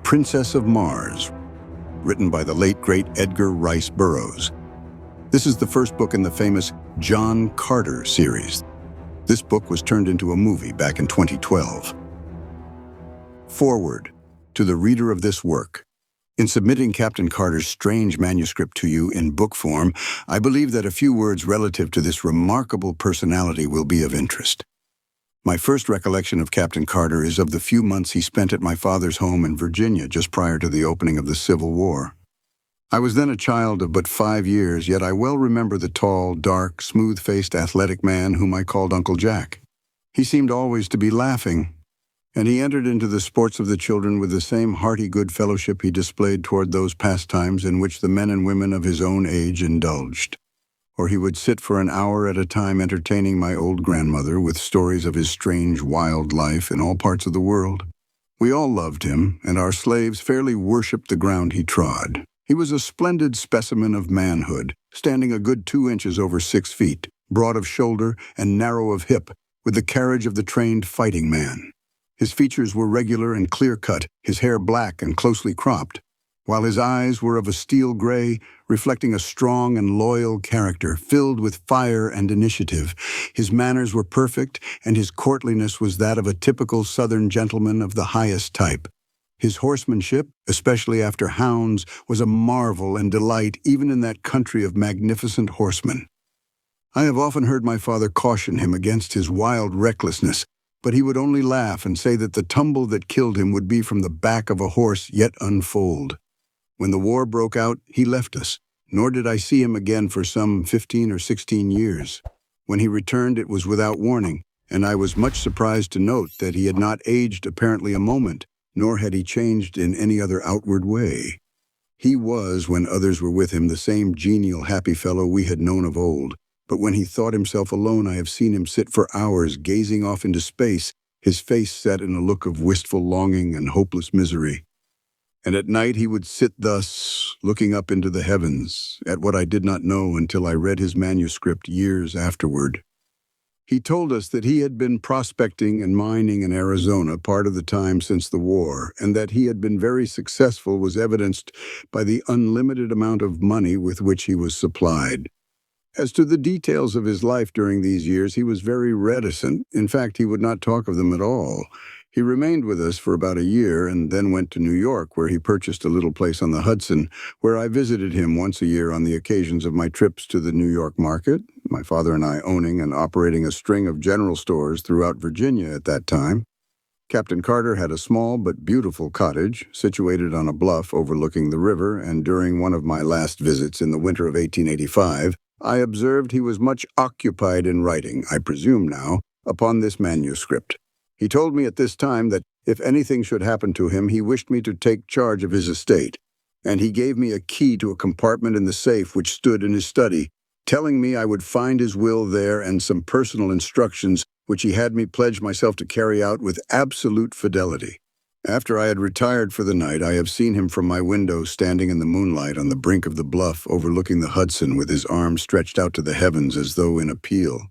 Princess of Mars, written by the late, great Edgar Rice Burroughs. This is the first book in the famous John Carter series. This book was turned into a movie back in 2012. Forward to the reader of this work. In submitting Captain Carter's strange manuscript to you in book form, I believe that a few words relative to this remarkable personality will be of interest. My first recollection of Captain Carter is of the few months he spent at my father's home in Virginia just prior to the opening of the Civil War. I was then a child of but 5 years, yet I well remember the tall, dark, smooth-faced, athletic man whom I called Uncle Jack. He seemed always to be laughing, and he entered into the sports of the children with the same hearty good fellowship he displayed toward those pastimes in which the men and women of his own age indulged. Or he would sit for an hour at a time entertaining my old grandmother with stories of his strange, wild life in all parts of the world. We all loved him, and our slaves fairly worshipped the ground he trod. He was a splendid specimen of manhood, standing a good 2 inches over 6 feet, broad of shoulder and narrow of hip, with the carriage of the trained fighting man. His features were regular and clear-cut, his hair black and closely cropped, while his eyes were of a steel gray, reflecting a strong and loyal character, filled with fire and initiative. His manners were perfect, and his courtliness was that of a typical Southern gentleman of the highest type. His horsemanship, especially after hounds, was a marvel and delight even in that country of magnificent horsemen. I have often heard my father caution him against his wild recklessness, but he would only laugh and say that the tumble that killed him would be from the back of a horse yet unfoaled. When the war broke out, he left us, nor did I see him again for some 15 or 16 years. When he returned, it was without warning, and I was much surprised to note that he had not aged apparently a moment, nor had he changed in any other outward way. He was, when others were with him, the same genial, happy fellow we had known of old, but when he thought himself alone, I have seen him sit for hours gazing off into space, his face set in a look of wistful longing and hopeless misery. And at night he would sit thus, looking up into the heavens, at what I did not know until I read his manuscript years afterward. He told us that he had been prospecting and mining in Arizona part of the time since the war, and that he had been very successful was evidenced by the unlimited amount of money with which he was supplied. As to the details of his life during these years, he was very reticent. In fact, he would not talk of them at all. He remained with us for about a year and then went to New York, where he purchased a little place on the Hudson, where I visited him once a year on the occasions of my trips to the New York market, my father and I owning and operating a string of general stores throughout Virginia at that time. Captain Carter had a small but beautiful cottage situated on a bluff overlooking the river, and during one of my last visits in the winter of 1885, I observed he was much occupied in writing, I presume now, upon this manuscript. He told me at this time that if anything should happen to him, he wished me to take charge of his estate, and he gave me a key to a compartment in the safe which stood in his study, telling me I would find his will there and some personal instructions which he had me pledge myself to carry out with absolute fidelity. After I had retired for the night, I have seen him from my window standing in the moonlight on the brink of the bluff overlooking the Hudson with his arms stretched out to the heavens as though in appeal.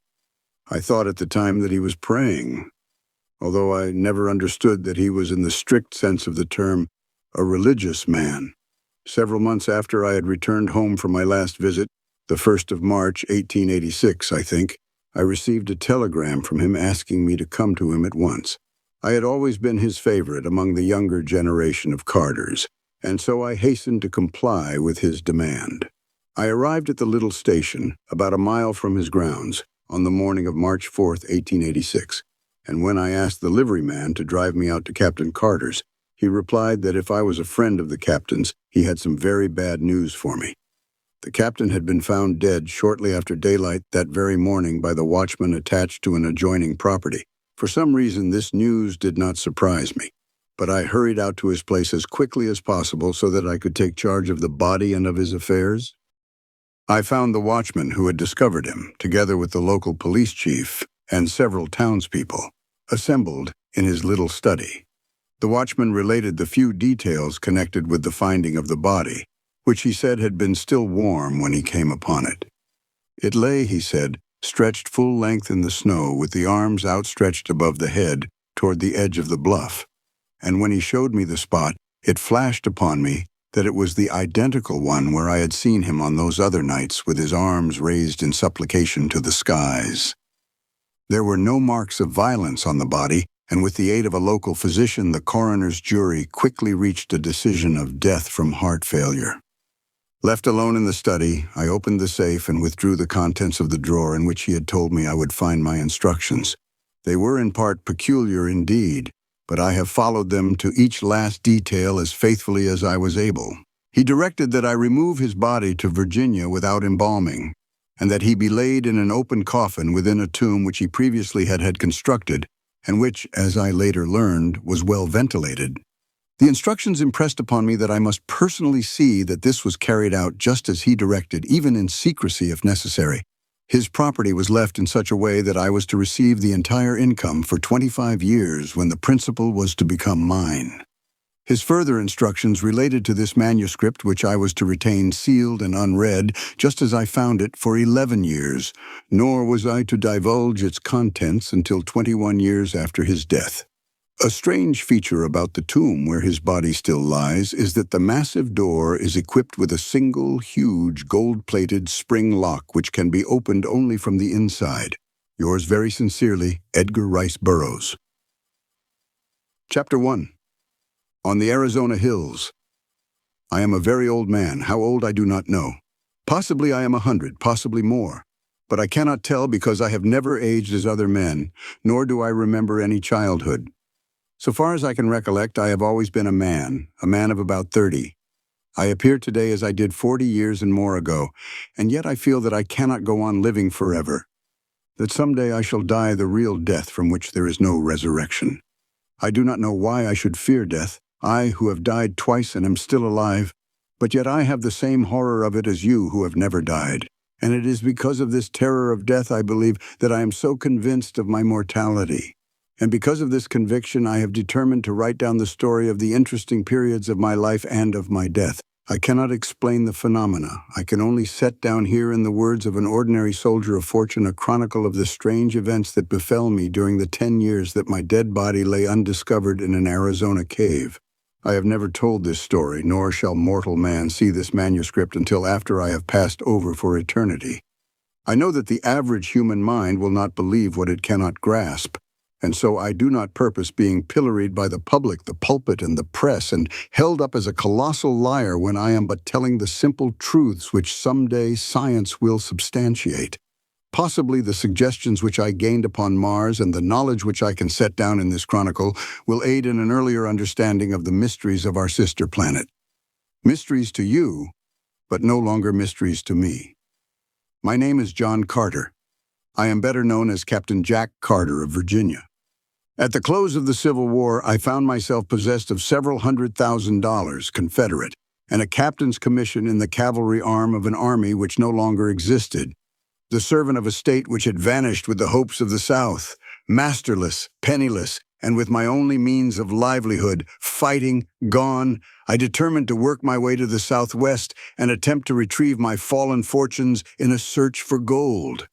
I thought at the time that he was praying, although I never understood that he was in the strict sense of the term a religious man. Several months after I had returned home from my last visit, the 1st of March, 1886, I think, I received a telegram from him asking me to come to him at once. I had always been his favorite among the younger generation of Carters, and so I hastened to comply with his demand. I arrived at the little station, about a mile from his grounds, on the morning of March 4th, 1886, and when I asked the liveryman to drive me out to Captain Carter's, he replied that if I was a friend of the captain's, he had some very bad news for me. The captain had been found dead shortly after daylight that very morning by the watchman attached to an adjoining property. For some reason, this news did not surprise me, but I hurried out to his place as quickly as possible so that I could take charge of the body and of his affairs. I found the watchman who had discovered him, together with the local police chief and several townspeople, assembled in his little study. The watchman related the few details connected with the finding of the body, which he said had been still warm when he came upon it. It lay, he said, stretched full length in the snow with the arms outstretched above the head toward the edge of the bluff, and when he showed me the spot, It flashed upon me that it was the identical one where I had seen him on those other nights with his arms raised in supplication to the skies. There were no marks of violence on the body, and with the aid of a local physician, the coroner's jury quickly reached a decision of death from heart failure. Left alone in the study, I opened the safe and withdrew the contents of the drawer in which he had told me I would find my instructions. They were in part peculiar indeed, but I have followed them to each last detail as faithfully as I was able. He directed that I remove his body to Virginia without embalming, and that he be laid in an open coffin within a tomb which he previously had constructed, and which, as I later learned, was well ventilated. The instructions impressed upon me that I must personally see that this was carried out just as he directed, even in secrecy if necessary. His property was left in such a way that I was to receive the entire income for 25 years when the principal was to become mine. His further instructions related to this manuscript, which I was to retain sealed and unread, just as I found it, for 11 years, nor was I to divulge its contents until 21 years after his death. A strange feature about the tomb where his body still lies is that the massive door is equipped with a single, huge, gold-plated spring lock which can be opened only from the inside. Yours very sincerely, Edgar Rice Burroughs. Chapter 1. On the Arizona Hills. I am a very old man. How old I do not know. Possibly I am 100, possibly more. But I cannot tell because I have never aged as other men, nor do I remember any childhood. So far as I can recollect, I have always been a man of about 30. I appear today as I did 40 years and more ago, and yet I feel that I cannot go on living forever, that someday I shall die the real death from which there is no resurrection. I do not know why I should fear death, I who have died twice and am still alive, but yet I have the same horror of it as you who have never died, and it is because of this terror of death, I believe, that I am so convinced of my mortality. And because of this conviction, I have determined to write down the story of the interesting periods of my life and of my death. I cannot explain the phenomena. I can only set down here in the words of an ordinary soldier of fortune a chronicle of the strange events that befell me during the 10 years that my dead body lay undiscovered in an Arizona cave. I have never told this story, nor shall mortal man see this manuscript until after I have passed over for eternity. I know that the average human mind will not believe what it cannot grasp, and so I do not purpose being pilloried by the public, the pulpit, and the press, and held up as a colossal liar when I am but telling the simple truths which someday science will substantiate. Possibly the suggestions which I gained upon Mars and the knowledge which I can set down in this chronicle will aid in an earlier understanding of the mysteries of our sister planet. Mysteries to you, but no longer mysteries to me. My name is John Carter. I am better known as Captain Jack Carter of Virginia. At the close of the Civil War, I found myself possessed of several $100,000, Confederate, and a captain's commission in the cavalry arm of an army which no longer existed. The servant of a state which had vanished with the hopes of the South, masterless, penniless, and with my only means of livelihood, fighting, gone, I determined to work my way to the Southwest and attempt to retrieve my fallen fortunes in a search for gold.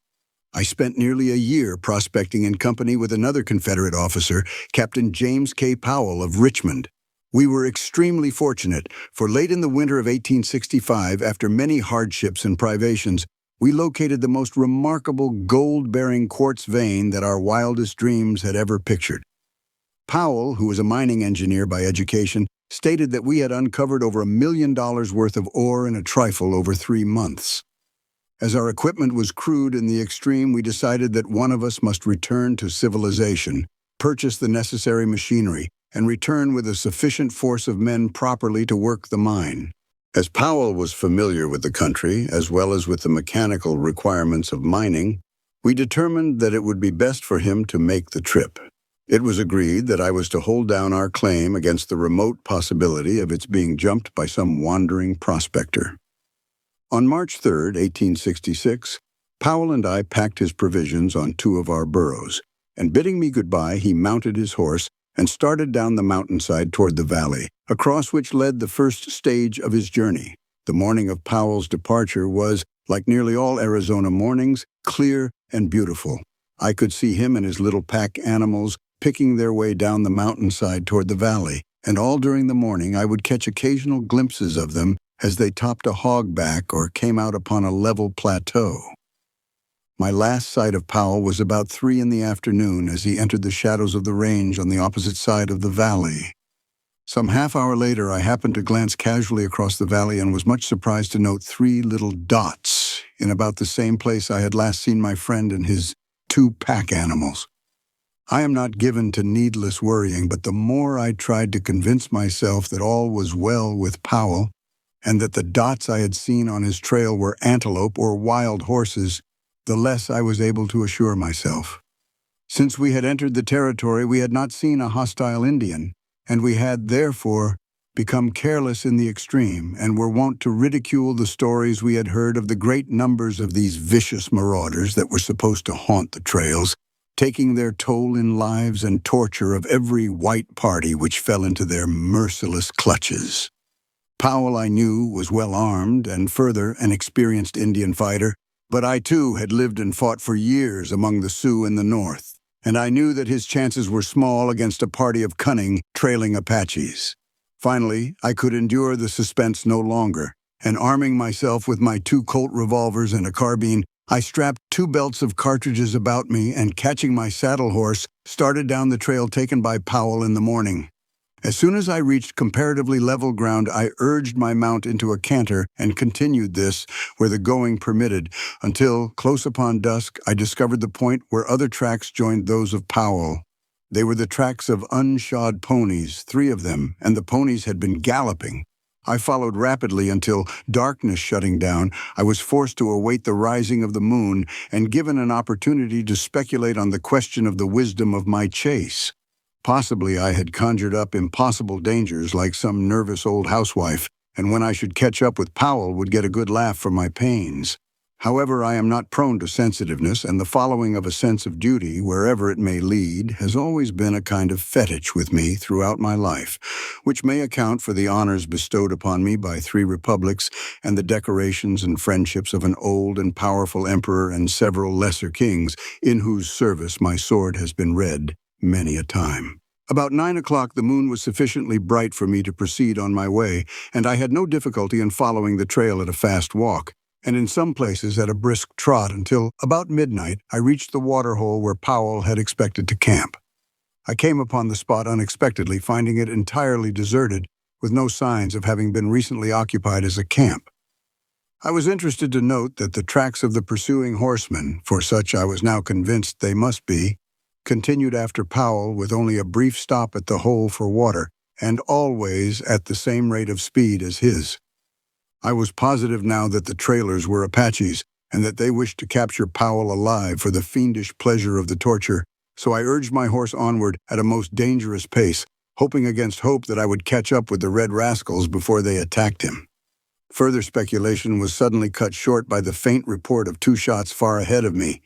I spent nearly a year prospecting in company with another Confederate officer, Captain James K. Powell of Richmond. We were extremely fortunate, for late in the winter of 1865, after many hardships and privations, we located the most remarkable gold-bearing quartz vein that our wildest dreams had ever pictured. Powell, who was a mining engineer by education, stated that we had uncovered over $1 million worth of ore in a trifle over 3 months. As our equipment was crude in the extreme, we decided that one of us must return to civilization, purchase the necessary machinery, and return with a sufficient force of men properly to work the mine. As Powell was familiar with the country, as well as with the mechanical requirements of mining, we determined that it would be best for him to make the trip. It was agreed that I was to hold down our claim against the remote possibility of its being jumped by some wandering prospector. On March 3, 1866, Powell and I packed his provisions on 2 of our burros, and bidding me goodbye, he mounted his horse and started down the mountainside toward the valley, across which led the first stage of his journey. The morning of Powell's departure was, like nearly all Arizona mornings, clear and beautiful. I could see him and his little pack animals picking their way down the mountainside toward the valley, and all during the morning I would catch occasional glimpses of them as they topped a hogback or came out upon a level plateau. My last sight of Powell was about 3 in the afternoon as he entered the shadows of the range on the opposite side of the valley. Some half-hour later, I happened to glance casually across the valley and was much surprised to note 3 little dots in about the same place I had last seen my friend and his 2 pack animals. I am not given to needless worrying, but the more I tried to convince myself that all was well with Powell and that the dots I had seen on his trail were antelope or wild horses, the less I was able to assure myself. Since we had entered the territory, we had not seen a hostile Indian, and we had, therefore, become careless in the extreme and were wont to ridicule the stories we had heard of the great numbers of these vicious marauders that were supposed to haunt the trails, taking their toll in lives and torture of every white party which fell into their merciless clutches. Powell, I knew, was well armed and further an experienced Indian fighter, but I too had lived and fought for years among the Sioux in the north, and I knew that his chances were small against a party of cunning, trailing Apaches. Finally, I could endure the suspense no longer, and arming myself with my 2 Colt revolvers and a carbine, I strapped 2 belts of cartridges about me and, catching my saddle horse, started down the trail taken by Powell in the morning. As soon as I reached comparatively level ground, I urged my mount into a canter and continued this where the going permitted, until, close upon dusk, I discovered the point where other tracks joined those of Powell. They were the tracks of unshod ponies, 3 of them, and the ponies had been galloping. I followed rapidly until, darkness shutting down, I was forced to await the rising of the moon and given an opportunity to speculate on the question of the wisdom of my chase. Possibly I had conjured up impossible dangers like some nervous old housewife, and when I should catch up with Powell would get a good laugh for my pains. However, I am not prone to sensitiveness, and the following of a sense of duty, wherever it may lead, has always been a kind of fetish with me throughout my life, which may account for the honors bestowed upon me by 3 republics and the decorations and friendships of an old and powerful emperor and several lesser kings, in whose service my sword has been red many a time. About 9 o'clock the moon was sufficiently bright for me to proceed on my way, and I had no difficulty in following the trail at a fast walk, and in some places at a brisk trot until, about midnight, I reached the waterhole where Powell had expected to camp. I came upon the spot unexpectedly, finding it entirely deserted, with no signs of having been recently occupied as a camp. I was interested to note that the tracks of the pursuing horsemen, for such I was now convinced they must be, continued after Powell with only a brief stop at the hole for water, and always at the same rate of speed as his. I was positive now that the trailers were Apaches, and that they wished to capture Powell alive for the fiendish pleasure of the torture, so I urged my horse onward at a most dangerous pace, hoping against hope that I would catch up with the red rascals before they attacked him. Further speculation was suddenly cut short by the faint report of 2 shots far ahead of me.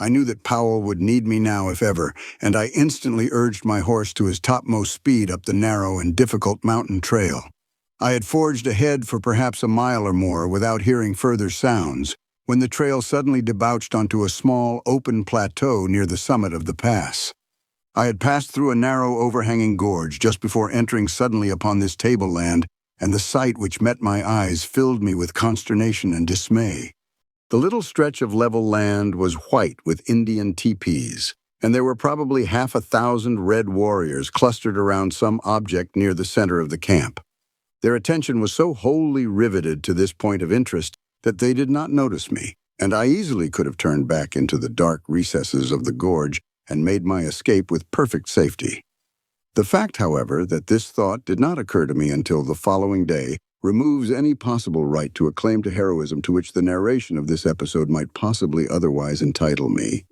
I knew that Powell would need me now if ever, and I instantly urged my horse to his topmost speed up the narrow and difficult mountain trail. I had forged ahead for perhaps a mile or more without hearing further sounds, when the trail suddenly debouched onto a small, open plateau near the summit of the pass. I had passed through a narrow, overhanging gorge just before entering suddenly upon this tableland, and the sight which met my eyes filled me with consternation and dismay. The little stretch of level land was white with Indian teepees, and there were probably 1,000 red warriors clustered around some object near the center of the camp. Their attention was so wholly riveted to this point of interest that they did not notice me, and I easily could have turned back into the dark recesses of the gorge and made my escape with perfect safety. The fact, however, that this thought did not occur to me until the following day removes any possible right to a claim to heroism to which the narration of this episode might possibly otherwise entitle me.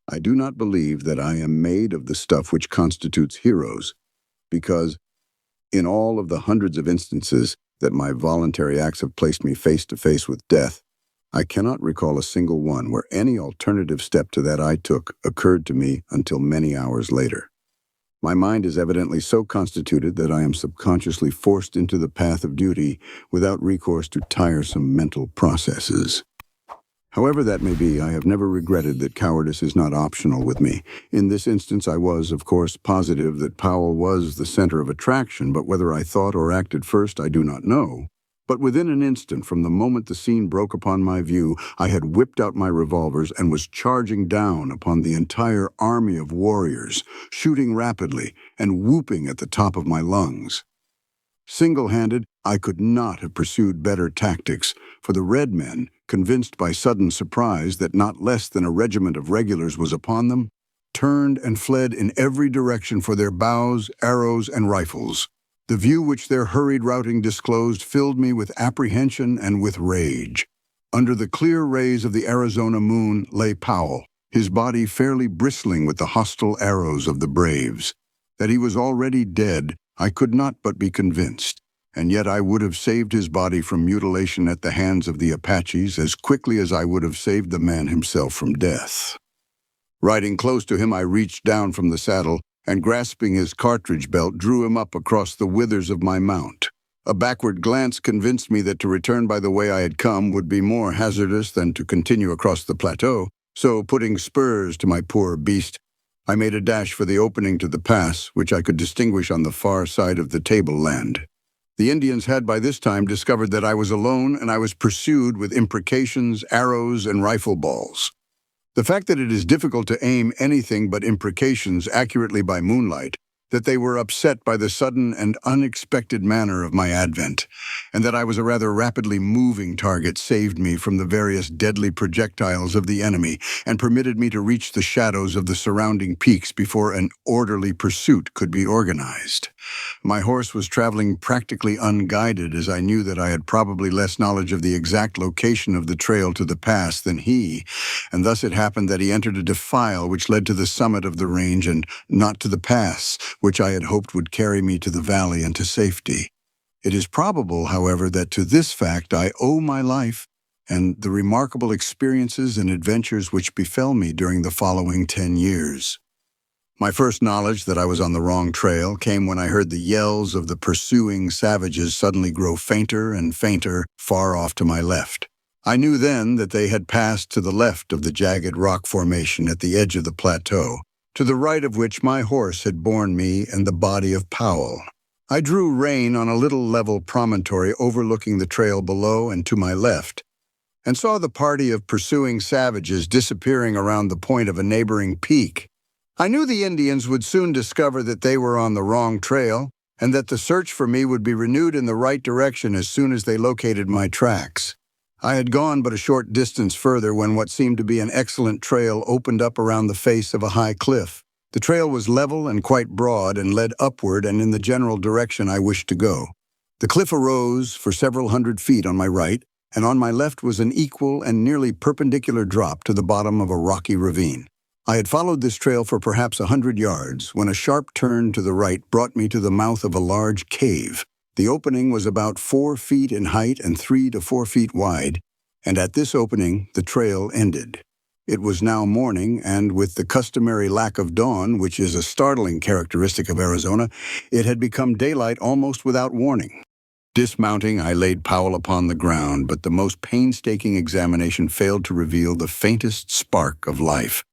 I do not believe that I am made of the stuff which constitutes heroes, because, in all of the hundreds of instances that my voluntary acts have placed me face to face with death, I cannot recall a single one where any alternative step to that I took occurred to me until many hours later. My mind is evidently so constituted that I am subconsciously forced into the path of duty without recourse to tiresome mental processes. However that may be, I have never regretted that cowardice is not optional with me. In this instance, I was, of course, positive that Powell was the center of attraction, but whether I thought or acted first, I do not know. But within an instant, from the moment the scene broke upon my view, I had whipped out my revolvers and was charging down upon the entire army of warriors, shooting rapidly and whooping at the top of my lungs. Single-handed, I could not have pursued better tactics, for the red men, convinced by sudden surprise that not less than a regiment of regulars was upon them, turned and fled in every direction for their bows, arrows, and rifles. The view which their hurried routing disclosed filled me with apprehension and with rage. Under the clear rays of the Arizona moon lay Powell, his body fairly bristling with the hostile arrows of the braves. That he was already dead, I could not but be convinced, and yet I would have saved his body from mutilation at the hands of the Apaches as quickly as I would have saved the man himself from death. Riding close to him, I reached down from the saddle and, grasping his cartridge belt, drew him up across the withers of my mount. A backward glance convinced me that to return by the way I had come would be more hazardous than to continue across the plateau, so putting spurs to my poor beast, I made a dash for the opening to the pass, which I could distinguish on the far side of the tableland. The Indians had by this time discovered that I was alone, and I was pursued with imprecations, arrows, and rifle balls. The fact that it is difficult to aim anything but imprecations accurately by moonlight, that they were upset by the sudden and unexpected manner of my advent, and that I was a rather rapidly moving target saved me from the various deadly projectiles of the enemy and permitted me to reach the shadows of the surrounding peaks before an orderly pursuit could be organized. My horse was traveling practically unguided, as I knew that I had probably less knowledge of the exact location of the trail to the pass than he, and thus it happened that he entered a defile which led to the summit of the range and not to the pass, which I had hoped would carry me to the valley and to safety. It is probable, however, that to this fact I owe my life and the remarkable experiences and adventures which befell me during the following 10 years. My first knowledge that I was on the wrong trail came when I heard the yells of the pursuing savages suddenly grow fainter and fainter far off to my left. I knew then that they had passed to the left of the jagged rock formation at the edge of the plateau, to the right of which my horse had borne me and the body of Powell. I drew rein on a little level promontory overlooking the trail below and to my left, and saw the party of pursuing savages disappearing around the point of a neighboring peak. I knew the Indians would soon discover that they were on the wrong trail, and that the search for me would be renewed in the right direction as soon as they located my tracks. I had gone but a short distance further when what seemed to be an excellent trail opened up around the face of a high cliff. The trail was level and quite broad and led upward and in the general direction I wished to go. The cliff arose for several hundred feet on my right, and on my left was an equal and nearly perpendicular drop to the bottom of a rocky ravine. I had followed this trail for perhaps 100 yards when a sharp turn to the right brought me to the mouth of a large cave. The opening was about 4 feet in height and 3 to 4 feet wide, and at this opening the trail ended. It was now morning, and with the customary lack of dawn, which is a startling characteristic of Arizona, it had become daylight almost without warning. Dismounting, I laid Powell upon the ground, but the most painstaking examination failed to reveal the faintest spark of life.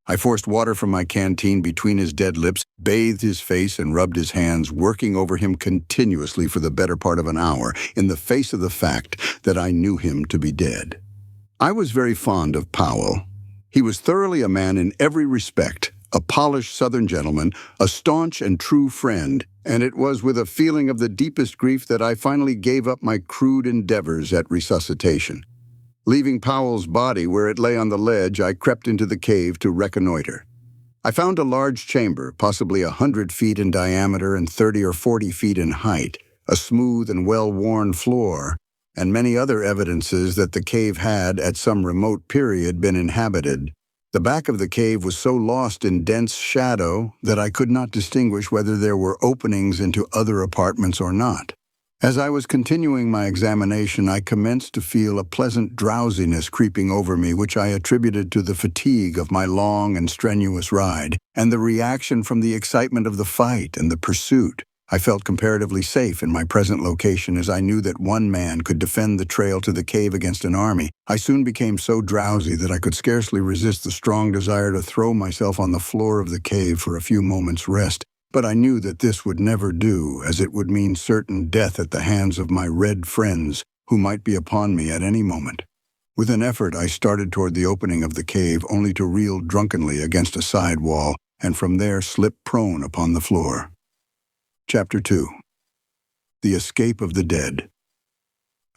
I forced water from my canteen between his dead lips, bathed his face, and rubbed his hands, working over him continuously for the better part of an hour, in the face of the fact that I knew him to be dead. I was very fond of Powell. He was thoroughly a man in every respect, a polished Southern gentleman, a staunch and true friend, and it was with a feeling of the deepest grief that I finally gave up my crude endeavors at resuscitation. Leaving Powell's body where it lay on the ledge, I crept into the cave to reconnoiter. I found a large chamber, possibly 100 feet in diameter and 30 or 40 feet in height, a smooth and well-worn floor, and many other evidences that the cave had, at some remote period, been inhabited. The back of the cave was so lost in dense shadow that I could not distinguish whether there were openings into other apartments or not. As I was continuing my examination, I commenced to feel a pleasant drowsiness creeping over me, which I attributed to the fatigue of my long and strenuous ride, and the reaction from the excitement of the fight and the pursuit. I felt comparatively safe in my present location as I knew that one man could defend the trail to the cave against an army. I soon became so drowsy that I could scarcely resist the strong desire to throw myself on the floor of the cave for a few moments' rest. But I knew that this would never do, as it would mean certain death at the hands of my red friends, who might be upon me at any moment. With an effort, I started toward the opening of the cave, only to reel drunkenly against a side wall, and from there slip prone upon the floor. Chapter 2. The Escape of the Dead.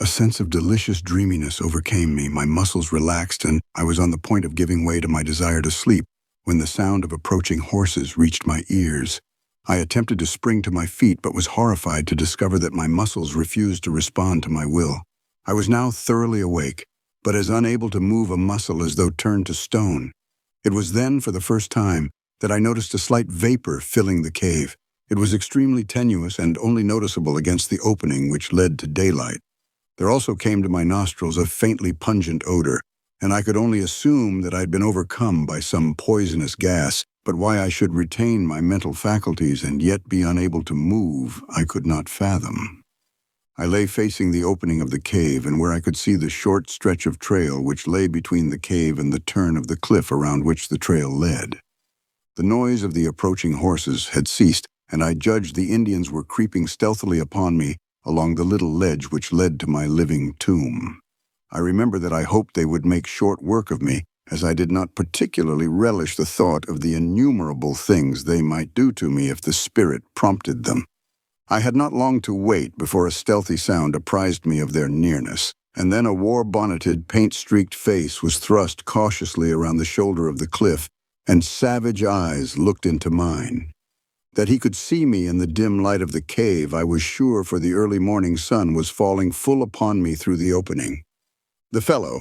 A sense of delicious dreaminess overcame me, my muscles relaxed, and I was on the point of giving way to my desire to sleep when the sound of approaching horses reached my ears. I attempted to spring to my feet, but was horrified to discover that my muscles refused to respond to my will. I was now thoroughly awake, but as unable to move a muscle as though turned to stone. It was then, for the first time, that I noticed a slight vapor filling the cave. It was extremely tenuous and only noticeable against the opening which led to daylight. There also came to my nostrils a faintly pungent odor, and I could only assume that I had been overcome by some poisonous gas, but why I should retain my mental faculties and yet be unable to move, I could not fathom. I lay facing the opening of the cave, and where I could see the short stretch of trail which lay between the cave and the turn of the cliff around which the trail led. The noise of the approaching horses had ceased, and I judged the Indians were creeping stealthily upon me along the little ledge which led to my living tomb. I remember that I hoped they would make short work of me, as I did not particularly relish the thought of the innumerable things they might do to me if the spirit prompted them. I had not long to wait before a stealthy sound apprised me of their nearness, and then a war-bonneted, paint-streaked face was thrust cautiously around the shoulder of the cliff, and savage eyes looked into mine. That he could see me in the dim light of the cave, I was sure, for the early morning sun was falling full upon me through the opening. The fellow,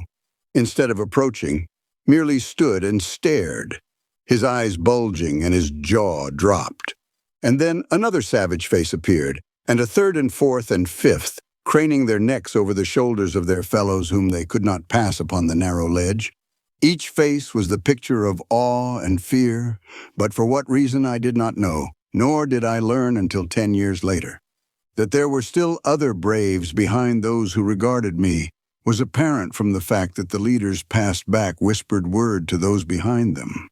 instead of approaching, merely stood and stared, his eyes bulging and his jaw dropped. And then another savage face appeared, and a third and fourth and fifth, craning their necks over the shoulders of their fellows whom they could not pass upon the narrow ledge. Each face was the picture of awe and fear, but for what reason I did not know. Nor did I learn until 10 years later. That there were still other braves behind those who regarded me was apparent from the fact that the leaders passed back whispered word to those behind them.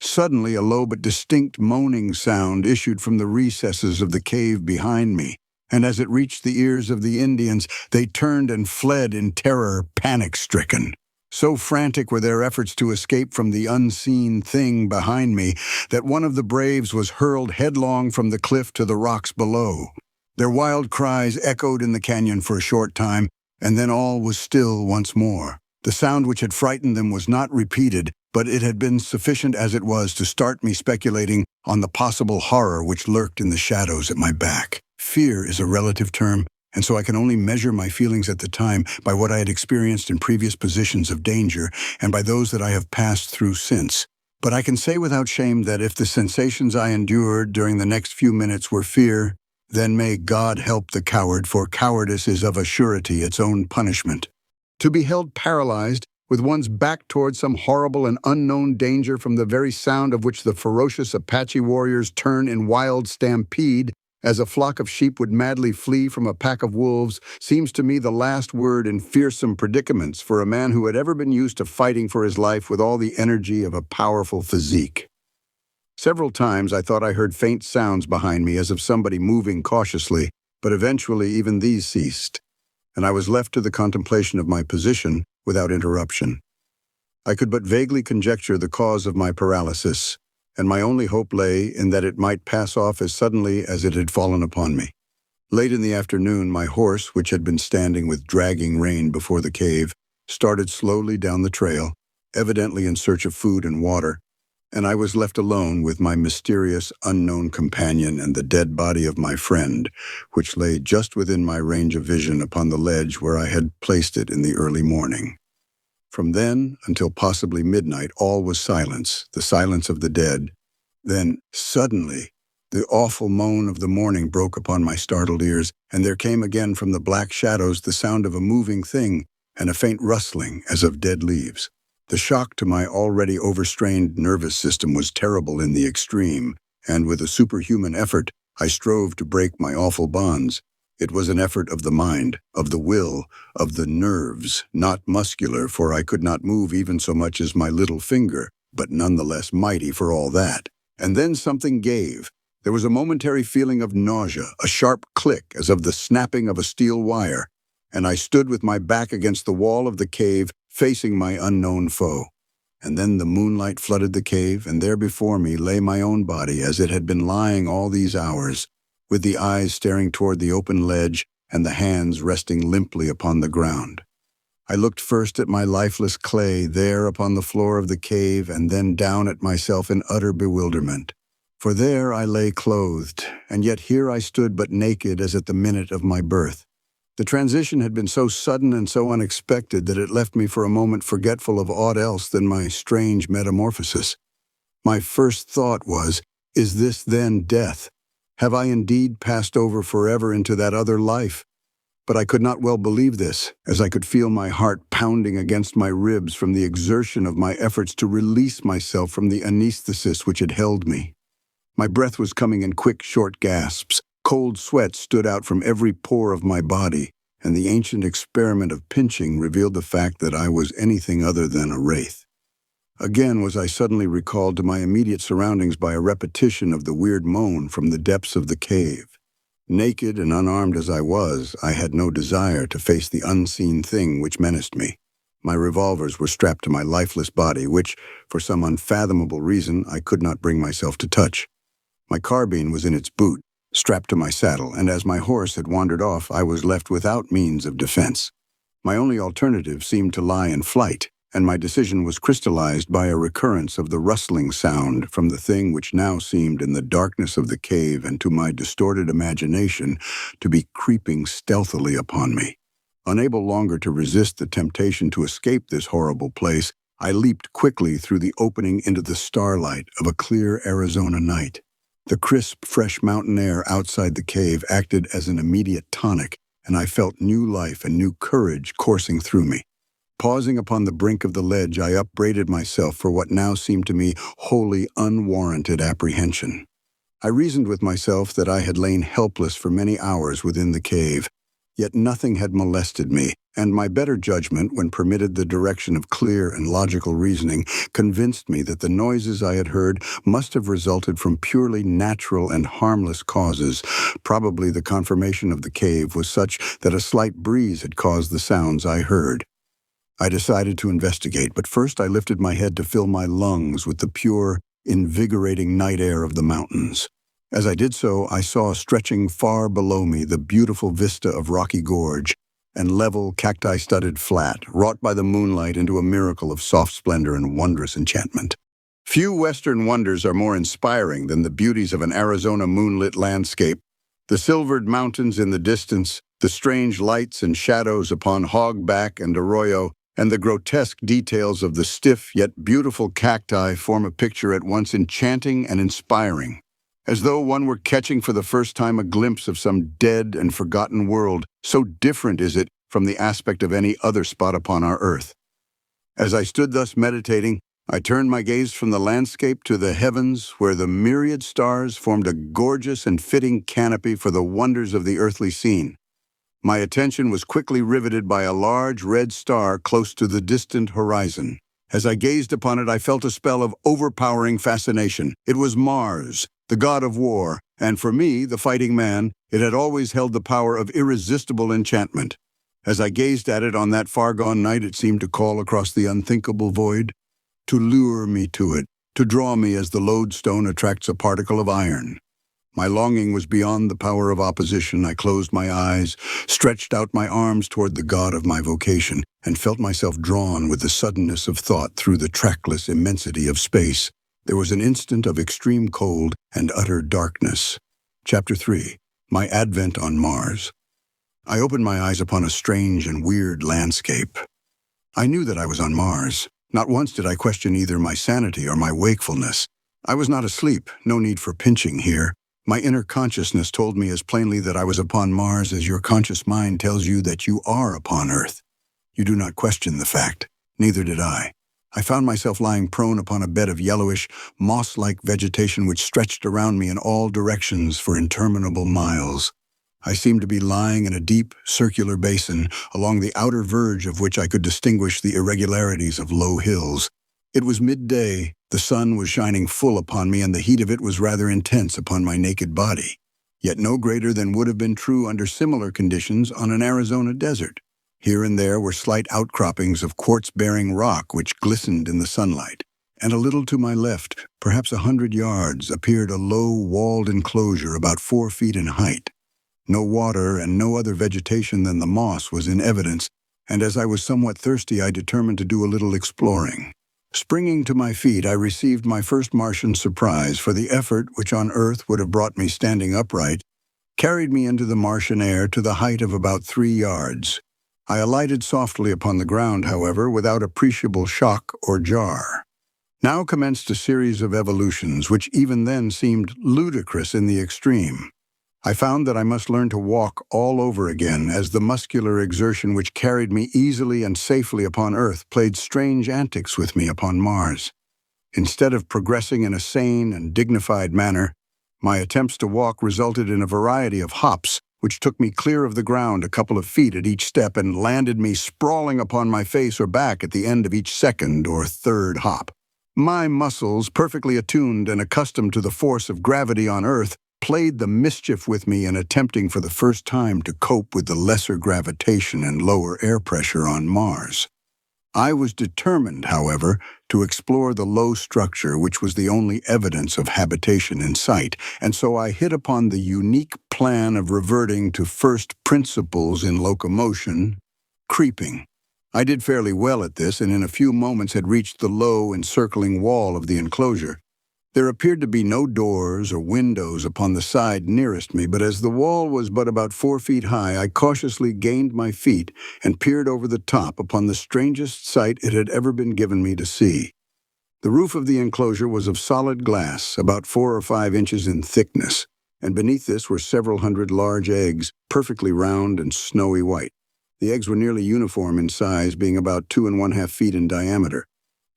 Suddenly, a low but distinct moaning sound issued from the recesses of the cave behind me, and as it reached the ears of the Indians, they turned and fled in terror, panic-stricken. So frantic were their efforts to escape from the unseen thing behind me that one of the braves was hurled headlong from the cliff to the rocks below. Their wild cries echoed in the canyon for a short time, and then all was still once more. The sound which had frightened them was not repeated, but it had been sufficient as it was to start me speculating on the possible horror which lurked in the shadows at my back. Fear is a relative term, and so I can only measure my feelings at the time by what I had experienced in previous positions of danger and by those that I have passed through since. But I can say without shame that if the sensations I endured during the next few minutes were fear, then may God help the coward, for cowardice is of a surety its own punishment. To be held paralyzed, with one's back toward some horrible and unknown danger from the very sound of which the ferocious Apache warriors turn in wild stampede, as a flock of sheep would madly flee from a pack of wolves, seems to me the last word in fearsome predicaments for a man who had ever been used to fighting for his life with all the energy of a powerful physique. Several times I thought I heard faint sounds behind me as of somebody moving cautiously, but eventually even these ceased, and I was left to the contemplation of my position without interruption. I could but vaguely conjecture the cause of my paralysis, and my only hope lay in that it might pass off as suddenly as it had fallen upon me. Late in the afternoon, my horse, which had been standing with dragging rein before the cave, started slowly down the trail, evidently in search of food and water, and I was left alone with my mysterious, unknown companion and the dead body of my friend, which lay just within my range of vision upon the ledge where I had placed it in the early morning. From then until possibly midnight, all was silence, the silence of the dead. Then, suddenly, the awful moan of the morning broke upon my startled ears, and there came again from the black shadows the sound of a moving thing and a faint rustling as of dead leaves. The shock to my already overstrained nervous system was terrible in the extreme, and with a superhuman effort, I strove to break my awful bonds. It was an effort of the mind, of the will, of the nerves, not muscular, for I could not move even so much as my little finger, but nonetheless mighty for all that. And then something gave. There was a momentary feeling of nausea, a sharp click as of the snapping of a steel wire, and I stood with my back against the wall of the cave, facing my unknown foe. And then the moonlight flooded the cave, and there before me lay my own body as it had been lying all these hours, with the eyes staring toward the open ledge and the hands resting limply upon the ground. I looked first at my lifeless clay there upon the floor of the cave, and then down at myself in utter bewilderment. For there I lay clothed, and yet here I stood but naked as at the minute of my birth. The transition had been so sudden and so unexpected that it left me for a moment forgetful of aught else than my strange metamorphosis. My first thought was, is this then death? Have I indeed passed over forever into that other life? But I could not well believe this, as I could feel my heart pounding against my ribs from the exertion of my efforts to release myself from the anaesthesis which had held me. My breath was coming in quick, short gasps. Cold sweat stood out from every pore of my body, and the ancient experiment of pinching revealed the fact that I was anything other than a wraith. Again was I suddenly recalled to my immediate surroundings by a repetition of the weird moan from the depths of the cave. Naked and unarmed as I was, I had no desire to face the unseen thing which menaced me. My revolvers were strapped to my lifeless body, which, for some unfathomable reason, I could not bring myself to touch. My carbine was in its boot, strapped to my saddle, and as my horse had wandered off, I was left without means of defense. My only alternative seemed to lie in flight, and my decision was crystallized by a recurrence of the rustling sound from the thing which now seemed in the darkness of the cave and to my distorted imagination to be creeping stealthily upon me. Unable longer to resist the temptation to escape this horrible place, I leaped quickly through the opening into the starlight of a clear Arizona night. The crisp, fresh mountain air outside the cave acted as an immediate tonic, and I felt new life and new courage coursing through me. Pausing upon the brink of the ledge, I upbraided myself for what now seemed to me wholly unwarranted apprehension. I reasoned with myself that I had lain helpless for many hours within the cave, yet nothing had molested me, and my better judgment, when permitted the direction of clear and logical reasoning, convinced me that the noises I had heard must have resulted from purely natural and harmless causes. Probably the conformation of the cave was such that a slight breeze had caused the sounds I heard. I decided to investigate, but first I lifted my head to fill my lungs with the pure, invigorating night air of the mountains. As I did so, I saw stretching far below me the beautiful vista of rocky gorge and level, cacti-studded flat, wrought by the moonlight into a miracle of soft splendor and wondrous enchantment. Few Western wonders are more inspiring than the beauties of an Arizona moonlit landscape. The silvered mountains in the distance, the strange lights and shadows upon hogback and arroyo, and the grotesque details of the stiff yet beautiful cacti form a picture at once enchanting and inspiring. As though one were catching for the first time a glimpse of some dead and forgotten world, so different is it from the aspect of any other spot upon our earth. As I stood thus meditating, I turned my gaze from the landscape to the heavens, where the myriad stars formed a gorgeous and fitting canopy for the wonders of the earthly scene. My attention was quickly riveted by a large red star close to the distant horizon. As I gazed upon it, I felt a spell of overpowering fascination. It was Mars, the god of war, and for me, the fighting man, it had always held the power of irresistible enchantment. As I gazed at it on that far-gone night, it seemed to call across the unthinkable void, to lure me to it, to draw me as the lodestone attracts a particle of iron. My longing was beyond the power of opposition. I closed my eyes, stretched out my arms toward the god of my vocation, and felt myself drawn with the suddenness of thought through the trackless immensity of space. There was an instant of extreme cold and utter darkness. Chapter 3. My Advent on Mars. I opened my eyes upon a strange and weird landscape. I knew that I was on Mars. Not once did I question either my sanity or my wakefulness. I was not asleep, no need for pinching here. My inner consciousness told me as plainly that I was upon Mars as your conscious mind tells you that you are upon Earth. You do not question the fact. Neither did I. I found myself lying prone upon a bed of yellowish, moss-like vegetation which stretched around me in all directions for interminable miles. I seemed to be lying in a deep, circular basin, along the outer verge of which I could distinguish the irregularities of low hills. It was midday, the sun was shining full upon me, and the heat of it was rather intense upon my naked body, yet no greater than would have been true under similar conditions on an Arizona desert. Here and there were slight outcroppings of quartz-bearing rock which glistened in the sunlight, and a little to my left, perhaps 100 yards, appeared a low, walled enclosure about 4 feet in height. No water and no other vegetation than the moss was in evidence, and as I was somewhat thirsty, I determined to do a little exploring. Springing to my feet, I received my first Martian surprise, for the effort, which on Earth would have brought me standing upright, carried me into the Martian air to the height of about 3 yards. I alighted softly upon the ground, however, without appreciable shock or jar. Now commenced a series of evolutions which even then seemed ludicrous in the extreme. I found that I must learn to walk all over again, as the muscular exertion which carried me easily and safely upon Earth played strange antics with me upon Mars. Instead of progressing in a sane and dignified manner, my attempts to walk resulted in a variety of hops, which took me clear of the ground a couple of feet at each step and landed me sprawling upon my face or back at the end of each second or third hop. My muscles, perfectly attuned and accustomed to the force of gravity on Earth, played the mischief with me in attempting for the first time to cope with the lesser gravitation and lower air pressure on Mars. I was determined, however, to explore the low structure which was the only evidence of habitation in sight, and so I hit upon the unique plan of reverting to first principles in locomotion, creeping. I did fairly well at this, and in a few moments had reached the low, encircling wall of the enclosure. There appeared to be no doors or windows upon the side nearest me, but as the wall was but about 4 feet high, I cautiously gained my feet and peered over the top upon the strangest sight it had ever been given me to see. The roof of the enclosure was of solid glass, about 4 or 5 inches in thickness, and beneath this were several hundred large eggs, perfectly round and snowy white. The eggs were nearly uniform in size, being about 2½ feet in diameter.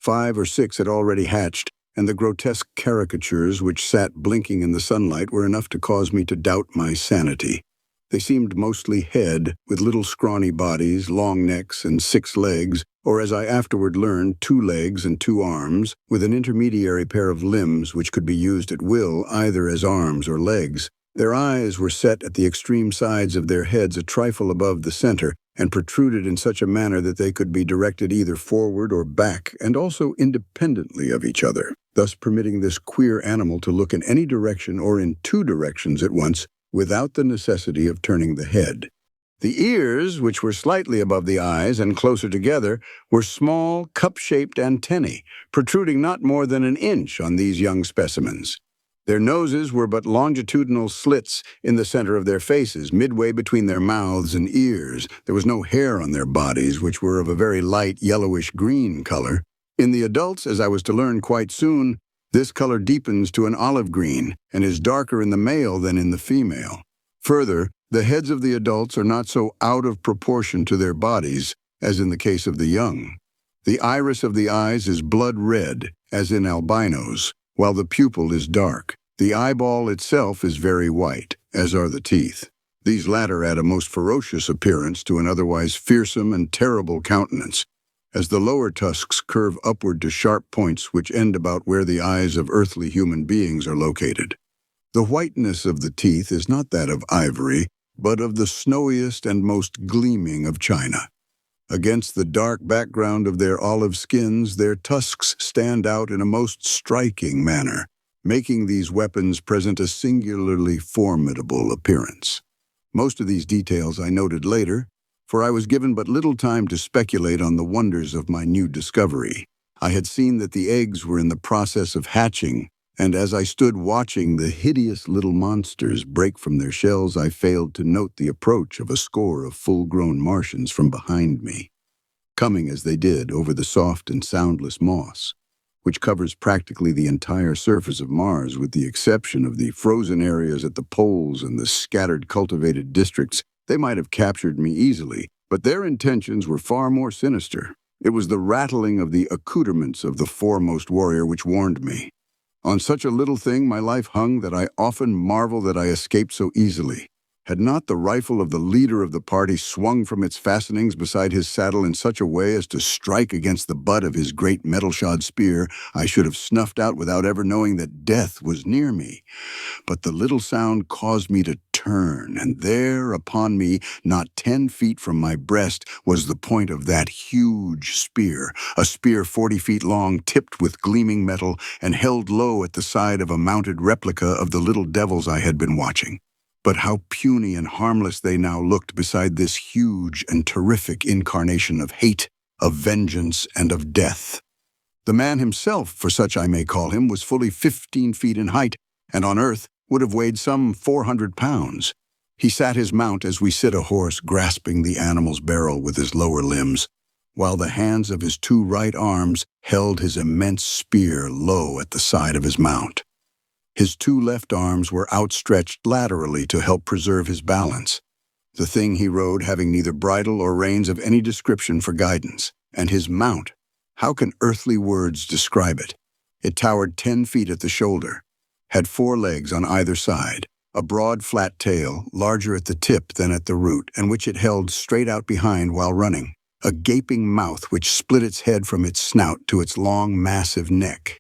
5 or 6 had already hatched, and the grotesque caricatures which sat blinking in the sunlight were enough to cause me to doubt my sanity. They seemed mostly head, with little scrawny bodies, long necks, and 6 legs, or as I afterward learned, 2 legs and 2 arms, with an intermediary pair of limbs which could be used at will either as arms or legs. Their eyes were set at the extreme sides of their heads a trifle above the center, and protruded in such a manner that they could be directed either forward or back, and also independently of each other, thus permitting this queer animal to look in any direction or in 2 directions at once, without the necessity of turning the head. The ears, which were slightly above the eyes and closer together, were small, cup-shaped antennae, protruding not more than an inch on these young specimens. Their noses were but longitudinal slits in the center of their faces, midway between their mouths and ears. There was no hair on their bodies, which were of a very light yellowish-green color. In the adults, as I was to learn quite soon, this color deepens to an olive green and is darker in the male than in the female. Further, the heads of the adults are not so out of proportion to their bodies as in the case of the young. The iris of the eyes is blood red, as in albinos, while the pupil is dark. The eyeball itself is very white, as are the teeth. These latter add a most ferocious appearance to an otherwise fearsome and terrible countenance, as the lower tusks curve upward to sharp points which end about where the eyes of earthly human beings are located. The whiteness of the teeth is not that of ivory, but of the snowiest and most gleaming of china. Against the dark background of their olive skins, their tusks stand out in a most striking manner, making these weapons present a singularly formidable appearance. Most of these details I noted later, for I was given but little time to speculate on the wonders of my new discovery. I had seen that the eggs were in the process of hatching, and as I stood watching the hideous little monsters break from their shells, I failed to note the approach of a score of full-grown Martians from behind me, coming as they did over the soft and soundless moss, which covers practically the entire surface of Mars with the exception of the frozen areas at the poles and the scattered cultivated districts. They might have captured me easily, but their intentions were far more sinister. It was the rattling of the accoutrements of the foremost warrior which warned me. On such a little thing my life hung that I often marvel that I escaped so easily. Had not the rifle of the leader of the party swung from its fastenings beside his saddle in such a way as to strike against the butt of his great metal-shod spear, I should have snuffed out without ever knowing that death was near me. But the little sound caused me to turn, and there upon me, not 10 feet from my breast, was the point of that huge spear, a spear 40 feet long, tipped with gleaming metal, and held low at the side of a mounted replica of the little devils I had been watching. But how puny and harmless they now looked beside this huge and terrific incarnation of hate, of vengeance, and of death. The man himself, for such I may call him, was fully 15 feet in height, and on earth would have weighed some 400 pounds. He sat his mount as we sit a horse, grasping the animal's barrel with his lower limbs, while the hands of his 2 right arms held his immense spear low at the side of his mount. His 2 left arms were outstretched laterally to help preserve his balance, the thing he rode having neither bridle or reins of any description for guidance. And his mount, how can earthly words describe it? It towered 10 feet at the shoulder, had 4 legs on either side, a broad flat tail, larger at the tip than at the root, and which it held straight out behind while running, a gaping mouth which split its head from its snout to its long, massive neck.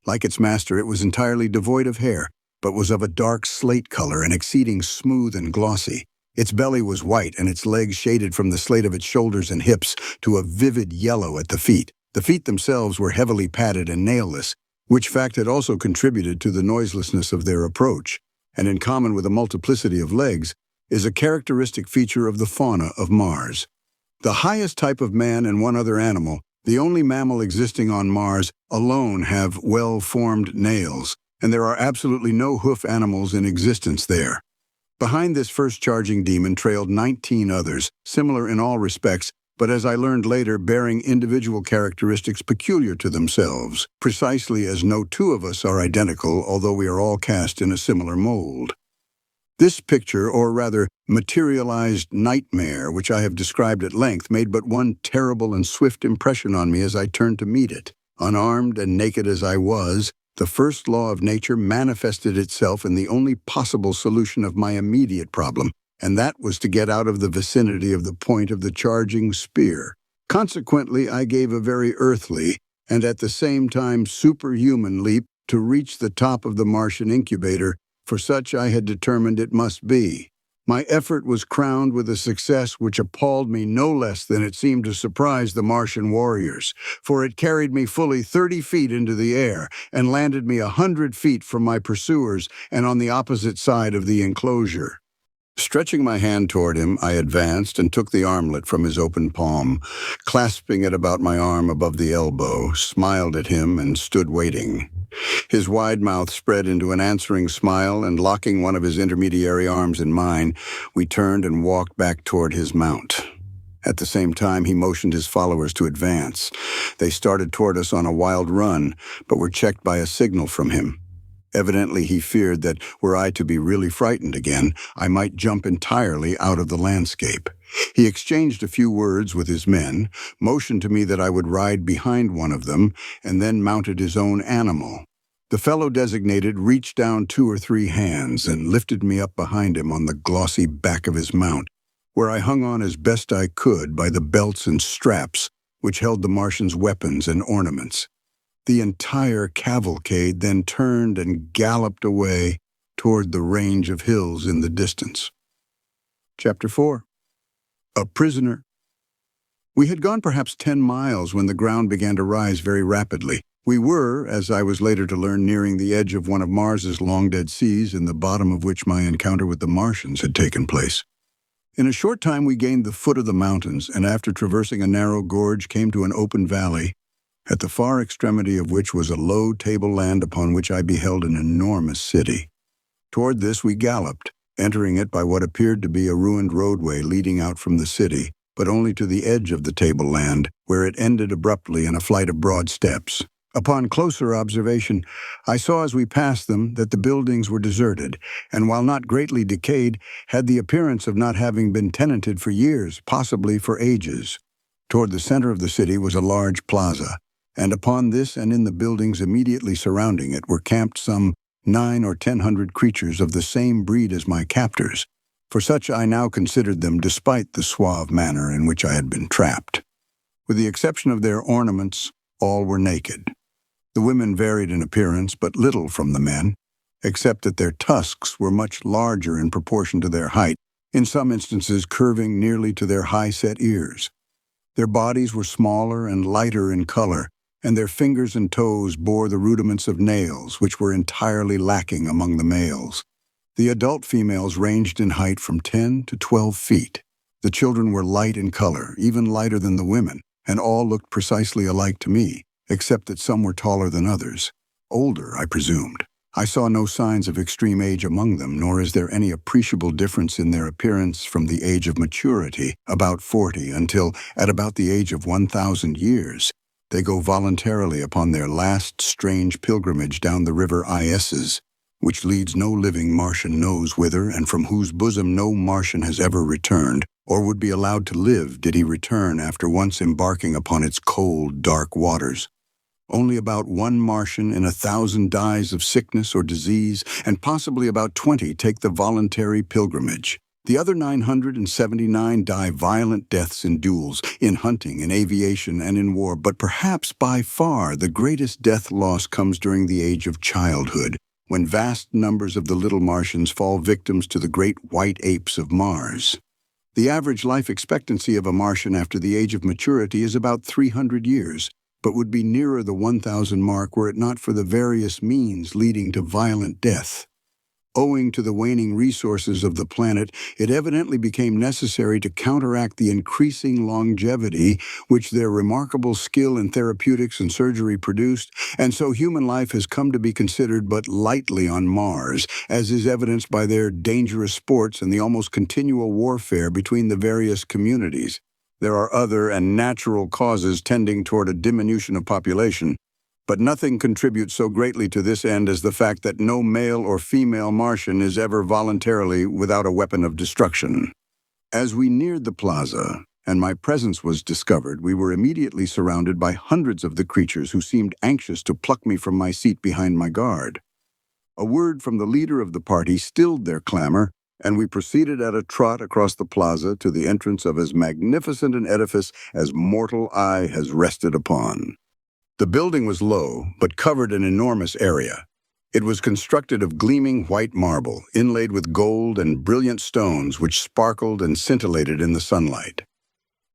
Like its master, it was entirely devoid of hair, but was of a dark slate color and exceeding smooth and glossy. Its belly was white, and its legs shaded from the slate of its shoulders and hips to a vivid yellow at the feet. The feet themselves were heavily padded and nailless, which fact had also contributed to the noiselessness of their approach, and in common with a multiplicity of legs, is a characteristic feature of the fauna of Mars. The highest type of man and one other animal, the only mammal existing on Mars, alone have well-formed nails, and there are absolutely no hoof animals in existence there. Behind this first charging demon trailed 19 others, similar in all respects, but as I learned later, bearing individual characteristics peculiar to themselves, precisely as no 2 of us are identical, although we are all cast in a similar mold. This picture, or rather materialized nightmare, which I have described at length, made but one terrible and swift impression on me as I turned to meet it. Unarmed and naked as I was, the first law of nature manifested itself in the only possible solution of my immediate problem, and that was to get out of the vicinity of the point of the charging spear. Consequently, I gave a very earthly, and at the same time superhuman leap to reach the top of the Martian incubator, for such I had determined it must be. My effort was crowned with a success which appalled me no less than it seemed to surprise the Martian warriors, for it carried me fully 30 feet into the air and landed me 100 feet from my pursuers and on the opposite side of the enclosure. Stretching my hand toward him, I advanced and took the armlet from his open palm, clasping it about my arm above the elbow, smiled at him, and stood waiting. His wide mouth spread into an answering smile, and locking one of his intermediary arms in mine, we turned and walked back toward his mount. At the same time, he motioned his followers to advance. They started toward us on a wild run, but were checked by a signal from him. Evidently, he feared that, were I to be really frightened again, I might jump entirely out of the landscape. He exchanged a few words with his men, motioned to me that I would ride behind one of them, and then mounted his own animal. The fellow designated reached down 2 or 3 hands and lifted me up behind him on the glossy back of his mount, where I hung on as best I could by the belts and straps which held the Martian's weapons and ornaments. The entire cavalcade then turned and galloped away toward the range of hills in the distance. Chapter 4. A Prisoner. We had gone perhaps 10 miles when the ground began to rise very rapidly. We were, as I was later to learn, nearing the edge of one of Mars's long-dead seas, in the bottom of which my encounter with the Martians had taken place. In a short time we gained the foot of the mountains, and after traversing a narrow gorge came to an open valley, at the far extremity of which was a low tableland upon which I beheld an enormous city. Toward this we galloped, entering it by what appeared to be a ruined roadway leading out from the city, but only to the edge of the tableland, where it ended abruptly in a flight of broad steps. Upon closer observation, I saw as we passed them that the buildings were deserted, and while not greatly decayed, had the appearance of not having been tenanted for years, possibly for ages. Toward the center of the city was a large plaza, and upon this and in the buildings immediately surrounding it were camped some 900 or 1,000 creatures of the same breed as my captors, for such I now considered them despite the suave manner in which I had been trapped. With the exception of their ornaments, all were naked. The women varied in appearance but little from the men, except that their tusks were much larger in proportion to their height, in some instances curving nearly to their high-set ears. Their bodies were smaller and lighter in color, and their fingers and toes bore the rudiments of nails, which were entirely lacking among the males. The adult females ranged in height from 10 to 12 feet. The children were light in color, even lighter than the women, and all looked precisely alike to me, except that some were taller than others. Older, I presumed. I saw no signs of extreme age among them, nor is there any appreciable difference in their appearance from the age of maturity, about 40, until, at about the age of 1,000 years, they go voluntarily upon their last strange pilgrimage down the river Isis, which leads no living Martian knows whither, and from whose bosom no Martian has ever returned, or would be allowed to live did he return after once embarking upon its cold, dark waters. Only about 1 Martian in 1,000 dies of sickness or disease, and possibly about 20 take the voluntary pilgrimage. The other 979 die violent deaths in duels, in hunting, in aviation, and in war, but perhaps by far the greatest death loss comes during the age of childhood, when vast numbers of the little Martians fall victims to the great white apes of Mars. The average life expectancy of a Martian after the age of maturity is about 300 years, but would be nearer the 1,000 mark were it not for the various means leading to violent death. Owing to the waning resources of the planet, it evidently became necessary to counteract the increasing longevity which their remarkable skill in therapeutics and surgery produced, and so human life has come to be considered but lightly on Mars, as is evidenced by their dangerous sports and the almost continual warfare between the various communities. There are other and natural causes tending toward a diminution of population, but nothing contributes so greatly to this end as the fact that no male or female Martian is ever voluntarily without a weapon of destruction. As we neared the plaza, and my presence was discovered, we were immediately surrounded by hundreds of the creatures who seemed anxious to pluck me from my seat behind my guard. A word from the leader of the party stilled their clamor, and we proceeded at a trot across the plaza to the entrance of as magnificent an edifice as mortal eye has rested upon. The building was low, but covered an enormous area. It was constructed of gleaming white marble, inlaid with gold and brilliant stones which sparkled and scintillated in the sunlight.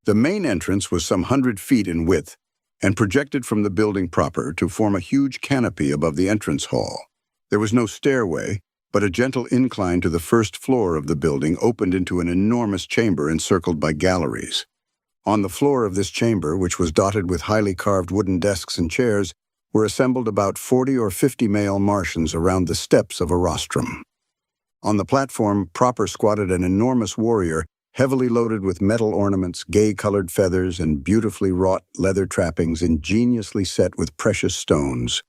The main entrance was some 100 feet in width, and projected from the building proper to form a huge canopy above the entrance hall. There was no stairway, but a gentle incline to the first floor of the building opened into an enormous chamber encircled by galleries. On the floor of this chamber, which was dotted with highly carved wooden desks and chairs, were assembled about 40 or 50 male Martians around the steps of a rostrum. On the platform proper squatted an enormous warrior, heavily loaded with metal ornaments, gay-colored feathers, and beautifully wrought leather trappings ingeniously set with precious stones.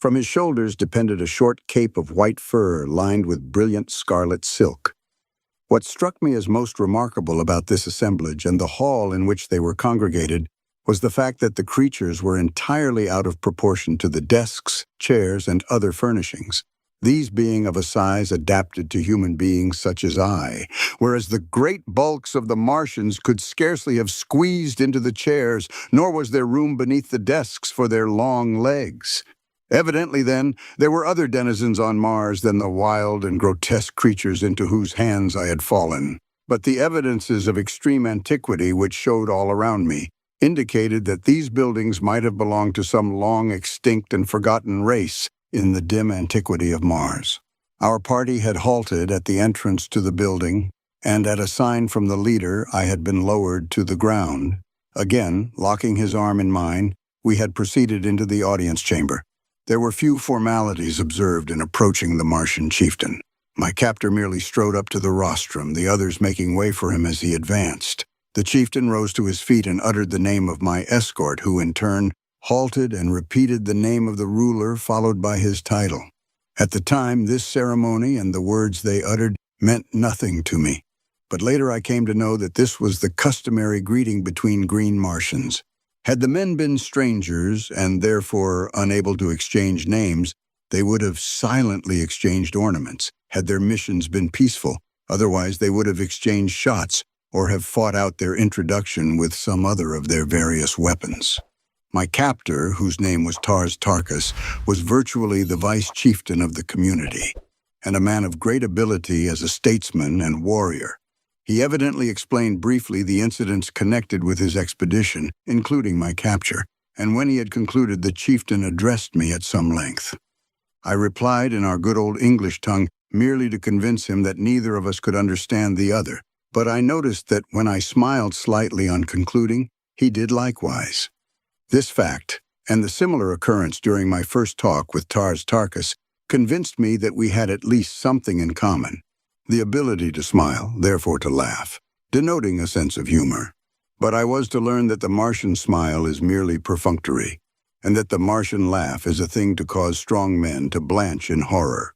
From his shoulders depended a short cape of white fur lined with brilliant scarlet silk. What struck me as most remarkable about this assemblage and the hall in which they were congregated was the fact that the creatures were entirely out of proportion to the desks, chairs, and other furnishings, these being of a size adapted to human beings such as I, whereas the great bulks of the Martians could scarcely have squeezed into the chairs, nor was there room beneath the desks for their long legs. Evidently, then, there were other denizens on Mars than the wild and grotesque creatures into whose hands I had fallen. But the evidences of extreme antiquity which showed all around me indicated that these buildings might have belonged to some long extinct and forgotten race in the dim antiquity of Mars. Our party had halted at the entrance to the building, and at a sign from the leader I had been lowered to the ground. Again, locking his arm in mine, we had proceeded into the audience chamber. There were few formalities observed in approaching the Martian chieftain. My captor merely strode up to the rostrum, the others making way for him as he advanced. The chieftain rose to his feet and uttered the name of my escort, who in turn halted and repeated the name of the ruler, followed by his title. At the time, this ceremony and the words they uttered meant nothing to me. but later I came to know that this was the customary greeting between green Martians. Had the men been strangers, and therefore unable to exchange names, they would have silently exchanged ornaments, had their missions been peaceful. Otherwise, they would have exchanged shots, or have fought out their introduction with some other of their various weapons. My captor, whose name was Dejah Thoris, was virtually the vice chieftain of the community, and a man of great ability as a statesman and warrior. He evidently explained briefly the incidents connected with his expedition, including my capture, and when he had concluded, the chieftain addressed me at some length. I replied in our good old English tongue, merely to convince him that neither of us could understand the other, but I noticed that when I smiled slightly on concluding, he did likewise. This fact, and the similar occurrence during my first talk with Dejah Thoris, convinced me that we had at least something in common, the ability to smile, therefore to laugh, denoting a sense of humor. But I was to learn that the Martian smile is merely perfunctory, and that the Martian laugh is a thing to cause strong men to blanch in horror.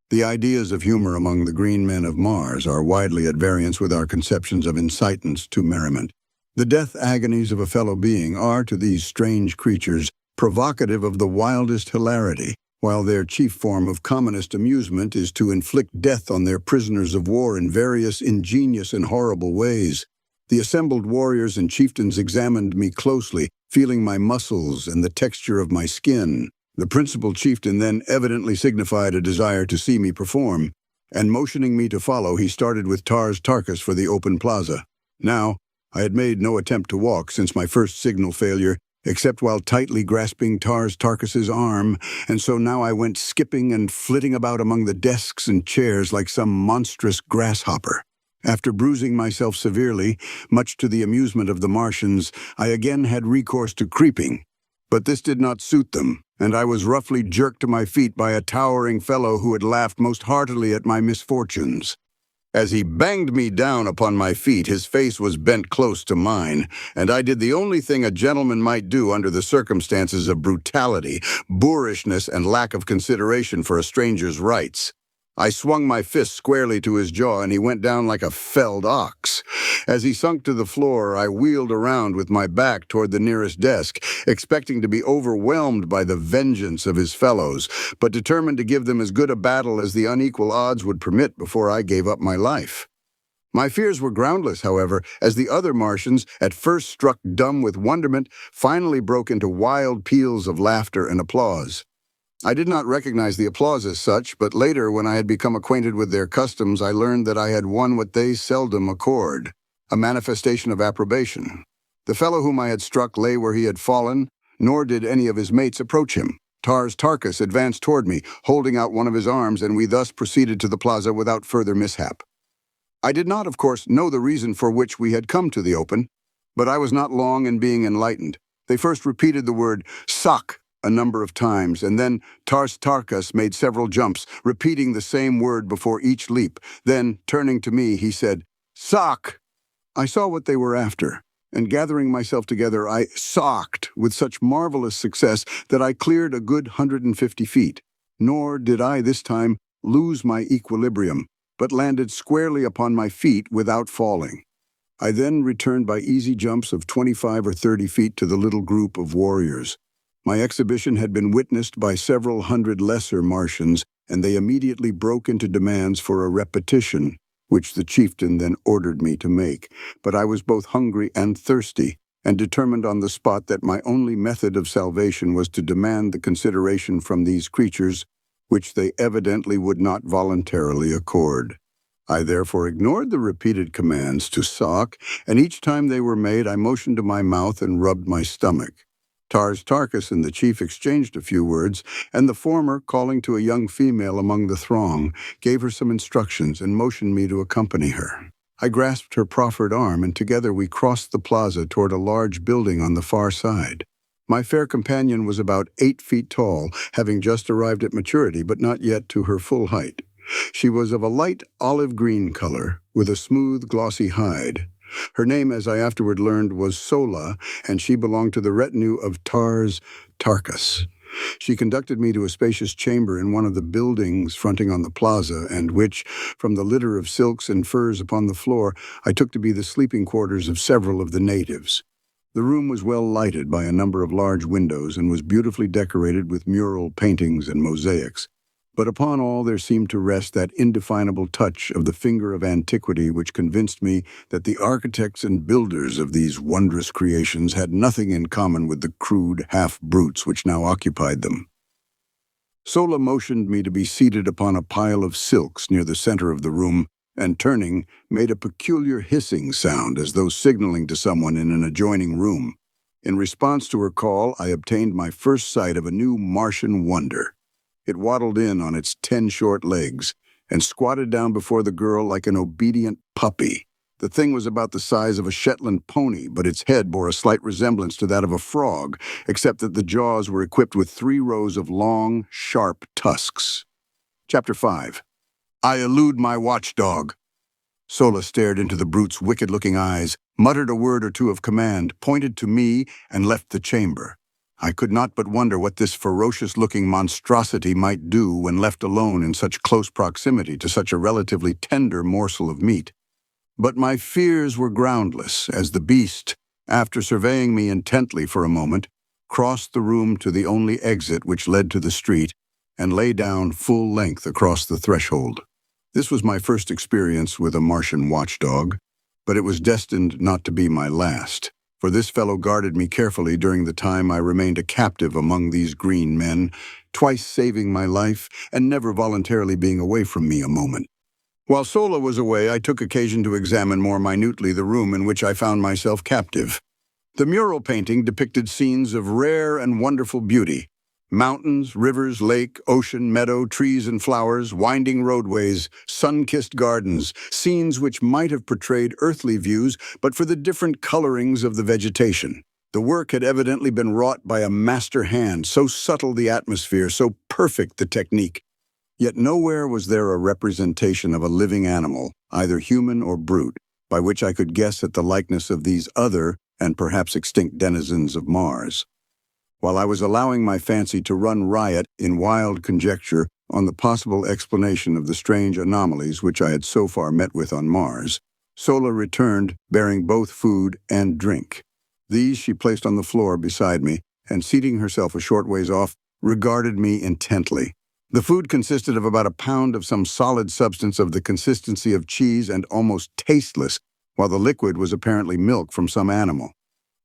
The ideas of humor among the green men of Mars are widely at variance with our conceptions of incitants to merriment. The death agonies of a fellow being are, to these strange creatures, provocative of the wildest hilarity, while their chief form of commonest amusement is to inflict death on their prisoners of war in various ingenious and horrible ways. The assembled warriors and chieftains examined me closely, feeling my muscles and the texture of my skin. The principal chieftain then evidently signified a desire to see me perform, and motioning me to follow, he started with Dejah Thoris for the open plaza. Now, I had made no attempt to walk since my first signal failure, except while tightly grasping Dejah Thoris's arm, and so now I went skipping and flitting about among the desks and chairs like some monstrous grasshopper. After bruising myself severely, much to the amusement of the Martians, I again had recourse to creeping. But this did not suit them, and I was roughly jerked to my feet by a towering fellow who had laughed most heartily at my misfortunes. As he banged me down upon my feet, his face was bent close to mine, and I did the only thing a gentleman might do under the circumstances of brutality, boorishness, and lack of consideration for a stranger's rights. I swung my fist squarely to his jaw, and he went down like a felled ox. As he sunk to the floor, I wheeled around with my back toward the nearest desk, expecting to be overwhelmed by the vengeance of his fellows, but determined to give them as good a battle as the unequal odds would permit before I gave up my life. My fears were groundless, however, as the other Martians, at first struck dumb with wonderment, finally broke into wild peals of laughter and applause. I did not recognize the applause as such, but later, when I had become acquainted with their customs, I learned that I had won what they seldom accord, a manifestation of approbation. The fellow whom I had struck lay where he had fallen, nor did any of his mates approach him. Dejah Thoris advanced toward me, holding out one of his arms, and we thus proceeded to the plaza without further mishap. I did not, of course, know the reason for which we had come to the open, but I was not long in being enlightened. They first repeated the word "sock" a number of times, and then Dejah Thoris made several jumps, repeating the same word before each leap. Then, turning to me, he said, "Sock!" I saw what they were after, and gathering myself together, I socked with such marvelous success that I cleared a good 150 feet. Nor did I this time lose my equilibrium, but landed squarely upon my feet without falling. I then returned by easy jumps of 25 or 30 feet to the little group of warriors. My exhibition had been witnessed by several hundred lesser Martians, and they immediately broke into demands for a repetition, which the chieftain then ordered me to make. But I was both hungry and thirsty, and determined on the spot that my only method of salvation was to demand the consideration from these creatures, which they evidently would not voluntarily accord. I therefore ignored the repeated commands to sock, and each time they were made, I motioned to my mouth and rubbed my stomach. Dejah Thoris and the chief exchanged a few words, and the former, calling to a young female among the throng, gave her some instructions and motioned me to accompany her. I grasped her proffered arm, and together we crossed the plaza toward a large building on the far side. My fair companion was about 8 feet tall, having just arrived at maturity, but not yet to her full height. She was of a light olive-green color, with a smooth, glossy hide. Her name, as I afterward learned, was Sola, and she belonged to the retinue of Dejah Thoris. She conducted me to a spacious chamber in one of the buildings fronting on the plaza, and which, from the litter of silks and furs upon the floor, I took to be the sleeping quarters of several of the natives. The room was well lighted by a number of large windows and was beautifully decorated with mural paintings and mosaics. But upon all there seemed to rest that indefinable touch of the finger of antiquity which convinced me that the architects and builders of these wondrous creations had nothing in common with the crude half-brutes which now occupied them. Sola motioned me to be seated upon a pile of silks near the center of the room, and turning, made a peculiar hissing sound as though signaling to someone in an adjoining room. In response to her call, I obtained my first sight of a new Martian wonder. It waddled in on its 10 short legs and squatted down before the girl like an obedient puppy. The thing was about the size of a Shetland pony, but its head bore a slight resemblance to that of a frog, except that the jaws were equipped with 3 rows of long, sharp tusks. Chapter 5. I elude my watchdog. Sola stared into the brute's wicked-looking eyes, muttered a word or two of command, pointed to me, and left the chamber. I could not but wonder what this ferocious-looking monstrosity might do when left alone in such close proximity to such a relatively tender morsel of meat. But my fears were groundless, as the beast, after surveying me intently for a moment, crossed the room to the only exit which led to the street, and lay down full length across the threshold. This was my first experience with a Martian watchdog, but it was destined not to be my last, for this fellow guarded me carefully during the time I remained a captive among these green men, twice saving my life and never voluntarily being away from me a moment. While Sola was away, I took occasion to examine more minutely the room in which I found myself captive. The mural painting depicted scenes of rare and wonderful beauty. Mountains, rivers, lake, ocean, meadow, trees and flowers, winding roadways, sun-kissed gardens, scenes which might have portrayed earthly views but for the different colorings of the vegetation. The work had evidently been wrought by a master hand, so subtle the atmosphere, so perfect the technique. Yet nowhere was there a representation of a living animal, either human or brute, by which I could guess at the likeness of these other and perhaps extinct denizens of Mars. While I was allowing my fancy to run riot in wild conjecture on the possible explanation of the strange anomalies which I had so far met with on Mars, Sola returned, bearing both food and drink. These she placed on the floor beside me, and seating herself a short ways off, regarded me intently. The food consisted of about a pound of some solid substance of the consistency of cheese and almost tasteless, while the liquid was apparently milk from some animal.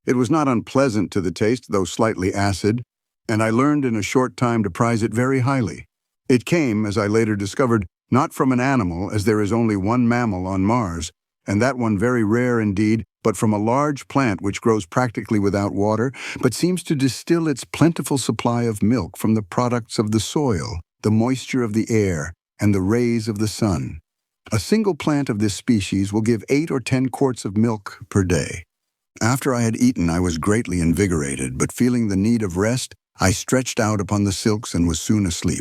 It was not unpleasant to the taste, though slightly acid, and I learned in a short time to prize it very highly. It came, as I later discovered, not from an animal, as there is only one mammal on Mars, and that one very rare indeed, but from a large plant which grows practically without water, but seems to distill its plentiful supply of milk from the products of the soil, the moisture of the air, and the rays of the sun. A single plant of this species will give 8 or 10 quarts of milk per day. After I had eaten, I was greatly invigorated, but feeling the need of rest, I stretched out upon the silks and was soon asleep.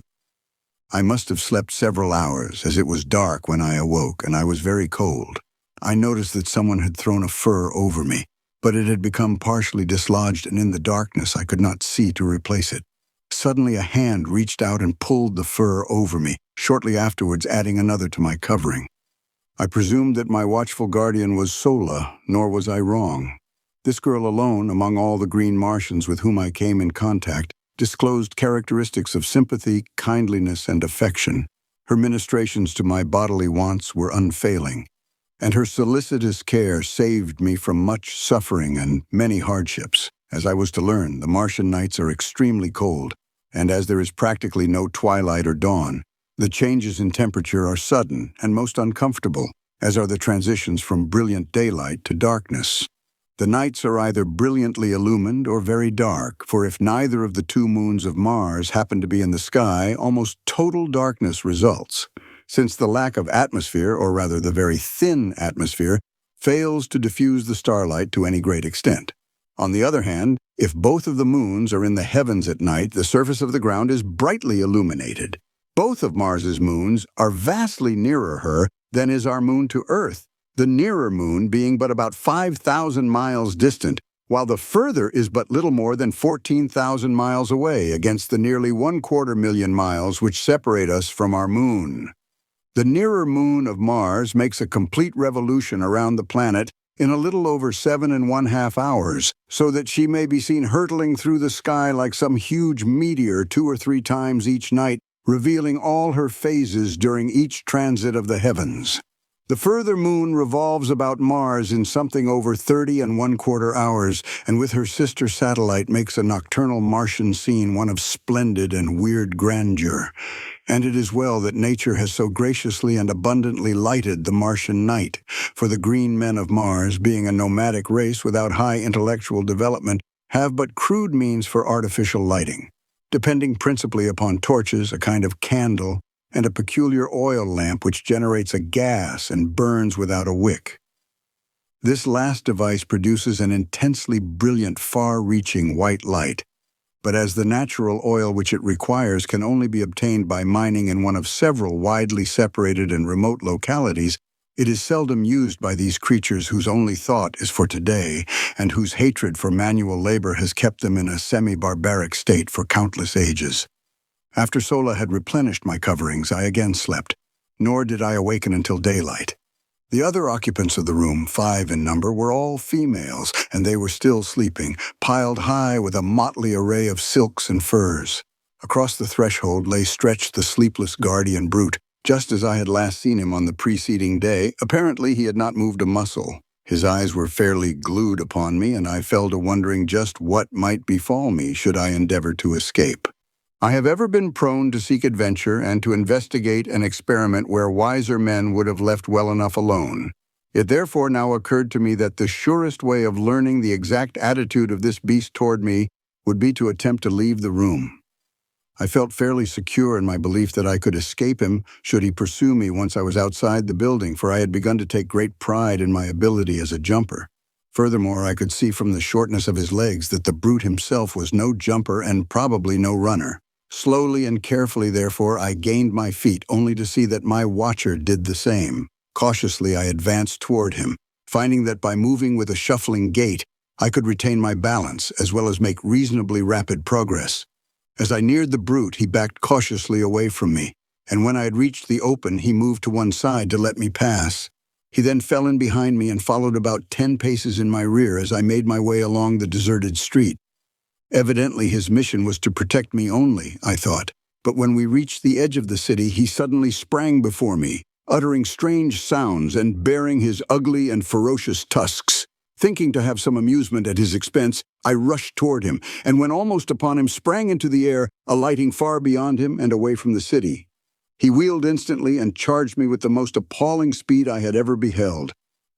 I must have slept several hours, as it was dark when I awoke, and I was very cold. I noticed that someone had thrown a fur over me, but it had become partially dislodged, and in the darkness I could not see to replace it. Suddenly a hand reached out and pulled the fur over me, shortly afterwards adding another to my covering. I presumed that my watchful guardian was Sola, nor was I wrong. This girl alone, among all the green Martians with whom I came in contact, disclosed characteristics of sympathy, kindliness, and affection. Her ministrations to my bodily wants were unfailing, and her solicitous care saved me from much suffering and many hardships. As I was to learn, the Martian nights are extremely cold, and as there is practically no twilight or dawn, the changes in temperature are sudden and most uncomfortable, as are the transitions from brilliant daylight to darkness. The nights are either brilliantly illumined or very dark, for if neither of the 2 moons of Mars happen to be in the sky, almost total darkness results, since the lack of atmosphere, or rather the very thin atmosphere, fails to diffuse the starlight to any great extent. On the other hand, if both of the moons are in the heavens at night, the surface of the ground is brightly illuminated. Both of Mars's moons are vastly nearer her than is our moon to Earth, the nearer moon being but about 5,000 miles distant, while the further is but little more than 14,000 miles away against the nearly 1/4 million miles which separate us from our moon. The nearer moon of Mars makes a complete revolution around the planet in a little over 7½ hours, so that she may be seen hurtling through the sky like some huge meteor 2 or 3 times each night, revealing all her phases during each transit of the heavens. The further moon revolves about Mars in something over 30¼ hours, and with her sister satellite makes a nocturnal Martian scene one of splendid and weird grandeur. And it is well that nature has so graciously and abundantly lighted the Martian night, for the green men of Mars, being a nomadic race without high intellectual development, have but crude means for artificial lighting, depending principally upon torches, a kind of candle, and a peculiar oil lamp which generates a gas and burns without a wick. This last device produces an intensely brilliant, far-reaching white light, but as the natural oil which it requires can only be obtained by mining in one of several widely separated and remote localities, it is seldom used by these creatures whose only thought is for today, and whose hatred for manual labor has kept them in a semi-barbaric state for countless ages. After Sola had replenished my coverings, I again slept, nor did I awaken until daylight. The other occupants of the room, 5 in number, were all females, and they were still sleeping, piled high with a motley array of silks and furs. Across the threshold lay stretched the sleepless guardian brute, just as I had last seen him on the preceding day. Apparently he had not moved a muscle. His eyes were fairly glued upon me, and I fell to wondering just what might befall me should I endeavor to escape. I have ever been prone to seek adventure and to investigate and experiment where wiser men would have left well enough alone. It therefore now occurred to me that the surest way of learning the exact attitude of this beast toward me would be to attempt to leave the room. I felt fairly secure in my belief that I could escape him should he pursue me once I was outside the building, for I had begun to take great pride in my ability as a jumper. Furthermore, I could see from the shortness of his legs that the brute himself was no jumper and probably no runner. Slowly and carefully, therefore, I gained my feet, only to see that my watcher did the same. Cautiously, I advanced toward him, finding that by moving with a shuffling gait, I could retain my balance, as well as make reasonably rapid progress. As I neared the brute, he backed cautiously away from me, and when I had reached the open, he moved to one side to let me pass. He then fell in behind me and followed about 10 paces in my rear as I made my way along the deserted street. Evidently his mission was to protect me only, I thought, but when we reached the edge of the city, he suddenly sprang before me, uttering strange sounds and baring his ugly and ferocious tusks. Thinking to have some amusement at his expense, I rushed toward him, and when almost upon him, sprang into the air, alighting far beyond him and away from the city. He wheeled instantly and charged me with the most appalling speed I had ever beheld.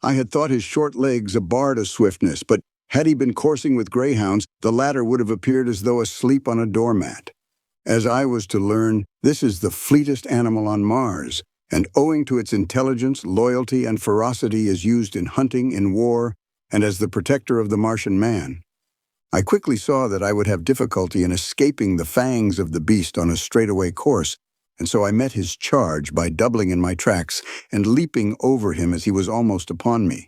I had thought his short legs a bar to swiftness, but had he been coursing with greyhounds, the latter would have appeared as though asleep on a doormat. As I was to learn, this is the fleetest animal on Mars, and owing to its intelligence, loyalty, and ferocity is used in hunting, in war, and as the protector of the Martian man. I quickly saw that I would have difficulty in escaping the fangs of the beast on a straightaway course, and so I met his charge by doubling in my tracks and leaping over him as he was almost upon me.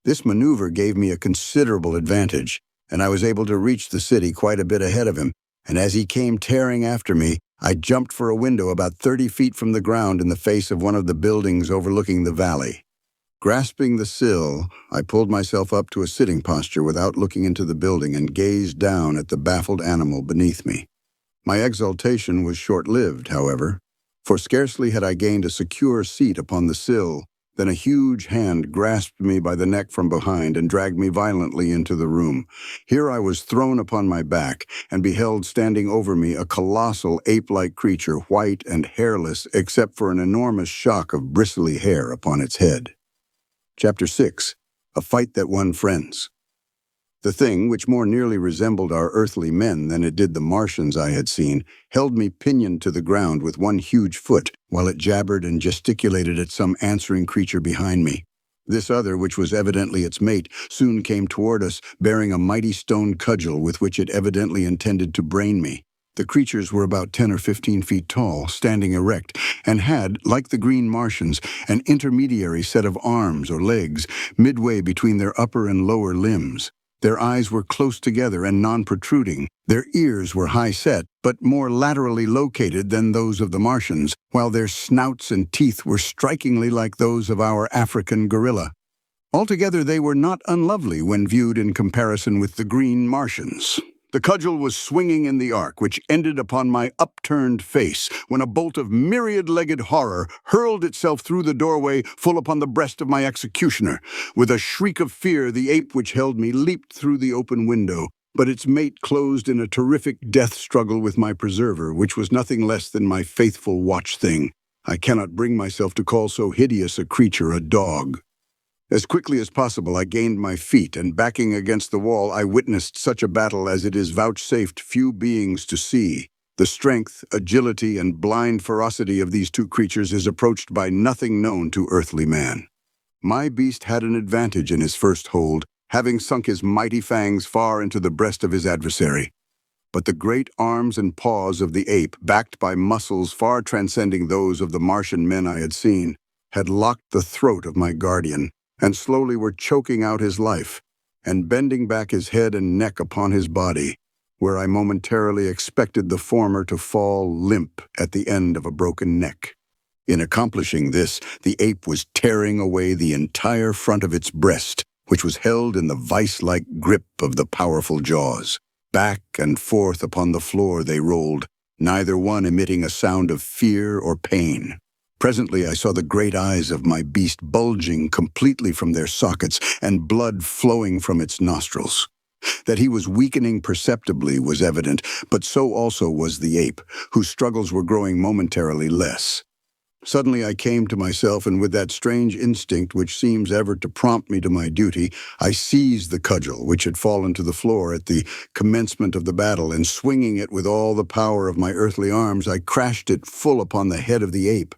This maneuver gave me a considerable advantage, and I was able to reach the city quite a bit ahead of him, and as he came tearing after me, I jumped for a window about 30 feet from the ground in the face of one of the buildings overlooking the valley. Grasping the sill, I pulled myself up to a sitting posture without looking into the building and gazed down at the baffled animal beneath me. My exultation was short-lived, however, for scarcely had I gained a secure seat upon the sill than a huge hand grasped me by the neck from behind and dragged me violently into the room. Here I was thrown upon my back and beheld standing over me a colossal ape-like creature, white and hairless except for an enormous shock of bristly hair upon its head. Chapter 6. A Fight That Won Friends. The thing, which more nearly resembled our earthly men than it did the Martians I had seen, held me pinioned to the ground with one huge foot, while it jabbered and gesticulated at some answering creature behind me. This other, which was evidently its mate, soon came toward us, bearing a mighty stone cudgel with which it evidently intended to brain me. The creatures were about 10 or 15 feet tall, standing erect, and had, like the green Martians, an intermediary set of arms or legs, midway between their upper and lower limbs. Their eyes were close together and non-protruding. Their ears were high-set, but more laterally located than those of the Martians, while their snouts and teeth were strikingly like those of our African gorilla. Altogether, they were not unlovely when viewed in comparison with the green Martians. The cudgel was swinging in the arc, which ended upon my upturned face, when a bolt of myriad-legged horror hurled itself through the doorway full upon the breast of my executioner. With a shriek of fear, the ape which held me leaped through the open window, but its mate closed in a terrific death struggle with my preserver, which was nothing less than my faithful watch-thing. I cannot bring myself to call so hideous a creature a dog. As quickly as possible, I gained my feet, and backing against the wall, I witnessed such a battle as it is vouchsafed few beings to see. The strength, agility, and blind ferocity of these two creatures is approached by nothing known to earthly man. My beast had an advantage in his first hold, having sunk his mighty fangs far into the breast of his adversary. But the great arms and paws of the ape, backed by muscles far transcending those of the Martian men I had seen, had locked the throat of my guardian, and slowly were choking out his life, and bending back his head and neck upon his body, where I momentarily expected the former to fall limp at the end of a broken neck. In accomplishing this, the ape was tearing away the entire front of its breast, which was held in the vice-like grip of the powerful jaws. Back and forth upon the floor they rolled, neither one emitting a sound of fear or pain. Presently I saw the great eyes of my beast bulging completely from their sockets and blood flowing from its nostrils. That he was weakening perceptibly was evident, but so also was the ape, whose struggles were growing momentarily less. Suddenly I came to myself, and with that strange instinct which seems ever to prompt me to my duty, I seized the cudgel, which had fallen to the floor at the commencement of the battle, and swinging it with all the power of my earthly arms, I crashed it full upon the head of the ape,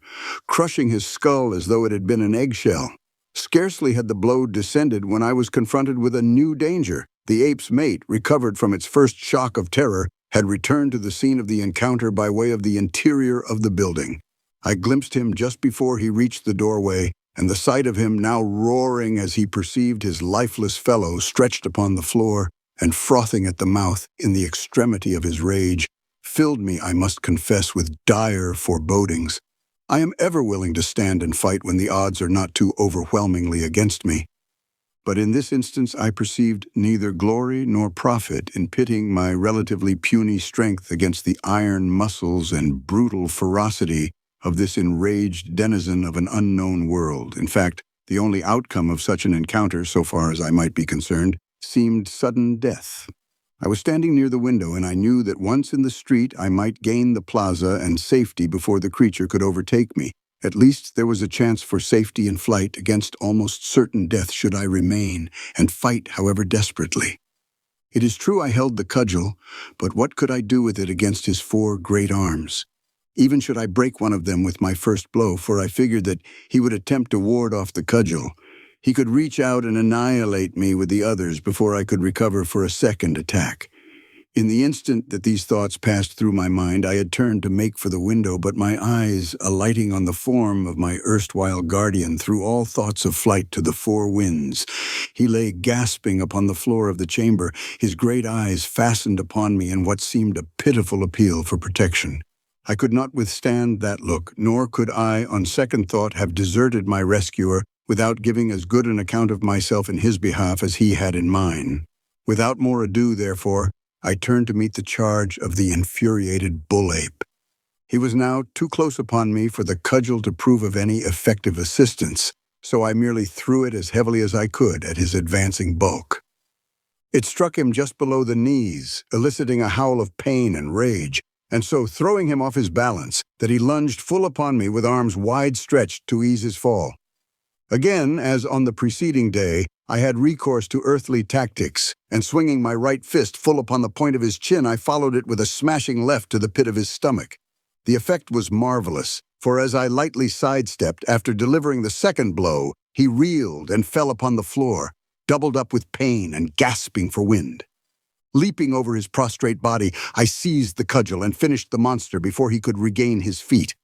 crushing his skull as though it had been an eggshell. Scarcely had the blow descended when I was confronted with a new danger. The ape's mate, recovered from its first shock of terror, had returned to the scene of the encounter by way of the interior of the building. I glimpsed him just before he reached the doorway, and the sight of him now roaring as he perceived his lifeless fellow stretched upon the floor and frothing at the mouth in the extremity of his rage filled me, I must confess, with dire forebodings. I am ever willing to stand and fight when the odds are not too overwhelmingly against me. But in this instance I perceived neither glory nor profit in pitting my relatively puny strength against the iron muscles and brutal ferocity of this enraged denizen of an unknown world. In fact, the only outcome of such an encounter, so far as I might be concerned, seemed sudden death. I was standing near the window, and I knew that once in the street I might gain the plaza and safety before the creature could overtake me. At least there was a chance for safety in flight against almost certain death should I remain and fight however desperately. It is true I held the cudgel, but what could I do with it against his 4 great arms? Even should I break one of them with my first blow, for I figured that he would attempt to ward off the cudgel, he could reach out and annihilate me with the others before I could recover for a second attack. In the instant that these thoughts passed through my mind, I had turned to make for the window, but my eyes, alighting on the form of my erstwhile guardian, threw all thoughts of flight to the 4 winds. He lay gasping upon the floor of the chamber, his great eyes fastened upon me in what seemed a pitiful appeal for protection. I could not withstand that look, nor could I, on second thought, have deserted my rescuer without giving as good an account of myself in his behalf as he had in mine. Without more ado, therefore, I turned to meet the charge of the infuriated bull-ape. He was now too close upon me for the cudgel to prove of any effective assistance, so I merely threw it as heavily as I could at his advancing bulk. It struck him just below the knees, eliciting a howl of pain and rage, and so throwing him off his balance, that he lunged full upon me with arms wide stretched to ease his fall. Again, as on the preceding day, I had recourse to earthly tactics, and swinging my right fist full upon the point of his chin, I followed it with a smashing left to the pit of his stomach. The effect was marvelous, for as I lightly sidestepped after delivering the second blow, he reeled and fell upon the floor, doubled up with pain and gasping for wind. Leaping over his prostrate body, I seized the cudgel and finished the monster before he could regain his feet.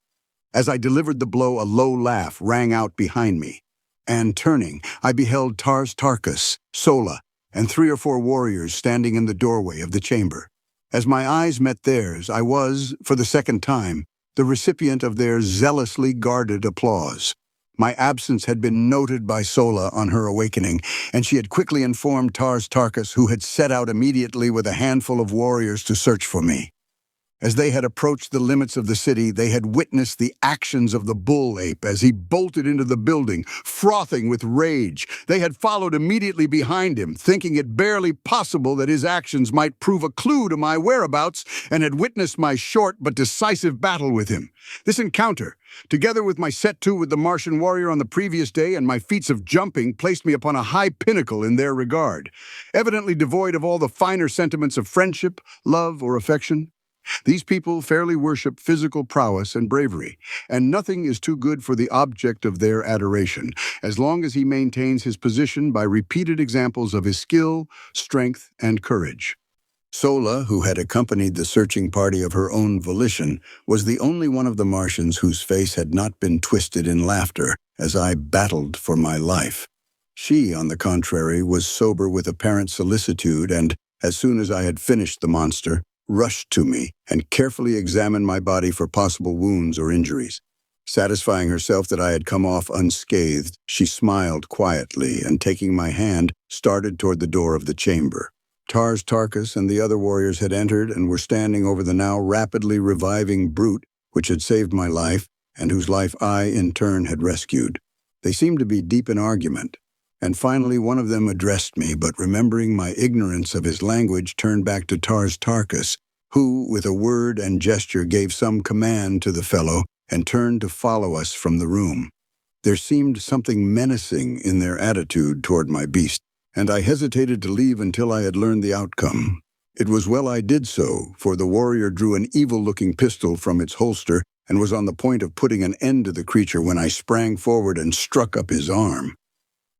As I delivered the blow, a low laugh rang out behind me, and turning, I beheld Tartarchus, Sola, and 3 or 4 warriors standing in the doorway of the chamber. As my eyes met theirs, I was, for the second time, the recipient of their zealously guarded applause. My absence had been noted by Sola on her awakening, and she had quickly informed Tarkas, who had set out immediately with a handful of warriors to search for me. As they had approached the limits of the city, they had witnessed the actions of the bull ape as he bolted into the building, frothing with rage. They had followed immediately behind him, thinking it barely possible that his actions might prove a clue to my whereabouts, and had witnessed my short but decisive battle with him. This encounter, together with my set-to with the Martian warrior on the previous day and my feats of jumping, placed me upon a high pinnacle in their regard. Evidently devoid of all the finer sentiments of friendship, love, or affection, these people fairly worship physical prowess and bravery, and nothing is too good for the object of their adoration, as long as he maintains his position by repeated examples of his skill, strength, and courage. Sola, who had accompanied the searching party of her own volition, was the only one of the Martians whose face had not been twisted in laughter as I battled for my life. She, on the contrary, was sober with apparent solicitude and, as soon as I had finished the monster, rushed to me and carefully examined my body for possible wounds or injuries. Satisfying herself that I had come off unscathed, she smiled quietly and, taking my hand, started toward the door of the chamber. Tarkas and the other warriors had entered and were standing over the now rapidly reviving brute which had saved my life and whose life I, in turn, had rescued. They seemed to be deep in argument, and finally one of them addressed me, but remembering my ignorance of his language, turned back to Tarkas, who, with a word and gesture, gave some command to the fellow and turned to follow us from the room. There seemed something menacing in their attitude toward my beast, and I hesitated to leave until I had learned the outcome. It was well I did so, for the warrior drew an evil-looking pistol from its holster and was on the point of putting an end to the creature when I sprang forward and struck up his arm.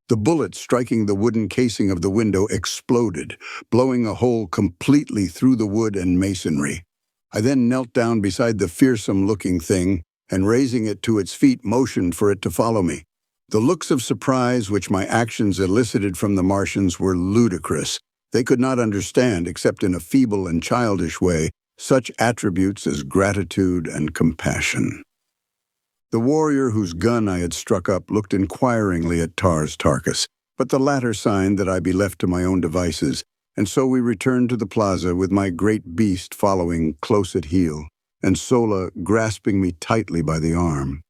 The bullet, striking the wooden casing of the window, exploded, blowing a hole completely through the wood and masonry. I then knelt down beside the fearsome-looking thing and, raising it to its feet, motioned for it to follow me. The looks of surprise which my actions elicited from the Martians were ludicrous. They could not understand, except in a feeble and childish way, such attributes as gratitude and compassion. The warrior whose gun I had struck up looked inquiringly at Tarkas, but the latter signed that I be left to my own devices, and so we returned to the plaza with my great beast following close at heel, and Sola grasping me tightly by the arm.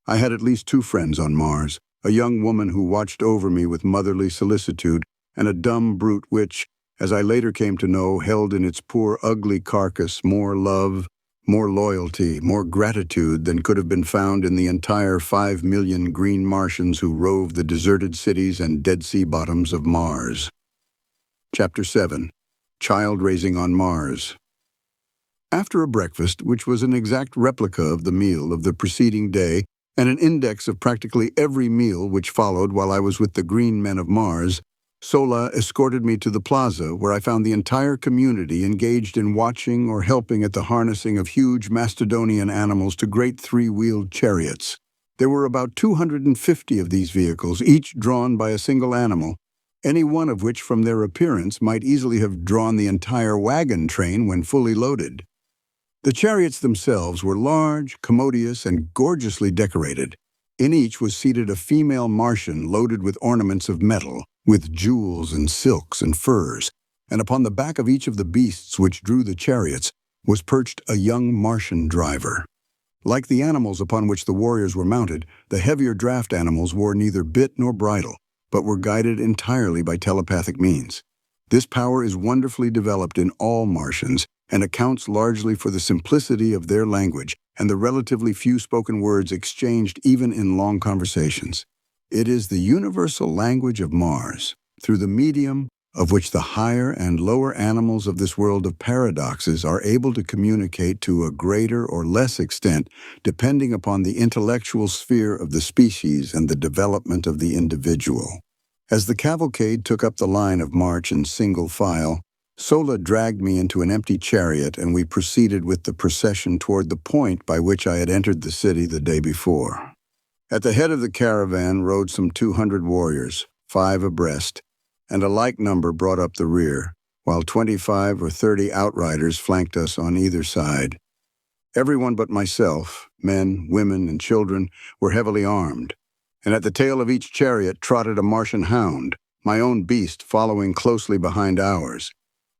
I had at least 2 friends on Mars, a young woman who watched over me with motherly solicitude, and a dumb brute which, as I later came to know, held in its poor ugly carcass more love, more loyalty, more gratitude than could have been found in the entire 5 million green Martians who rove the deserted cities and dead sea bottoms of Mars. Chapter 7. Child Raising on Mars. After a breakfast, which was an exact replica of the meal of the preceding day and an index of practically every meal which followed while I was with the green men of Mars, Sola escorted me to the plaza, where I found the entire community engaged in watching or helping at the harnessing of huge Macedonian animals to great 3-wheeled chariots. There were about 250 of these vehicles, each drawn by a single animal, any one of which from their appearance might easily have drawn the entire wagon train when fully loaded. The chariots themselves were large, commodious, and gorgeously decorated. In each was seated a female Martian loaded with ornaments of metal, with jewels and silks and furs, and upon the back of each of the beasts which drew the chariots was perched a young Martian driver. Like the animals upon which the warriors were mounted, the heavier draft animals wore neither bit nor bridle, but were guided entirely by telepathic means. This power is wonderfully developed in all Martians and accounts largely for the simplicity of their language and the relatively few spoken words exchanged even in long conversations. It is the universal language of Mars, through the medium of which the higher and lower animals of this world of paradoxes are able to communicate to a greater or less extent, depending upon the intellectual sphere of the species and the development of the individual. As the cavalcade took up the line of march in single file, Sola dragged me into an empty chariot, and we proceeded with the procession toward the point by which I had entered the city the day before. At the head of the caravan rode some 200 warriors, 5 abreast, and a like number brought up the rear, while 25 or 30 outriders flanked us on either side. Everyone but myself, men, women, and children, were heavily armed, and at the tail of each chariot trotted a Martian hound, my own beast following closely behind ours.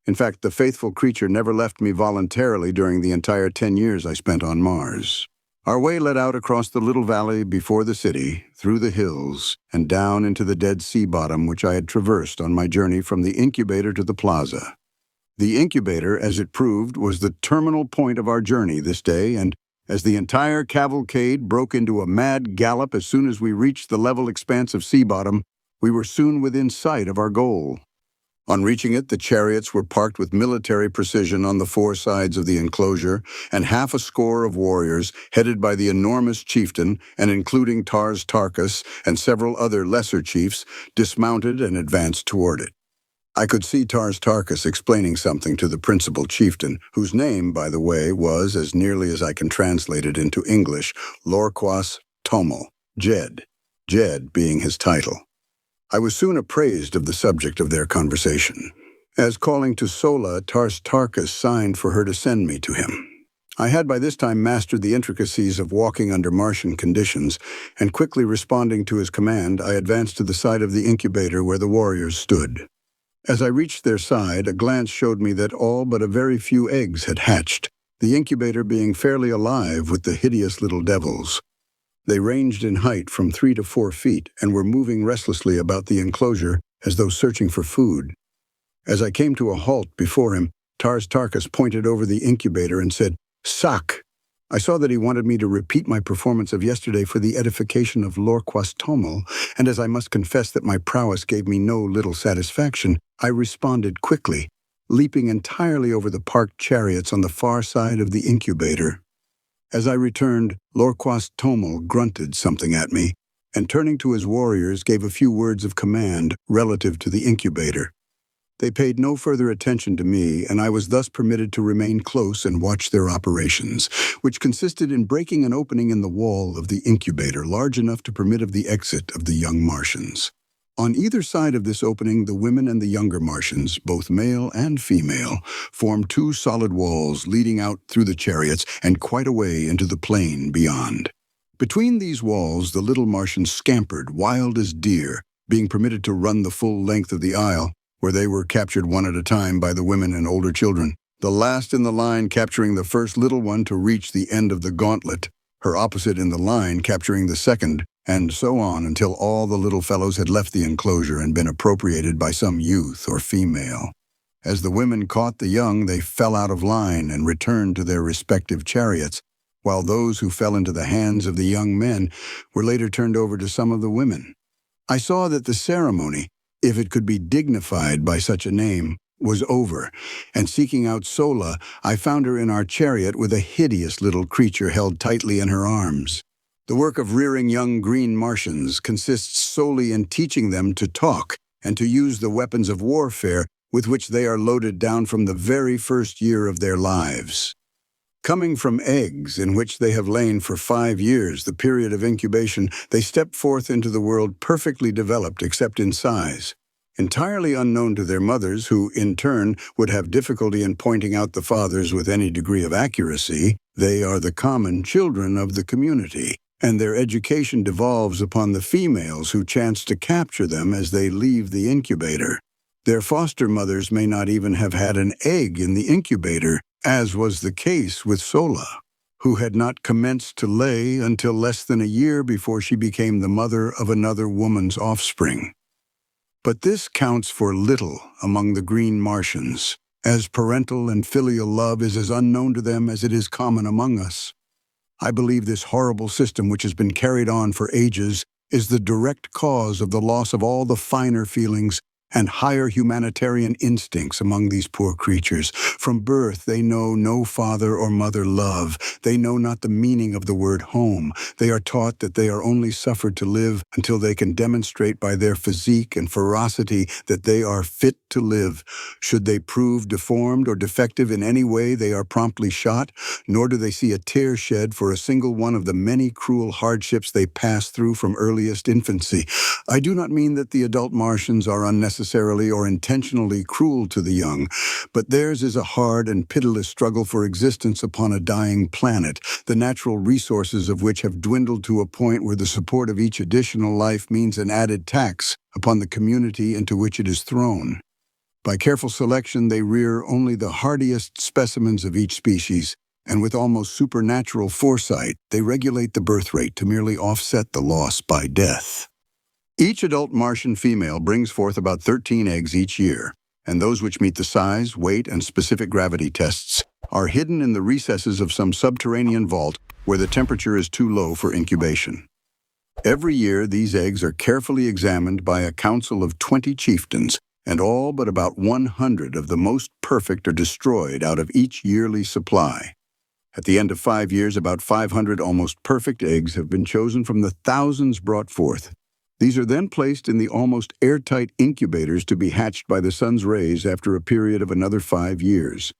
In fact, the faithful creature never left me voluntarily during the entire 10 years I spent on Mars. Our way led out across the little valley before the city, through the hills, and down into the dead sea bottom which I had traversed on my journey from the incubator to the plaza. The incubator, as it proved, was the terminal point of our journey this day, and as the entire cavalcade broke into a mad gallop as soon as we reached the level expanse of sea bottom, we were soon within sight of our goal. On reaching it, the chariots were parked with military precision on the four sides of the enclosure, and half a score of warriors, headed by the enormous chieftain, and including Dejah Thoris and several other lesser chiefs, dismounted and advanced toward it. I could see Dejah Thoris explaining something to the principal chieftain, whose name, by the way, was, as nearly as I can translate it into English, Lorquas Tomel, Jed being his title. I was soon appraised of the subject of their conversation. As calling to Sola, Dejah Thoris signed for her to send me to him. I had by this time mastered the intricacies of walking under Martian conditions, and quickly responding to his command, I advanced to the side of the incubator where the warriors stood. As I reached their side, a glance showed me that all but a very few eggs had hatched, the incubator being fairly alive with the hideous little devils. They ranged in height from 3 to 4 feet and were moving restlessly about the enclosure as though searching for food. As I came to a halt before him, Dejah Thoris pointed over the incubator and said, "Sak!" I saw that he wanted me to repeat my performance of yesterday for the edification of Lorquas Tomel, and as I must confess that my prowess gave me no little satisfaction, I responded quickly, leaping entirely over the parked chariots on the far side of the incubator. As I returned, Lorquas Tomel grunted something at me, and turning to his warriors gave a few words of command relative to the incubator. They paid no further attention to me, and I was thus permitted to remain close and watch their operations, which consisted in breaking an opening in the wall of the incubator large enough to permit of the exit of the young Martians. On either side of this opening, the women and the younger Martians, both male and female, formed 2 solid walls leading out through the chariots and quite a way into the plain beyond. Between these walls, the little Martians scampered, wild as deer, being permitted to run the full length of the aisle, where they were captured one at a time by the women and older children, the last in the line capturing the first little one to reach the end of the gauntlet, her opposite in the line capturing the second, and so on until all the little fellows had left the enclosure and been appropriated by some youth or female. As the women caught the young, they fell out of line and returned to their respective chariots, while those who fell into the hands of the young men were later turned over to some of the women. I saw that the ceremony, if it could be dignified by such a name, was over, and seeking out Sola, I found her in our chariot with a hideous little creature held tightly in her arms. The work of rearing young green Martians consists solely in teaching them to talk and to use the weapons of warfare with which they are loaded down from the very first year of their lives. Coming from eggs in which they have lain for 5 years, the period of incubation, they step forth into the world perfectly developed except in size. Entirely unknown to their mothers, who, in turn, would have difficulty in pointing out the fathers with any degree of accuracy, they are the common children of the community, and their education devolves upon the females who chance to capture them as they leave the incubator. Their foster mothers may not even have had an egg in the incubator, as was the case with Sola, who had not commenced to lay until less than a year before she became the mother of another woman's offspring. But this counts for little among the green Martians, as parental and filial love is as unknown to them as it is common among us. I believe this horrible system, which has been carried on for ages, is the direct cause of the loss of all the finer feelings and higher humanitarian instincts among these poor creatures. From birth, they know no father or mother love. They know not the meaning of the word home. They are taught that they are only suffered to live until they can demonstrate by their physique and ferocity that they are fit to live. Should they prove deformed or defective in any way, they are promptly shot, nor do they see a tear shed for a single one of the many cruel hardships they pass through from earliest infancy. I do not mean that the adult Martians are unnecessary necessarily or intentionally cruel to the young, but theirs is a hard and pitiless struggle for existence upon a dying planet, the natural resources of which have dwindled to a point where the support of each additional life means an added tax upon the community into which it is thrown. By careful selection, they rear only the hardiest specimens of each species, and with almost supernatural foresight, they regulate the birth rate to merely offset the loss by death. Each adult Martian female brings forth about 13 eggs each year, and those which meet the size, weight, and specific gravity tests are hidden in the recesses of some subterranean vault where the temperature is too low for incubation. Every year, these eggs are carefully examined by a council of 20 chieftains, and all but about 100 of the most perfect are destroyed out of each yearly supply. At the end of 5 years, about 500 almost perfect eggs have been chosen from the thousands brought forth. These are then placed in the almost airtight incubators to be hatched by the sun's rays after a period of another 5 years.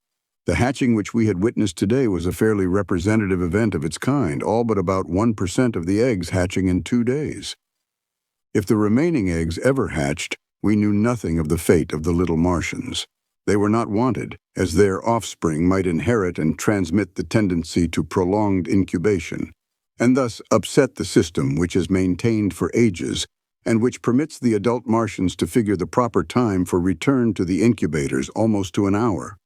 The hatching which we had witnessed today was a fairly representative event of its kind, all but about 1% of the eggs hatching in 2 days. If the remaining eggs ever hatched, we knew nothing of the fate of the little Martians. They were not wanted, as their offspring might inherit and transmit the tendency to prolonged incubation, and thus upset the system which is maintained for ages and which permits the adult Martians to figure the proper time for return to the incubators almost to an hour.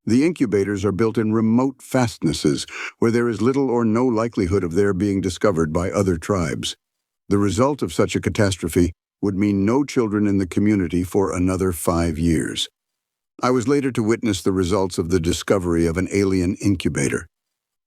The incubators are built in remote fastnesses where there is little or no likelihood of their being discovered by other tribes. The result of such a catastrophe would mean no children in the community for another 5 years. I was later to witness the results of the discovery of an alien incubator.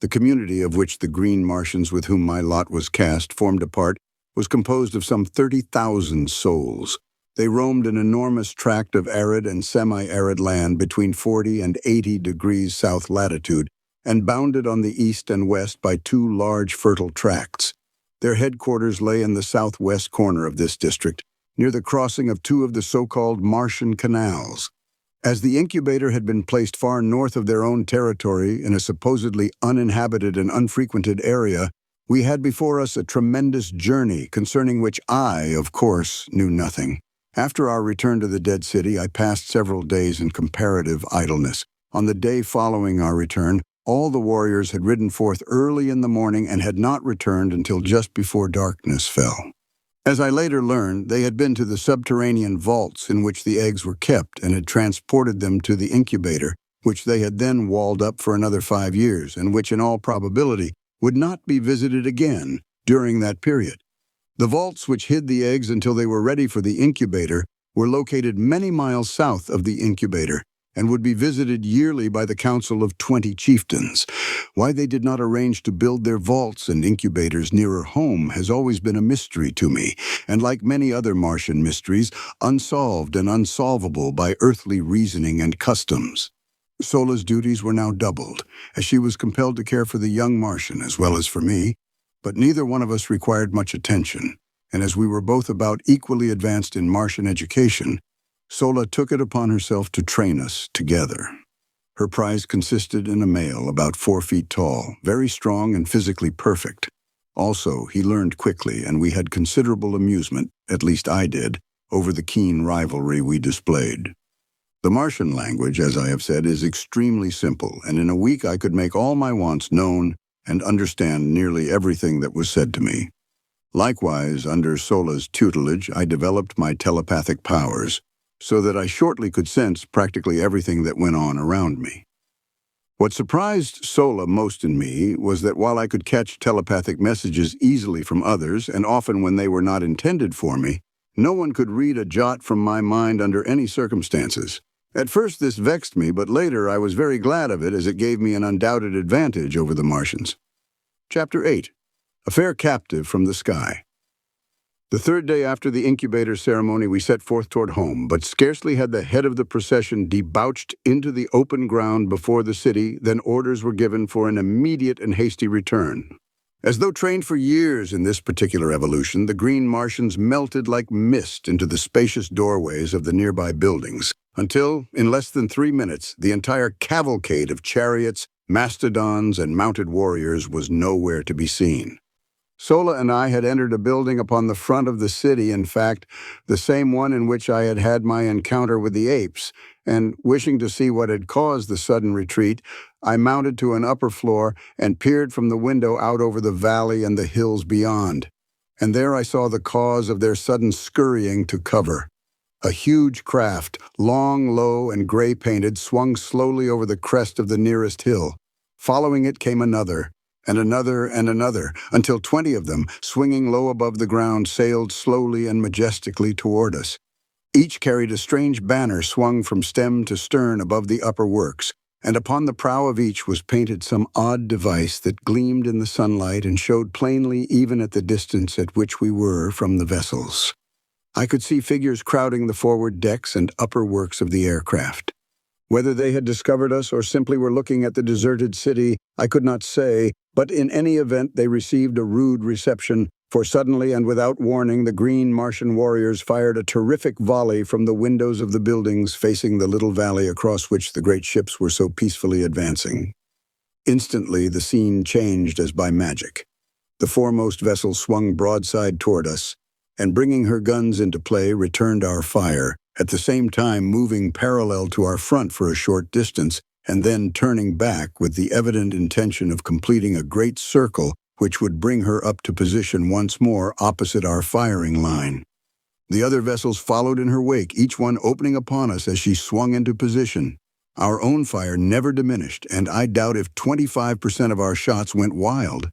The community of which the green Martians with whom my lot was cast formed a part was composed of some 30,000 souls. They roamed an enormous tract of arid and semi-arid land between 40 and 80 degrees south latitude and bounded on the east and west by 2 large fertile tracts. Their headquarters lay in the southwest corner of this district, near the crossing of 2 of the so-called Martian canals. As the incubator had been placed far north of their own territory in a supposedly uninhabited and unfrequented area, we had before us a tremendous journey concerning which I, of course, knew nothing. After our return to the dead city, I passed several days in comparative idleness. On the day following our return, all the warriors had ridden forth early in the morning and had not returned until just before darkness fell. As I later learned, they had been to the subterranean vaults in which the eggs were kept and had transported them to the incubator, which they had then walled up for another 5 years, and which in all probability would not be visited again during that period. The vaults which hid the eggs until they were ready for the incubator were located many miles south of the incubator and would be visited yearly by the council of 20 chieftains. Why they did not arrange to build their vaults and incubators nearer home has always been a mystery to me, and like many other Martian mysteries, unsolved and unsolvable by earthly reasoning and customs. Sola's duties were now doubled, as she was compelled to care for the young Martian as well as for me, but neither one of us required much attention, and as we were both about equally advanced in Martian education, Sola took it upon herself to train us together. Her prize consisted in a male about 4 feet tall, very strong and physically perfect. Also, he learned quickly, and we had considerable amusement, at least I did, over the keen rivalry we displayed. The Martian language, as I have said, is extremely simple, and in a week I could make all my wants known and understand nearly everything that was said to me. Likewise, under Sola's tutelage, I developed my telepathic powers, so that I shortly could sense practically everything that went on around me. What surprised Sola most in me was that while I could catch telepathic messages easily from others, and often when they were not intended for me, no one could read a jot from my mind under any circumstances. At first this vexed me, but later I was very glad of it, as it gave me an undoubted advantage over the Martians. Chapter 8. A Fair Captive from the Sky. The 3rd day after the incubator ceremony, we set forth toward home, but scarcely had the head of the procession debouched into the open ground before the city than orders were given for an immediate and hasty return. As though trained for years in this particular evolution, the green Martians melted like mist into the spacious doorways of the nearby buildings, until, in less than 3 minutes, the entire cavalcade of chariots, mastodons, and mounted warriors was nowhere to be seen. Sola and I had entered a building upon the front of the city, in fact, the same one in which I had had my encounter with the apes, and wishing to see what had caused the sudden retreat, I mounted to an upper floor and peered from the window out over the valley and the hills beyond. And there I saw the cause of their sudden scurrying to cover. A huge craft, long, low, and gray-painted, swung slowly over the crest of the nearest hill. Following it came another, and another and another, until 20 of them, swinging low above the ground, sailed slowly and majestically toward us. Each carried a strange banner swung from stem to stern above the upper works, and upon the prow of each was painted some odd device that gleamed in the sunlight and showed plainly even at the distance at which we were from the vessels. I could see figures crowding the forward decks and upper works of the aircraft. Whether they had discovered us or simply were looking at the deserted city, I could not say, but in any event they received a rude reception, for suddenly and without warning the green Martian warriors fired a terrific volley from the windows of the buildings facing the little valley across which the great ships were so peacefully advancing. Instantly the scene changed as by magic. The foremost vessel swung broadside toward us, and bringing her guns into play returned our fire, at the same time moving parallel to our front for a short distance, and then turning back with the evident intention of completing a great circle which would bring her up to position once more opposite our firing line. The other vessels followed in her wake, each one opening upon us as she swung into position. Our own fire never diminished, and I doubt if 25% of our shots went wild.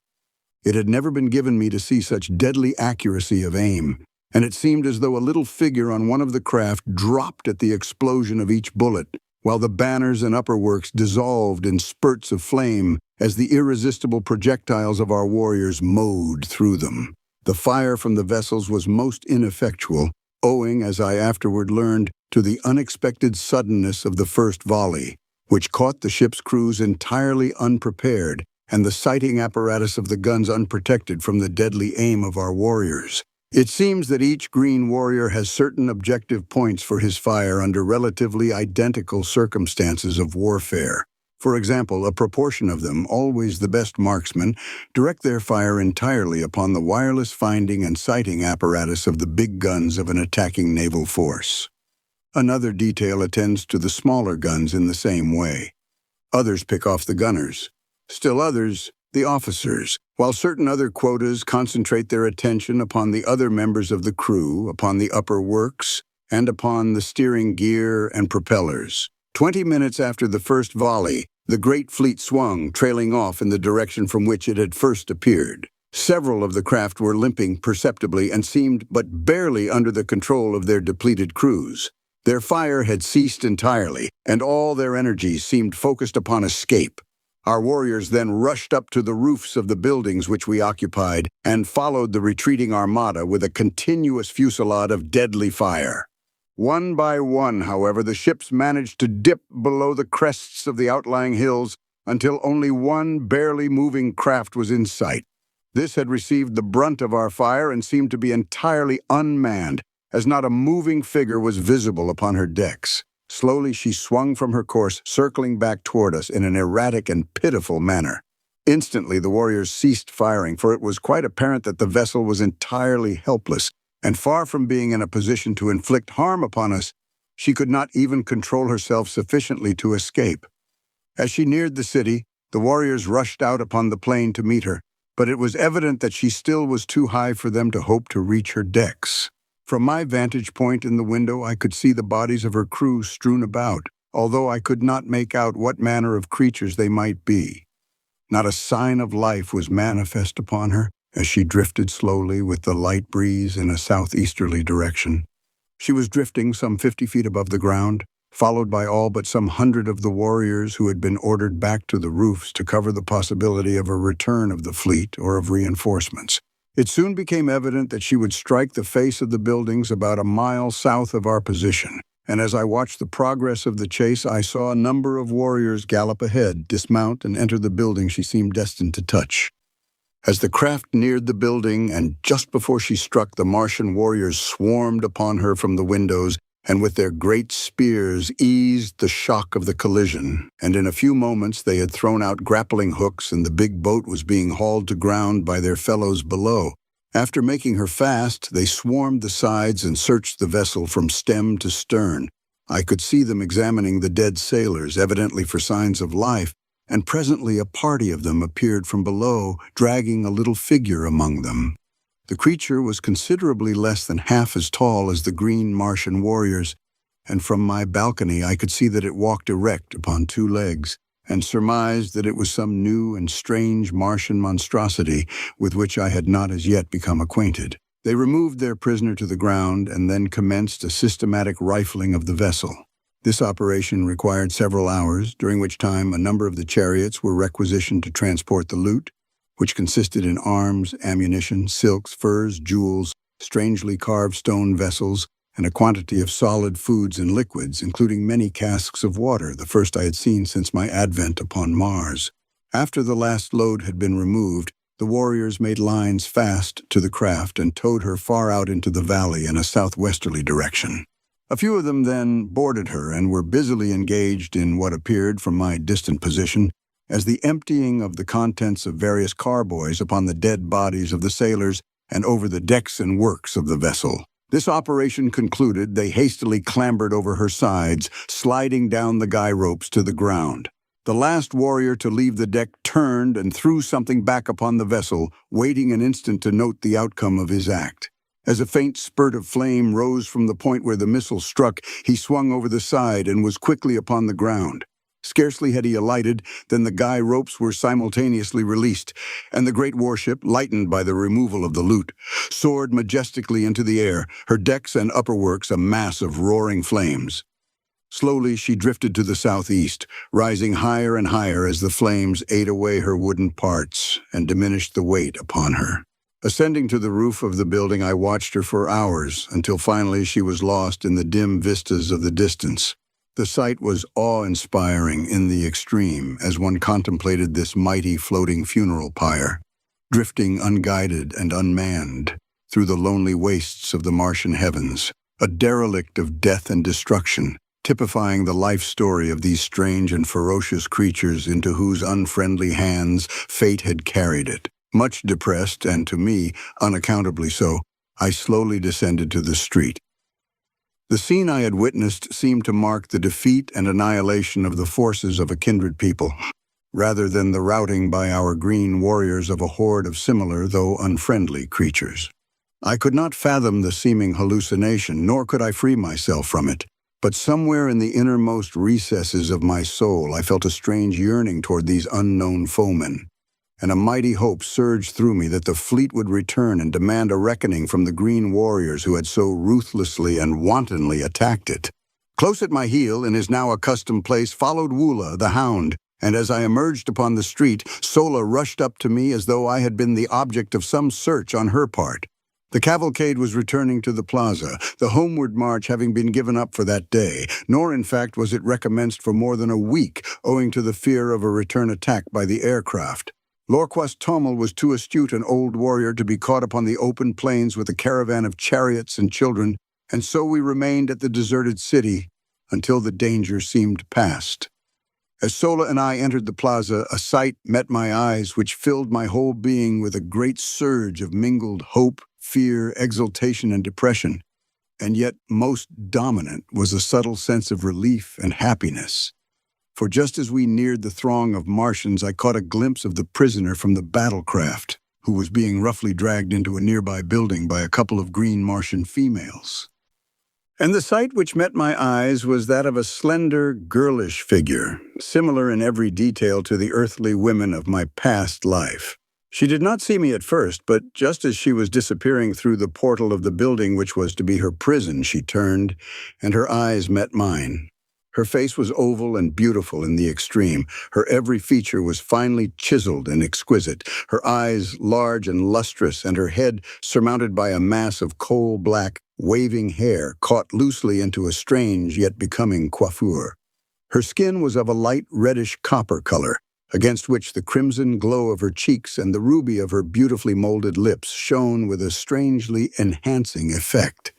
It had never been given me to see such deadly accuracy of aim, and it seemed as though a little figure on one of the craft dropped at the explosion of each bullet, while the banners and upper works dissolved in spurts of flame as the irresistible projectiles of our warriors mowed through them. The fire from the vessels was most ineffectual, owing, as I afterward learned, to the unexpected suddenness of the first volley, which caught the ship's crews entirely unprepared and the sighting apparatus of the guns unprotected from the deadly aim of our warriors. It seems that each green warrior has certain objective points for his fire under relatively identical circumstances of warfare. For example, a proportion of them, always the best marksmen, direct their fire entirely upon the wireless finding and sighting apparatus of the big guns of an attacking naval force. Another detail attends to the smaller guns in the same way. Others pick off the gunners. Still others, the officers, while certain other quotas concentrate their attention upon the other members of the crew, upon the upper works, and upon the steering gear and propellers. 20 minutes after the first volley, the great fleet swung, trailing off in the direction from which it had first appeared. Several of the craft were limping perceptibly and seemed but barely under the control of their depleted crews. Their fire had ceased entirely, and all their energies seemed focused upon escape. Our warriors then rushed up to the roofs of the buildings which we occupied and followed the retreating armada with a continuous fusillade of deadly fire. One by one, however, the ships managed to dip below the crests of the outlying hills until only one barely moving craft was in sight. This had received the brunt of our fire and seemed to be entirely unmanned, as not a moving figure was visible upon her decks. Slowly she swung from her course, circling back toward us in an erratic and pitiful manner. Instantly the warriors ceased firing, for it was quite apparent that the vessel was entirely helpless, and far from being in a position to inflict harm upon us, she could not even control herself sufficiently to escape. As she neared the city, the warriors rushed out upon the plain to meet her, but it was evident that she still was too high for them to hope to reach her decks. From my vantage point in the window, I could see the bodies of her crew strewn about, although I could not make out what manner of creatures they might be. Not a sign of life was manifest upon her as she drifted slowly with the light breeze in a southeasterly direction. She was drifting some 50 feet above the ground, followed by all but some 100 of the warriors who had been ordered back to the roofs to cover the possibility of a return of the fleet or of reinforcements. It soon became evident that she would strike the face of the buildings about a mile south of our position, and as I watched the progress of the chase, I saw a number of warriors gallop ahead, dismount, and enter the building she seemed destined to touch. As the craft neared the building, and just before she struck, the Martian warriors swarmed upon her from the windows, and with their great spears eased the shock of the collision, and in a few moments they had thrown out grappling hooks and the big boat was being hauled to ground by their fellows below. After making her fast, they swarmed the sides and searched the vessel from stem to stern. I could see them examining the dead sailors, evidently for signs of life, and presently a party of them appeared from below, dragging a little figure among them. The creature was considerably less than half as tall as the green Martian warriors, and from my balcony I could see that it walked erect upon two legs, and surmised that it was some new and strange Martian monstrosity with which I had not as yet become acquainted. They removed their prisoner to the ground and then commenced a systematic rifling of the vessel. This operation required several hours, during which time a number of the chariots were requisitioned to transport the loot, which consisted in arms, ammunition, silks, furs, jewels, strangely carved stone vessels, and a quantity of solid foods and liquids, including many casks of water, the first I had seen since my advent upon Mars. After the last load had been removed, the warriors made lines fast to the craft and towed her far out into the valley in a southwesterly direction. A few of them then boarded her and were busily engaged in what appeared, from my distant position, as the emptying of the contents of various carboys upon the dead bodies of the sailors and over the decks and works of the vessel. This operation concluded, they hastily clambered over her sides, sliding down the guy ropes to the ground. The last warrior to leave the deck turned and threw something back upon the vessel, waiting an instant to note the outcome of his act. As a faint spurt of flame rose from the point where the missile struck, he swung over the side and was quickly upon the ground. Scarcely had he alighted than the guy ropes were simultaneously released, and the great warship, lightened by the removal of the loot, soared majestically into the air, her decks and upper works a mass of roaring flames. Slowly she drifted to the southeast, rising higher and higher as the flames ate away her wooden parts and diminished the weight upon her. Ascending to the roof of the building, I watched her for hours, until finally she was lost in the dim vistas of the distance. The sight was awe-inspiring in the extreme as one contemplated this mighty floating funeral pyre, drifting unguided and unmanned through the lonely wastes of the Martian heavens, a derelict of death and destruction, typifying the life story of these strange and ferocious creatures into whose unfriendly hands fate had carried it. Much depressed, and to me, unaccountably so, I slowly descended to the street. The scene I had witnessed seemed to mark the defeat and annihilation of the forces of a kindred people, rather than the routing by our green warriors of a horde of similar, though unfriendly, creatures. I could not fathom the seeming hallucination, nor could I free myself from it, but somewhere in the innermost recesses of my soul I felt a strange yearning toward these unknown foemen, and a mighty hope surged through me that the fleet would return and demand a reckoning from the green warriors who had so ruthlessly and wantonly attacked it. Close at my heel, in his now accustomed place, followed Woola, the hound, and as I emerged upon the street, Sola rushed up to me as though I had been the object of some search on her part. The cavalcade was returning to the plaza, the homeward march having been given up for that day, nor in fact was it recommenced for more than a week, owing to the fear of a return attack by the aircraft. Lorquas Tommel was too astute an old warrior to be caught upon the open plains with a caravan of chariots and children, and so we remained at the deserted city until the danger seemed past. As Sola and I entered the plaza, a sight met my eyes which filled my whole being with a great surge of mingled hope, fear, exultation, and depression, and yet most dominant was a subtle sense of relief and happiness. For just as we neared the throng of Martians, I caught a glimpse of the prisoner from the battlecraft, who was being roughly dragged into a nearby building by a couple of green Martian females. And the sight which met my eyes was that of a slender, girlish figure, similar in every detail to the earthly women of my past life. She did not see me at first, but just as she was disappearing through the portal of the building which was to be her prison, she turned, and her eyes met mine. Her face was oval and beautiful in the extreme. Her every feature was finely chiseled and exquisite, her eyes large and lustrous, and her head surmounted by a mass of coal-black, waving hair caught loosely into a strange yet becoming coiffure. Her skin was of a light reddish copper color, against which the crimson glow of her cheeks and the ruby of her beautifully molded lips shone with a strangely enhancing effect.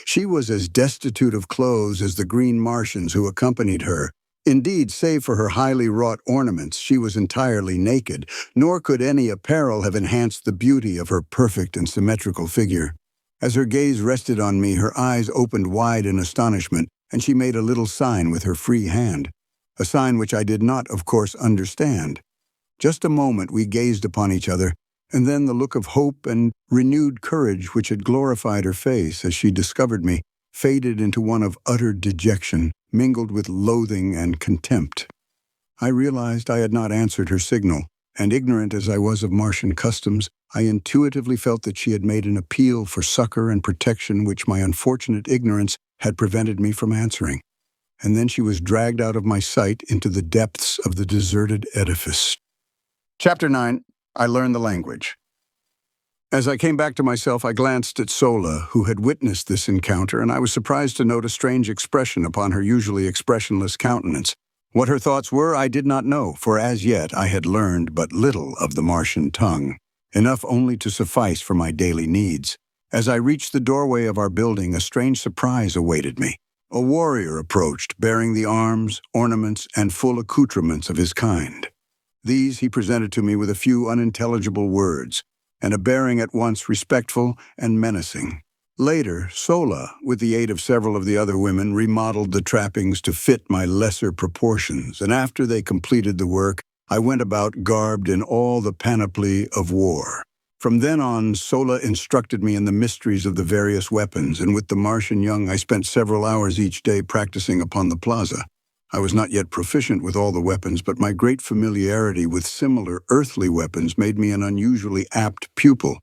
She was as destitute of clothes as the green Martians who accompanied her. Indeed, save for her highly wrought ornaments, she was entirely naked, nor could any apparel have enhanced the beauty of her perfect and symmetrical figure. As her gaze rested on me, her eyes opened wide in astonishment, and she made a little sign with her free hand, a sign which I did not, of course, understand. Just a moment we gazed upon each other, and then the look of hope and renewed courage which had glorified her face as she discovered me faded into one of utter dejection, mingled with loathing and contempt. I realized I had not answered her signal, and ignorant as I was of Martian customs, I intuitively felt that she had made an appeal for succor and protection which my unfortunate ignorance had prevented me from answering. And then she was dragged out of my sight into the depths of the deserted edifice. Chapter 9. I Learned the Language. As I came back to myself, I glanced at Sola, who had witnessed this encounter, and I was surprised to note a strange expression upon her usually expressionless countenance. What her thoughts were, I did not know, for as yet I had learned but little of the Martian tongue, enough only to suffice for my daily needs. As I reached the doorway of our building, a strange surprise awaited me. A warrior approached, bearing the arms, ornaments, and full accoutrements of his kind. These he presented to me with a few unintelligible words, and a bearing at once respectful and menacing. Later, Sola, with the aid of several of the other women, remodeled the trappings to fit my lesser proportions, and after they completed the work, I went about garbed in all the panoply of war. From then on, Sola instructed me in the mysteries of the various weapons, and with the Martian young I spent several hours each day practicing upon the plaza. I was not yet proficient with all the weapons, but my great familiarity with similar earthly weapons made me an unusually apt pupil,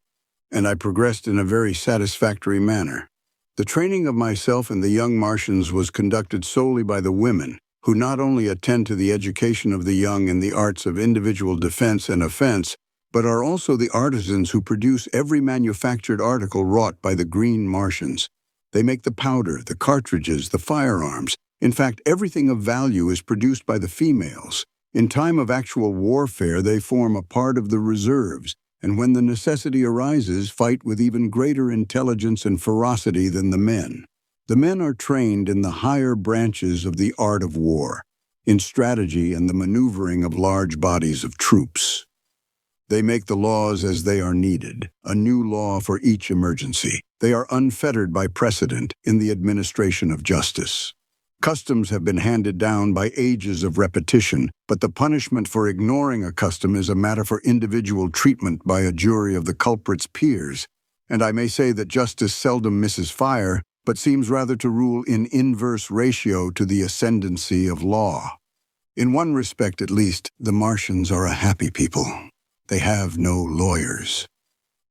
and I progressed in a very satisfactory manner. The training of myself and the young Martians was conducted solely by the women, who not only attend to the education of the young in the arts of individual defense and offense, but are also the artisans who produce every manufactured article wrought by the green Martians. They make the powder, the cartridges, the firearms. In fact, everything of value is produced by the females. In time of actual warfare, they form a part of the reserves, and when the necessity arises, fight with even greater intelligence and ferocity than the men. The men are trained in the higher branches of the art of war, in strategy and the maneuvering of large bodies of troops. They make the laws as they are needed, a new law for each emergency. They are unfettered by precedent in the administration of justice. Customs have been handed down by ages of repetition, but the punishment for ignoring a custom is a matter for individual treatment by a jury of the culprit's peers, and I may say that justice seldom misses fire, but seems rather to rule in inverse ratio to the ascendancy of law. In one respect at least, the Martians are a happy people. They have no lawyers.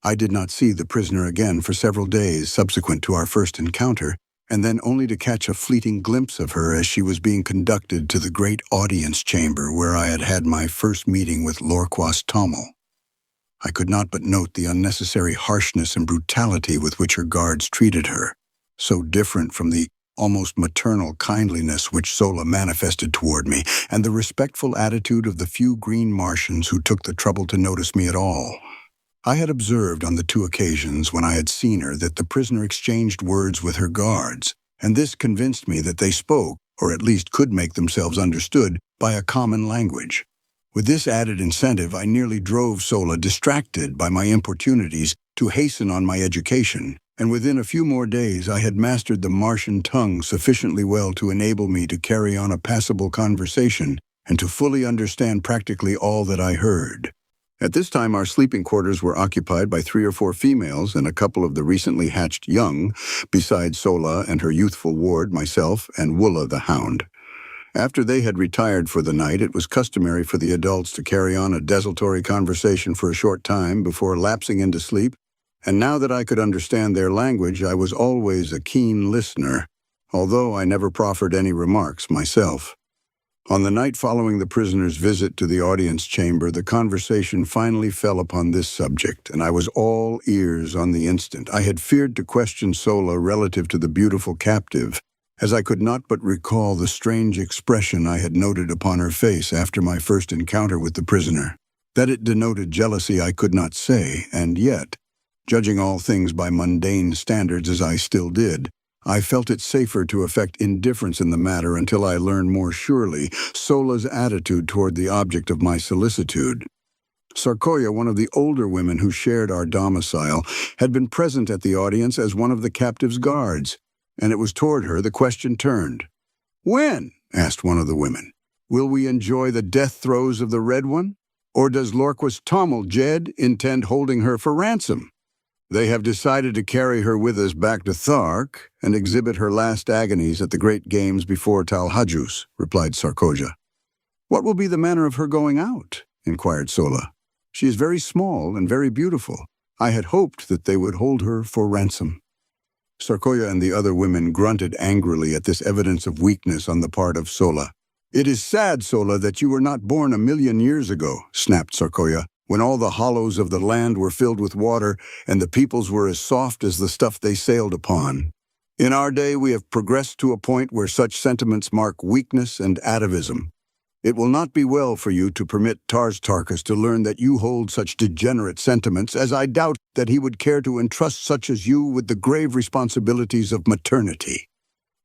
I did not see the prisoner again for several days subsequent to our first encounter, and then only to catch a fleeting glimpse of her as she was being conducted to the great audience chamber where I had had my first meeting with Lorquas Tommel. I could not but note the unnecessary harshness and brutality with which her guards treated her, so different from the almost maternal kindliness which Sola manifested toward me, and the respectful attitude of the few green Martians who took the trouble to notice me at all. I had observed on the 2 occasions when I had seen her that the prisoner exchanged words with her guards, and this convinced me that they spoke, or at least could make themselves understood, by a common language. With this added incentive, I nearly drove Sola, distracted by my importunities, to hasten on my education, and within a few more days I had mastered the Martian tongue sufficiently well to enable me to carry on a passable conversation and to fully understand practically all that I heard. At this time, our sleeping quarters were occupied by 3 or 4 females and a couple of the recently hatched young, besides Sola and her youthful ward, myself, and Woola the hound. After they had retired for the night, it was customary for the adults to carry on a desultory conversation for a short time before lapsing into sleep, and now that I could understand their language, I was always a keen listener, although I never proffered any remarks myself. On the night following the prisoner's visit to the audience chamber, the conversation finally fell upon this subject, and I was all ears on the instant. I had feared to question Sola relative to the beautiful captive, as I could not but recall the strange expression I had noted upon her face after my first encounter with the prisoner. That it denoted jealousy I could not say, and yet, judging all things by mundane standards as I still did, I felt it safer to affect indifference in the matter until I learned more surely Sola's attitude toward the object of my solicitude. Sarkoya, one of the older women who shared our domicile, had been present at the audience as one of the captive's guards, and it was toward her the question turned. "When," asked one of the women, "will we enjoy the death throes of the Red One? Or does Lorquist Tommel Jed intend holding her for ransom?" "They have decided to carry her with us back to Thark and exhibit her last agonies at the great games before Talhajus," replied Sarkoja. "What will be the manner of her going out?" inquired Sola. "She is very small and very beautiful. I had hoped that they would hold her for ransom." Sarkoja and the other women grunted angrily at this evidence of weakness on the part of Sola. "It is sad, Sola, that you were not born 1,000,000 years ago," snapped Sarkoja, "when all the hollows of the land were filled with water and the peoples were as soft as the stuff they sailed upon. In our day we have progressed to a point where such sentiments mark weakness and atavism. It will not be well for you to permit Tarkas to learn that you hold such degenerate sentiments, as I doubt that he would care to entrust such as you with the grave responsibilities of maternity."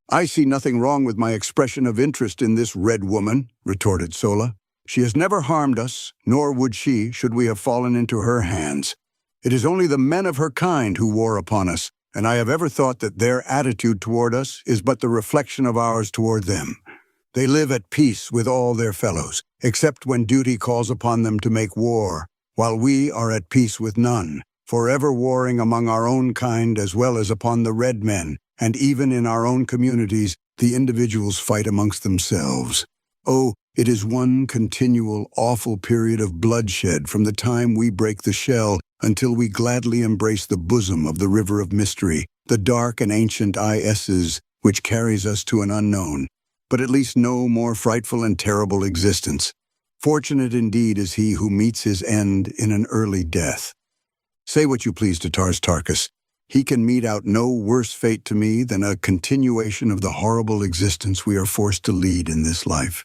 "I see nothing wrong with my expression of interest in this Red Woman," retorted Sola. "She has never harmed us, nor would she, should we have fallen into her hands. It is only the men of her kind who war upon us, and I have ever thought that their attitude toward us is but the reflection of ours toward them. They live at peace with all their fellows, except when duty calls upon them to make war, while we are at peace with none, forever warring among our own kind as well as upon the red men, and even in our own communities, the individuals fight amongst themselves. Oh, it is one continual, awful period of bloodshed from the time we break the shell until we gladly embrace the bosom of the river of mystery, the dark and ancient ISs, which carries us to an unknown, but at least no more frightful and terrible existence. Fortunate indeed is he who meets his end in an early death. Say what you please to Tarkas. He can mete out no worse fate to me than a continuation of the horrible existence we are forced to lead in this life."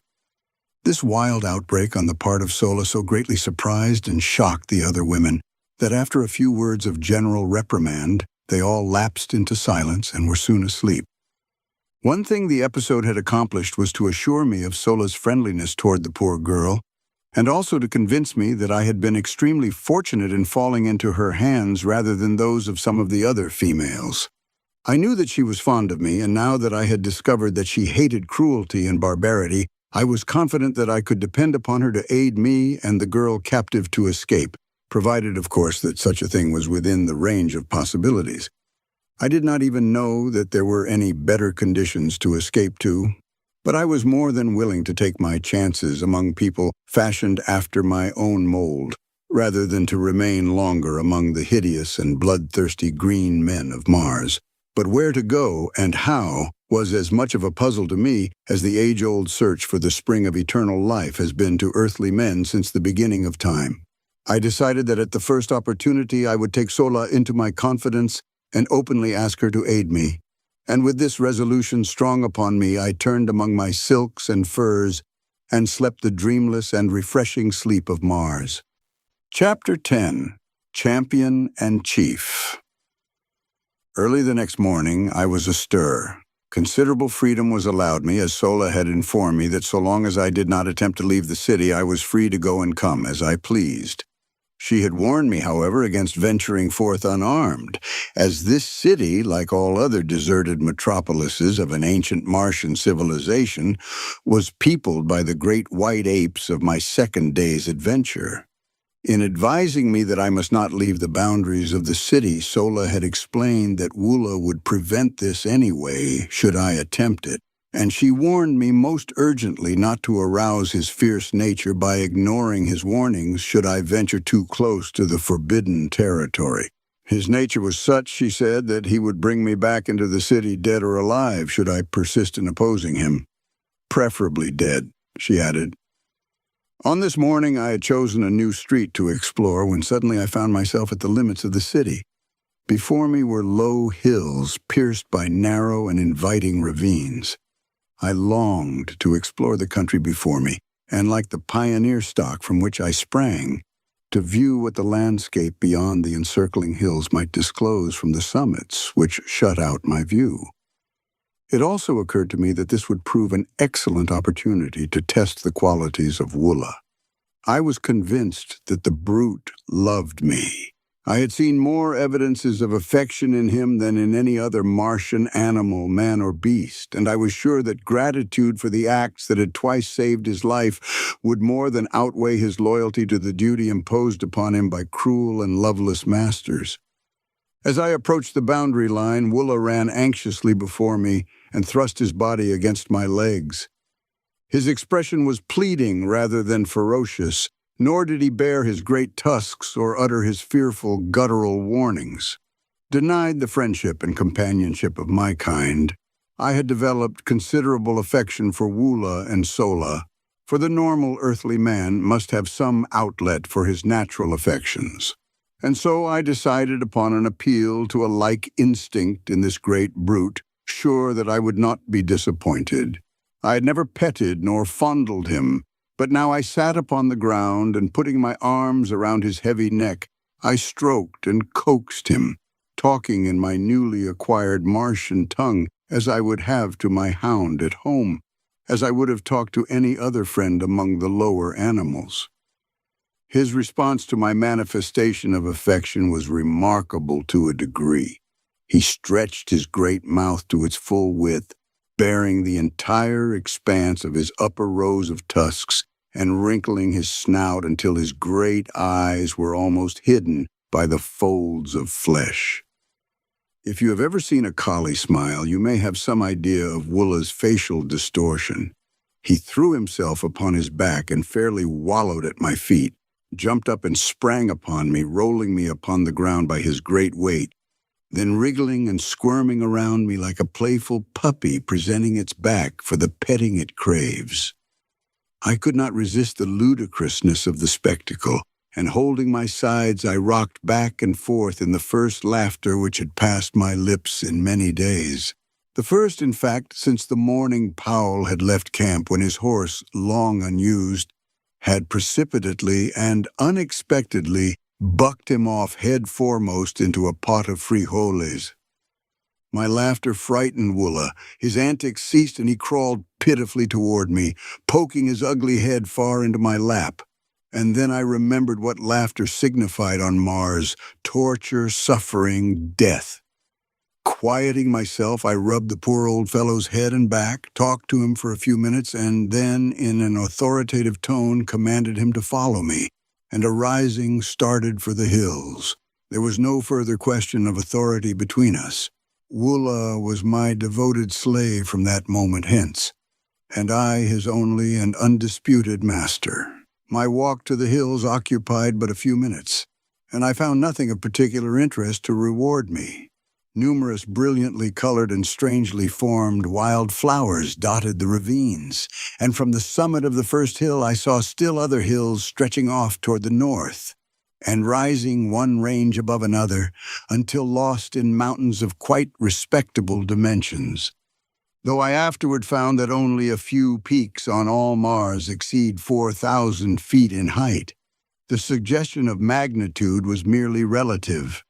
This wild outbreak on the part of Sola so greatly surprised and shocked the other women that after a few words of general reprimand, they all lapsed into silence and were soon asleep. One thing the episode had accomplished was to assure me of Sola's friendliness toward the poor girl, and also to convince me that I had been extremely fortunate in falling into her hands rather than those of some of the other females. I knew that she was fond of me, and now that I had discovered that she hated cruelty and barbarity, I was confident that I could depend upon her to aid me and the girl captive to escape, provided, of course, that such a thing was within the range of possibilities. I did not even know that there were any better conditions to escape to, but I was more than willing to take my chances among people fashioned after my own mold, rather than to remain longer among the hideous and bloodthirsty green men of Mars. But where to go and how was as much of a puzzle to me as the age-old search for the spring of eternal life has been to earthly men since the beginning of time. I decided that at the first opportunity I would take Sola into my confidence and openly ask her to aid me. And with this resolution strong upon me, I turned among my silks and furs and slept the dreamless and refreshing sleep of Mars. Chapter 10. Champion and Chief. Early the next morning, I was astir. Considerable freedom was allowed me, as Sola had informed me that so long as I did not attempt to leave the city, I was free to go and come as I pleased. She had warned me, however, against venturing forth unarmed, as this city, like all other deserted metropolises of an ancient Martian civilization, was peopled by the great white apes of my second day's adventure. In advising me that I must not leave the boundaries of the city, Sola had explained that Woola would prevent this anyway, should I attempt it, and she warned me most urgently not to arouse his fierce nature by ignoring his warnings should I venture too close to the forbidden territory. His nature was such, she said, that he would bring me back into the city dead or alive should I persist in opposing him. Preferably dead, she added. On this morning I had chosen a new street to explore when suddenly I found myself at the limits of the city. Before me were low hills pierced by narrow and inviting ravines. I longed to explore the country before me, and like the pioneer stock from which I sprang, to view what the landscape beyond the encircling hills might disclose from the summits which shut out my view. It also occurred to me that this would prove an excellent opportunity to test the qualities of Woola. I was convinced that the brute loved me. I had seen more evidences of affection in him than in any other Martian animal, man or beast, and I was sure that gratitude for the acts that had twice saved his life would more than outweigh his loyalty to the duty imposed upon him by cruel and loveless masters. As I approached the boundary line, Woola ran anxiously before me and thrust his body against my legs. His expression was pleading rather than ferocious, nor did he bare his great tusks or utter his fearful guttural warnings. Denied the friendship and companionship of my kind, I had developed considerable affection for Woola and Sola, for the normal earthly man must have some outlet for his natural affections. And so I decided upon an appeal to a like instinct in this great brute, sure that I would not be disappointed. I had never petted nor fondled him, but now I sat upon the ground and, putting my arms around his heavy neck, I stroked and coaxed him, talking in my newly acquired Martian tongue as I would have to my hound at home, as I would have talked to any other friend among the lower animals. His response to my manifestation of affection was remarkable to a degree. He stretched his great mouth to its full width, baring the entire expanse of his upper rows of tusks, and wrinkling his snout until his great eyes were almost hidden by the folds of flesh. If you have ever seen a collie smile, you may have some idea of Woola's facial distortion. He threw himself upon his back and fairly wallowed at my feet, jumped up and sprang upon me, rolling me upon the ground by his great weight, then wriggling and squirming around me like a playful puppy presenting its back for the petting it craves. I could not resist the ludicrousness of the spectacle, and holding my sides I rocked back and forth in the first laughter which had passed my lips in many days. The first, in fact, since the morning Powell had left camp when his horse, long unused, had precipitately and unexpectedly bucked him off head foremost into a pot of frijoles. My laughter frightened Woola. His antics ceased and he crawled pitifully toward me, poking his ugly head far into my lap. And then I remembered what laughter signified on Mars: torture, suffering, death. Quieting myself, I rubbed the poor old fellow's head and back, talked to him for a few minutes, and then, in an authoritative tone, commanded him to follow me, and arising, started for the hills. There was no further question of authority between us. Woola was my devoted slave from that moment hence, and I his only and undisputed master. My walk to the hills occupied but a few minutes, and I found nothing of particular interest to reward me. Numerous brilliantly colored and strangely formed wild flowers dotted the ravines, and from the summit of the first hill I saw still other hills stretching off toward the north, and rising one range above another, until lost in mountains of quite respectable dimensions. Though I afterward found that only a few peaks on all Mars exceed 4,000 feet in height, the suggestion of magnitude was merely relative.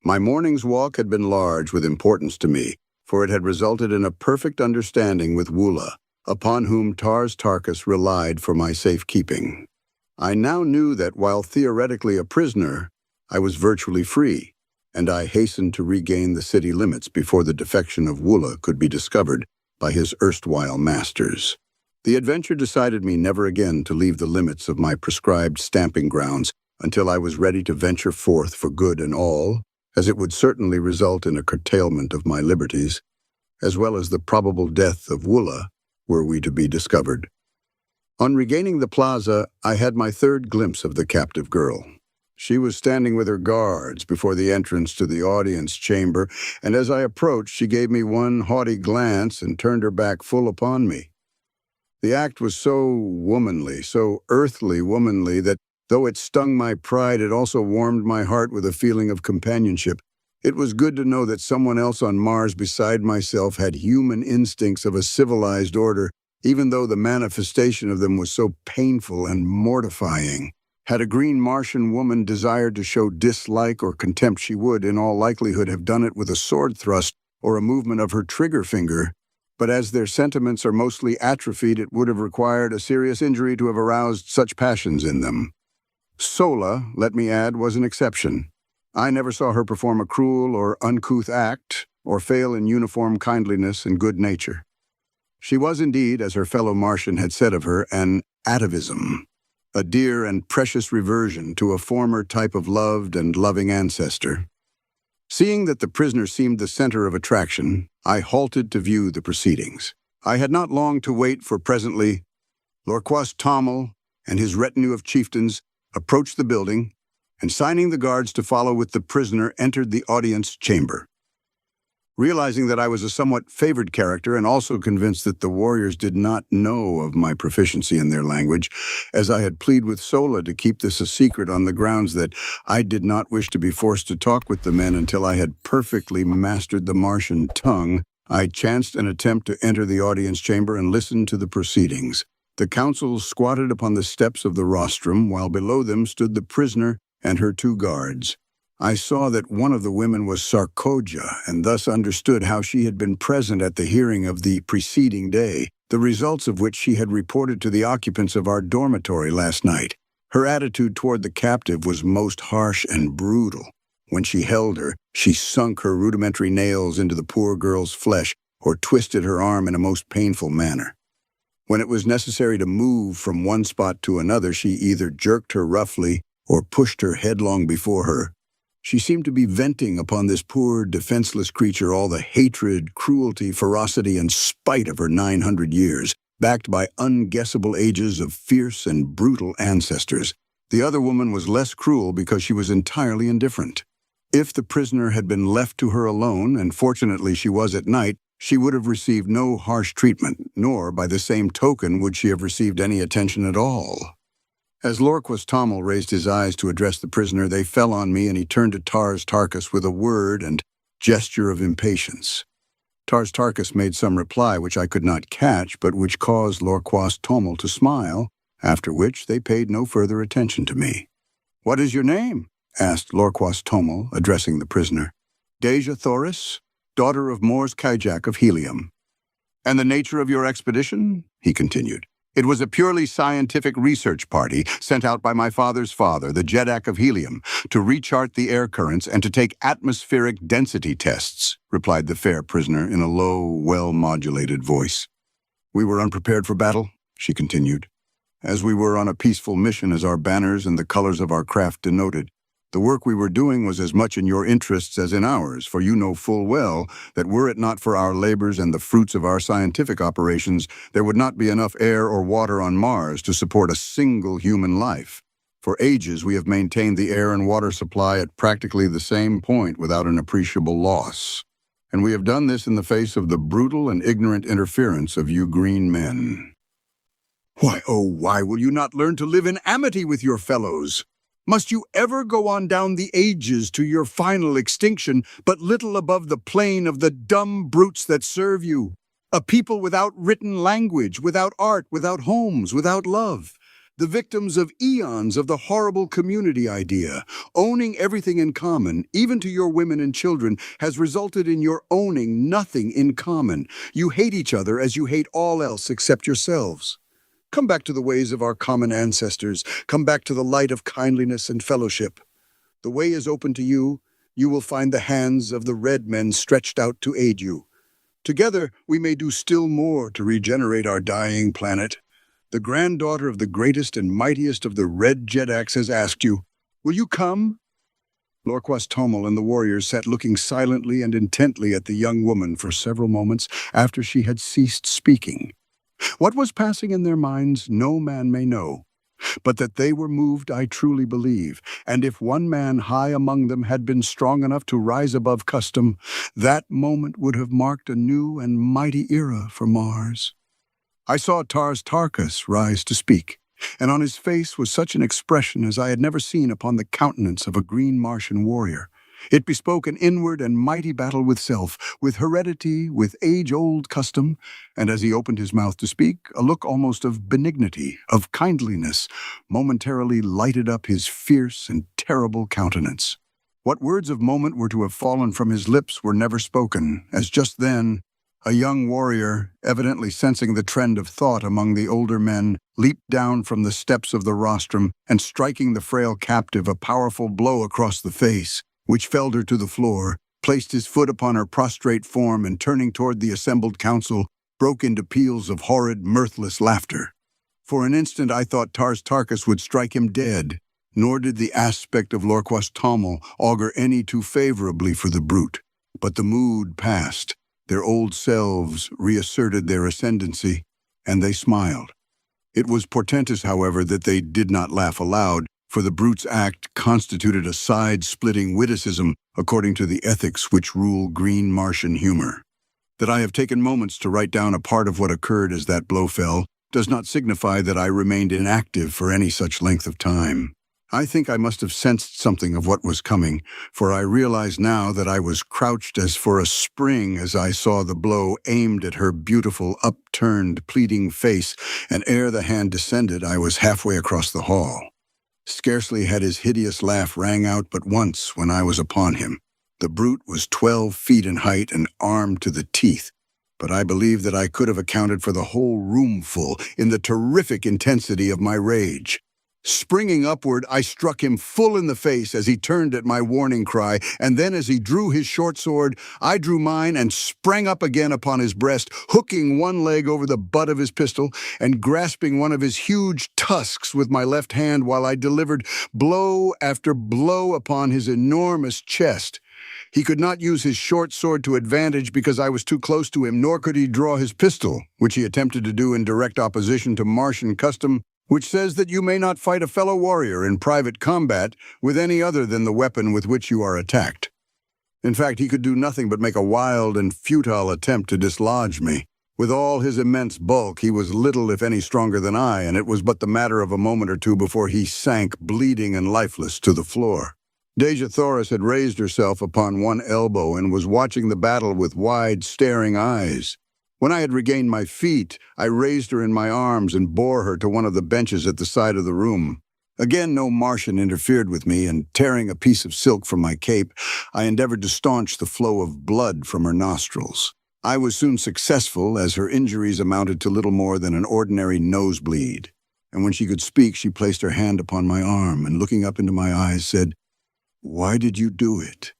My morning's walk had been large with importance to me, for it had resulted in a perfect understanding with Woola, upon whom Tars Tarkas relied for my safekeeping. I now knew that, while theoretically a prisoner, I was virtually free, and I hastened to regain the city limits before the defection of Woola could be discovered by his erstwhile masters. The adventure decided me never again to leave the limits of my prescribed stamping grounds until I was ready to venture forth for good and all, as it would certainly result in a curtailment of my liberties, as well as the probable death of Woola, were we to be discovered. On regaining the plaza, I had my third glimpse of the captive girl. She was standing with her guards before the entrance to the audience chamber, and as I approached, she gave me one haughty glance and turned her back full upon me. The act was so womanly, so earthly womanly, that though it stung my pride, it also warmed my heart with a feeling of companionship. It was good to know that someone else on Mars beside myself had human instincts of a civilized order, even though the manifestation of them was so painful and mortifying. Had a green Martian woman desired to show dislike or contempt, she would, in all likelihood, have done it with a sword thrust or a movement of her trigger finger. But as their sentiments are mostly atrophied, it would have required a serious injury to have aroused such passions in them. Sola, let me add, was an exception. I never saw her perform a cruel or uncouth act, or fail in uniform kindliness and good nature. She was indeed, as her fellow Martian had said of her, an atavism, a dear and precious reversion to a former type of loved and loving ancestor. Seeing that the prisoner seemed the center of attraction, I halted to view the proceedings. I had not long to wait, for presently Lorquas Tommel and his retinue of chieftains approached the building, and signing the guards to follow with the prisoner, entered the audience chamber. Realizing that I was a somewhat favored character, and also convinced that the warriors did not know of my proficiency in their language, as I had pleaded with Sola to keep this a secret on the grounds that I did not wish to be forced to talk with the men until I had perfectly mastered the Martian tongue, I chanced an attempt to enter the audience chamber and listen to the proceedings. The council squatted upon the steps of the rostrum, while below them stood the prisoner and her 2 guards. I saw that one of the women was Sarkoja, and thus understood how she had been present at the hearing of the preceding day, the results of which she had reported to the occupants of our dormitory last night. Her attitude toward the captive was most harsh and brutal. When she held her, she sunk her rudimentary nails into the poor girl's flesh, or twisted her arm in a most painful manner. When it was necessary to move from one spot to another, she either jerked her roughly or pushed her headlong before her. She seemed to be venting upon this poor, defenseless creature all the hatred, cruelty, ferocity, and spite of her 900 years, backed by unguessable ages of fierce and brutal ancestors. The other woman was less cruel because she was entirely indifferent. If the prisoner had been left to her alone, and fortunately she was at night, she would have received no harsh treatment, nor, by the same token, would she have received any attention at all. As Lorquas Tommel raised his eyes to address the prisoner, they fell on me, and he turned to Tars Tarkas with a word and gesture of impatience. Tars Tarkas made some reply which I could not catch, but which caused Lorquas Tommel to smile, after which they paid no further attention to me. "What is your name?" asked Lorquas Tommel, addressing the prisoner. "Dejah Thoris, daughter of Mors Kajak of Helium." "And the nature of your expedition?" he continued. "It was a purely scientific research party sent out by my father's father, the Jedak of Helium, to rechart the air currents and to take atmospheric density tests," replied the fair prisoner in a low, well-modulated voice. "We were unprepared for battle," she continued, "as we were on a peaceful mission as our banners and the colors of our craft denoted. The work we were doing was as much in your interests as in ours, for you know full well that were it not for our labors and the fruits of our scientific operations, there would not be enough air or water on Mars to support a single human life. For ages we have maintained the air and water supply at practically the same point without an appreciable loss. And we have done this in the face of the brutal and ignorant interference of you green men. Why, oh, why will you not learn to live in amity with your fellows? Must you ever go on down the ages to your final extinction, but little above the plane of the dumb brutes that serve you? A people without written language, without art, without homes, without love. The victims of eons of the horrible community idea. Owning everything in common, even to your women and children, has resulted in your owning nothing in common. You hate each other as you hate all else except yourselves. Come back to the ways of our common ancestors. Come back to the light of kindliness and fellowship. The way is open to you. You will find the hands of the red men stretched out to aid you. Together, we may do still more to regenerate our dying planet. The granddaughter of the greatest and mightiest of the Red Jedaks has asked you, will you come? Lorquas Tommel and the warriors sat looking silently and intently at the young woman for several moments after she had ceased speaking. What was passing in their minds, no man may know. But that they were moved, I truly believe, and if one man high among them had been strong enough to rise above custom, that moment would have marked a new and mighty era for Mars. I saw Tars Tarkas rise to speak, and on his face was such an expression as I had never seen upon the countenance of a green Martian warrior. It bespoke an inward and mighty battle with self, with heredity, with age-old custom, and as he opened his mouth to speak, a look almost of benignity, of kindliness, momentarily lighted up his fierce and terrible countenance. What words of moment were to have fallen from his lips were never spoken, as just then, a young warrior, evidently sensing the trend of thought among the older men, leaped down from the steps of the rostrum and, striking the frail captive a powerful blow across the face, which felled her to the floor, placed his foot upon her prostrate form and, turning toward the assembled council, broke into peals of horrid, mirthless laughter. For an instant I thought Tars Tarkas would strike him dead, nor did the aspect of Lorquas Tommel augur any too favorably for the brute. But the mood passed. Their old selves reasserted their ascendancy, and they smiled. It was portentous, however, that they did not laugh aloud, for the brute's act constituted a side-splitting witticism according to the ethics which rule green Martian humor. That I have taken moments to write down a part of what occurred as that blow fell does not signify that I remained inactive for any such length of time. I think I must have sensed something of what was coming, for I realize now that I was crouched as for a spring as I saw the blow aimed at her beautiful, upturned, pleading face, and ere the hand descended, I was halfway across the hall. Scarcely had his hideous laugh rang out but once when I was upon him. The brute was 12 feet in height and armed to the teeth, but I believe that I could have accounted for the whole roomful in the terrific intensity of my rage. Springing upward, I struck him full in the face as he turned at my warning cry, and then as he drew his short sword, I drew mine and sprang up again upon his breast, hooking one leg over the butt of his pistol and grasping one of his huge tusks with my left hand while I delivered blow after blow upon his enormous chest. He could not use his short sword to advantage because I was too close to him, nor could he draw his pistol, which he attempted to do in direct opposition to Martian custom, which says that you may not fight a fellow warrior in private combat with any other than the weapon with which you are attacked. In fact, he could do nothing but make a wild and futile attempt to dislodge me. With all his immense bulk, he was little if any stronger than I, and it was but the matter of a moment or two before he sank, bleeding and lifeless, to the floor. Dejah Thoris had raised herself upon one elbow and was watching the battle with wide, staring eyes. When I had regained my feet, I raised her in my arms and bore her to one of the benches at the side of the room. Again, no Martian interfered with me, and tearing a piece of silk from my cape, I endeavored to staunch the flow of blood from her nostrils. I was soon successful, as her injuries amounted to little more than an ordinary nosebleed. And when she could speak, she placed her hand upon my arm and, looking up into my eyes, said, "Why did you do it?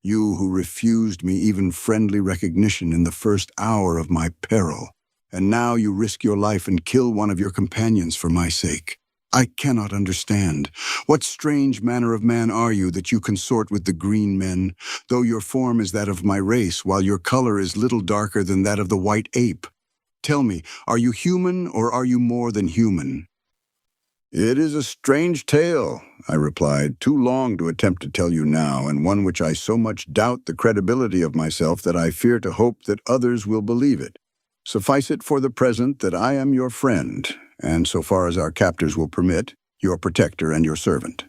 You who refused me even friendly recognition in the first hour of my peril, and now you risk your life and kill one of your companions for my sake. I cannot understand. What strange manner of man are you that you consort with the green men, though your form is that of my race, while your color is little darker than that of the white ape? Tell me, are you human or are you more than human?" "It is a strange tale," I replied, "too long to attempt to tell you now, and one which I so much doubt the credibility of myself that I fear to hope that others will believe it. Suffice it for the present that I am your friend, and so far as our captors will permit, your protector and your servant."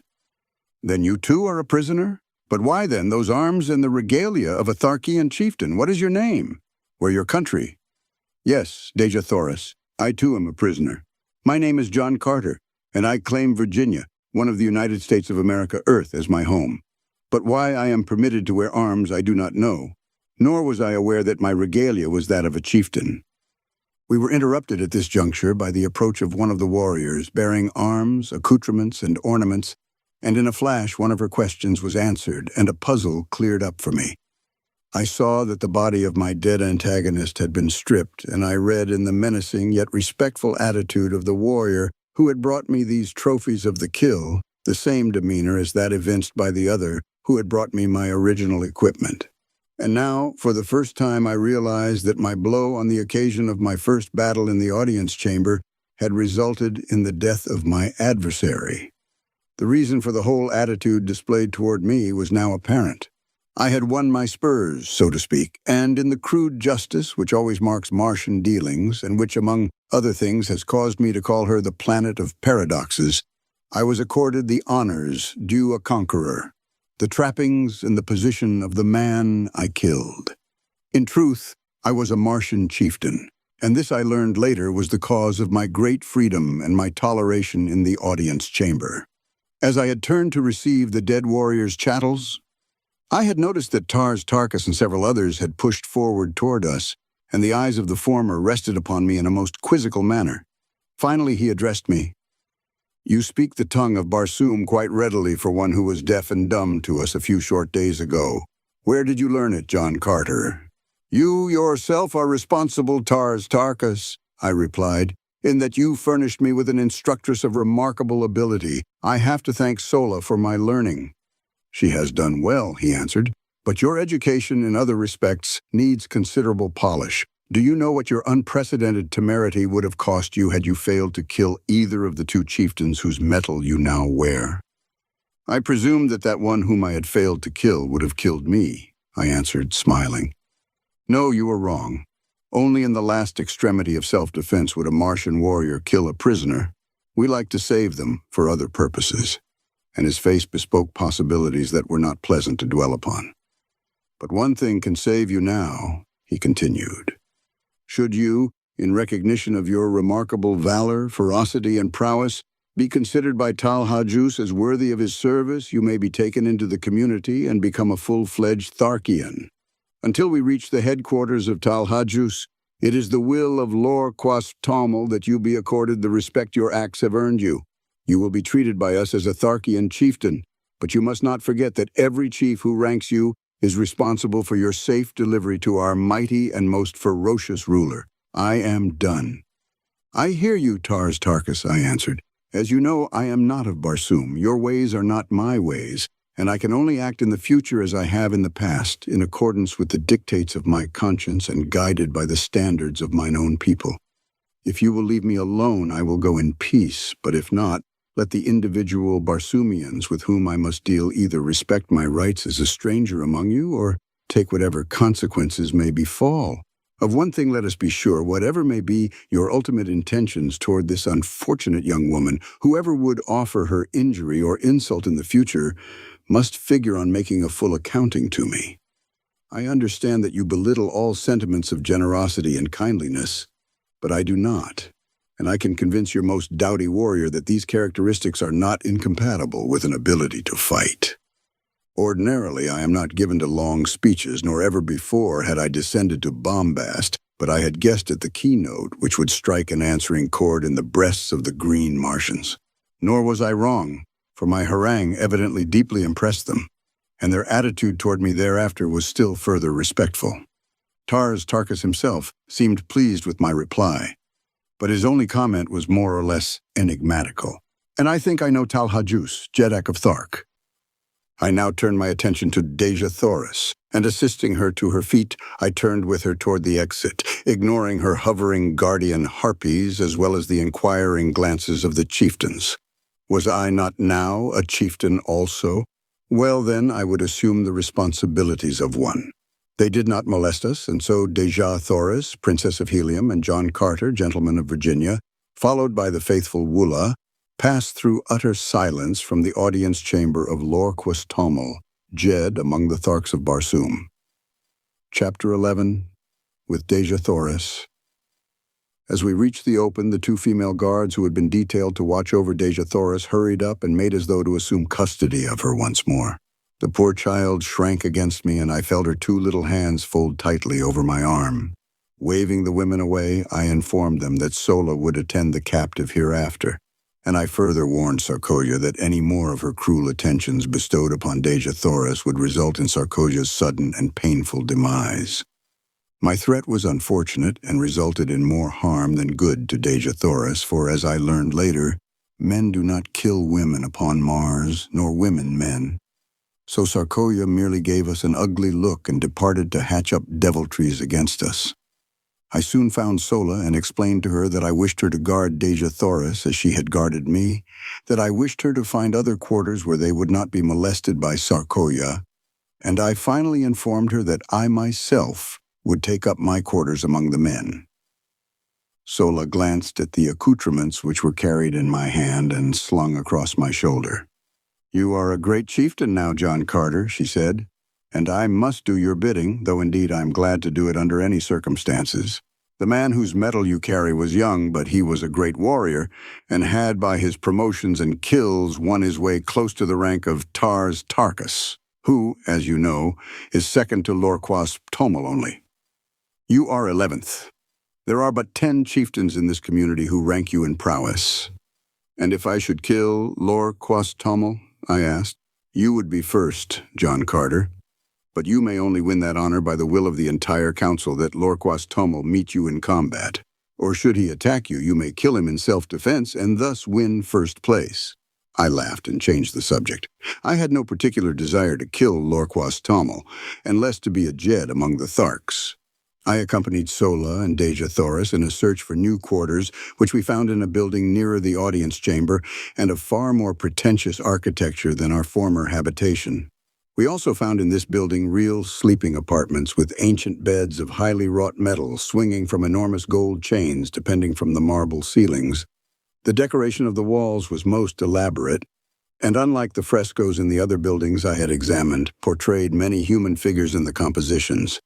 "Then you too are a prisoner? But why then those arms and the regalia of a Tharkian chieftain? What is your name? Or your country?" "Yes, Dejah Thoris. I too am a prisoner. My name is John Carter, and I claim Virginia, one of the United States of America, Earth, as my home. But why I am permitted to wear arms I do not know, nor was I aware that my regalia was that of a chieftain." We were interrupted at this juncture by the approach of one of the warriors, bearing arms, accoutrements, and ornaments, and in a flash one of her questions was answered, and a puzzle cleared up for me. I saw that the body of my dead antagonist had been stripped, and I read in the menacing yet respectful attitude of the warrior who had brought me these trophies of the kill the same demeanor as that evinced by the other who had brought me my original equipment. And now, for the first time, I realized that my blow on the occasion of my first battle in the audience chamber had resulted in the death of my adversary. The reason for the whole attitude displayed toward me was now apparent. I had won my spurs, so to speak, and in the crude justice which always marks Martian dealings, and which, among other things, has caused me to call her the planet of paradoxes, I was accorded the honors due a conqueror. the trappings and the position of the man I killed. In truth, I was a Martian chieftain, and this I learned later was the cause of my great freedom and my toleration in the audience chamber. As I had turned to receive the dead warrior's chattels, I had noticed that Tarkas and several others had pushed forward toward us, and the eyes of the former rested upon me in a most quizzical manner. Finally he addressed me. "You speak the tongue of Barsoom quite readily for one who was deaf and dumb to us a few short days ago. Where did you learn it, John Carter?" "You yourself are responsible, Tarkas," I replied, "in that you furnished me with an instructress of remarkable ability. I have to thank Sola for my learning." "She has done well," he answered, "but your education in other respects needs considerable polish. Do you know what your unprecedented temerity would have cost you had you failed to kill either of the two chieftains whose metal you now wear?" "I presumed that one whom I had failed to kill would have killed me," I answered, smiling. "No, you are wrong. Only in the last extremity of self-defense would a Martian warrior kill a prisoner. We like to save them for other purposes." And his face bespoke possibilities that were not pleasant to dwell upon. "But one thing can save you now," he continued. "Should you, in recognition of your remarkable valor, ferocity, and prowess, be considered by Tal Hajus as worthy of his service, you may be taken into the community and become a full-fledged Tharkian. Until we reach the headquarters of Tal Hajus, it is the will of Lor Quas Tomal that you be accorded the respect your acts have earned you. You will be treated by us as a Tharkian chieftain, but you must not forget that every chief who ranks you is responsible for your safe delivery to our mighty and most ferocious ruler. I am done." "I hear you, Tarkas," I answered. "As you know, I am not of Barsoom. Your ways are not my ways, and I can only act in the future as I have in the past, in accordance with the dictates of my conscience and guided by the standards of mine own people. If you will leave me alone, I will go in peace, but if not, let the individual Barsoomians with whom I must deal either respect my rights as a stranger among you or take whatever consequences may befall. Of one thing let us be sure, whatever may be your ultimate intentions toward this unfortunate young woman, whoever would offer her injury or insult in the future must figure on making a full accounting to me. I understand that you belittle all sentiments of generosity and kindliness, but I do not. And I can convince your most doughty warrior that these characteristics are not incompatible with an ability to fight. Ordinarily, I am not given to long speeches, nor ever before had I descended to bombast, but I had guessed at the keynote which would strike an answering chord in the breasts of the green Martians. Nor was I wrong, for my harangue evidently deeply impressed them, and their attitude toward me thereafter was still further respectful. Tarkas himself seemed pleased with my reply, but his only comment was more or less enigmatical. "And I think I know Tal Hajus, Jeddak of Thark." I now turned my attention to Dejah Thoris, and assisting her to her feet, I turned with her toward the exit, ignoring her hovering guardian harpies as well as the inquiring glances of the chieftains. Was I not now a chieftain also? Well, then, I would assume the responsibilities of one. They did not molest us, and so Dejah Thoris, Princess of Helium, and John Carter, Gentleman of Virginia, followed by the faithful Woola, passed through utter silence from the audience chamber of Lor Quas Tomal, Jed among the Tharks of Barsoom. Chapter 11, with Dejah Thoris. As we reached the open, the two female guards who had been detailed to watch over Dejah Thoris hurried up and made as though to assume custody of her once more. The poor child shrank against me, and I felt her two little hands fold tightly over my arm. Waving the women away, I informed them that Sola would attend the captive hereafter, and I further warned Sarkoja that any more of her cruel attentions bestowed upon Dejah Thoris would result in Sarkoja's sudden and painful demise. My threat was unfortunate and resulted in more harm than good to Dejah Thoris, for as I learned later, men do not kill women upon Mars, nor women men. So Sarkoja merely gave us an ugly look and departed to hatch up deviltries against us. I soon found Sola and explained to her that I wished her to guard Dejah Thoris as she had guarded me, that I wished her to find other quarters where they would not be molested by Sarkoja, and I finally informed her that I myself would take up my quarters among the men. Sola glanced at the accoutrements which were carried in my hand and slung across my shoulder. "You are a great chieftain now, John Carter," she said, "and I must do your bidding, though indeed I am glad to do it under any circumstances. The man whose medal you carry was young, but he was a great warrior, and had by his promotions and kills won his way close to the rank of Tars Tarkas, who, as you know, is second to Lorquas Tomel only. You are 11th. There are but 10 chieftains in this community who rank you in prowess. And if I should kill Lorquas Tomel, I asked, you would be first, John Carter. But you may only win that honor by the will of the entire council that Lorquas Tomel meet you in combat. Or should he attack you, you may kill him in self-defense and thus win first place." I laughed and changed the subject. I had no particular desire to kill Lorquas Tomel, and less to be a Jed among the Tharks. I accompanied Sola and Dejah Thoris in a search for new quarters, which we found in a building nearer the audience chamber and of far more pretentious architecture than our former habitation. We also found in this building real sleeping apartments with ancient beds of highly wrought metal swinging from enormous gold chains depending from the marble ceilings. The decoration of the walls was most elaborate, and unlike the frescoes in the other buildings I had examined, portrayed many human figures in the compositions.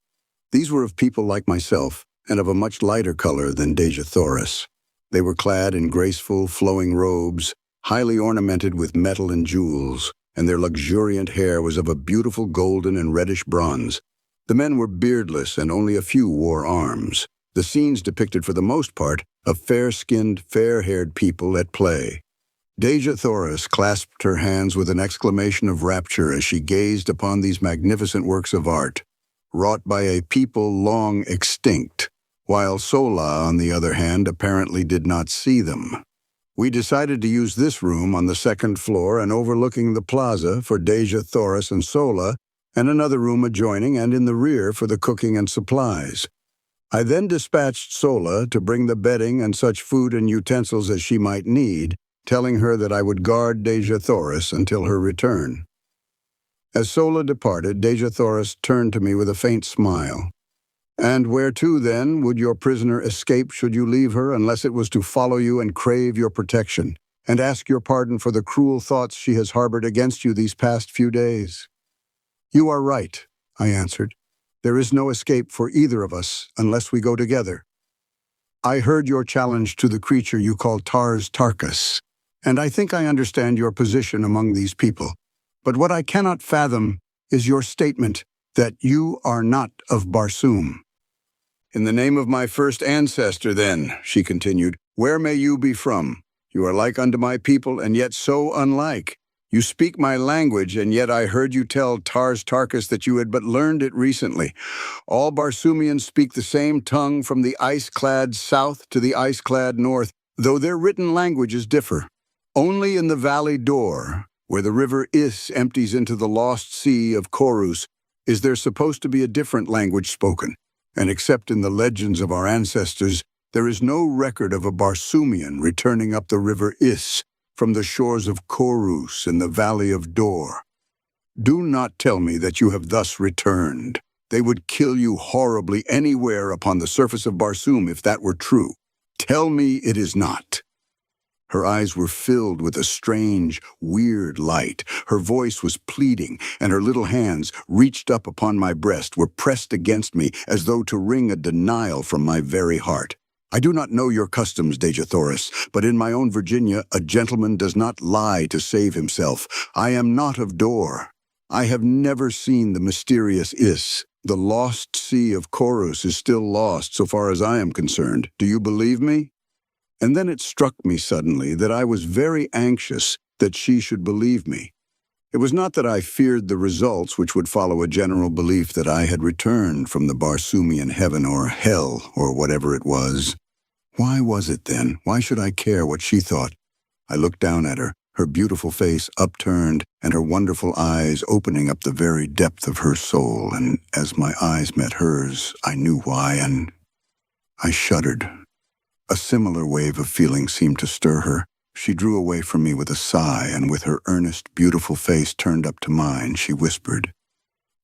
These were of people like myself, and of a much lighter color than Dejah Thoris. They were clad in graceful, flowing robes, highly ornamented with metal and jewels, and their luxuriant hair was of a beautiful golden and reddish bronze. The men were beardless, and only a few wore arms. The scenes depicted for the most part of fair-skinned, fair-haired people at play. Dejah Thoris clasped her hands with an exclamation of rapture as she gazed upon these magnificent works of art, wrought by a people long extinct, while Sola, on the other hand, apparently did not see them. We decided to use this room on the second floor and overlooking the plaza for Dejah Thoris and Sola, and another room adjoining and in the rear for the cooking and supplies. I then dispatched Sola to bring the bedding and such food and utensils as she might need, telling her that I would guard Dejah Thoris until her return. As Sola departed, Dejah Thoris turned to me with a faint smile. "And where to, then, would your prisoner escape should you leave her, unless it was to follow you and crave your protection, and ask your pardon for the cruel thoughts she has harbored against you these past few days?" "You are right," I answered. "There is no escape for either of us unless we go together. I heard your challenge to the creature you call Tars Tarkas, and I think I understand your position among these people. But what I cannot fathom is your statement that you are not of Barsoom." "In the name of my first ancestor, then," she continued, "where may you be from? You are like unto my people, and yet so unlike. You speak my language, and yet I heard you tell Tars Tarkas that you had but learned it recently. All Barsoomians speak the same tongue from the ice-clad south to the ice-clad north, though their written languages differ. Only in the valley door, where the river Is empties into the lost sea of Korus, is there supposed to be a different language spoken, and except in the legends of our ancestors, there is no record of a Barsoomian returning up the river Is from the shores of Korus in the valley of Dor. Do not tell me that you have thus returned. They would kill you horribly anywhere upon the surface of Barsoom if that were true. Tell me it is not." Her eyes were filled with a strange, weird light. Her voice was pleading, and her little hands, reached up upon my breast, were pressed against me as though to wring a denial from my very heart. "I do not know your customs, Dejah Thoris, but in my own Virginia, a gentleman does not lie to save himself. I am not of Dor. I have never seen the mysterious Is. The lost sea of Korus is still lost so far as I am concerned. Do you believe me?" And then it struck me suddenly that I was very anxious that she should believe me. It was not that I feared the results which would follow a general belief that I had returned from the Barsoomian heaven or hell or whatever it was. Why was it then? Why should I care what she thought? I looked down at her, her beautiful face upturned and her wonderful eyes opening up the very depth of her soul, and as my eyes met hers, I knew why, and I shuddered. A similar wave of feeling seemed to stir her. She drew away from me with a sigh, and with her earnest, beautiful face turned up to mine, she whispered,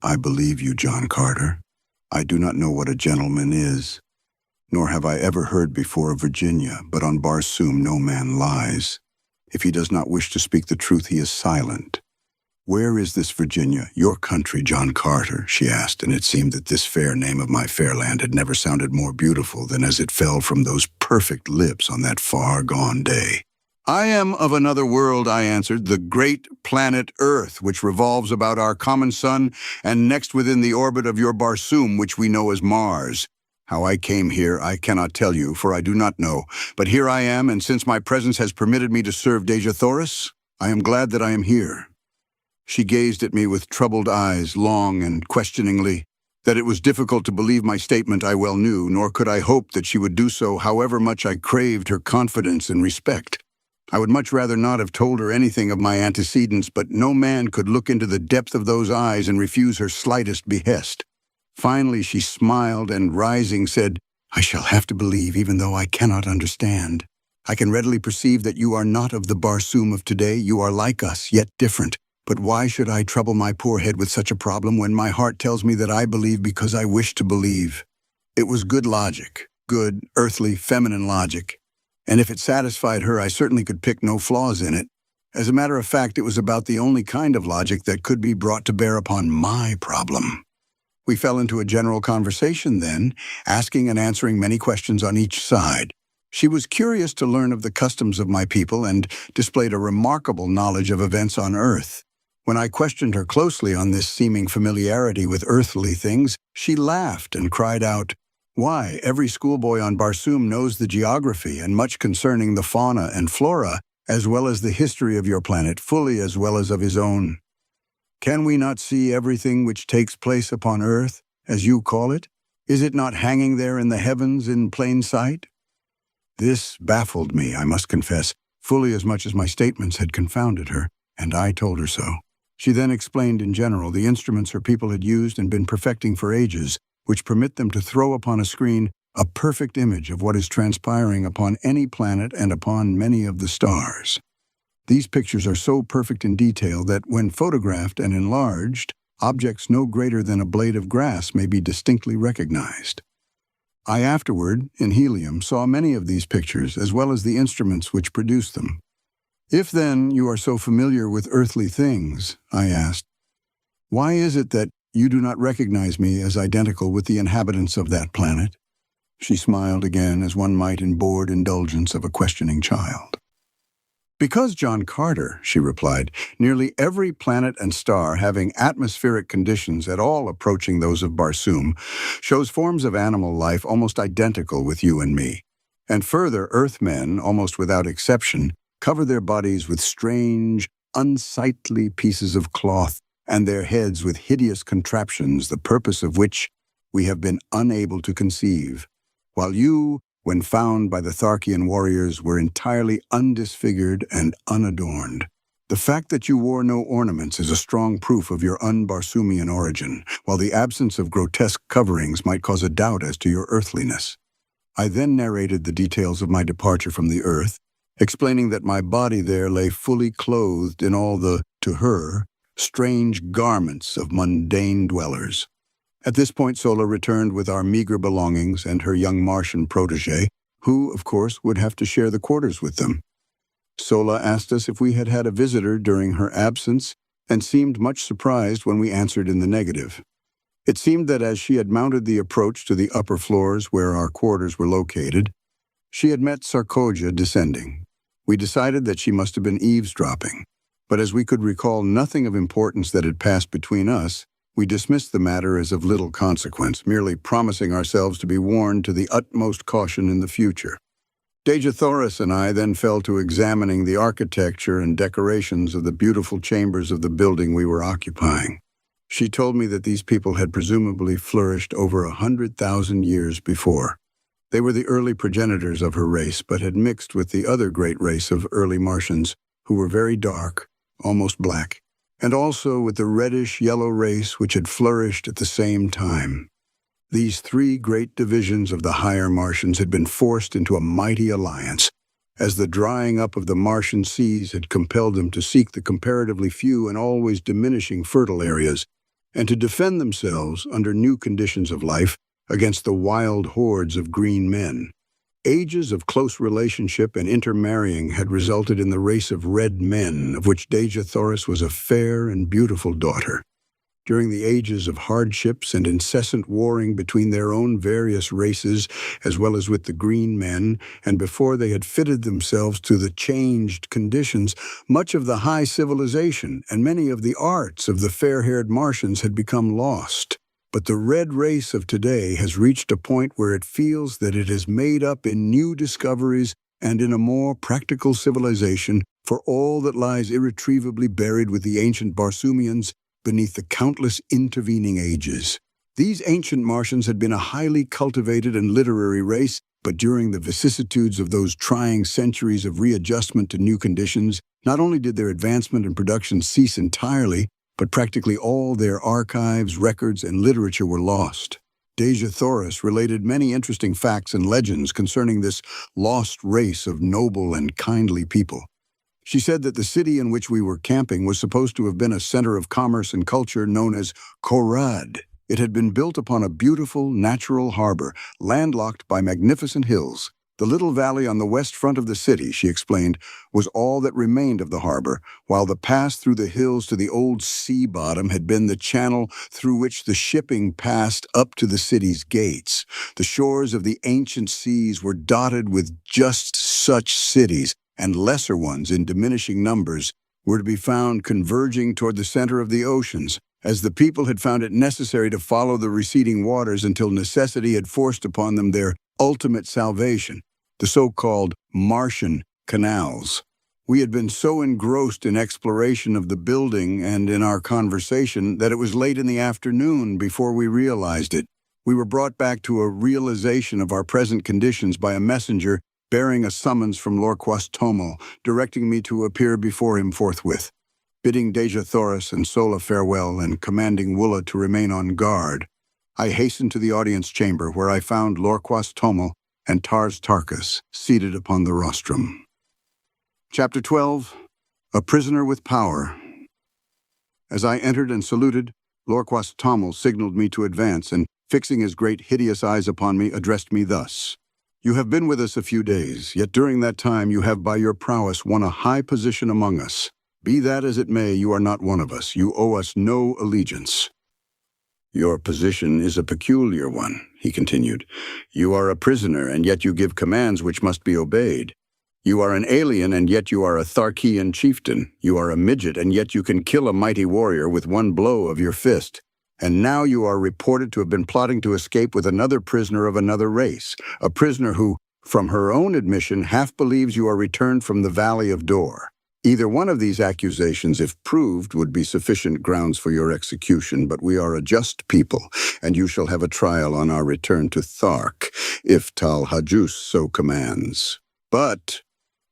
"I believe you, John Carter. I do not know what a gentleman is, nor have I ever heard before of Virginia, but on Barsoom no man lies. If he does not wish to speak the truth, he is silent. "Where is this Virginia, your country, John Carter?" she asked, and it seemed that this fair name of my fair land had never sounded more beautiful than as it fell from those perfect lips on that far-gone day. "I am of another world," I answered, "the great planet Earth, which revolves about our common sun, and next within the orbit of your Barsoom, which we know as Mars. How I came here, I cannot tell you, for I do not know. But here I am, and since my presence has permitted me to serve Dejah Thoris, I am glad that I am here." She gazed at me with troubled eyes, long and questioningly. That it was difficult to believe my statement I well knew, nor could I hope that she would do so, however much I craved her confidence and respect. I would much rather not have told her anything of my antecedents, but no man could look into the depth of those eyes and refuse her slightest behest. Finally she smiled and, rising, said, "I shall have to believe, even though I cannot understand. I can readily perceive that you are not of the Barsoom of today. You are like us, yet different. But why should I trouble my poor head with such a problem when my heart tells me that I believe because I wish to believe?" It was good logic, good, earthly, feminine logic. And if it satisfied her, I certainly could pick no flaws in it. As a matter of fact, it was about the only kind of logic that could be brought to bear upon my problem. We fell into a general conversation then, asking and answering many questions on each side. She was curious to learn of the customs of my people and displayed a remarkable knowledge of events on Earth. When I questioned her closely on this seeming familiarity with earthly things, she laughed and cried out, "Why, every schoolboy on Barsoom knows the geography and much concerning the fauna and flora, as well as the history of your planet, fully as well as of his own. Can we not see everything which takes place upon Earth, as you call it? Is it not hanging there in the heavens in plain sight?" This baffled me, I must confess, fully as much as my statements had confounded her, and I told her so. She then explained in general the instruments her people had used and been perfecting for ages, which permit them to throw upon a screen a perfect image of what is transpiring upon any planet and upon many of the stars. These pictures are so perfect in detail that when photographed and enlarged, objects no greater than a blade of grass may be distinctly recognized. I afterward, in helium, saw many of these pictures, as well as the instruments which produced them. "If, then, you are so familiar with earthly things," I asked, "why is it that you do not recognize me as identical with the inhabitants of that planet?" She smiled again, as one might in bored indulgence of a questioning child. "Because, John Carter," she replied, "nearly every planet and star having atmospheric conditions at all approaching those of Barsoom shows forms of animal life almost identical with you and me. And further, Earthmen, almost without exception, cover their bodies with strange, unsightly pieces of cloth, and their heads with hideous contraptions, the purpose of which we have been unable to conceive, while you, when found by the Tharkian warriors, were entirely undisfigured and unadorned. The fact that you wore no ornaments is a strong proof of your un-Barsoomian origin, while the absence of grotesque coverings might cause a doubt as to your earthliness." I then narrated the details of my departure from the Earth, explaining that my body there lay fully clothed in all the, to her, strange garments of mundane dwellers. At this point Sola returned with our meager belongings and her young Martian protégé, who, of course, would have to share the quarters with them. Sola asked us if we had had a visitor during her absence, and seemed much surprised when we answered in the negative. It seemed that as she had mounted the approach to the upper floors where our quarters were located, she had met Sarkoja descending. We decided that she must have been eavesdropping, but as we could recall nothing of importance that had passed between us, we dismissed the matter as of little consequence, merely promising ourselves to be warned to the utmost caution in the future. Dejah Thoris and I then fell to examining the architecture and decorations of the beautiful chambers of the building we were occupying. She told me that these people had presumably flourished over 100,000 years before. They were the early progenitors of her race, but had mixed with the other great race of early Martians, who were very dark, almost black, and also with the reddish-yellow race which had flourished at the same time. These three great divisions of the higher Martians had been forced into a mighty alliance, as the drying up of the Martian seas had compelled them to seek the comparatively few and always diminishing fertile areas, and to defend themselves under new conditions of life against the wild hordes of green men. Ages of close relationship and intermarrying had resulted in the race of red men, of which Dejah Thoris was a fair and beautiful daughter. During the ages of hardships and incessant warring between their own various races, as well as with the green men, and before they had fitted themselves to the changed conditions, much of the high civilization and many of the arts of the fair-haired Martians had become lost. But the red race of today has reached a point where it feels that it is made up in new discoveries and in a more practical civilization for all that lies irretrievably buried with the ancient Barsoomians beneath the countless intervening ages. These ancient Martians had been a highly cultivated and literary race, but during the vicissitudes of those trying centuries of readjustment to new conditions, not only did their advancement and production cease entirely, but practically all their archives, records, and literature were lost. Dejah Thoris related many interesting facts and legends concerning this lost race of noble and kindly people. She said that the city in which we were camping was supposed to have been a center of commerce and culture known as Korad. It had been built upon a beautiful, natural harbor, landlocked by magnificent hills. The little valley on the west front of the city, she explained, was all that remained of the harbor, while the pass through the hills to the old sea bottom had been the channel through which the shipping passed up to the city's gates. The shores of the ancient seas were dotted with just such cities, and lesser ones in diminishing numbers were to be found converging toward the center of the oceans, as the people had found it necessary to follow the receding waters until necessity had forced upon them their ultimate salvation, the so-called Martian canals. We had been so engrossed in exploration of the building and in our conversation that it was late in the afternoon before we realized it. We were brought back to a realization of our present conditions by a messenger bearing a summons from Lorquas Tomel, directing me to appear before him forthwith. Bidding Dejah Thoris and Sola farewell and commanding Woola to remain on guard, I hastened to the audience chamber where I found Lorquas Tomel and Tars Tarkas seated upon the rostrum. Chapter 12. A Prisoner with Power. As I entered and saluted, Lorquas Tomel signaled me to advance and, fixing his great hideous eyes upon me, addressed me thus. You have been with us a few days, yet during that time you have by your prowess won a high position among us. Be that as it may, you are not one of us. You owe us no allegiance. Your position is a peculiar one, he continued. You are a prisoner, and yet you give commands which must be obeyed. You are an alien, and yet you are a Tharkian chieftain. You are a midget, and yet you can kill a mighty warrior with one blow of your fist. And now you are reported to have been plotting to escape with another prisoner of another race, a prisoner who, from her own admission, half believes you are returned from the Valley of Dor. Either one of these accusations, if proved, would be sufficient grounds for your execution, but we are a just people, and you shall have a trial on our return to Thark, if Tal Hajus so commands. But,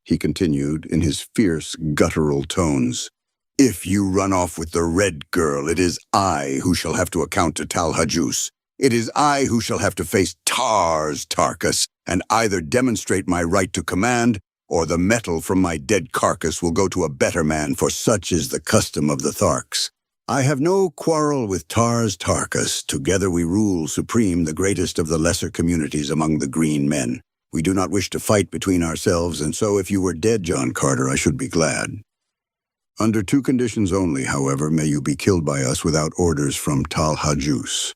he continued in his fierce, guttural tones, if you run off with the red girl, it is I who shall have to account to Tal Hajus. It is I who shall have to face Tars Tarkas, and either demonstrate my right to command, or the metal from my dead carcass will go to a better man, for such is the custom of the Tharks. I have no quarrel with Tars Tarkas. Together we rule supreme the greatest of the lesser communities among the green men. We do not wish to fight between ourselves, and so if you were dead, John Carter, I should be glad. Under two conditions only, however, may you be killed by us without orders from Tal Hajus.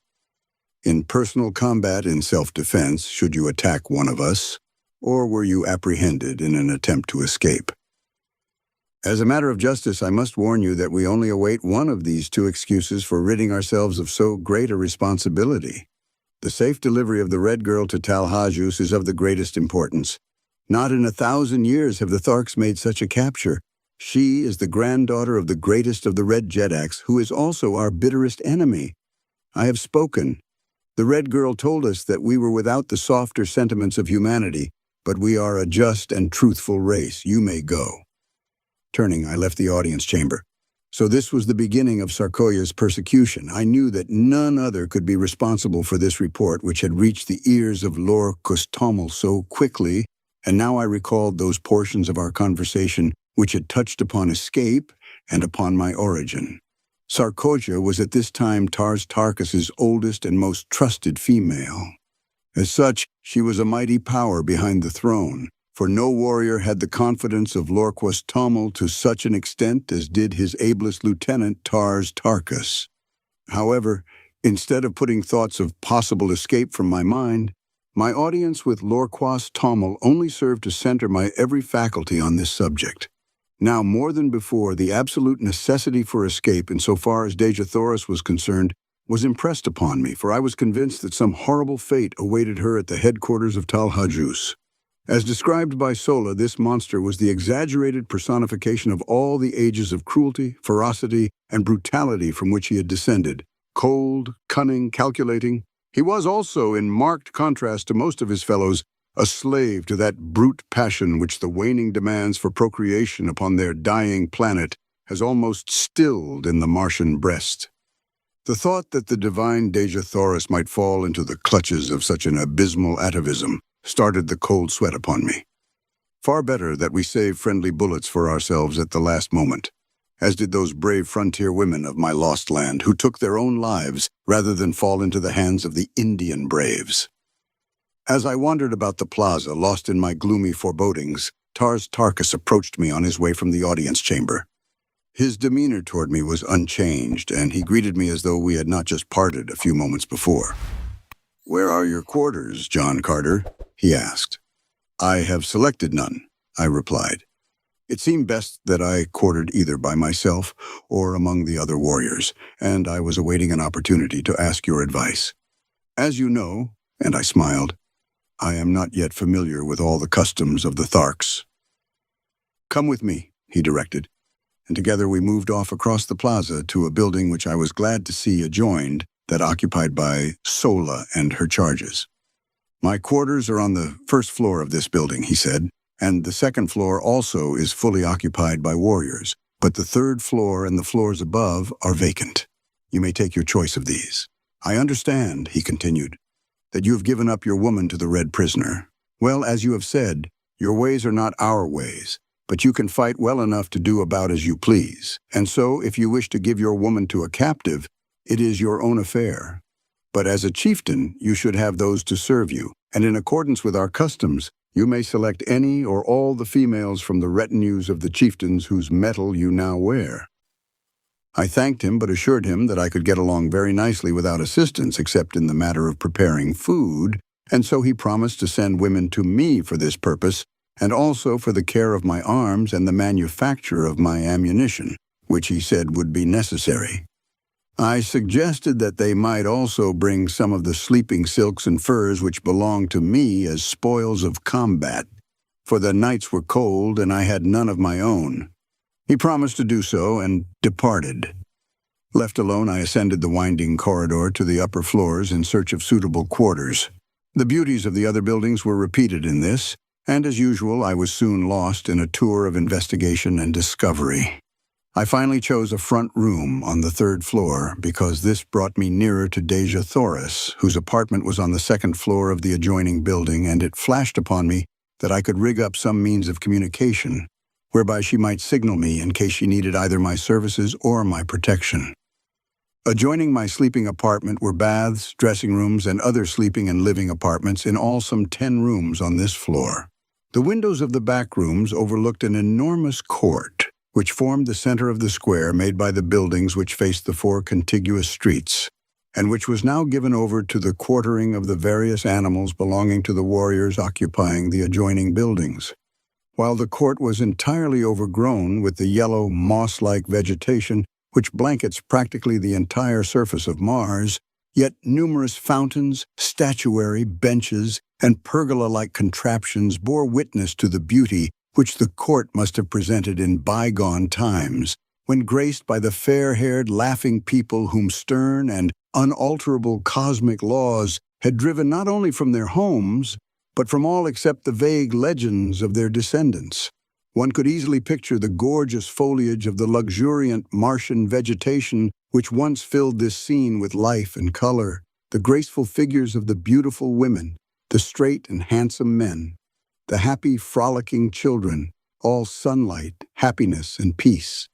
In personal combat in self-defense, should you attack one of us, or were you apprehended in an attempt to escape? As a matter of justice, I must warn you that we only await one of these two excuses for ridding ourselves of so great a responsibility. The safe delivery of the Red Girl to Tal Hajus is of the greatest importance. Not in 1,000 years have the Tharks made such a capture. She is the granddaughter of the greatest of the Red Jedaks, who is also our bitterest enemy. I have spoken. The Red Girl told us that we were without the softer sentiments of humanity, but we are a just and truthful race. You may go. Turning, I left the audience chamber. So this was the beginning of Sarkoya's persecution. I knew that none other could be responsible for this report, which had reached the ears of Lorquas Tomel so quickly, and now I recalled those portions of our conversation which had touched upon escape and upon my origin. Sarkoja was at this time Tars Tarkas's oldest and most trusted female. As such, she was a mighty power behind the throne, for no warrior had the confidence of Lorquas Tommel to such an extent as did his ablest lieutenant Tars Tarkas. However, instead of putting thoughts of possible escape from my mind, my audience with Lorquas Tommel only served to center my every faculty on this subject. Now more than before, the absolute necessity for escape insofar as Dejah Thoris was concerned was impressed upon me, for I was convinced that some horrible fate awaited her at the headquarters of Tal Hajus. As described by Sola, this monster was the exaggerated personification of all the ages of cruelty, ferocity, and brutality from which he had descended. Cold, cunning, calculating. He was also, in marked contrast to most of his fellows, a slave to that brute passion which the waning demands for procreation upon their dying planet has almost stilled in the Martian breast. The thought that the divine Dejah Thoris might fall into the clutches of such an abysmal atavism started the cold sweat upon me. Far better that we save friendly bullets for ourselves at the last moment, as did those brave frontier women of my lost land who took their own lives rather than fall into the hands of the Indian braves. As I wandered about the plaza, lost in my gloomy forebodings, Tars Tarkas approached me on his way from the audience chamber. His demeanor toward me was unchanged, and he greeted me as though we had not just parted a few moments before. "Where are your quarters, John Carter?" he asked. "I have selected none," I replied. It seemed best that I quartered either by myself or among the other warriors, and I was awaiting an opportunity to ask your advice. As you know, and I smiled, I am not yet familiar with all the customs of the Tharks. "Come with me," he directed, and together we moved off across the plaza to a building which I was glad to see adjoined, that occupied by Sola and her charges. "My quarters are on the first floor of this building," he said, "and the second floor also is fully occupied by warriors, but the third floor and the floors above are vacant. You may take your choice of these. I understand," he continued, "that you have given up your woman to the Red Prisoner. Well, as you have said, your ways are not our ways, but you can fight well enough to do about as you please, and so if you wish to give your woman to a captive, it is your own affair. But as a chieftain, you should have those to serve you, and in accordance with our customs, you may select any or all the females from the retinues of the chieftains whose metal you now wear." I thanked him, but assured him that I could get along very nicely without assistance except in the matter of preparing food, and so he promised to send women to me for this purpose, and also for the care of my arms and the manufacture of my ammunition, which he said would be necessary. I suggested that they might also bring some of the sleeping silks and furs which belonged to me as spoils of combat, for the nights were cold and I had none of my own. He promised to do so and departed. Left alone, I ascended the winding corridor to the upper floors in search of suitable quarters. The beauties of the other buildings were repeated in this, and as usual, I was soon lost in a tour of investigation and discovery. I finally chose a front room on the third floor because this brought me nearer to Dejah Thoris, whose apartment was on the second floor of the adjoining building, and it flashed upon me that I could rig up some means of communication, whereby she might signal me in case she needed either my services or my protection. Adjoining my sleeping apartment were baths, dressing rooms, and other sleeping and living apartments, in all some 10 rooms on this floor. The windows of the back rooms overlooked an enormous court, which formed the center of the square made by the buildings which faced the 4 contiguous streets, and which was now given over to the quartering of the various animals belonging to the warriors occupying the adjoining buildings. While the court was entirely overgrown with the yellow, moss-like vegetation which blankets practically the entire surface of Mars, yet numerous fountains, statuary, benches, and pergola-like contraptions bore witness to the beauty which the court must have presented in bygone times, when graced by the fair-haired, laughing people whom stern and unalterable cosmic laws had driven not only from their homes, but from all except the vague legends of their descendants. One could easily picture the gorgeous foliage of the luxuriant Martian vegetation which once filled this scene with life and color, the graceful figures of the beautiful women, the straight and handsome men, the happy, frolicking children, all sunlight, happiness, and peace.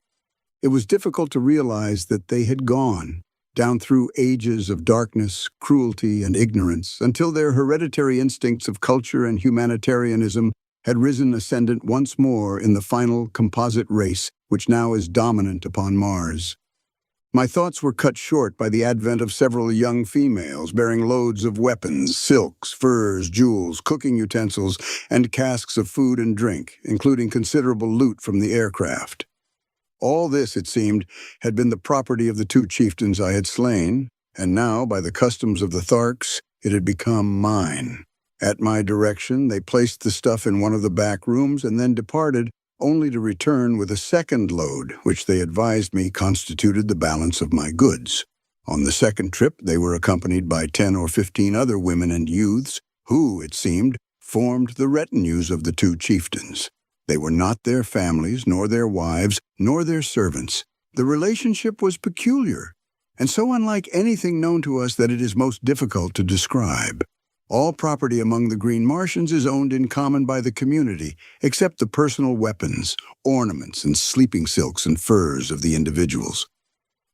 It was difficult to realize that they had gone, down through ages of darkness, cruelty, and ignorance, until their hereditary instincts of culture and humanitarianism had risen ascendant once more in the final composite race which now is dominant upon Mars. My thoughts were cut short by the advent of several young females bearing loads of weapons, silks, furs, jewels, cooking utensils, and casks of food and drink, including considerable loot from the aircraft. All this, it seemed, had been the property of the two chieftains I had slain, and now, by the customs of the Tharks, it had become mine. At my direction, they placed the stuff in one of the back rooms and then departed, only to return with a second load, which they advised me constituted the balance of my goods. On the second trip, they were accompanied by 10 or 15 other women and youths, who, it seemed, formed the retinues of the two chieftains. They were not their families, nor their wives, nor their servants. The relationship was peculiar, and so unlike anything known to us that it is most difficult to describe. All property among the Green Martians is owned in common by the community, except the personal weapons, ornaments, and sleeping silks and furs of the individuals.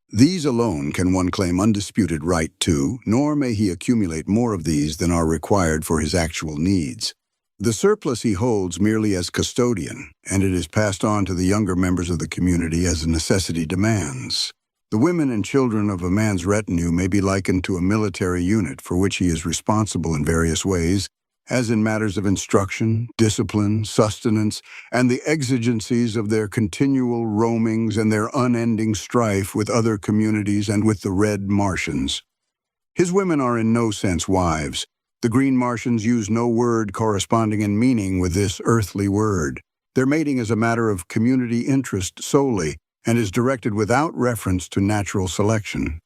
These alone can one claim undisputed right to, nor may he accumulate more of these than are required for his actual needs. The surplus he holds merely as custodian, and it is passed on to the younger members of the community as necessity demands. The women and children of a man's retinue may be likened to a military unit for which he is responsible in various ways, as in matters of instruction, discipline, sustenance, and the exigencies of their continual roamings and their unending strife with other communities and with the Red Martians. His women are in no sense wives. The Green Martians use no word corresponding in meaning with this earthly word. Their mating is a matter of community interest solely, and is directed without reference to natural selection.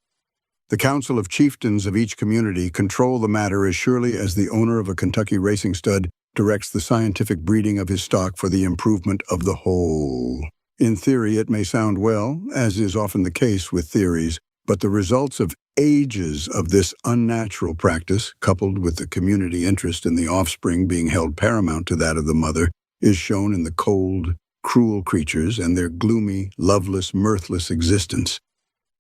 The Council of Chieftains of each community control the matter as surely as the owner of a Kentucky racing stud directs the scientific breeding of his stock for the improvement of the whole. In theory, it may sound well, as is often the case with theories, but the results of ages of this unnatural practice, coupled with the community interest in the offspring being held paramount to that of the mother, is shown in the cold, cruel creatures and their gloomy, loveless, mirthless existence.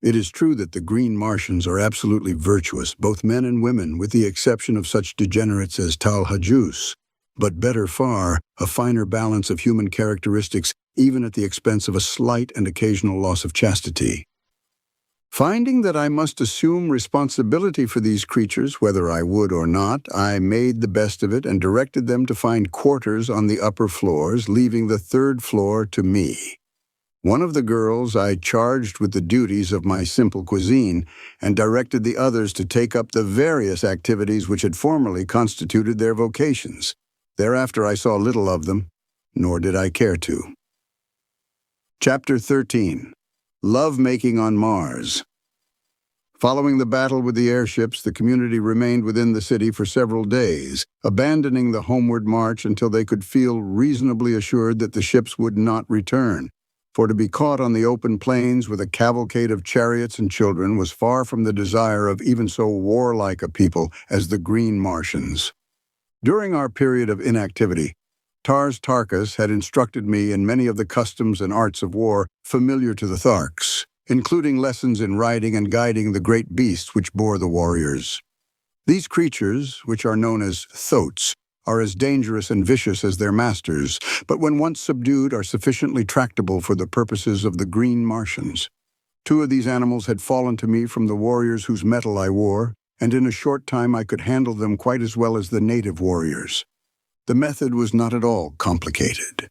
It is true that the Green Martians are absolutely virtuous, both men and women, with the exception of such degenerates as Tal-Hajus, but better far, a finer balance of human characteristics, even at the expense of a slight and occasional loss of chastity. Finding that I must assume responsibility for these creatures, whether I would or not, I made the best of it and directed them to find quarters on the upper floors, leaving the third floor to me. One of the girls I charged with the duties of my simple cuisine, and directed the others to take up the various activities which had formerly constituted their vocations. Thereafter I saw little of them, nor did I care to. Chapter 13. Love-making on Mars. Following the battle with the airships, the community remained within the city for several days, abandoning the homeward march until they could feel reasonably assured that the ships would not return. For to be caught on the open plains with a cavalcade of chariots and children was far from the desire of even so warlike a people as the Green Martians. During our period of inactivity, Tars Tarkas had instructed me in many of the customs and arts of war familiar to the Tharks, including lessons in riding and guiding the great beasts which bore the warriors. These creatures, which are known as thoats, are as dangerous and vicious as their masters, but when once subdued are sufficiently tractable for the purposes of the Green Martians. 2 of these animals had fallen to me from the warriors whose metal I wore, and in a short time I could handle them quite as well as the native warriors. The method was not at all complicated.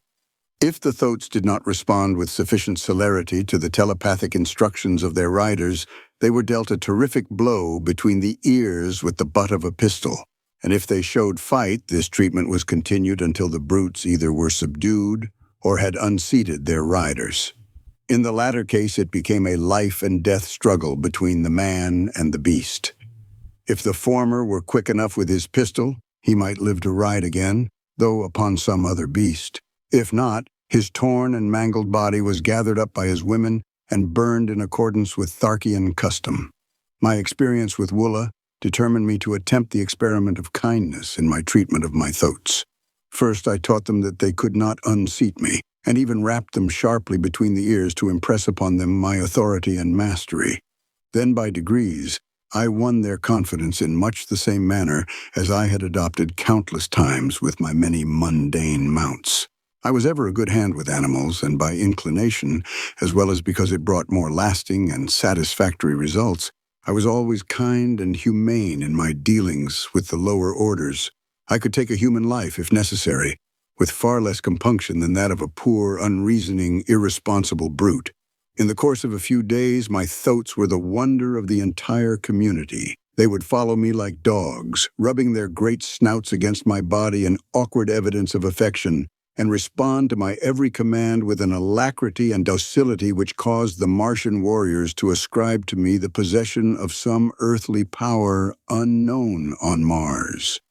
If the thoats did not respond with sufficient celerity to the telepathic instructions of their riders, they were dealt a terrific blow between the ears with the butt of a pistol, and if they showed fight, this treatment was continued until the brutes either were subdued or had unseated their riders. In the latter case, it became a life-and-death struggle between the man and the beast. If the former were quick enough with his pistol, he might live to ride again, though upon some other beast. If not, his torn and mangled body was gathered up by his women and burned in accordance with Tharkian custom. My experience with Woola determined me to attempt the experiment of kindness in my treatment of my thoats. First, I taught them that they could not unseat me, and even rapped them sharply between the ears to impress upon them my authority and mastery. Then by degrees, I won their confidence in much the same manner as I had adopted countless times with my many mundane mounts. I was ever a good hand with animals, and by inclination, as well as because it brought more lasting and satisfactory results, I was always kind and humane in my dealings with the lower orders. I could take a human life if necessary, with far less compunction than that of a poor, unreasoning, irresponsible brute. In the course of a few days, my thoats were the wonder of the entire community. They would follow me like dogs, rubbing their great snouts against my body in awkward evidence of affection, and respond to my every command with an alacrity and docility which caused the Martian warriors to ascribe to me the possession of some earthly power unknown on Mars.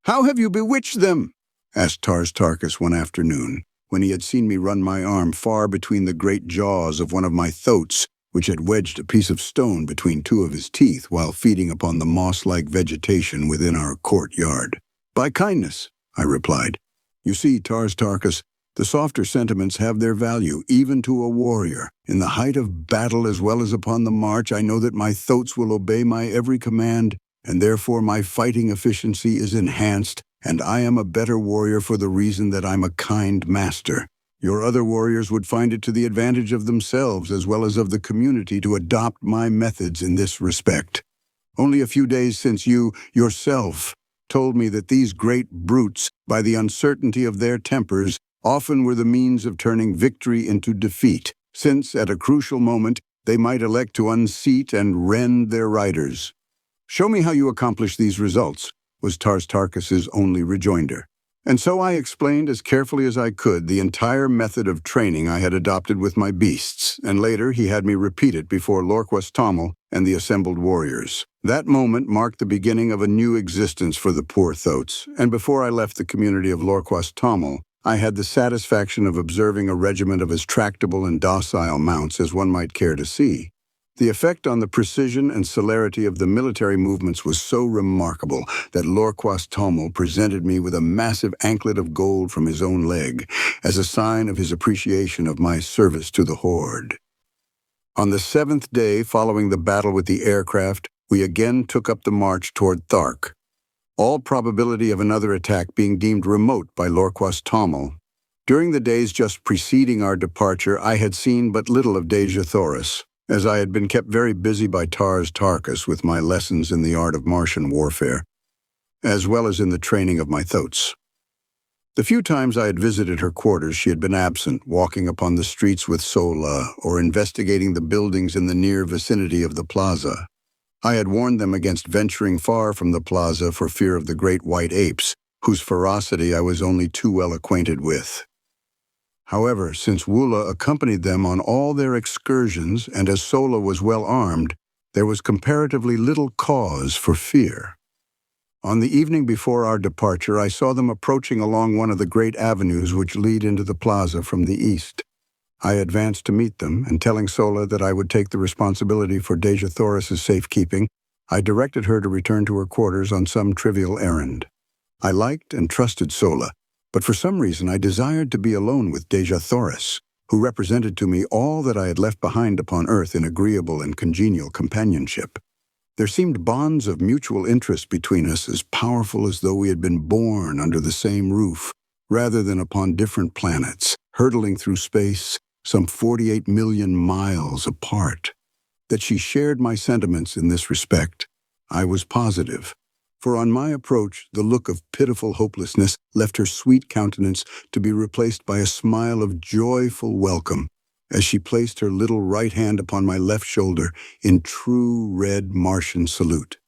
"How have you bewitched them?" asked Tarkas one afternoon, when he had seen me run my arm far between the great jaws of one of my thoats, which had wedged a piece of stone between two of his teeth while feeding upon the moss-like vegetation within our courtyard. "By kindness," I replied. "You see, Tarkas, the softer sentiments have their value, even to a warrior. In the height of battle as well as upon the march, I know that my thoats will obey my every command, and therefore my fighting efficiency is enhanced, and I am a better warrior for the reason that I'm a kind master. Your other warriors would find it to the advantage of themselves as well as of the community to adopt my methods in this respect. Only a few days since you, yourself, told me that these great brutes, by the uncertainty of their tempers, often were the means of turning victory into defeat, since, at a crucial moment, they might elect to unseat and rend their riders." "Show me how you accomplish these results," was Tarkas's only rejoinder. And so I explained as carefully as I could the entire method of training I had adopted with my beasts, and later he had me repeat it before Lorquas Tommel and the assembled warriors. That moment marked the beginning of a new existence for the poor thoats, and before I left the community of Lorquas Tommel, I had the satisfaction of observing a regiment of as tractable and docile mounts as one might care to see. The effect on the precision and celerity of the military movements was so remarkable that Lorquas Tommel presented me with a massive anklet of gold from his own leg, as a sign of his appreciation of my service to the horde. On the 7th day following the battle with the aircraft, we again took up the march toward Thark, all probability of another attack being deemed remote by Lorquas Tommel. During the days just preceding our departure, I had seen but little of Dejah Thoris, as I had been kept very busy by Tarkas with my lessons in the art of Martian warfare, as well as in the training of my thoats. The few times I had visited her quarters, she had been absent, walking upon the streets with Sola or investigating the buildings in the near vicinity of the plaza. I had warned them against venturing far from the plaza for fear of the great white apes, whose ferocity I was only too well acquainted with. However, since Woola accompanied them on all their excursions, and as Sola was well armed, there was comparatively little cause for fear. On the evening before our departure, I saw them approaching along one of the great avenues which lead into the plaza from the east. I advanced to meet them, and telling Sola that I would take the responsibility for Dejah Thoris's safekeeping, I directed her to return to her quarters on some trivial errand. I liked and trusted Sola, but for some reason I desired to be alone with Dejah Thoris, who represented to me all that I had left behind upon Earth in agreeable and congenial companionship. There seemed bonds of mutual interest between us as powerful as though we had been born under the same roof, rather than upon different planets, hurtling through space some 48 million miles apart. That she shared my sentiments in this respect, I was positive. For on my approach, the look of pitiful hopelessness left her sweet countenance to be replaced by a smile of joyful welcome, as she placed her little right hand upon my left shoulder in true red Martian salute.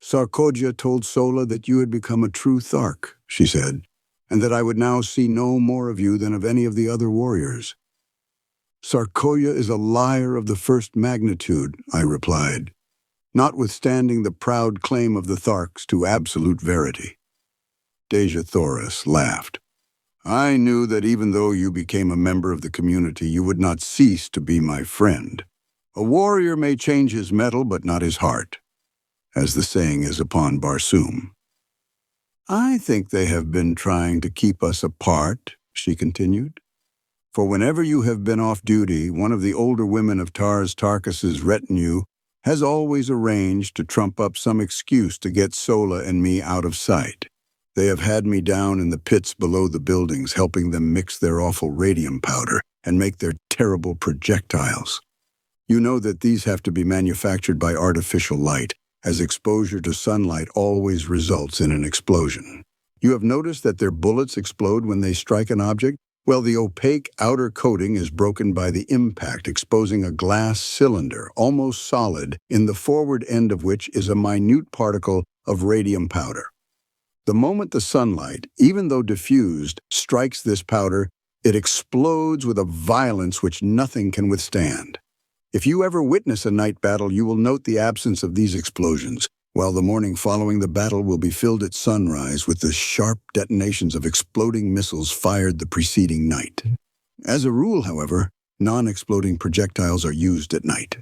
"Sarkodja told Sola that you had become a true Thark," she said, "and that I would now see no more of you than of any of the other warriors." "Sarkodja is a liar of the first magnitude," I replied, notwithstanding the proud claim of the Tharks to absolute verity. Dejah Thoris laughed. "I knew that even though you became a member of the community, you would not cease to be my friend. A warrior may change his metal, but not his heart, as the saying is upon Barsoom." "I think they have been trying to keep us apart," she continued. "For whenever you have been off duty, one of the older women of Tarkas's retinue has always arranged to trump up some excuse to get Sola and me out of sight. They have had me down in the pits below the buildings, helping them mix their awful radium powder and make their terrible projectiles. You know that these have to be manufactured by artificial light, as exposure to sunlight always results in an explosion. You have noticed that their bullets explode when they strike an object? Well, the opaque outer coating is broken by the impact, exposing a glass cylinder, almost solid, in the forward end of which is a minute particle of radium powder. The moment the sunlight, even though diffused, strikes this powder, it explodes with a violence which nothing can withstand. If you ever witness a night battle, you will note the absence of these explosions, while the morning following the battle will be filled at sunrise with the sharp detonations of exploding missiles fired the preceding night. As a rule, however, non-exploding projectiles are used at night.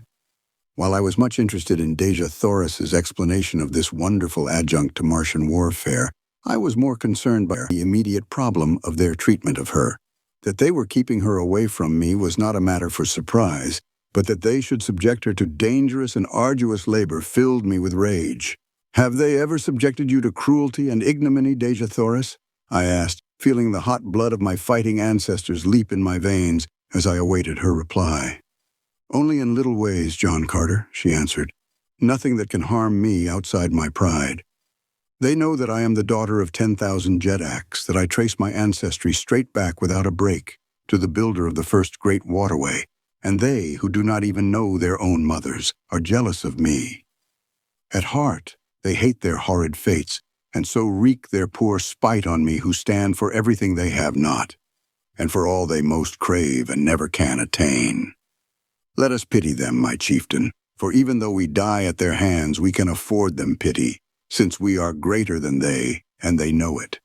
While I was much interested in Dejah Thoris's explanation of this wonderful adjunct to Martian warfare, I was more concerned by the immediate problem of their treatment of her. That they were keeping her away from me was not a matter for surprise, but that they should subject her to dangerous and arduous labor filled me with rage. "Have they ever subjected you to cruelty and ignominy, Dejah Thoris?" I asked, feeling the hot blood of my fighting ancestors leap in my veins as I awaited her reply. "Only in little ways, John Carter," she answered. "Nothing that can harm me outside my pride. They know that I am the daughter of 10,000 Jedaks, that I trace my ancestry straight back without a break to the builder of the first great waterway, and they, who do not even know their own mothers, are jealous of me. At heart, they hate their horrid fates, and so wreak their poor spite on me who stand for everything they have not, and for all they most crave and never can attain. Let us pity them, my chieftain, for even though we die at their hands, we can afford them pity, since we are greater than they, and they know it.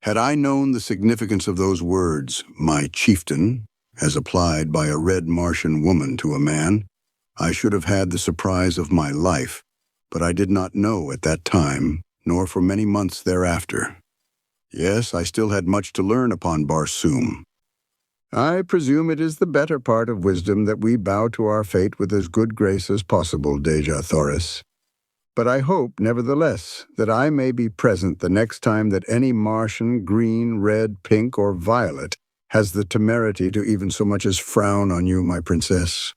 Had I known the significance of those words, my chieftain, as applied by a red Martian woman to a man, I should have had the surprise of my life, but I did not know at that time, nor for many months thereafter. Yes, I still had much to learn upon Barsoom. I presume it is the better part of wisdom that we bow to our fate with as good grace as possible, Dejah Thoris. But I hope, nevertheless, that I may be present the next time that any Martian, green, red, pink, or violet has the temerity to even so much as frown on you, my princess."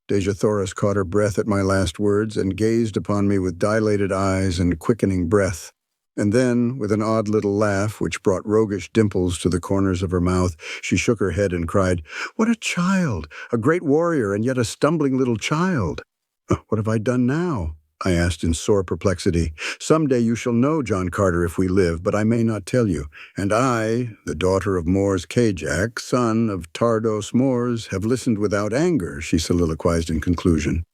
Dejah Thoris caught her breath at my last words and gazed upon me with dilated eyes and quickening breath. And then, with an odd little laugh which brought roguish dimples to the corners of her mouth, she shook her head and cried, "What a child! A great warrior, and yet a stumbling little child!" "What have I done now?" I asked in sore perplexity. "Someday you shall know, John Carter, if we live, but I may not tell you. And I, the daughter of Moors Kajak, son of Tardos Moors, have listened without anger," she soliloquized in conclusion.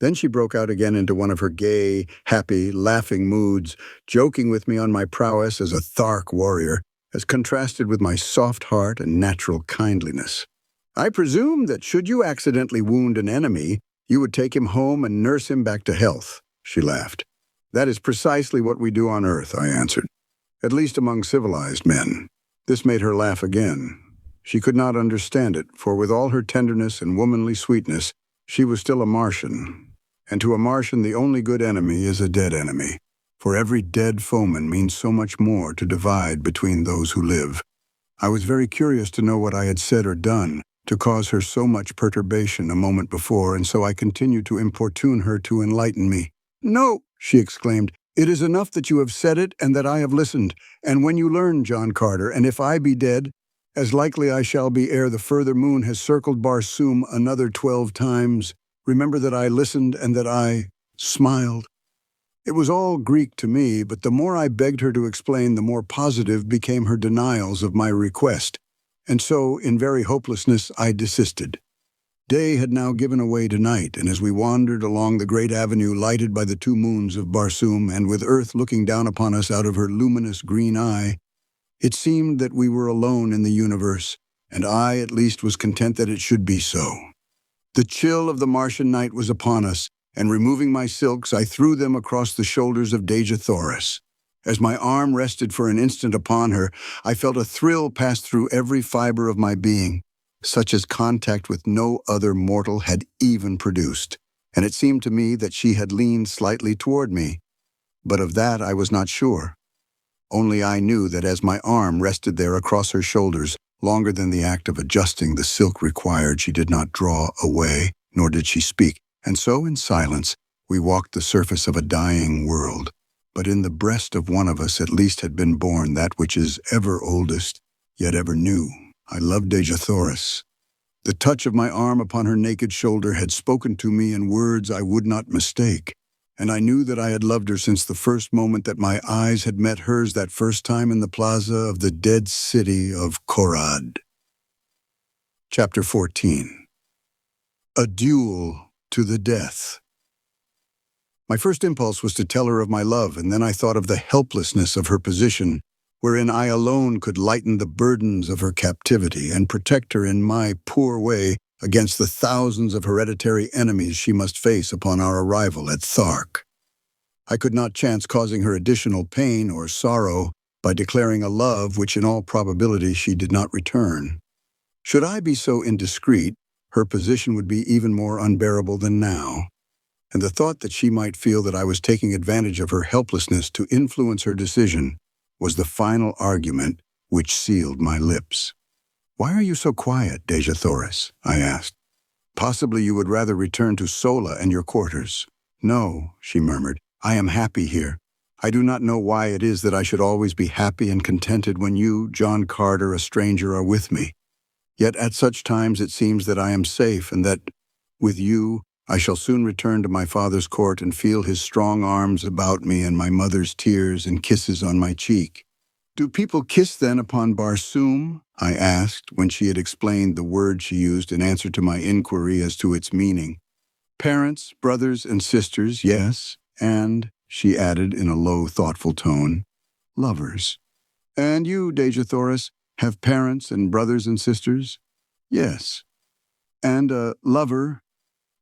Then she broke out again into one of her gay, happy, laughing moods, joking with me on my prowess as a Thark warrior, as contrasted with my soft heart and natural kindliness. "I presume that should you accidentally wound an enemy, you would take him home and nurse him back to health," she laughed. "That is precisely what we do on Earth," I answered. "At least among civilized men." This made her laugh again. She could not understand it, for with all her tenderness and womanly sweetness, she was still a Martian. And to a Martian, the only good enemy is a dead enemy, for every dead foeman means so much more to divide between those who live. I was very curious to know what I had said or done to cause her so much perturbation a moment before, and so I continued to importune her to enlighten me. "No," she exclaimed, "it is enough that you have said it and that I have listened. And when you learn, John Carter, and if I be dead, as likely I shall be ere the further moon has circled Barsoom another 12 times, remember that I listened and that I smiled." It was all Greek to me, but the more I begged her to explain, the more positive became her denials of my request. And so, in very hopelessness, I desisted. Day had now given away to night, and as we wandered along the great avenue lighted by the 2 moons of Barsoom, and with Earth looking down upon us out of her luminous green eye, it seemed that we were alone in the universe, and I at least was content that it should be so. The chill of the Martian night was upon us, and removing my silks, I threw them across the shoulders of Dejah Thoris. As my arm rested for an instant upon her, I felt a thrill pass through every fiber of my being, such as contact with no other mortal had even produced. and it seemed to me that she had leaned slightly toward me, but of that I was not sure. Only I knew that as my arm rested there across her shoulders, longer than the act of adjusting the silk required, she did not draw away, nor did she speak, and so in silence we walked the surface of a dying world. But in the breast of one of us at least had been born that which is ever oldest, yet ever new. I loved Dejah Thoris. The touch of my arm upon her naked shoulder had spoken to me in words I would not mistake, and I knew that I had loved her since the first moment that my eyes had met hers that first time in the plaza of the dead city of Korad. Chapter 14. A Duel to the Death. My first impulse was to tell her of my love, and then I thought of the helplessness of her position, wherein I alone could lighten the burdens of her captivity and protect her in my poor way against the thousands of hereditary enemies she must face upon our arrival at Thark. I could not chance causing her additional pain or sorrow by declaring a love which in all probability she did not return. Should I be so indiscreet, her position would be even more unbearable than now, and the thought that she might feel that I was taking advantage of her helplessness to influence her decision was the final argument which sealed my lips. "Why are you so quiet, Dejah Thoris?" I asked. "Possibly you would rather return to Sola and your quarters." "No," she murmured. "I am happy here. I do not know why it is that I should always be happy and contented when you, John Carter, a stranger, are with me. Yet at such times it seems that I am safe and that, with you, I shall soon return to my father's court and feel his strong arms about me and my mother's tears and kisses on my cheek." "Do people kiss then upon Barsoom?" I asked when she had explained the word she used in answer to my inquiry as to its meaning. "Parents, brothers, and sisters, yes, and," she added in a low, thoughtful tone, "lovers." "And you, Dejah Thoris, have parents and brothers and sisters?" "Yes." "And a lover?"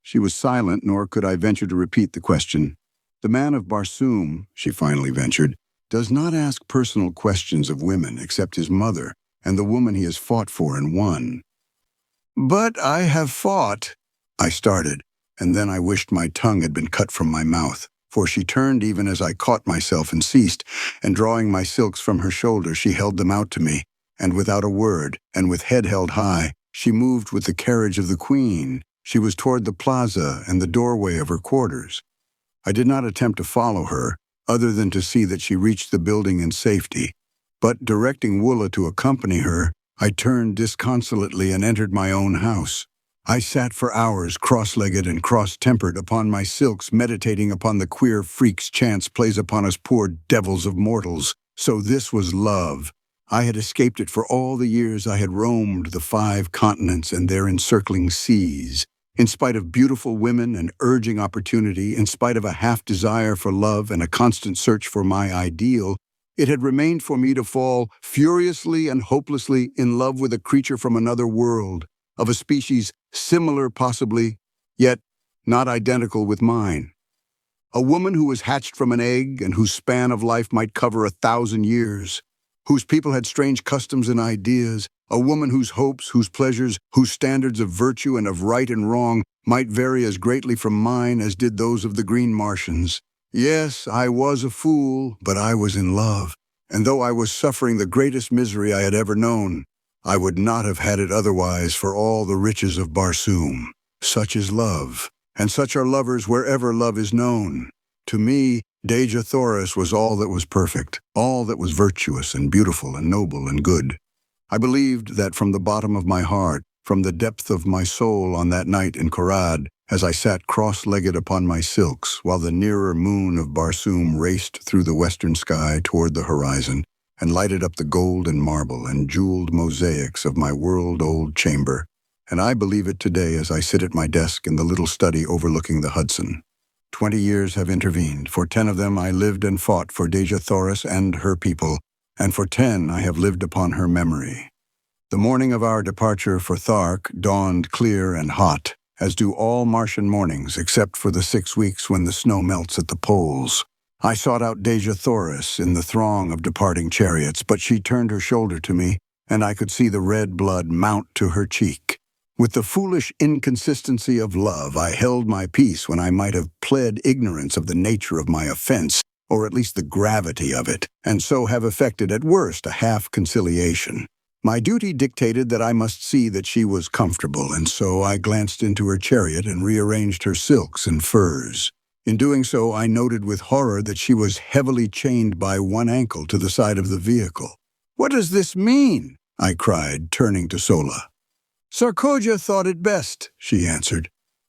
She was silent, nor could I venture to repeat the question. "The man of Barsoom," she finally ventured, "does not ask personal questions of women except his mother and the woman he has fought for and won." "But I have fought," I started, and then I wished my tongue had been cut from my mouth, for she turned even as I caught myself and ceased, and drawing my silks from her shoulder, she held them out to me, and without a word, and with head held high, she moved with the carriage of the queen. She was toward the plaza and the doorway of her quarters. I did not attempt to follow her, other than to see that she reached the building in safety, but directing Woola to accompany her, I turned disconsolately and entered my own house. I sat for hours cross-legged and cross-tempered upon my silks, meditating upon the queer freaks chance plays upon us poor devils of mortals. So this was love. I had escaped it for all the years I had roamed the 5 continents and their encircling seas. In spite of beautiful women and urging opportunity, in spite of a half-desire for love and a constant search for my ideal, it had remained for me to fall furiously and hopelessly in love with a creature from another world, of a species similar possibly, yet not identical with mine. A woman who was hatched from an egg and whose span of life might cover 1,000 years, whose people had strange customs and ideas, a woman whose hopes, whose pleasures, whose standards of virtue and of right and wrong might vary as greatly from mine as did those of the green Martians. Yes, I was a fool, but I was in love, and though I was suffering the greatest misery I had ever known, I would not have had it otherwise for all the riches of Barsoom. Such is love, and such are lovers wherever love is known. To me, Dejah Thoris was all that was perfect, all that was virtuous and beautiful and noble and good. I believed that from the bottom of my heart, from the depth of my soul on that night in Korad, as I sat cross-legged upon my silks, while the nearer moon of Barsoom raced through the western sky toward the horizon, and lighted up the gold and marble and jeweled mosaics of my world-old chamber. And I believe it today as I sit at my desk in the little study overlooking the Hudson. 20 years have intervened. For 10 of them I lived and fought for Dejah Thoris and her people, and for 10 I have lived upon her memory. The morning of our departure for Thark dawned clear and hot, as do all Martian mornings except for the 6 weeks when the snow melts at the poles. I sought out Dejah Thoris in the throng of departing chariots, but she turned her shoulder to me, and I could see the red blood mount to her cheek. With the foolish inconsistency of love, I held my peace when I might have pled ignorance of the nature of my offense, or at least the gravity of it, and so have effected at worst a half-conciliation. My duty dictated that I must see that she was comfortable, and so I glanced into her chariot and rearranged her silks and furs. In doing so, I noted with horror that she was heavily chained by one ankle to the side of the vehicle. "What does this mean?" I cried, turning to Sola. "Sarkoja thought it best," she answered,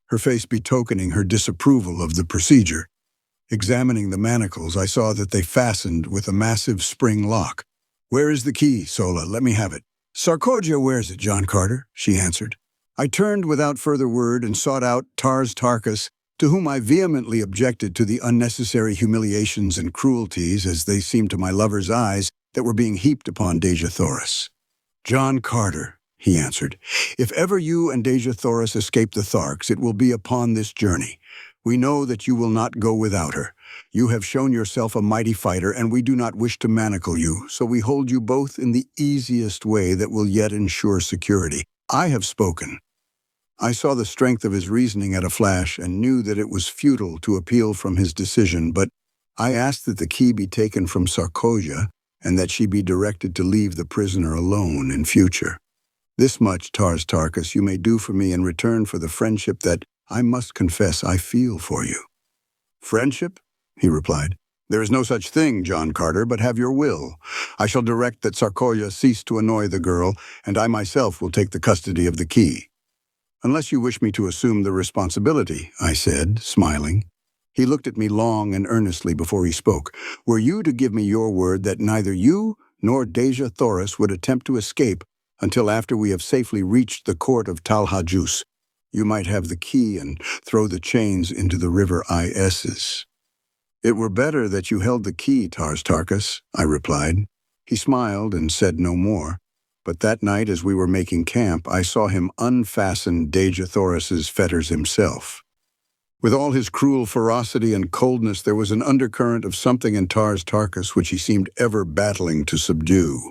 her face betokening her disapproval of the procedure. Examining the manacles, I saw that they fastened with a massive spring lock. "Where is the key, Sola? Let me have it." "Sarkoja wears it, John Carter," she answered. I turned without further word and sought out Tars Tarkas, to whom I vehemently objected to the unnecessary humiliations and cruelties, as they seemed to my lover's eyes, that were being heaped upon Dejah Thoris. "John Carter," he answered, "if ever you and Dejah Thoris escape the Tharks, it will be upon this journey. We know that you will not go without her. You have shown yourself a mighty fighter, and we do not wish to manacle you, so we hold you both in the easiest way that will yet ensure security. I have spoken." I saw the strength of his reasoning at a flash and knew that it was futile to appeal from his decision, but I asked that the key be taken from Sarkoja and that she be directed to leave the prisoner alone in future. This much, Tars Tarkas, you may do for me in return for the friendship that, I must confess, I feel for you." "Friendship?" he replied. "There is no such thing, John Carter, but have your will. I shall direct that Sarkoja cease to annoy the girl, and I myself will take the custody of the key." "Unless you wish me to assume the responsibility," I said, smiling. He looked at me long and earnestly before he spoke. "Were you to give me your word that neither you nor Dejah Thoris would attempt to escape until after we have safely reached the court of Talhajus, you might have the key and throw the chains into the river Is's." "It were better that you held the key, Tars Tarkas," I replied. He smiled and said no more, but that night as we were making camp, I saw him unfasten Dejah Thoris's fetters himself. With all his cruel ferocity and coldness, there was an undercurrent of something in Tars Tarkas which he seemed ever battling to subdue.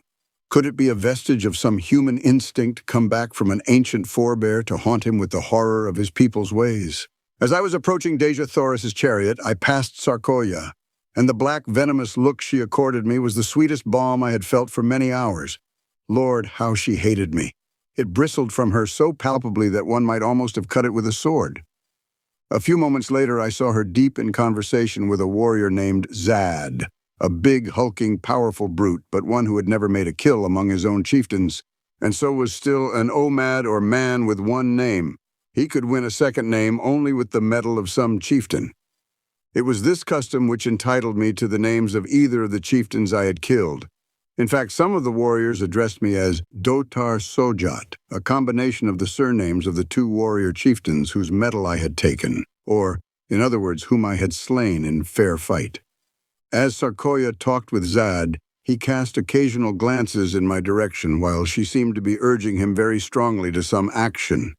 Could it be a vestige of some human instinct come back from an ancient forebear to haunt him with the horror of his people's ways? As I was approaching Dejah Thoris's chariot, I passed Sarkoja, and the black, venomous look she accorded me was the sweetest balm I had felt for many hours. Lord, how she hated me! It bristled from her so palpably that one might almost have cut it with a sword. A few moments later, I saw her deep in conversation with a warrior named Zad, a big, hulking, powerful brute, but one who had never made a kill among his own chieftains, and so was still an Omad or man with one name. He could win a second name only with the medal of some chieftain. It was this custom which entitled me to the names of either of the chieftains I had killed. In fact, some of the warriors addressed me as Dotar Sojat, a combination of the surnames of the two warrior chieftains whose medal I had taken, or, in other words, whom I had slain in fair fight. As Sarkoja talked with Zad, he cast occasional glances in my direction while she seemed to be urging him very strongly to some action.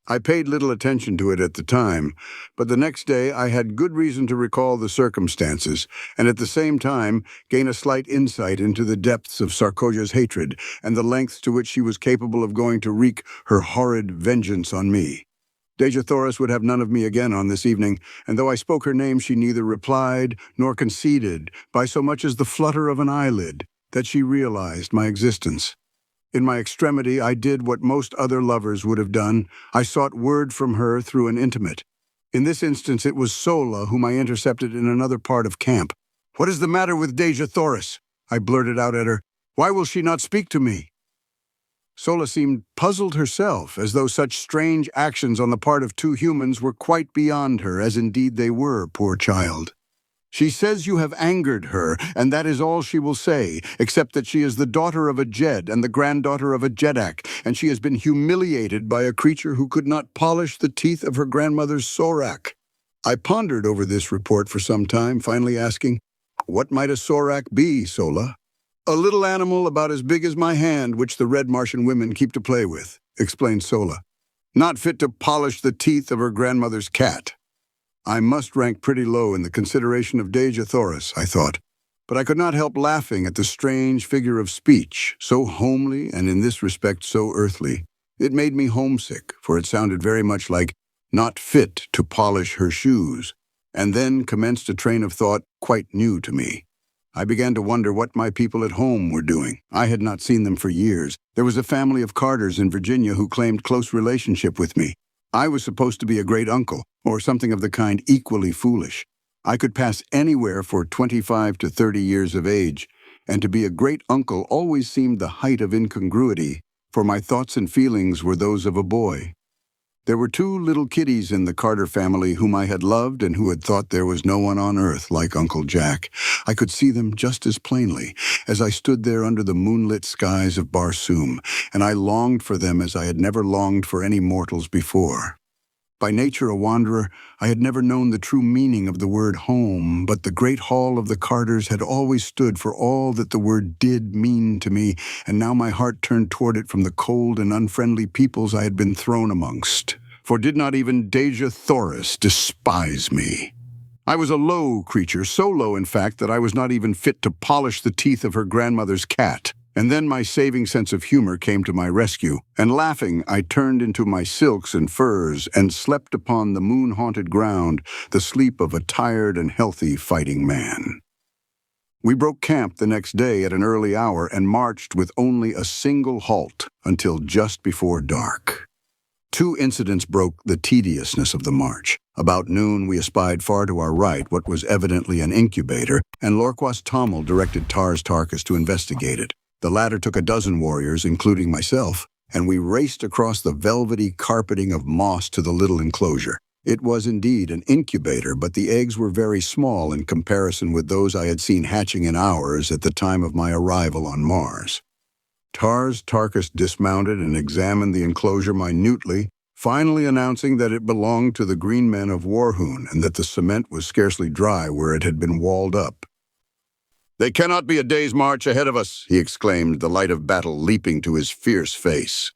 I paid little attention to it at the time, but the next day I had good reason to recall the circumstances, and at the same time gain a slight insight into the depths of Sarkoja's hatred and the lengths to which she was capable of going to wreak her horrid vengeance on me. Dejah Thoris would have none of me again on this evening, and though I spoke her name, she neither replied nor conceded by so much as the flutter of an eyelid that she realized my existence. In my extremity, I did what most other lovers would have done. I sought word from her through an intimate. In this instance, it was Sola whom I intercepted in another part of camp. "What is the matter with Dejah Thoris?" I blurted out at her. "Why will she not speak to me?" Sola seemed puzzled herself, as though such strange actions on the part of two humans were quite beyond her, as indeed they were, poor child. "She says you have angered her, and that is all she will say, except that she is the daughter of a Jed and the granddaughter of a Jedak, and she has been humiliated by a creature who could not polish the teeth of her grandmother's Sorak." I pondered over this report for some time, finally asking, "What might a Sorak be, Sola?" "A little animal about as big as my hand, which the red Martian women keep to play with," explained Sola. "Not fit to polish the teeth of her grandmother's cat." I must rank pretty low in the consideration of Dejah Thoris, I thought, but I could not help laughing at the strange figure of speech, so homely and in this respect so earthly. It made me homesick, for it sounded very much like not fit to polish her shoes, and then commenced a train of thought quite new to me. I began to wonder what my people at home were doing. I had not seen them for years. There was a family of Carters in Virginia who claimed close relationship with me. I was supposed to be a great uncle, or something of the kind equally foolish. I could pass anywhere for 25 to 30 years of age, and to be a great uncle always seemed the height of incongruity, for my thoughts and feelings were those of a boy. There were two little kiddies in the Carter family whom I had loved and who had thought there was no one on earth like Uncle Jack. I could see them just as plainly as I stood there under the moonlit skies of Barsoom, and I longed for them as I had never longed for any mortals before. By nature a wanderer, I had never known the true meaning of the word home, but the great hall of the Carters had always stood for all that the word did mean to me, and now my heart turned toward it from the cold and unfriendly peoples I had been thrown amongst. For did not even Dejah Thoris despise me? I was a low creature, so low in fact that I was not even fit to polish the teeth of her grandmother's cat. And then my saving sense of humor came to my rescue, and laughing I turned into my silks and furs and slept upon the moon-haunted ground, the sleep of a tired and healthy fighting man. We broke camp the next day at an early hour and marched with only a single halt until just before dark. Two incidents broke the tediousness of the march. About noon, we espied far to our right what was evidently an incubator, and Lorquas Tommel directed Tars Tarkas to investigate it. The latter took a dozen warriors, including myself, and we raced across the velvety carpeting of moss to the little enclosure. It was indeed an incubator, but the eggs were very small in comparison with those I had seen hatching in ours at the time of my arrival on Mars. Tars Tarkas dismounted and examined the enclosure minutely, finally announcing that it belonged to the green men of Warhoon and that the cement was scarcely dry where it had been walled up. "They cannot be a day's march ahead of us," he exclaimed, the light of battle leaping to his fierce face.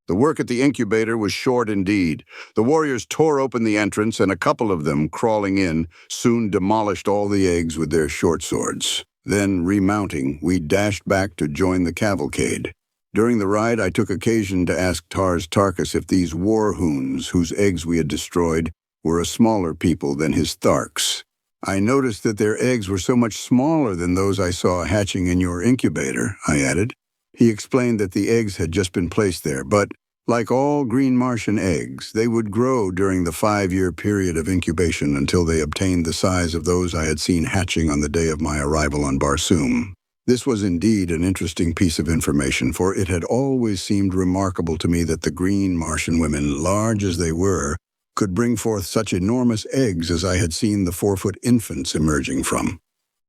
The work at the incubator was short indeed. The warriors tore open the entrance, and a couple of them, crawling in, soon demolished all the eggs with their short swords. Then, remounting, we dashed back to join the cavalcade. During the ride, I took occasion to ask Tars Tarkas if these Warhoons, whose eggs we had destroyed, were a smaller people than his Tharks. "I noticed that their eggs were so much smaller than those I saw hatching in your incubator," I added. He explained that the eggs had just been placed there, but, like all green Martian eggs, they would grow during the 5-year period of incubation until they obtained the size of those I had seen hatching on the day of my arrival on Barsoom. This was indeed an interesting piece of information, for it had always seemed remarkable to me that the green Martian women, large as they were, could bring forth such enormous eggs as I had seen the 4-foot infants emerging from.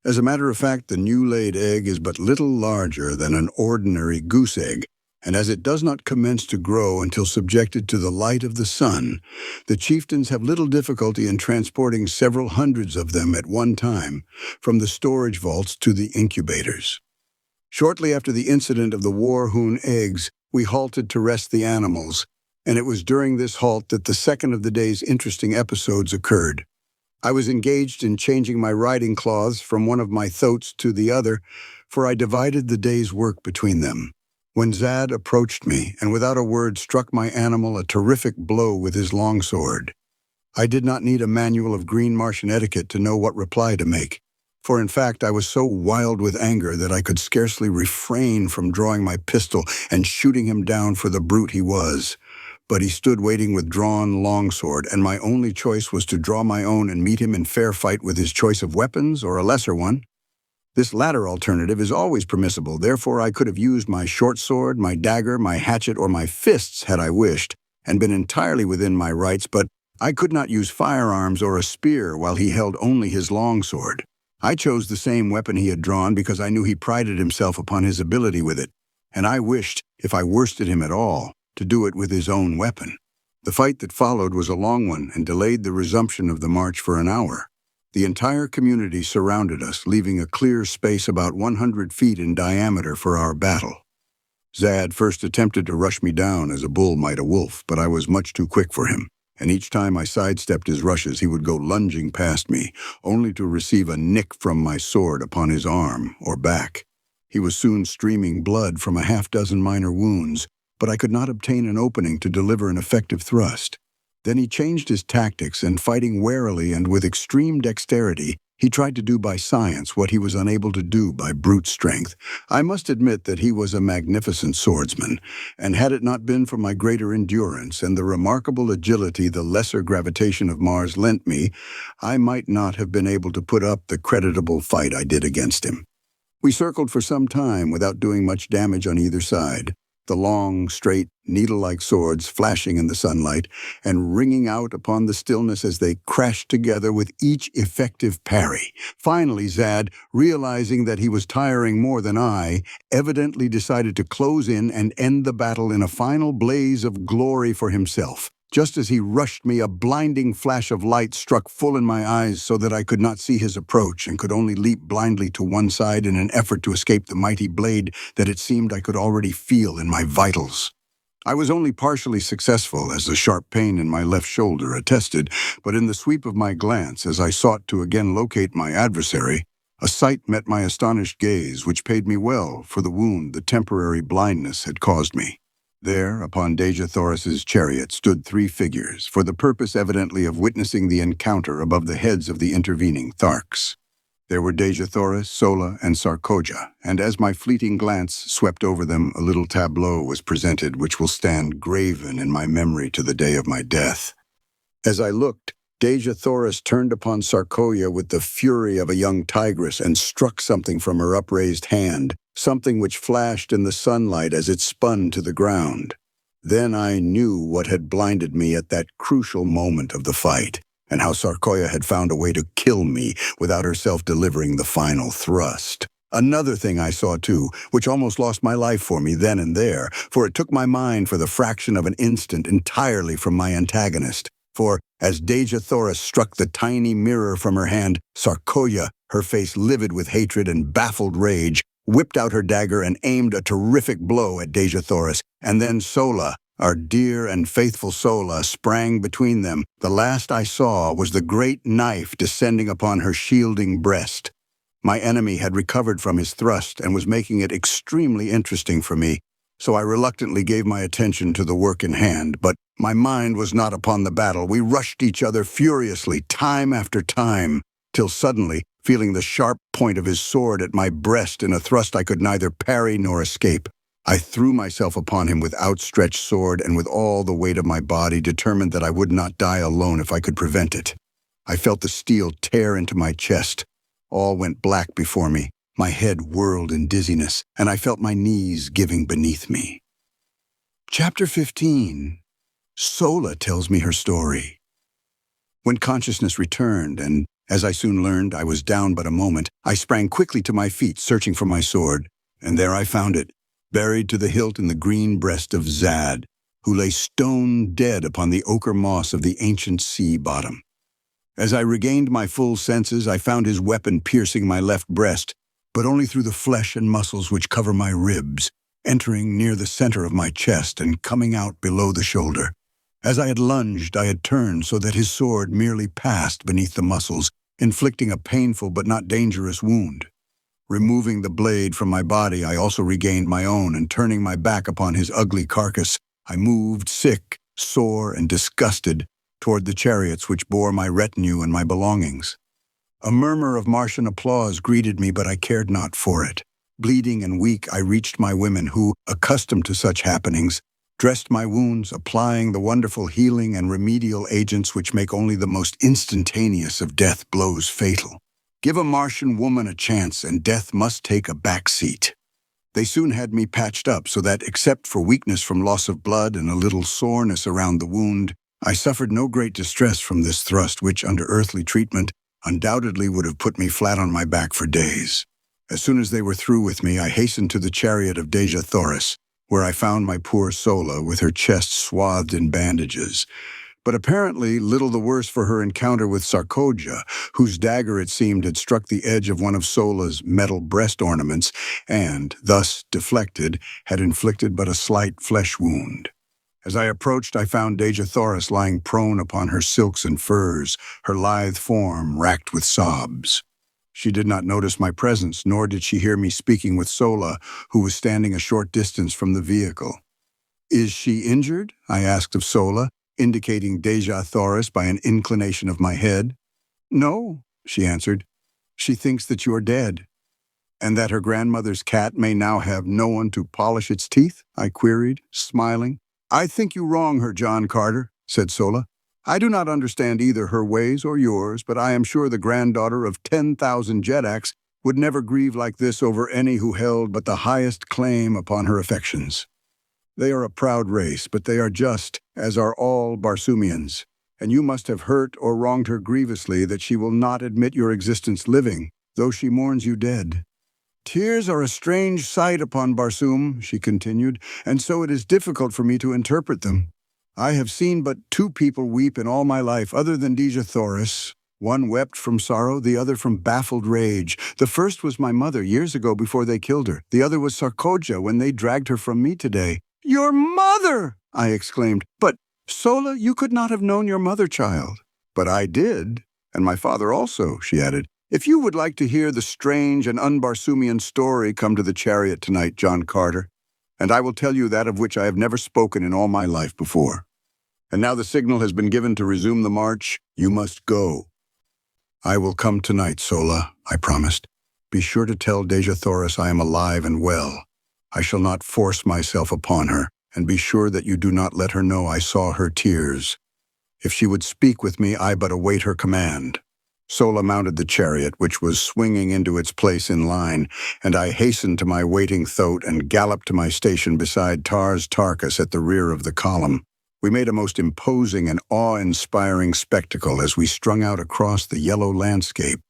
As a matter of fact, the new-laid egg is but little larger than an ordinary goose egg, and as it does not commence to grow until subjected to the light of the sun, the chieftains have little difficulty in transporting several hundreds of them at one time from the storage vaults to the incubators. Shortly after the incident of the Warhoon eggs, we halted to rest the animals, and it was during this halt that the second of the day's interesting episodes occurred. I was engaged in changing my riding cloths from one of my thoats to the other, for I divided the day's work between them, when Zad approached me and without a word struck my animal a terrific blow with his longsword. I did not need a manual of green Martian etiquette to know what reply to make, for in fact I was so wild with anger that I could scarcely refrain from drawing my pistol and shooting him down for the brute he was. But he stood waiting with drawn longsword, and my only choice was to draw my own and meet him in fair fight with his choice of weapons or a lesser one. This latter alternative is always permissible, therefore I could have used my short sword, my dagger, my hatchet, or my fists had I wished, and been entirely within my rights, but I could not use firearms or a spear while he held only his longsword. I chose the same weapon he had drawn because I knew he prided himself upon his ability with it, and I wished, if I worsted him at all, to do it with his own weapon. The fight that followed was a long one and delayed the resumption of the march for an hour. The entire community surrounded us, leaving a clear space about 100 feet in diameter for our battle. Zad first attempted to rush me down as a bull might a wolf, but I was much too quick for him, and each time I sidestepped his rushes he would go lunging past me, only to receive a nick from my sword upon his arm or back. He was soon streaming blood from a half-dozen minor wounds, but I could not obtain an opening to deliver an effective thrust. Then he changed his tactics, and fighting warily and with extreme dexterity, he tried to do by science what he was unable to do by brute strength. I must admit that he was a magnificent swordsman, and had it not been for my greater endurance and the remarkable agility the lesser gravitation of Mars lent me, I might not have been able to put up the creditable fight I did against him. We circled for some time without doing much damage on either side, the long, straight, needle-like swords flashing in the sunlight and ringing out upon the stillness as they crashed together with each effective parry. Finally, Zad, realizing that he was tiring more than I, evidently decided to close in and end the battle in a final blaze of glory for himself. Just as he rushed me, a blinding flash of light struck full in my eyes so that I could not see his approach and could only leap blindly to one side in an effort to escape the mighty blade that it seemed I could already feel in my vitals. I was only partially successful, as the sharp pain in my left shoulder attested, but in the sweep of my glance as I sought to again locate my adversary, a sight met my astonished gaze which paid me well for the wound the temporary blindness had caused me. There, upon Dejah Thoris's chariot, stood 3 figures, for the purpose evidently of witnessing the encounter above the heads of the intervening Tharks. There were Dejah Thoris, Sola, and Sarkoja, and as my fleeting glance swept over them, a little tableau was presented which will stand graven in my memory to the day of my death. As I looked, Dejah Thoris turned upon Sarkoja with the fury of a young tigress and struck something from her upraised hand, something which flashed in the sunlight as it spun to the ground. Then I knew what had blinded me at that crucial moment of the fight, and how Sarkoja had found a way to kill me without herself delivering the final thrust. Another thing I saw too, which almost lost my life for me then and there, for it took my mind for the fraction of an instant entirely from my antagonist. For, as Dejah Thoris struck the tiny mirror from her hand, Sarkoja, her face livid with hatred and baffled rage, whipped out her dagger and aimed a terrific blow at Dejah Thoris, and then Sola, our dear and faithful Sola, sprang between them. The last I saw was the great knife descending upon her shielding breast. My enemy had recovered from his thrust and was making it extremely interesting for me, so I reluctantly gave my attention to the work in hand, but my mind was not upon the battle. We rushed each other furiously, time after time, till suddenly, feeling the sharp point of his sword at my breast in a thrust I could neither parry nor escape, I threw myself upon him with outstretched sword and with all the weight of my body, determined that I would not die alone if I could prevent it. I felt the steel tear into my chest. All went black before me. My head whirled in dizziness, and I felt my knees giving beneath me. Chapter 15. Sola tells me her story. When consciousness returned, and as I soon learned I was down but a moment, I sprang quickly to my feet, searching for my sword, and there I found it, buried to the hilt in the green breast of Zad, who lay stone dead upon the ochre moss of the ancient sea bottom. As I regained my full senses, I found his weapon piercing my left breast, but only through the flesh and muscles which cover my ribs, entering near the center of my chest and coming out below the shoulder. As I had lunged, I had turned so that his sword merely passed beneath the muscles, inflicting a painful but not dangerous wound. Removing the blade from my body, I also regained my own, and turning my back upon his ugly carcass, I moved, sick, sore, and disgusted, toward the chariots which bore my retinue and my belongings. A murmur of Martian applause greeted me, but I cared not for it. Bleeding and weak, I reached my women who, accustomed to such happenings, dressed my wounds, applying the wonderful healing and remedial agents which make only the most instantaneous of death blows fatal. Give a Martian woman a chance, and death must take a back seat. They soon had me patched up so that, except for weakness from loss of blood and a little soreness around the wound, I suffered no great distress from this thrust which, under earthly treatment, undoubtedly would have put me flat on my back for days. As soon as they were through with me, I hastened to the chariot of Dejah Thoris, where I found my poor Sola with her chest swathed in bandages, but apparently little the worse for her encounter with Sarkoja, whose dagger, it seemed, had struck the edge of one of Sola's metal breast ornaments and, thus deflected, had inflicted but a slight flesh wound. As I approached, I found Dejah Thoris lying prone upon her silks and furs, her lithe form racked with sobs. She did not notice my presence, nor did she hear me speaking with Sola, who was standing a short distance from the vehicle. Is she injured? I asked of Sola, indicating Dejah Thoris by an inclination of my head. No, she answered. She thinks that you are dead. And that her grandmother's cat may now have no one to polish its teeth? I queried, smiling. I think you wrong her, John Carter, said Sola. I do not understand either her ways or yours, but I am sure the granddaughter of 10,000 Jedaks would never grieve like this over any who held but the highest claim upon her affections. They are a proud race, but they are just, as are all Barsoomians, and you must have hurt or wronged her grievously that she will not admit your existence living, though she mourns you dead. Tears are a strange sight upon Barsoom, she continued, and so it is difficult for me to interpret them. I have seen but two people weep in all my life other than Dejah Thoris. One wept from sorrow, the other from baffled rage. The first was my mother years ago before they killed her. The other was Sarkoja when they dragged her from me today. Your mother! I exclaimed. But, Sola, you could not have known your mother, child. But I did, and my father also, she added. If you would like to hear the strange and un-Barsoomian story, come to the chariot tonight, John Carter, and I will tell you that of which I have never spoken in all my life before. And now the signal has been given to resume the march. You must go. I will come tonight, Sola, I promised. Be sure to tell Dejah Thoris I am alive and well. I shall not force myself upon her, and be sure that you do not let her know I saw her tears. If she would speak with me, I but await her command. Sola mounted the chariot, which was swinging into its place in line, and I hastened to my waiting thoat and galloped to my station beside Tarkas at the rear of the column. We made a most imposing and awe-inspiring spectacle as we strung out across the yellow landscape.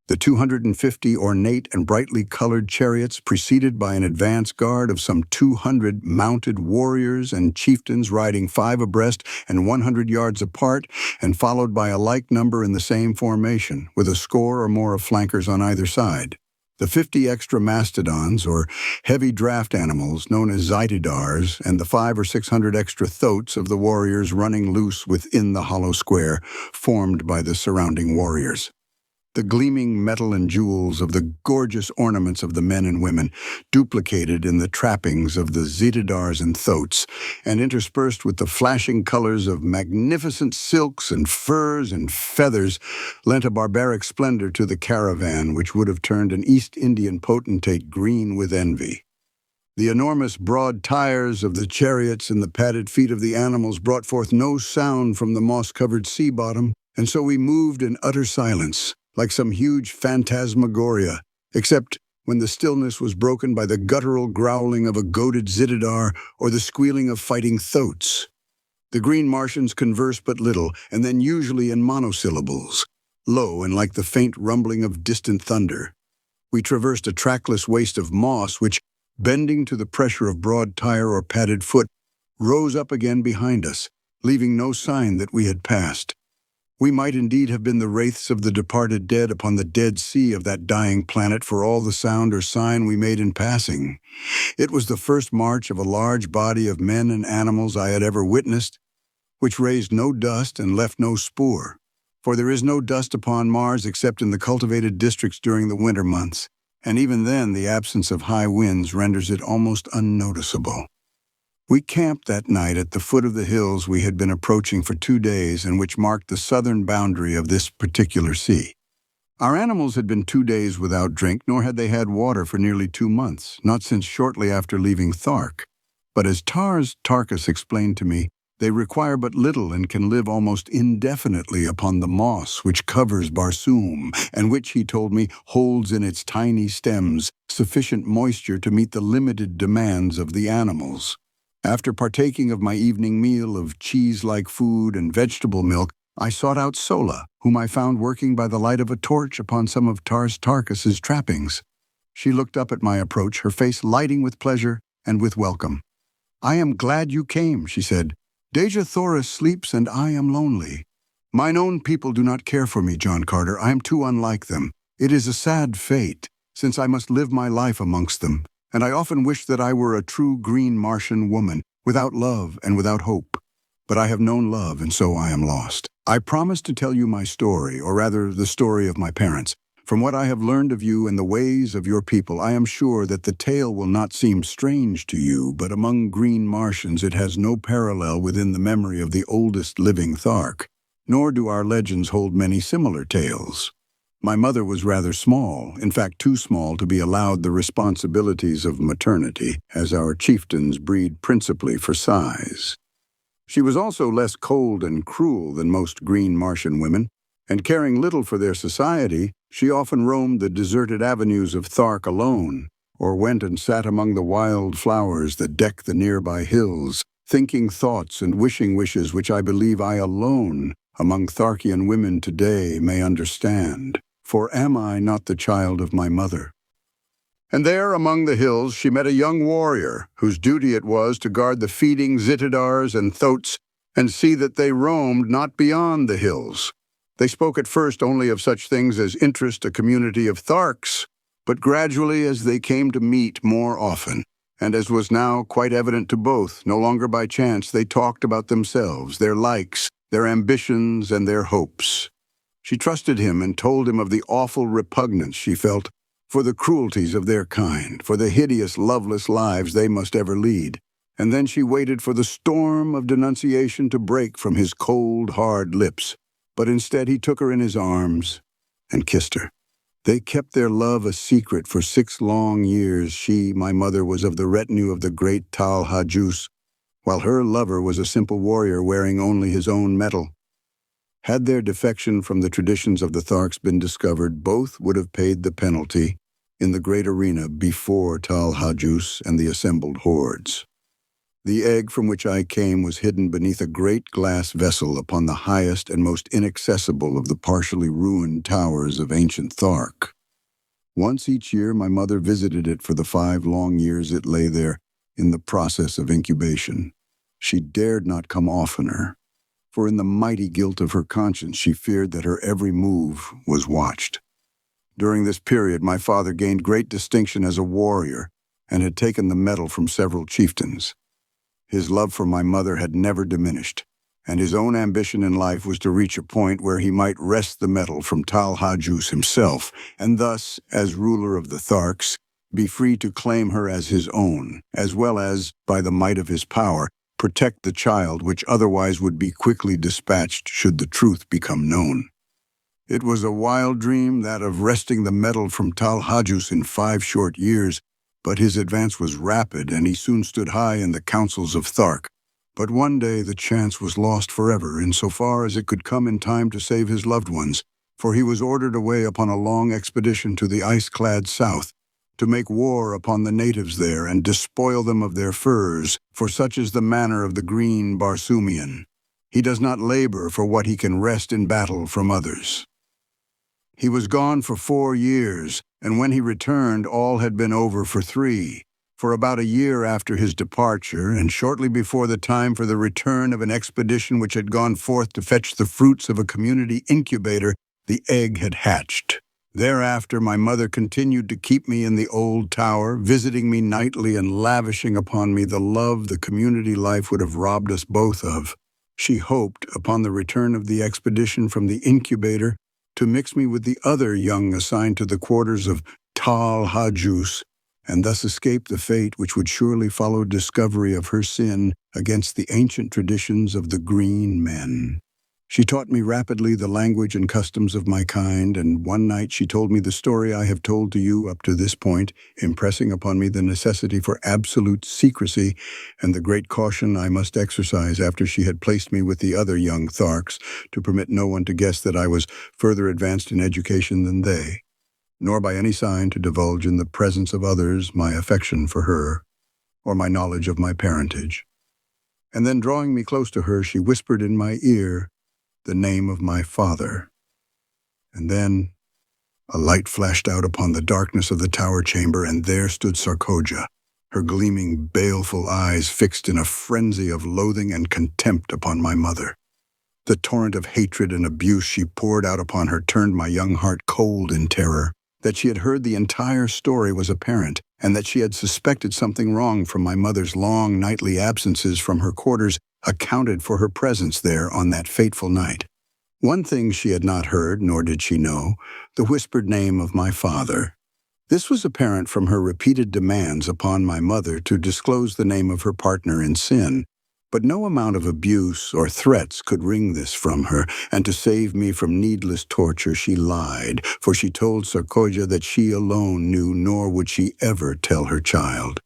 The 250 ornate and brightly colored chariots, preceded by an advance guard of some 200 mounted warriors and chieftains riding 5 abreast and 100 yards apart, and followed by a like number in the same formation, with a score or more of flankers on either side. The 50 extra mastodons, or heavy draft animals known as zytidars, and the 500 or 600 extra thoats of the warriors running loose within the hollow square formed by the surrounding warriors. The gleaming metal and jewels of the gorgeous ornaments of the men and women, duplicated in the trappings of the zytidars and thoats, and interspersed with the flashing colors of magnificent silks and furs and feathers, lent a barbaric splendor to the caravan which would have turned an East Indian potentate green with envy. The enormous broad tires of the chariots and the padded feet of the animals brought forth no sound from the moss-covered sea bottom, and so we moved in utter silence, like some huge phantasmagoria, except when the stillness was broken by the guttural growling of a goaded Zitidar or the squealing of fighting thoats. The green Martians converse but little, and then usually in monosyllables, low and like the faint rumbling of distant thunder. We traversed a trackless waste of moss which, bending to the pressure of broad tire or padded foot, rose up again behind us, leaving no sign that we had passed. We might indeed have been the wraiths of the departed dead upon the dead sea of that dying planet for all the sound or sign we made in passing. It was the first march of a large body of men and animals I had ever witnessed, which raised no dust and left no spoor, for there is no dust upon Mars except in the cultivated districts during the winter months, and even then the absence of high winds renders it almost unnoticeable. We camped that night at the foot of the hills we had been approaching for 2 days and which marked the southern boundary of this particular sea. Our animals had been 2 days without drink, nor had they had water for nearly 2 months, not since shortly after leaving Thark. But as Tarkas explained to me, they require but little and can live almost indefinitely upon the moss which covers Barsoom, and which, he told me, holds in its tiny stems sufficient moisture to meet the limited demands of the animals. After partaking of my evening meal of cheese-like food and vegetable milk, I sought out Sola, whom I found working by the light of a torch upon some of Tarkas's trappings. She looked up at my approach, her face lighting with pleasure and with welcome. "I am glad you came," she said. "Dejah Thoris sleeps and I am lonely. Mine own people do not care for me, John Carter. I am too unlike them. It is a sad fate, since I must live my life amongst them. And I often wish that I were a true green Martian woman, without love and without hope. But I have known love, and so I am lost. I promised to tell you my story, or rather the story of my parents. From what I have learned of you and the ways of your people, I am sure that the tale will not seem strange to you, but among green Martians it has no parallel within the memory of the oldest living Thark, nor do our legends hold many similar tales. My mother was rather small, in fact too small to be allowed the responsibilities of maternity, as our chieftains breed principally for size. She was also less cold and cruel than most green Martian women, and caring little for their society, she often roamed the deserted avenues of Thark alone, or went and sat among the wild flowers that deck the nearby hills, thinking thoughts and wishing wishes which I believe I alone, among Tharkian women today, may understand. For am I not the child of my mother? And there, among the hills, she met a young warrior, whose duty it was to guard the feeding Zitidars and Thoats, and see that they roamed not beyond the hills. They spoke at first only of such things as interest a community of Tharks, but gradually as they came to meet more often, and as was now quite evident to both, no longer by chance, they talked about themselves, their likes, their ambitions, and their hopes. She trusted him and told him of the awful repugnance she felt for the cruelties of their kind, for the hideous, loveless lives they must ever lead. And then she waited for the storm of denunciation to break from his cold, hard lips. But instead he took her in his arms and kissed her. They kept their love a secret for 6 long years. She, my mother, was of the retinue of the great Tal Hajus, while her lover was a simple warrior wearing only his own metal. Had their defection from the traditions of the Tharks been discovered, both would have paid the penalty in the great arena before Tal Hajus and the assembled hordes. The egg from which I came was hidden beneath a great glass vessel upon the highest and most inaccessible of the partially ruined towers of ancient Thark. Once each year my mother visited it for the 5 long years it lay there in the process of incubation. She dared not come oftener, for in the mighty guilt of her conscience she feared that her every move was watched. During this period my father gained great distinction as a warrior and had taken the medal from several chieftains. His love for my mother had never diminished, and his own ambition in life was to reach a point where he might wrest the medal from Tal Hajus himself, and thus, as ruler of the Tharks, be free to claim her as his own, as well as, by the might of his power, protect the child which otherwise would be quickly dispatched should the truth become known. It was a wild dream, that of wresting the medal from Tal Hajus in 5 short years, but his advance was rapid, and he soon stood high in the councils of Thark. But one day the chance was lost forever, insofar as it could come in time to save his loved ones, for he was ordered away upon a long expedition to the ice-clad south, to make war upon the natives there and despoil them of their furs, for such is the manner of the green Barsoomian. He does not labor for what he can wrest in battle from others. He was gone for 4 years, and when he returned, all had been over for 3. For about a year after his departure, and shortly before the time for the return of an expedition which had gone forth to fetch the fruits of a community incubator, the egg had hatched. Thereafter, my mother continued to keep me in the old tower, visiting me nightly and lavishing upon me the love the community life would have robbed us both of. She hoped, upon the return of the expedition from the incubator, to mix me with the other young assigned to the quarters of Tal Hajus, and thus escape the fate which would surely follow discovery of her sin against the ancient traditions of the green men. She taught me rapidly the language and customs of my kind, and one night she told me the story I have told to you up to this point, impressing upon me the necessity for absolute secrecy and the great caution I must exercise after she had placed me with the other young Tharks, to permit no one to guess that I was further advanced in education than they, nor by any sign to divulge in the presence of others my affection for her, or my knowledge of my parentage. And then, drawing me close to her, she whispered in my ear the name of my father. And then a light flashed out upon the darkness of the tower chamber, and there stood Sarkoja, her gleaming, baleful eyes fixed in a frenzy of loathing and contempt upon my mother. The torrent of hatred and abuse she poured out upon her turned my young heart cold in terror. That she had heard the entire story was apparent, and that she had suspected something wrong from my mother's long nightly absences from her quarters accounted for her presence there on that fateful night. One thing she had not heard, nor did she know, the whispered name of my father. This was apparent from her repeated demands upon my mother to disclose the name of her partner in sin, but no amount of abuse or threats could wring this from her, and to save me from needless torture she lied, for she told Sarkoja that she alone knew, nor would she ever tell her child.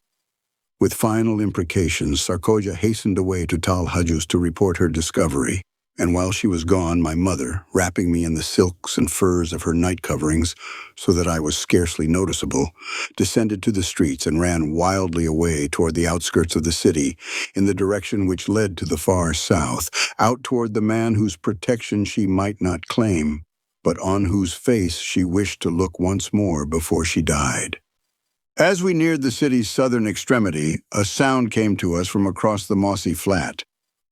With final imprecations, Sarkoja hastened away to Tal Hajus to report her discovery, and while she was gone, my mother, wrapping me in the silks and furs of her night coverings, so that I was scarcely noticeable, descended to the streets and ran wildly away toward the outskirts of the city, in the direction which led to the far south, out toward the man whose protection she might not claim, but on whose face she wished to look once more before she died. As we neared the city's southern extremity, a sound came to us from across the mossy flat.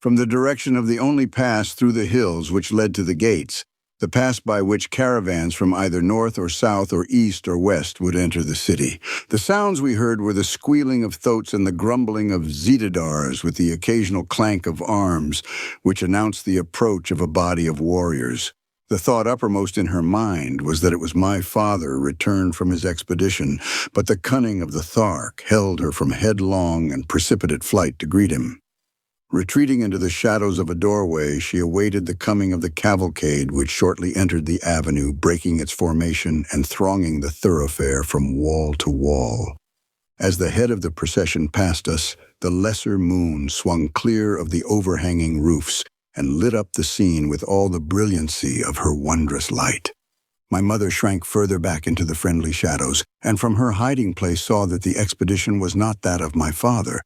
From the direction of the only pass through the hills which led to the gates, the pass by which caravans from either north or south or east or west would enter the city. The sounds we heard were the squealing of thoats and the grumbling of zitadars, with the occasional clank of arms, which announced the approach of a body of warriors. The thought uppermost in her mind was that it was my father returned from his expedition, but the cunning of the Thark held her from headlong and precipitate flight to greet him. Retreating into the shadows of a doorway, she awaited the coming of the cavalcade which shortly entered the avenue, breaking its formation and thronging the thoroughfare from wall to wall. As the head of the procession passed us, the lesser moon swung clear of the overhanging roofs and lit up the scene with all the brilliancy of her wondrous light. My mother shrank further back into the friendly shadows, and from her hiding place saw that the expedition was not that of my father,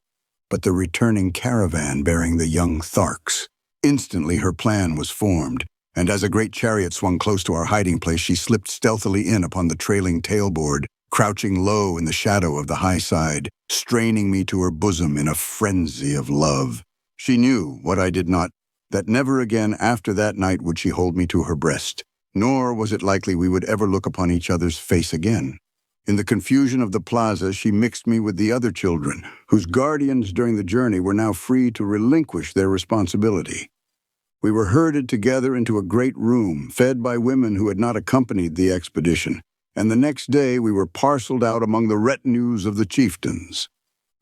but the returning caravan bearing the young Tharks. Instantly her plan was formed, and as a great chariot swung close to our hiding place, she slipped stealthily in upon the trailing tailboard, crouching low in the shadow of the high side, straining me to her bosom in a frenzy of love. She knew, what I did not, that never again after that night would she hold me to her breast, nor was it likely we would ever look upon each other's face again. In the confusion of the plaza, she mixed me with the other children, whose guardians during the journey were now free to relinquish their responsibility. We were herded together into a great room, fed by women who had not accompanied the expedition, and the next day we were parceled out among the retinues of the chieftains.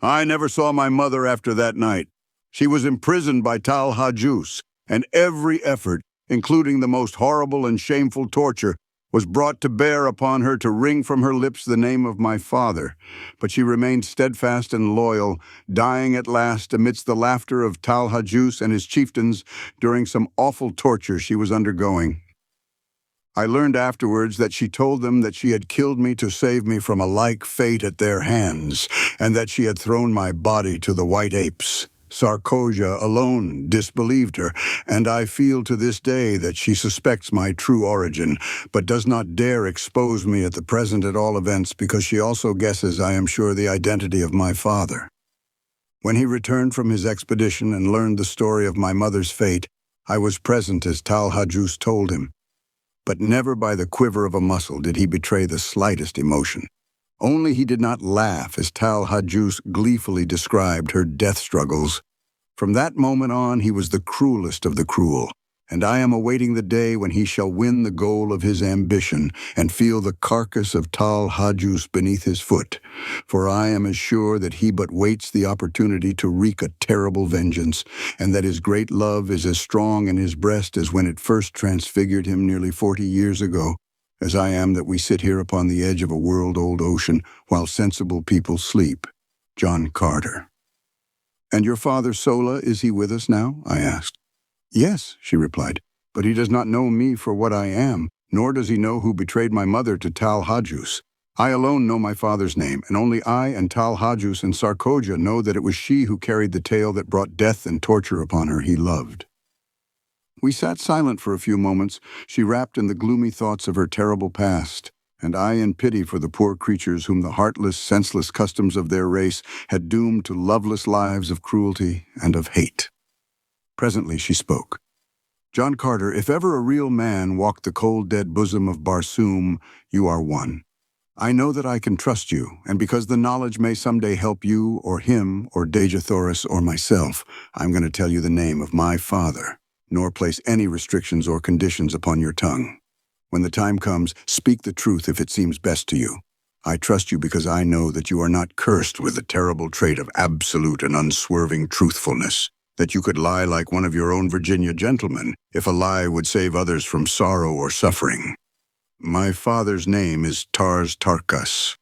I never saw my mother after that night. She was imprisoned by Tal Hajus, and every effort, including the most horrible and shameful torture, was brought to bear upon her to wring from her lips the name of my father, but she remained steadfast and loyal, dying at last amidst the laughter of Tal Hajus and his chieftains during some awful torture she was undergoing. I learned afterwards that she told them that she had killed me to save me from a like fate at their hands, and that she had thrown my body to the white apes. Sarkoja alone disbelieved her, and I feel to this day that she suspects my true origin, but does not dare expose me at the present at all events, because she also guesses, I am sure, the identity of my father. When he returned from his expedition and learned the story of my mother's fate, I was present as Tal Hajus told him, but never by the quiver of a muscle did he betray the slightest emotion. Only he did not laugh as Tal Hajus gleefully described her death struggles. From that moment on, he was the cruelest of the cruel, and I am awaiting the day when he shall win the goal of his ambition and feel the carcass of Tal Hajus beneath his foot, for I am as sure that he but waits the opportunity to wreak a terrible vengeance, and that his great love is as strong in his breast as when it first transfigured him nearly 40 years ago, as I am that we sit here upon the edge of a world-old ocean while sensible people sleep. John Carter. And your father Sola, is he with us now? I asked. Yes, she replied, but he does not know me for what I am, nor does he know who betrayed my mother to Tal Hajus. I alone know my father's name, and only I and Tal Hajus and Sarkoja know that it was she who carried the tale that brought death and torture upon her he loved. We sat silent for a few moments, she wrapped in the gloomy thoughts of her terrible past, and I in pity for the poor creatures whom the heartless, senseless customs of their race had doomed to loveless lives of cruelty and of hate. Presently she spoke. John Carter, if ever a real man walked the cold, dead bosom of Barsoom, you are one. I know that I can trust you, and because the knowledge may someday help you or him or Dejah Thoris or myself, I'm going to tell you the name of my father. nor place any restrictions or conditions upon your tongue. When the time comes, speak the truth if it seems best to you. I trust you because I know that you are not cursed with the terrible trait of absolute and unswerving truthfulness, that you could lie like one of your own Virginia gentlemen if a lie would save others from sorrow or suffering. My father's name is Tars Tarkas.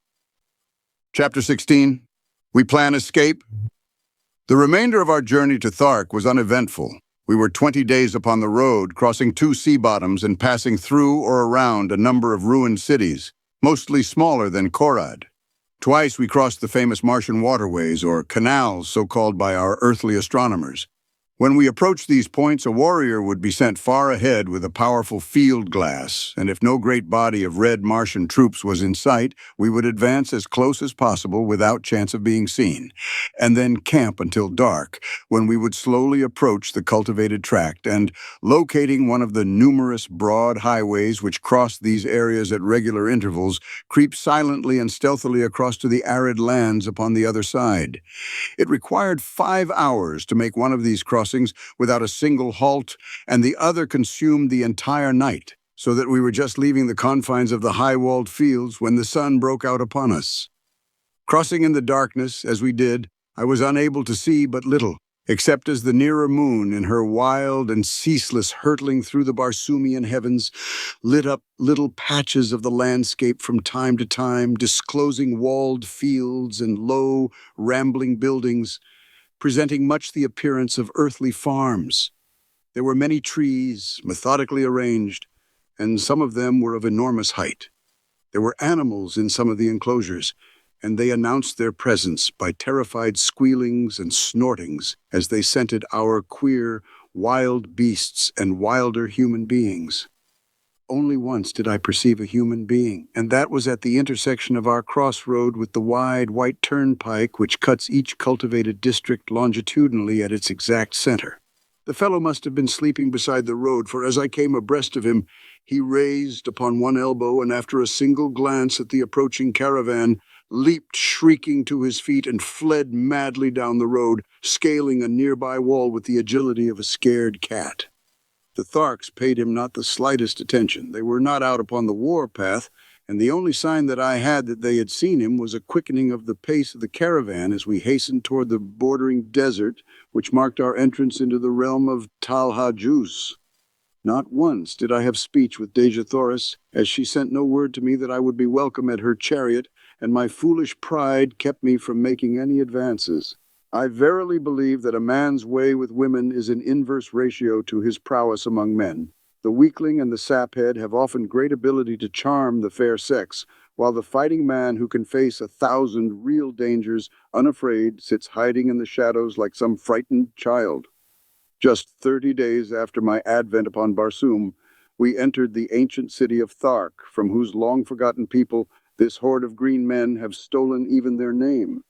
Chapter 16. We plan escape. The remainder of our journey to Thark was uneventful. We were 20 days upon the road, crossing 2 sea bottoms and passing through or around a number of ruined cities, mostly smaller than Korad. Twice we crossed the famous Martian waterways, or canals so called by our earthly astronomers. When we approached these points, a warrior would be sent far ahead with a powerful field glass, and if no great body of red Martian troops was in sight, we would advance as close as possible without chance of being seen, and then camp until dark, when we would slowly approach the cultivated tract and, locating one of the numerous broad highways which crossed these areas at regular intervals, creep silently and stealthily across to the arid lands upon the other side. It required 5 hours to make one of these crossings without a single halt, and the other consumed the entire night, so that we were just leaving the confines of the high-walled fields when the sun broke out upon us. Crossing in the darkness, as we did, I was unable to see but little, except as the nearer moon, in her wild and ceaseless hurtling through the Barsoomian heavens, lit up little patches of the landscape from time to time, disclosing walled fields and low, rambling buildings, presenting much the appearance of earthly farms. There were many trees, methodically arranged, and some of them were of enormous height. There were animals in some of the enclosures, and they announced their presence by terrified squealings and snortings as they scented our queer, wild beasts and wilder human beings. Only once did I perceive a human being, and that was at the intersection of our crossroad with the wide white turnpike which cuts each cultivated district longitudinally at its exact center. The fellow must have been sleeping beside the road, for as I came abreast of him, he raised upon one elbow and after a single glance at the approaching caravan, leaped shrieking to his feet and fled madly down the road, scaling a nearby wall with the agility of a scared cat. The Tharks paid him not the slightest attention. They were not out upon the war path, and the only sign that I had that they had seen him was a quickening of the pace of the caravan as we hastened toward the bordering desert which marked our entrance into the realm of Talhajus. Not once did I have speech with Dejah Thoris, as she sent no word to me that I would be welcome at her chariot, and my foolish pride kept me from making any advances. I verily believe that a man's way with women is in inverse ratio to his prowess among men. The weakling and the saphead have often great ability to charm the fair sex, while the fighting man who can face 1,000 real dangers unafraid sits hiding in the shadows like some frightened child. Just 30 days after my advent upon Barsoom, we entered the ancient city of Thark, from whose long-forgotten people this horde of green men have stolen even their name.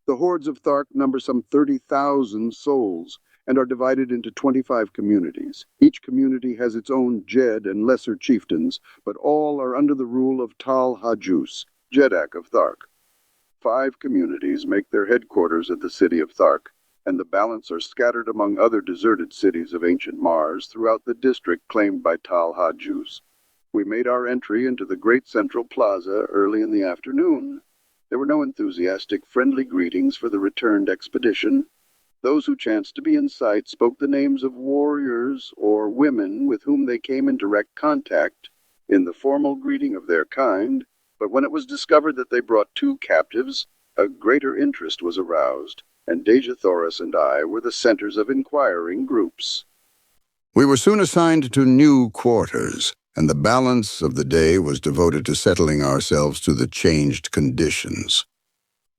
The hordes of Thark number some 30,000 souls and are divided into 25 communities. Each community has its own Jed and lesser chieftains, but all are under the rule of Tal Hajus, Jedak of Thark. 5 communities make their headquarters at the city of Thark, and the balance are scattered among other deserted cities of ancient Mars throughout the district claimed by Tal Hajus. We made our entry into the great central plaza early in the afternoon. There were no enthusiastic, friendly greetings for the returned expedition. Those who chanced to be in sight spoke the names of warriors or women with whom they came in direct contact in the formal greeting of their kind, but when it was discovered that they brought 2 captives, a greater interest was aroused, and Dejah Thoris and I were the centers of inquiring groups. We were soon assigned to new quarters, and the balance of the day was devoted to settling ourselves to the changed conditions.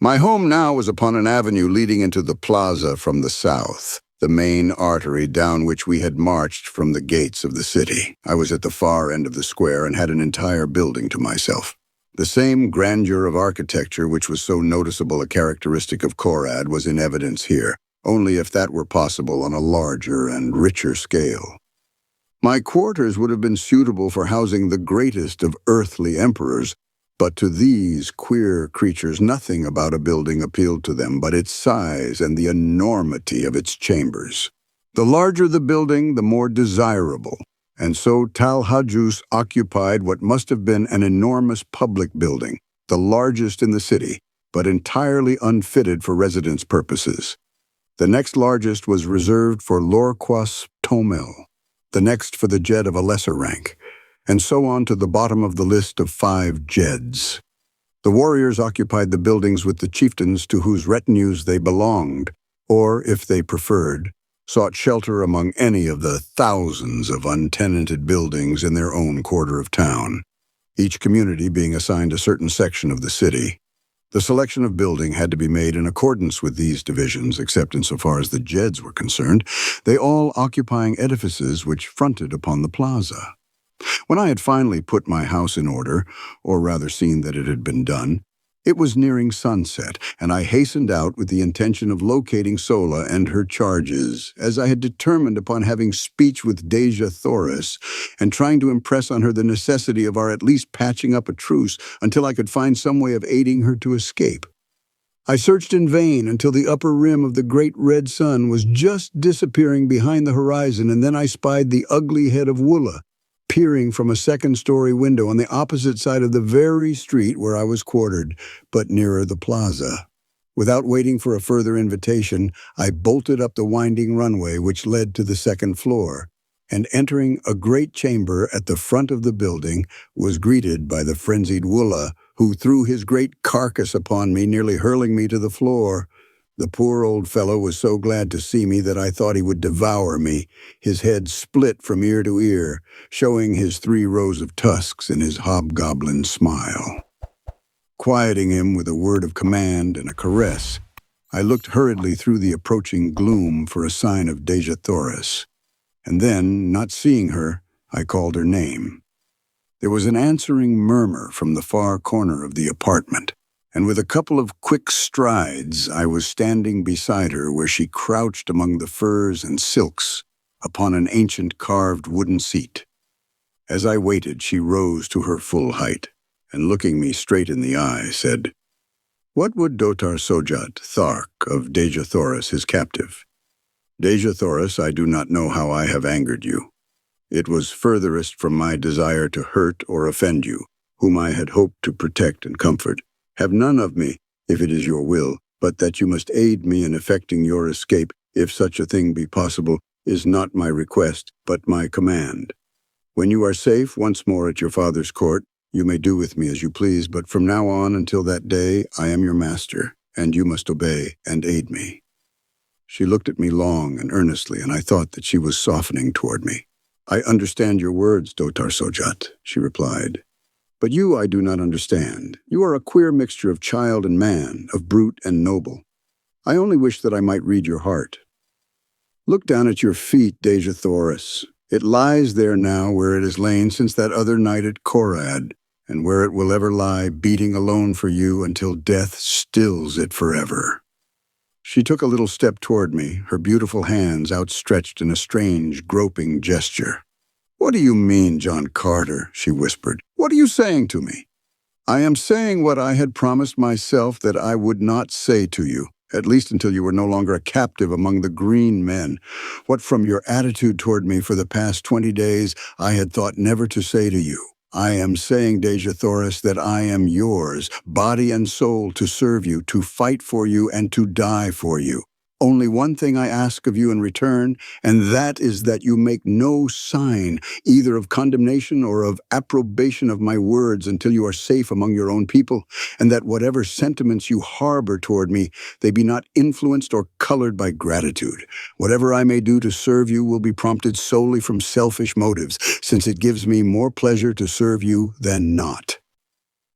My home now was upon an avenue leading into the plaza from the south, the main artery down which we had marched from the gates of the city. I was at the far end of the square and had an entire building to myself. The same grandeur of architecture which was so noticeable a characteristic of Korad was in evidence here, only if that were possible on a larger and richer scale. My quarters would have been suitable for housing the greatest of earthly emperors, but to these queer creatures nothing about a building appealed to them but its size and the enormity of its chambers. The larger the building, the more desirable, and so Talhajus occupied what must have been an enormous public building, the largest in the city, but entirely unfitted for residence purposes. The next largest was reserved for Lorquas Tomel, the next for the Jed of a lesser rank, and so on to the bottom of the list of 5 Jeds. The warriors occupied the buildings with the chieftains to whose retinues they belonged, or, if they preferred, sought shelter among any of the thousands of untenanted buildings in their own quarter of town, each community being assigned a certain section of the city. The selection of building had to be made in accordance with these divisions, except insofar as the Jeds were concerned, they all occupying edifices which fronted upon the plaza. When I had finally put my house in order, or rather seen that it had been done, it was nearing sunset, and I hastened out with the intention of locating Sola and her charges, as I had determined upon having speech with Dejah Thoris and trying to impress on her the necessity of our at least patching up a truce until I could find some way of aiding her to escape. I searched in vain until the upper rim of the great red sun was just disappearing behind the horizon, and then I spied the ugly head of Woola, peering from a second-story window on the opposite side of the very street where I was quartered, but nearer the plaza. Without waiting for a further invitation, I bolted up the winding runway which led to the second floor, and entering a great chamber at the front of the building, was greeted by the frenzied Woola, who threw his great carcass upon me, nearly hurling me to the floor. The poor old fellow was so glad to see me that I thought he would devour me, his head split from ear to ear, showing his 3 rows of tusks in his hobgoblin smile. Quieting him with a word of command and a caress, I looked hurriedly through the approaching gloom for a sign of Dejah Thoris, and then, not seeing her, I called her name. There was an answering murmur from the far corner of the apartment, and with a couple of quick strides I was standing beside her where she crouched among the furs and silks upon an ancient carved wooden seat. As I waited, she rose to her full height, and looking me straight in the eye, said, "What would Dotar Sojat, Thark of Dejah Thoris, his captive? Dejah Thoris, I do not know how I have angered you. It was furthest from my desire to hurt or offend you, whom I had hoped to protect and comfort. Have none of me, if it is your will, but that you must aid me in effecting your escape, if such a thing be possible, is not my request, but my command. When you are safe once more at your father's court, you may do with me as you please, but from now on until that day, I am your master, and you must obey and aid me." She looked at me long and earnestly, and I thought that she was softening toward me. "I understand your words, Dotar Sojat," she replied. "But you I do not understand. You are a queer mixture of child and man, of brute and noble. I only wish that I might read your heart. Look down at your feet, Dejah Thoris. It lies there now where it has lain since that other night at Korad, and where it will ever lie, beating alone for you until death stills it forever." She took a little step toward me, her beautiful hands outstretched in a strange, groping gesture. "What do you mean, John Carter?" she whispered. "What are you saying to me?" "I am saying what I had promised myself that I would not say to you, at least until you were no longer a captive among the green men. What from your attitude toward me for the past 20 days I had thought never to say to you. I am saying, Dejah Thoris, that I am yours, body and soul, to serve you, to fight for you, and to die for you. Only one thing I ask of you in return, and that is that you make no sign, either of condemnation or of approbation of my words until you are safe among your own people, and that whatever sentiments you harbor toward me, they be not influenced or colored by gratitude. Whatever I may do to serve you will be prompted solely from selfish motives, since it gives me more pleasure to serve you than not."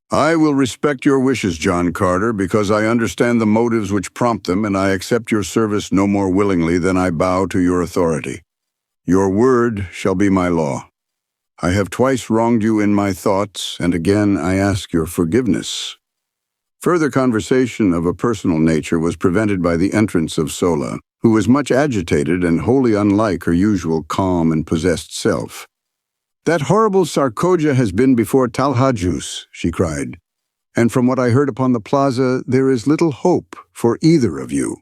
"I will respect your wishes, John Carter, because I understand the motives which prompt them, and I accept your service no more willingly than I bow to your authority. Your word shall be my law. I have twice wronged you in my thoughts, and again I ask your forgiveness." Further conversation of a personal nature was prevented by the entrance of Sola, who was much agitated and wholly unlike her usual calm and possessed self. "That horrible Sarkoja has been before Talhajus," she cried, "and from what I heard upon the plaza, there is little hope for either of you."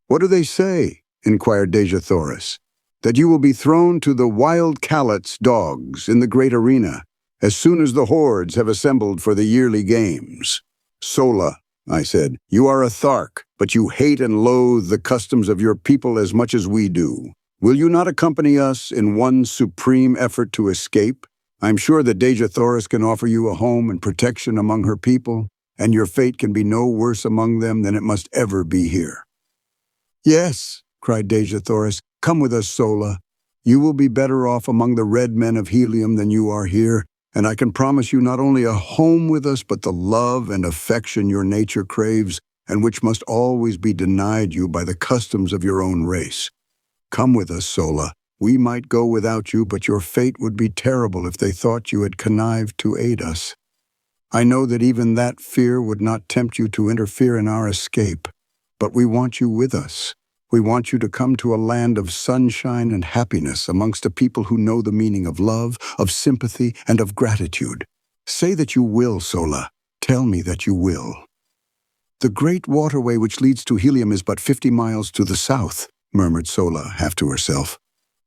"What do they say?" inquired Dejah Thoris. that you will be thrown to the wild callets dogs in the great arena as soon as the hordes have assembled for the yearly games. Sola, I said, you are a Thark, but you hate and loathe the customs of your people as much as we do. Will you not accompany us in one supreme effort to escape? I'm sure that Dejah Thoris can offer you a home and protection among her people, and your fate can be no worse among them than it must ever be here. Yes, cried Dejah Thoris, come with us, Sola. You will be better off among the red men of Helium than you are here, and I can promise you not only a home with us, but the love and affection your nature craves, and which must always be denied you by the customs of your own race. Come with us, Sola. We might go without you, but your fate would be terrible if they thought you had connived to aid us. I know that even that fear would not tempt you to interfere in our escape, but we want you with us. We want you to come to a land of sunshine and happiness amongst a people who know the meaning of love, of sympathy, and of gratitude. Say that you will, Sola. Tell me that you will. The great waterway which leads to Helium is but 50 miles to the south, murmured Sola, half to herself.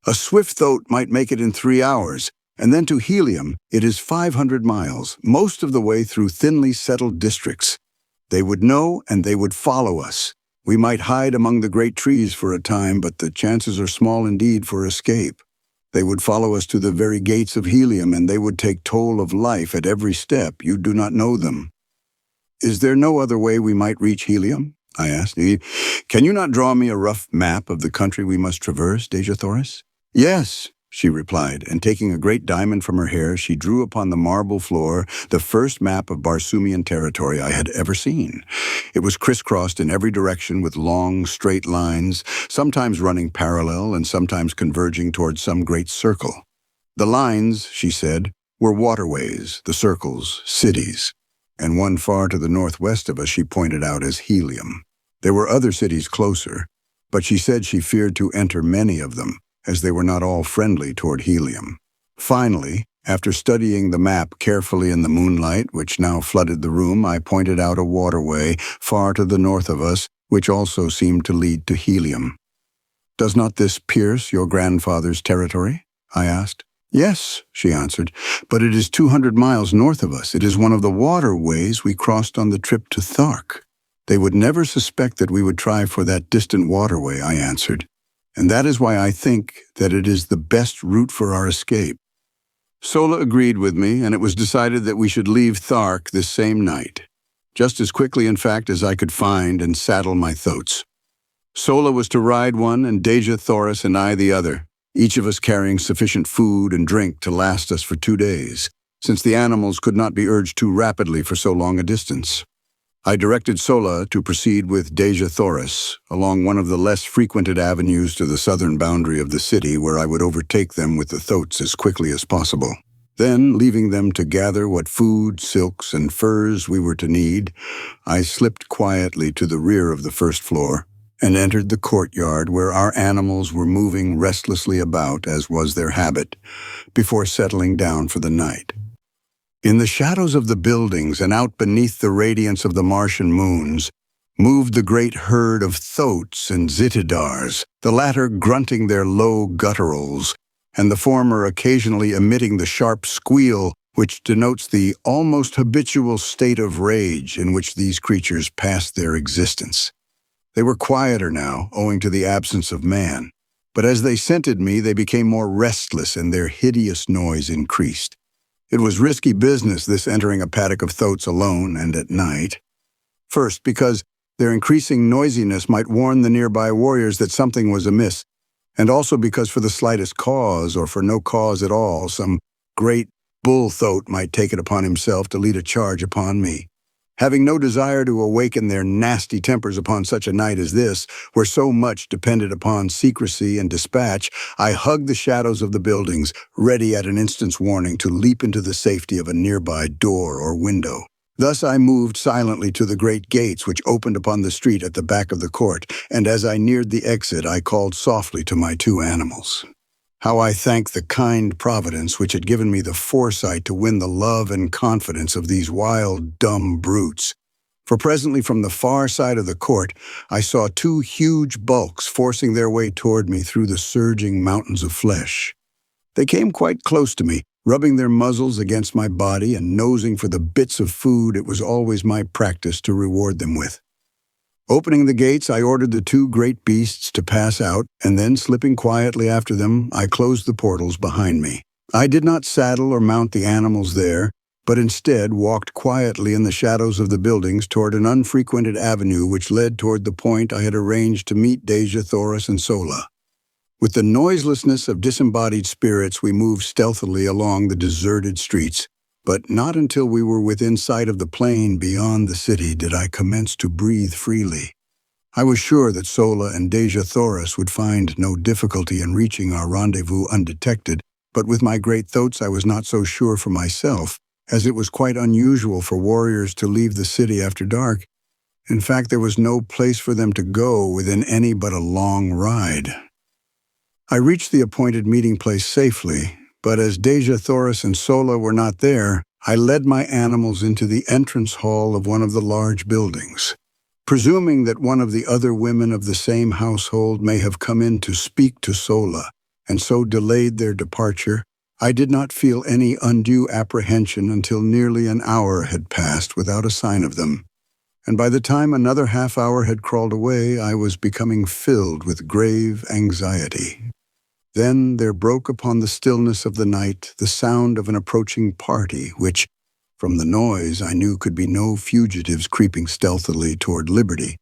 A swift thoat might make it in 3 hours, and then to Helium it is 500 miles, most of the way through thinly settled districts. They would know and they would follow us. We might hide among the great trees for a time, but the chances are small indeed for escape. They would follow us to the very gates of Helium, and they would take toll of life at every step. You do not know them. Is there no other way we might reach Helium? I asked. Can you not draw me a rough map of the country we must traverse, Dejah Thoris? Yes, she replied, and taking a great diamond from her hair, she drew upon the marble floor the first map of Barsoomian territory I had ever seen. It was crisscrossed in every direction with long, straight lines, sometimes running parallel and sometimes converging towards some great circle. The lines, she said, were waterways, the circles, cities, and one far to the northwest of us she pointed out as Helium. There were other cities closer, but she said she feared to enter many of them, as they were not all friendly toward Helium. Finally, after studying the map carefully in the moonlight, which now flooded the room, I pointed out a waterway far to the north of us, which also seemed to lead to Helium. Does not this pierce your grandfather's territory? I asked. Yes, she answered, but it is 200 miles north of us. It is one of the waterways we crossed on the trip to Thark. They would never suspect that we would try for that distant waterway, I answered. And that is why I think that it is the best route for our escape. Sola agreed with me, and it was decided that we should leave Thark this same night, just as quickly, in fact, as I could find and saddle my thoats. Sola was to ride one, and Dejah Thoris and I the other, each of us carrying sufficient food and drink to last us for 2 days, since the animals could not be urged too rapidly for so long a distance. I directed Sola to proceed with Dejah Thoris along one of the less frequented avenues to the southern boundary of the city, where I would overtake them with the thoats as quickly as possible. Then, leaving them to gather what food, silks, and furs we were to need, I slipped quietly to the rear of the first floor and entered the courtyard where our animals were moving restlessly about, as was their habit, before settling down for the night. In the shadows of the buildings and out beneath the radiance of the Martian moons moved the great herd of thoats and zitidars, the latter grunting their low gutturals, and the former occasionally emitting the sharp squeal which denotes the almost habitual state of rage in which these creatures passed their existence. They were quieter now, owing to the absence of man, but as they scented me, they became more restless and their hideous noise increased. It was risky business, this entering a paddock of thoats alone and at night. First, because their increasing noisiness might warn the nearby warriors that something was amiss, and also because for the slightest cause, or for no cause at all, some great bull thoat might take it upon himself to lead a charge upon me. Having no desire to awaken their nasty tempers upon such a night as this, where so much depended upon secrecy and dispatch, I hugged the shadows of the buildings, ready at an instant's warning to leap into the safety of a nearby door or window. Thus I moved silently to the great gates which opened upon the street at the back of the court, and as I neared the exit I called softly to my 2 animals. How I thanked the kind Providence which had given me the foresight to win the love and confidence of these wild, dumb brutes, For presently from the far side of the court, I saw two huge bulks forcing their way toward me through the surging mountains of flesh. They came quite close to me, rubbing their muzzles against my body and nosing for the bits of food it was always my practice to reward them with. Opening the gates, I ordered the two great beasts to pass out, and then, slipping quietly after them, I closed the portals behind me. I did not saddle or mount the animals there, but instead walked quietly in the shadows of the buildings toward an unfrequented avenue which led toward the point I had arranged to meet Dejah Thoris and Sola. With the noiselessness of disembodied spirits, we moved stealthily along the deserted streets, but not until we were within sight of the plain beyond the city did I commence to breathe freely. I was sure that Sola and Dejah Thoris would find no difficulty in reaching our rendezvous undetected, but with my great thoughts I was not so sure for myself, as it was quite unusual for warriors to leave the city after dark. In fact, there was no place for them to go within any but a long ride. I reached the appointed meeting place safely, but as Dejah Thoris and Sola were not there, I led my animals into the entrance hall of one of the large buildings. Presuming that one of the other women of the same household may have come in to speak to Sola, and so delayed their departure, I did not feel any undue apprehension until nearly an hour had passed without a sign of them. And by the time another half hour had crawled away, I was becoming filled with grave anxiety. Then there broke upon the stillness of the night the sound of an approaching party, which, from the noise, I knew could be no fugitives creeping stealthily toward liberty.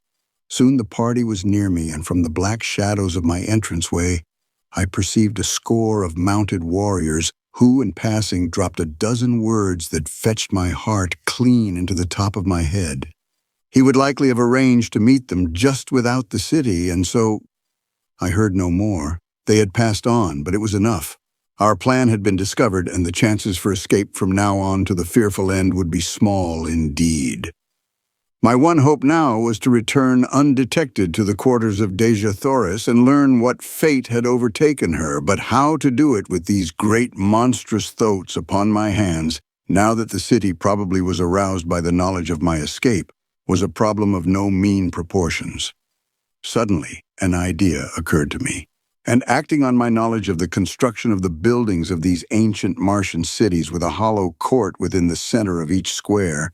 Soon the party was near me, and from the black shadows of my entranceway, I perceived a score of mounted warriors who, in passing, dropped a dozen words that fetched my heart clean into the top of my head. He would likely have arranged to meet them just without the city, and so I heard no more. They had passed on, but it was enough. Our plan had been discovered, and the chances for escape from now on to the fearful end would be small indeed. My one hope now was to return undetected to the quarters of Dejah Thoris and learn what fate had overtaken her, but how to do it with these great monstrous thoughts upon my hands, now that the city probably was aroused by the knowledge of my escape, was a problem of no mean proportions. Suddenly, an idea occurred to me, and acting on my knowledge of the construction of the buildings of these ancient Martian cities with a hollow court within the center of each square,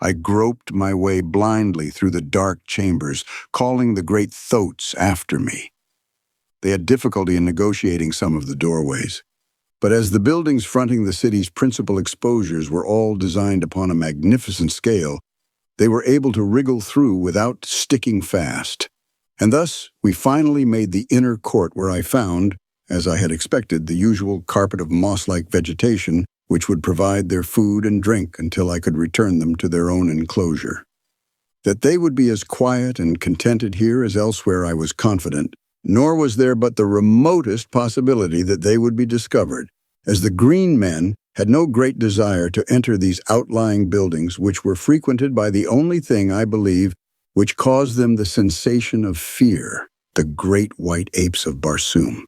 I groped my way blindly through the dark chambers, calling the great thoats after me. They had difficulty in negotiating some of the doorways, but as the buildings fronting the city's principal exposures were all designed upon a magnificent scale, they were able to wriggle through without sticking fast. And thus we finally made the inner court, where I found, as I had expected, the usual carpet of moss-like vegetation which would provide their food and drink until I could return them to their own enclosure. That they would be as quiet and contented here as elsewhere I was confident, nor was there but the remotest possibility that they would be discovered, as the green men had no great desire to enter these outlying buildings which were frequented by the only thing, I believe, which caused them the sensation of fear, the great white apes of Barsoom.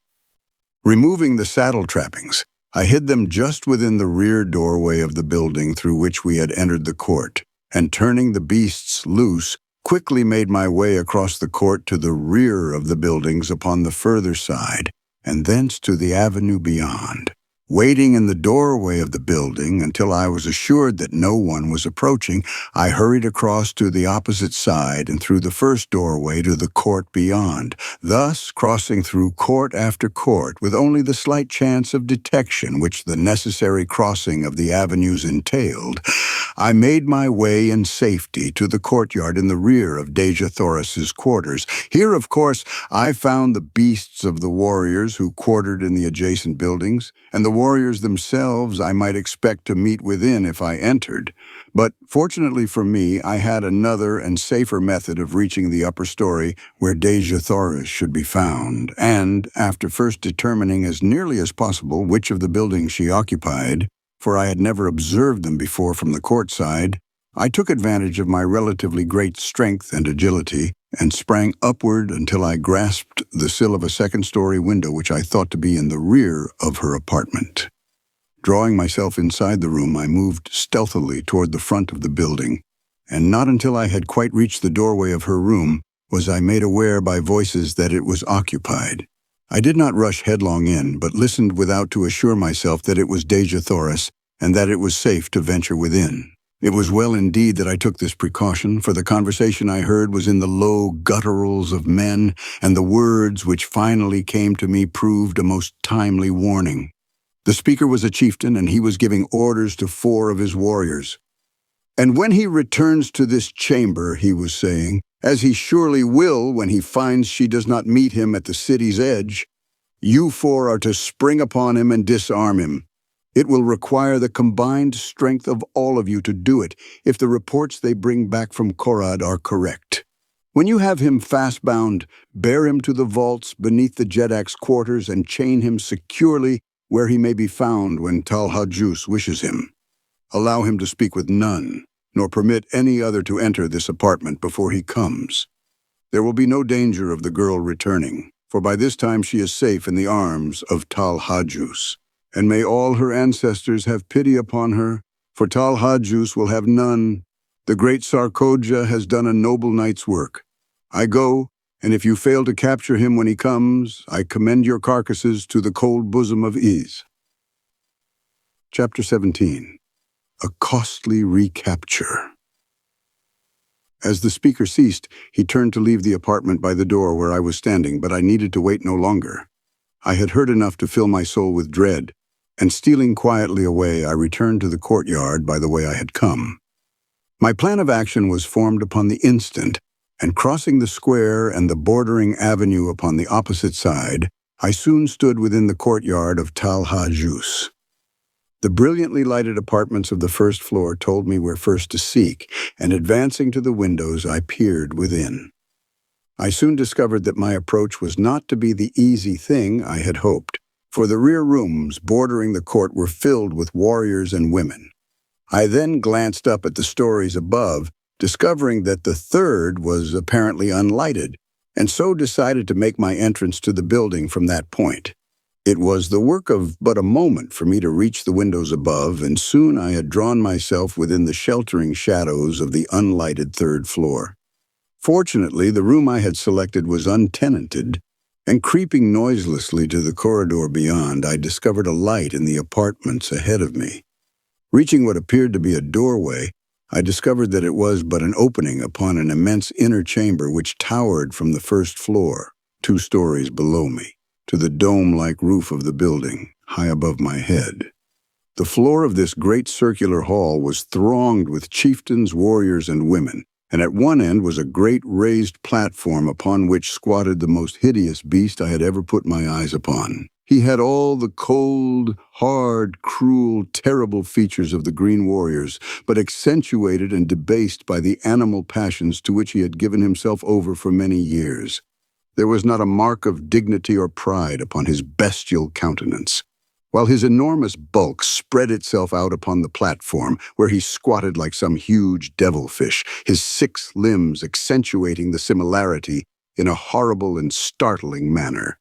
Removing the saddle trappings, I hid them just within the rear doorway of the building through which we had entered the court, and turning the beasts loose, quickly made my way across the court to the rear of the buildings upon the further side, and thence to the avenue beyond. Waiting in the doorway of the building until I was assured that no one was approaching, I hurried across to the opposite side and through the first doorway to the court beyond, thus crossing through court after court with only the slight chance of detection which the necessary crossing of the avenues entailed. I made my way in safety to the courtyard in the rear of Dejah Thoris's quarters. Here, of course, I found the beasts of the warriors who quartered in the adjacent buildings, and the warriors themselves I might expect to meet within if I entered. But fortunately for me, I had another and safer method of reaching the upper story where Dejah Thoris should be found, and, after first determining as nearly as possible which of the buildings she occupied, for I had never observed them before from the court side, I took advantage of my relatively great strength and agility and sprang upward until I grasped the sill of a second-story window which I thought to be in the rear of her apartment. Drawing myself inside the room, I moved stealthily toward the front of the building, and not until I had quite reached the doorway of her room was I made aware by voices that it was occupied. I did not rush headlong in, but listened without to assure myself that it was Dejah Thoris and that it was safe to venture within. It was well indeed that I took this precaution, for the conversation I heard was in the low gutturals of men, and the words which finally came to me proved a most timely warning. The speaker was a chieftain, and he was giving orders to 4 of his warriors. "And when he returns to this chamber," he was saying, "as he surely will when he finds she does not meet him at the city's edge, you 4 are to spring upon him and disarm him. It will require the combined strength of all of you to do it if the reports they bring back from Korad are correct. When you have him fast-bound, bear him to the vaults beneath the Jedak's quarters and chain him securely where he may be found when Talhajus wishes him. Allow him to speak with none, nor permit any other to enter this apartment before he comes. There will be no danger of the girl returning, for by this time she is safe in the arms of Talhajus. And may all her ancestors have pity upon her, for Talhajus will have none. The great Sarkoja has done a noble knight's work. I go, and if you fail to capture him when he comes, I commend your carcasses to the cold bosom of Iz." Chapter 17. A Costly Recapture. As the speaker ceased, he turned to leave the apartment by the door where I was standing, but I needed to wait no longer. I had heard enough to fill my soul with dread, and stealing quietly away, I returned to the courtyard by the way I had come. My plan of action was formed upon the instant, and crossing the square and the bordering avenue upon the opposite side, I soon stood within the courtyard of Talhajus. The brilliantly lighted apartments of the first floor told me where first to seek, and advancing to the windows, I peered within. I soon discovered that my approach was not to be the easy thing I had hoped, for the rear rooms bordering the court were filled with warriors and women. I then glanced up at the stories above, discovering that the third was apparently unlighted, and so decided to make my entrance to the building from that point. It was the work of but a moment for me to reach the windows above, and soon I had drawn myself within the sheltering shadows of the unlighted third floor. Fortunately, the room I had selected was untenanted, and creeping noiselessly to the corridor beyond, I discovered a light in the apartments ahead of me. Reaching what appeared to be a doorway, I discovered that it was but an opening upon an immense inner chamber which towered from the first floor, 2 stories below me, to the dome-like roof of the building, high above my head. The floor of this great circular hall was thronged with chieftains, warriors, and women, and at one end was a great raised platform upon which squatted the most hideous beast I had ever put my eyes upon. He had all the cold, hard, cruel, terrible features of the Green Warriors, but accentuated and debased by the animal passions to which he had given himself over for many years. There was not a mark of dignity or pride upon his bestial countenance, while his enormous bulk spread itself out upon the platform, where he squatted like some huge devilfish, his 6 limbs accentuating the similarity in a horrible and startling manner.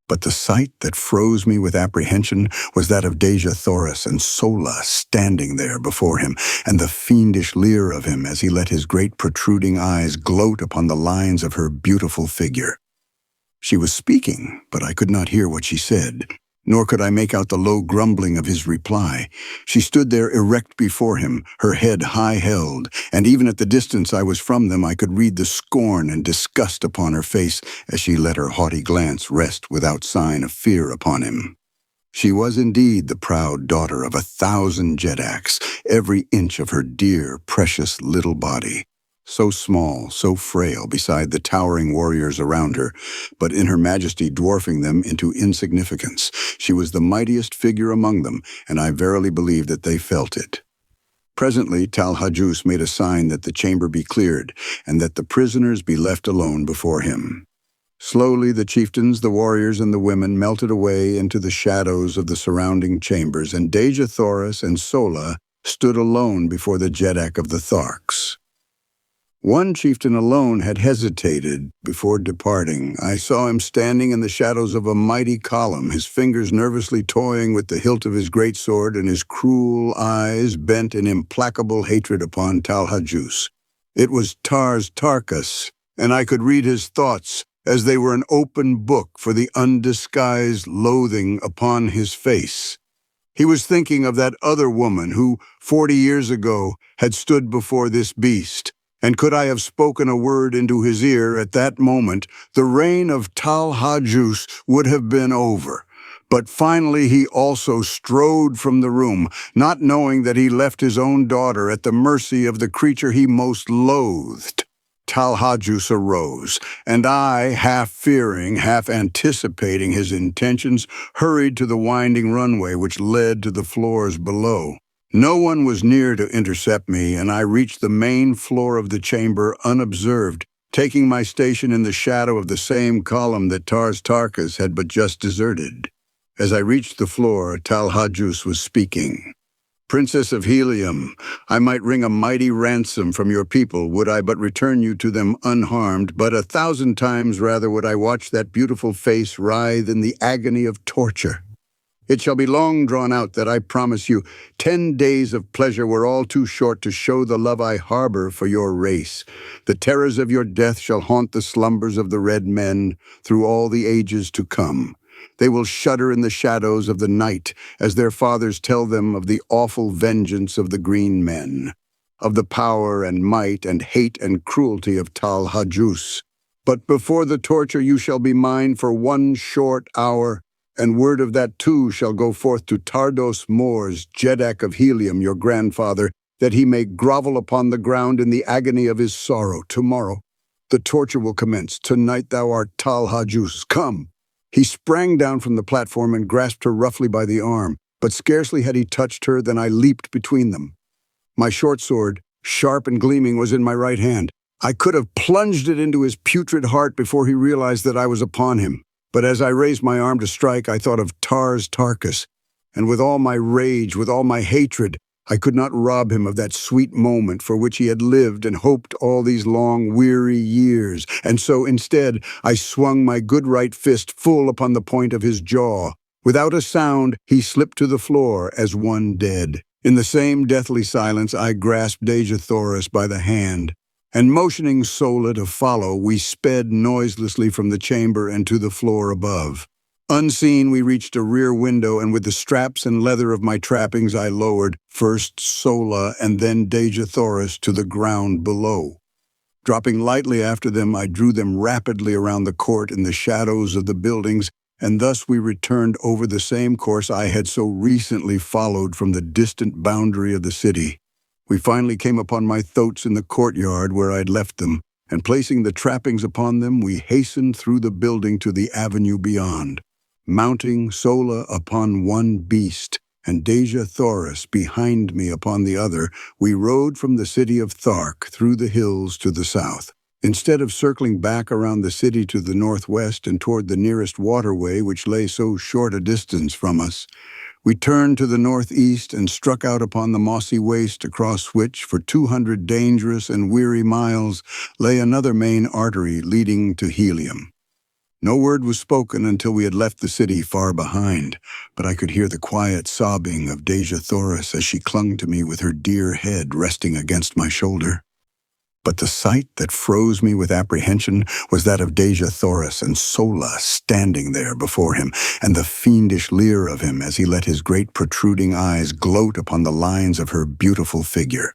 But the sight that froze me with apprehension was that of Dejah Thoris and Sola standing there before him, and the fiendish leer of him as he let his great protruding eyes gloat upon the lines of her beautiful figure. She was speaking, but I could not hear what she said, nor could I make out the low grumbling of his reply. She stood there erect before him, her head high held, and even at the distance I was from them I could read the scorn and disgust upon her face as she let her haughty glance rest without sign of fear upon him. She was indeed the proud daughter of 1,000 Jedaks, every inch of her dear, precious little body. So small, so frail beside the towering warriors around her, but in her majesty dwarfing them into insignificance. She was the mightiest figure among them, and I verily believe that they felt it. Presently, Talhajus made a sign that the chamber be cleared, and that the prisoners be left alone before him. Slowly the chieftains, the warriors, and the women melted away into the shadows of the surrounding chambers, and Dejah Thoris and Sola stood alone before the Jedak of the Tharks. One chieftain alone had hesitated before departing. I saw him standing in the shadows of a mighty column, his fingers nervously toying with the hilt of his greatsword and his cruel eyes bent in implacable hatred upon Talhajus. It was Tarkas, and I could read his thoughts as they were an open book for the undisguised loathing upon his face. He was thinking of that other woman who, 40 years ago, had stood before this beast, and could I have spoken a word into his ear at that moment, the reign of Talhajus would have been over. But finally he also strode from the room, not knowing that he left his own daughter at the mercy of the creature he most loathed. Talhajus arose, and I, half fearing, half anticipating his intentions, hurried to the winding runway which led to the floors below. No one was near to intercept me, and I reached the main floor of the chamber unobserved, taking my station in the shadow of the same column that Tarkas had but just deserted. As I reached the floor, Talhajus was speaking. "Princess of Helium, I might wring a mighty ransom from your people, would I but return you to them unharmed, but 1,000 times rather would I watch that beautiful face writhe in the agony of torture. It shall be long drawn out that I promise you 10 days of pleasure were all too short to show the love I harbor for your race. The terrors of your death shall haunt the slumbers of the red men through all the ages to come. They will shudder in the shadows of the night as their fathers tell them of the awful vengeance of the green men, of the power and might and hate and cruelty of Talhajus. But before the torture you shall be mine for 1 short hour, and word of that too shall go forth to Tardos Mors, Jeddak of Helium, your grandfather, that he may grovel upon the ground in the agony of his sorrow. Tomorrow the torture will commence. Tonight thou art Talhajus. Come." He sprang down from the platform and grasped her roughly by the arm, but scarcely had he touched her than I leaped between them. My short sword, sharp and gleaming, was in my right hand. I could have plunged it into his putrid heart before he realized that I was upon him. But as I raised my arm to strike, I thought of Tarkas, and with all my rage, with all my hatred, I could not rob him of that sweet moment for which he had lived and hoped all these long, weary years. And so, instead, I swung my good right fist full upon the point of his jaw. Without a sound, he slipped to the floor as one dead. In the same deathly silence, I grasped Dejah Thoris by the hand, and motioning Sola to follow, we sped noiselessly from the chamber and to the floor above. Unseen, we reached a rear window, and with the straps and leather of my trappings I lowered, first Sola and then Dejah Thoris, to the ground below. Dropping lightly after them, I drew them rapidly around the court in the shadows of the buildings, and thus we returned over the same course I had so recently followed from the distant boundary of the city. We finally came upon my thoats in the courtyard where I had left them, and placing the trappings upon them, we hastened through the building to the avenue beyond. Mounting Sola upon one beast, and Dejah Thoris behind me upon the other, we rode from the city of Thark through the hills to the south. Instead of circling back around the city to the northwest and toward the nearest waterway which lay so short a distance from us, we turned to the northeast and struck out upon the mossy waste across which, for 200 dangerous and weary miles, lay another main artery leading to Helium. No word was spoken until we had left the city far behind, but I could hear the quiet sobbing of Dejah Thoris as she clung to me with her dear head resting against my shoulder. But the sight that froze me with apprehension was that of Dejah Thoris and Sola standing there before him, and the fiendish leer of him as he let his great protruding eyes gloat upon the lines of her beautiful figure.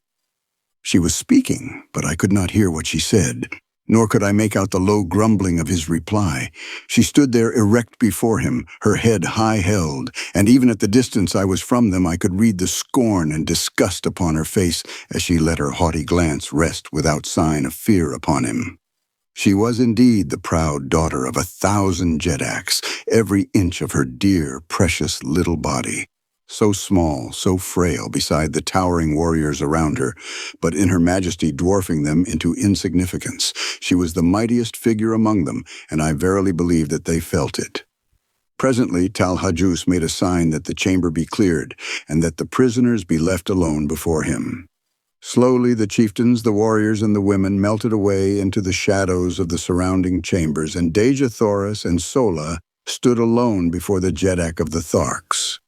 She was speaking, but I could not hear what she said, nor could I make out the low grumbling of his reply. She stood there erect before him, her head high held, and even at the distance I was from them I could read the scorn and disgust upon her face as she let her haughty glance rest without sign of fear upon him. She was indeed the proud daughter of 1,000 Jeddaks, every inch of her dear, precious little body. So small, so frail beside the towering warriors around her, but in her majesty dwarfing them into insignificance. She was the mightiest figure among them, and I verily believe that they felt it. Presently Talhajus made a sign that the chamber be cleared, and that the prisoners be left alone before him. Slowly, the chieftains, the warriors, and the women melted away into the shadows of the surrounding chambers, and Dejah Thoris and Sola stood alone before the Jeddak of the Tharks.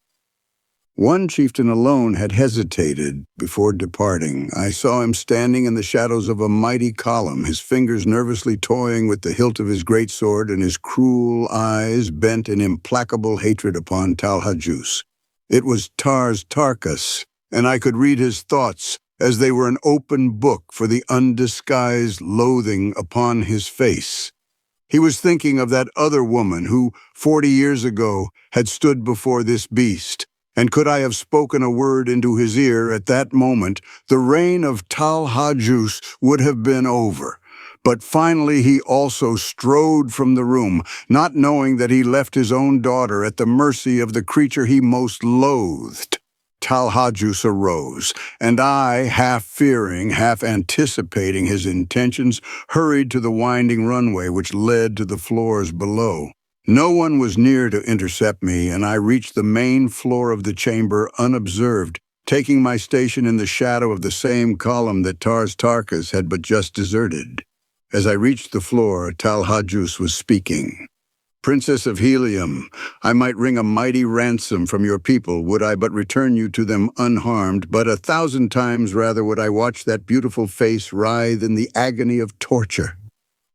One chieftain alone had hesitated before departing. I saw him standing in the shadows of a mighty column, his fingers nervously toying with the hilt of his greatsword and his cruel eyes bent in implacable hatred upon Talhajus. It was Tarkas, and I could read his thoughts as they were an open book for the undisguised loathing upon his face. He was thinking of that other woman who, 40 years ago, had stood before this beast, and could I have spoken a word into his ear at that moment, the reign of Talhajus would have been over. But finally he also strode from the room, not knowing that he left his own daughter at the mercy of the creature he most loathed. Talhajus arose, and I, half fearing, half anticipating his intentions, hurried to the winding runway which led to the floors below. No one was near to intercept me, and I reached the main floor of the chamber unobserved, taking my station in the shadow of the same column that Tarkas had but just deserted. As I reached the floor, Talhajus was speaking. "Princess of Helium, I might wring a mighty ransom from your people, would I but return you to them unharmed, but 1,000 times rather would I watch that beautiful face writhe in the agony of torture.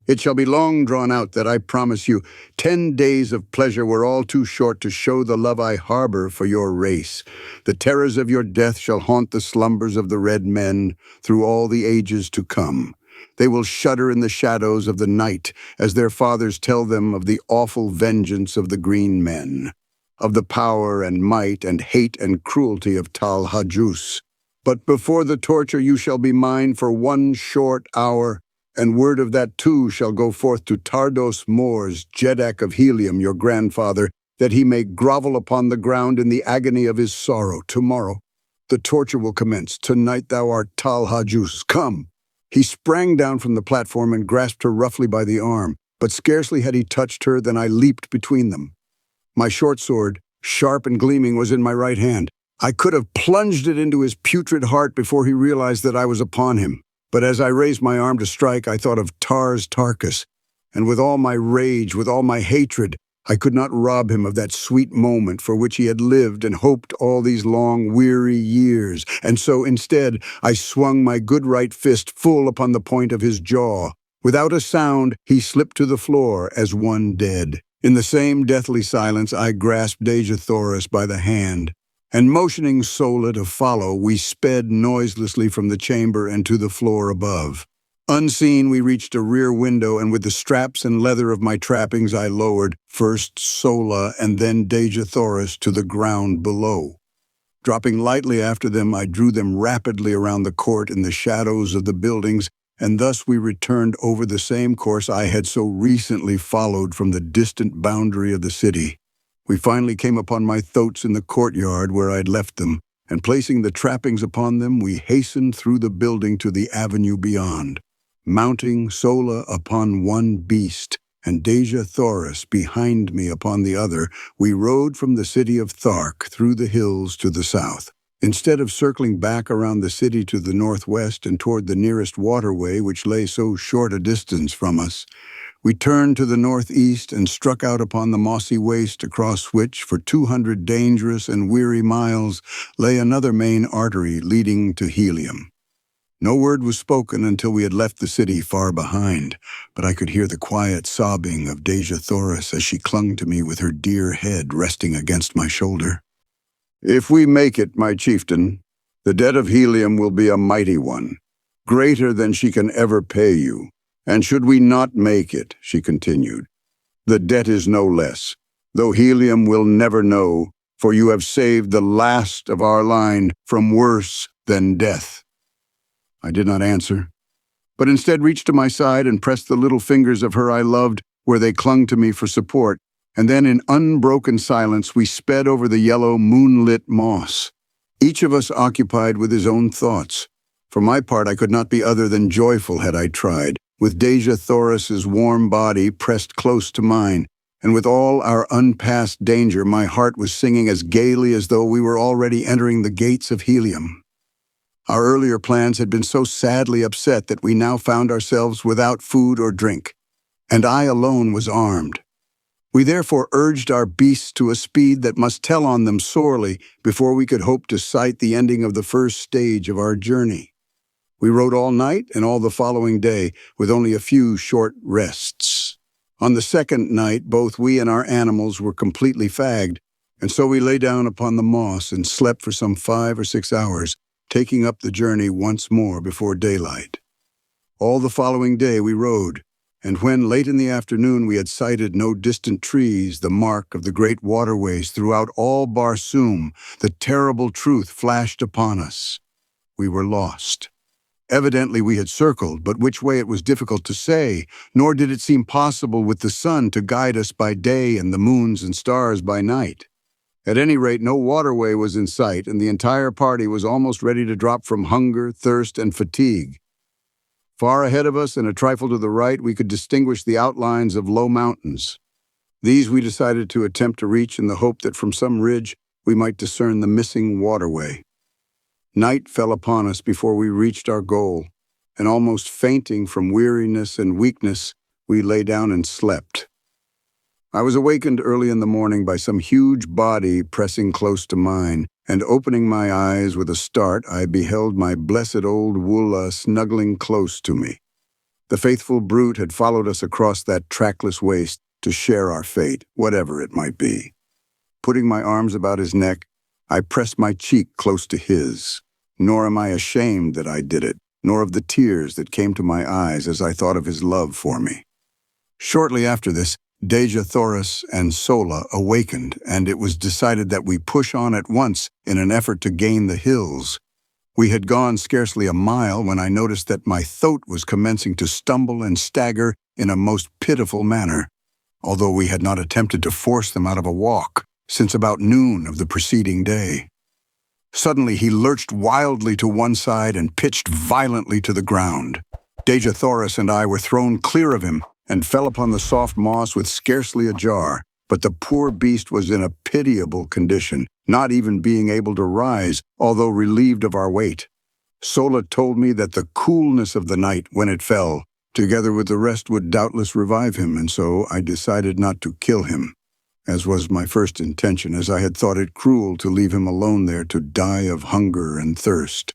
It shall be long drawn out that I promise you 10 days of pleasure were all too short to show the love I harbor for your race. The terrors of your death shall haunt the slumbers of the red men through all the ages to come. They will shudder in the shadows of the night as their fathers tell them of the awful vengeance of the green men, of the power and might and hate and cruelty of Talhajus. But before the torture you shall be mine for 1 short hour, and word of that too shall go forth to Tardos Mors, Jeddak of Helium, your grandfather, that he may grovel upon the ground in the agony of his sorrow. Tomorrow the torture will commence. Tonight thou art Talhajus. Come." He sprang down from the platform and grasped her roughly by the arm, but scarcely had he touched her than I leaped between them. My short sword, sharp and gleaming, was in my right hand. I could have plunged it into his putrid heart before he realized that I was upon him. But as I raised my arm to strike, I thought of Tarkas, and with all my rage, with all my hatred, I could not rob him of that sweet moment for which he had lived and hoped all these long, weary years, and so instead I swung my good right fist full upon the point of his jaw. Without a sound, he slipped to the floor as one dead. In the same deathly silence, I grasped Dejah Thoris by the hand, and motioning Sola to follow, we sped noiselessly from the chamber and to the floor above. Unseen, we reached a rear window, and with the straps and leather of my trappings I lowered, first Sola and then Dejah Thoris, to the ground below. Dropping lightly after them, I drew them rapidly around the court in the shadows of the buildings, and thus we returned over the same course I had so recently followed from the distant boundary of the city. We finally came upon my thoats in the courtyard where I'd left them, and placing the trappings upon them, we hastened through the building to the avenue beyond. Mounting Sola upon one beast, and Dejah Thoris behind me upon the other, we rode from the city of Thark through the hills to the south. Instead of circling back around the city to the northwest and toward the nearest waterway which lay so short a distance from us, we turned to the northeast and struck out upon the mossy waste across which, for 200 dangerous and weary miles, lay another main artery leading to Helium. No word was spoken until we had left the city far behind, but I could hear the quiet sobbing of Dejah Thoris as she clung to me with her dear head resting against my shoulder. "If we make it, my chieftain, the debt of Helium will be a mighty one, greater than she can ever pay you. And should we not make it," she continued, "the debt is no less, though Helium will never know, for you have saved the last of our line from worse than death." I did not answer, but instead reached to my side and pressed the little fingers of her I loved where they clung to me for support, and then in unbroken silence we sped over the yellow, moonlit moss, each of us occupied with his own thoughts. For my part, I could not be other than joyful had I tried, with Dejah Thoris's warm body pressed close to mine, and with all our unpassed danger, my heart was singing as gaily as though we were already entering the gates of Helium. Our earlier plans had been so sadly upset that we now found ourselves without food or drink, and I alone was armed. We therefore urged our beasts to a speed that must tell on them sorely before we could hope to sight the ending of the first stage of our journey. We rode all night and all the following day, with only a few short rests. On the second night, both we and our animals were completely fagged, and so we lay down upon the moss and slept for some 5 or 6 hours, taking up the journey once more before daylight. All the following day we rode, and when late in the afternoon we had sighted no distant trees, the mark of the great waterways throughout all Barsoom, the terrible truth flashed upon us. We were lost. Evidently we had circled, but which way it was difficult to say, nor did it seem possible with the sun to guide us by day and the moons and stars by night. At any rate, no waterway was in sight, and the entire party was almost ready to drop from hunger, thirst, and fatigue. Far ahead of us and a trifle to the right, we could distinguish the outlines of low mountains. These we decided to attempt to reach in the hope that from some ridge we might discern the missing waterway. Night fell upon us before we reached our goal, and almost fainting from weariness and weakness, we lay down and slept. I was awakened early in the morning by some huge body pressing close to mine, and opening my eyes with a start, I beheld my blessed old Woola snuggling close to me. The faithful brute had followed us across that trackless waste to share our fate, whatever it might be. Putting my arms about his neck, I pressed my cheek close to his. Nor am I ashamed that I did it, nor of the tears that came to my eyes as I thought of his love for me. Shortly after this, Dejah Thoris and Sola awakened, and it was decided that we push on at once in an effort to gain the hills. We had gone scarcely a mile when I noticed that my thoat was commencing to stumble and stagger in a most pitiful manner, although we had not attempted to force them out of a walk since about noon of the preceding day. Suddenly he lurched wildly to one side and pitched violently to the ground. Dejah Thoris and I were thrown clear of him and fell upon the soft moss with scarcely a jar, but the poor beast was in a pitiable condition, not even being able to rise, although relieved of our weight. Sola told me that the coolness of the night when it fell, together with the rest, would doubtless revive him, and so I decided not to kill him, as was my first intention, as I had thought it cruel to leave him alone there to die of hunger and thirst.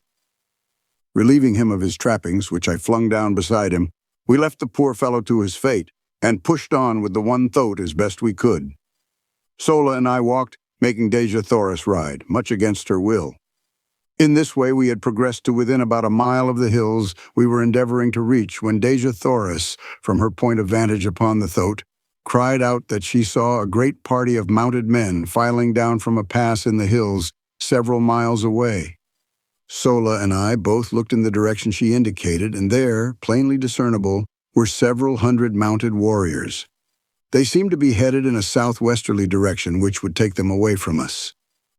Relieving him of his trappings, which I flung down beside him, we left the poor fellow to his fate, and pushed on with the one thoat as best we could. Sola and I walked, making Dejah Thoris ride, much against her will. In this way we had progressed to within about a mile of the hills we were endeavoring to reach, when Dejah Thoris, from her point of vantage upon the thoat, cried out that she saw a great party of mounted men filing down from a pass in the hills several miles away. Sola and I both looked in the direction she indicated, and there, plainly discernible, were several hundred mounted warriors. They seemed to be headed in a southwesterly direction, which would take them away from us.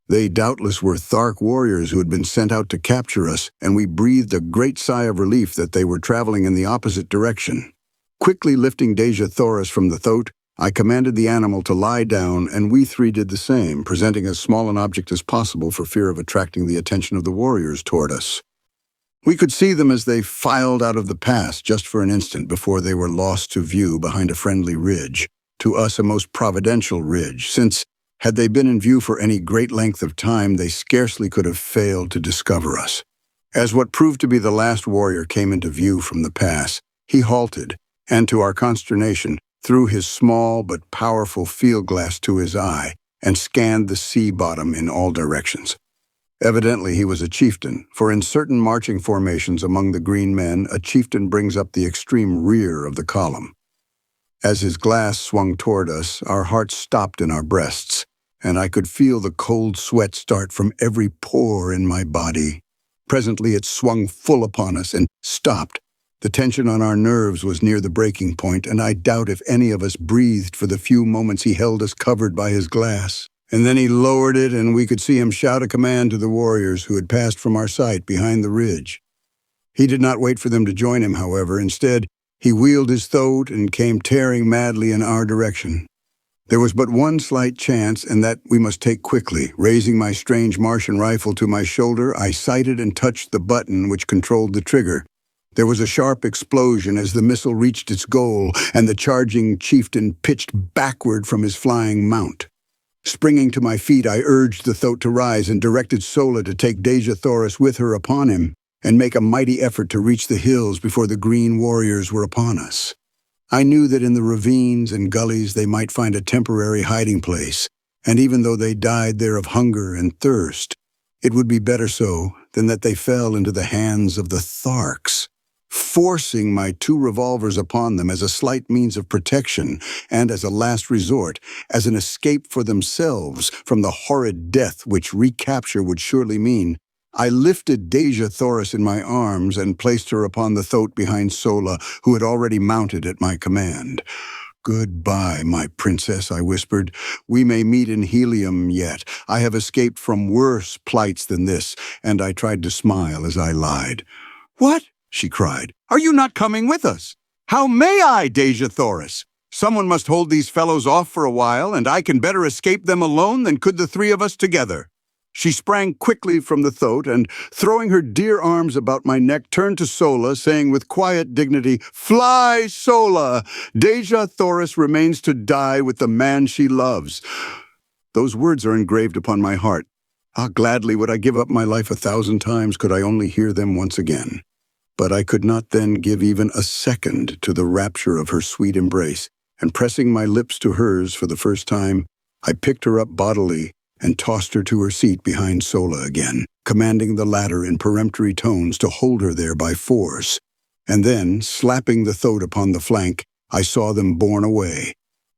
They doubtless were Thark warriors who had been sent out to capture us, and we breathed a great sigh of relief that they were traveling in the opposite direction. Quickly lifting Dejah Thoris from the thoat, I commanded the animal to lie down, and we three did the same, presenting as small an object as possible for fear of attracting the attention of the warriors toward us. We could see them as they filed out of the pass just for an instant before they were lost to view behind a friendly ridge, to us a most providential ridge, since, had they been in view for any great length of time, they scarcely could have failed to discover us. As what proved to be the last warrior came into view from the pass, he halted, and to our consternation, threw his small but powerful field glass to his eye and scanned the sea bottom in all directions. Evidently he was a chieftain, for in certain marching formations among the green men, a chieftain brings up the extreme rear of the column. As his glass swung toward us, our hearts stopped in our breasts, and I could feel the cold sweat start from every pore in my body. Presently it swung full upon us and stopped. The tension on our nerves was near the breaking point, and I doubt if any of us breathed for the few moments he held us covered by his glass. And then he lowered it, and we could see him shout a command to the warriors who had passed from our sight behind the ridge. He did not wait for them to join him, however. Instead, he wheeled his thoat and came tearing madly in our direction. There was but one slight chance, and that we must take quickly. Raising my strange Martian rifle to my shoulder, I sighted and touched the button which controlled the trigger. There was a sharp explosion as the missile reached its goal, and the charging chieftain pitched backward from his flying mount. Springing to my feet, I urged the thoat to rise and directed Sola to take Dejah Thoris with her upon him and make a mighty effort to reach the hills before the green warriors were upon us. I knew that in the ravines and gullies they might find a temporary hiding place, and even though they died there of hunger and thirst, it would be better so than that they fell into the hands of the Tharks. Forcing my 2 revolvers upon them as a slight means of protection and as a last resort, as an escape for themselves from the horrid death which recapture would surely mean, I lifted Dejah Thoris in my arms and placed her upon the thoat behind Sola, who had already mounted at my command. "Goodbye, my princess," I whispered. "We may meet in Helium yet. I have escaped from worse plights than this," and I tried to smile as I lied. "What?" she cried. "Are you not coming with us?" "How may I, Dejah Thoris? Someone must hold these fellows off for a while, and I can better escape them alone than could the 3 of us together." She sprang quickly from the thoat and, throwing her dear arms about my neck, turned to Sola, saying with quiet dignity, "Fly, Sola! Dejah Thoris remains to die with the man she loves." Those words are engraved upon my heart. Gladly would I give up my life 1,000 times could I only hear them once again. But I could not then give even a second to the rapture of her sweet embrace, and pressing my lips to hers for the first time, I picked her up bodily and tossed her to her seat behind Sola again, commanding the latter in peremptory tones to hold her there by force. And then, slapping the thoat upon the flank, I saw them borne away,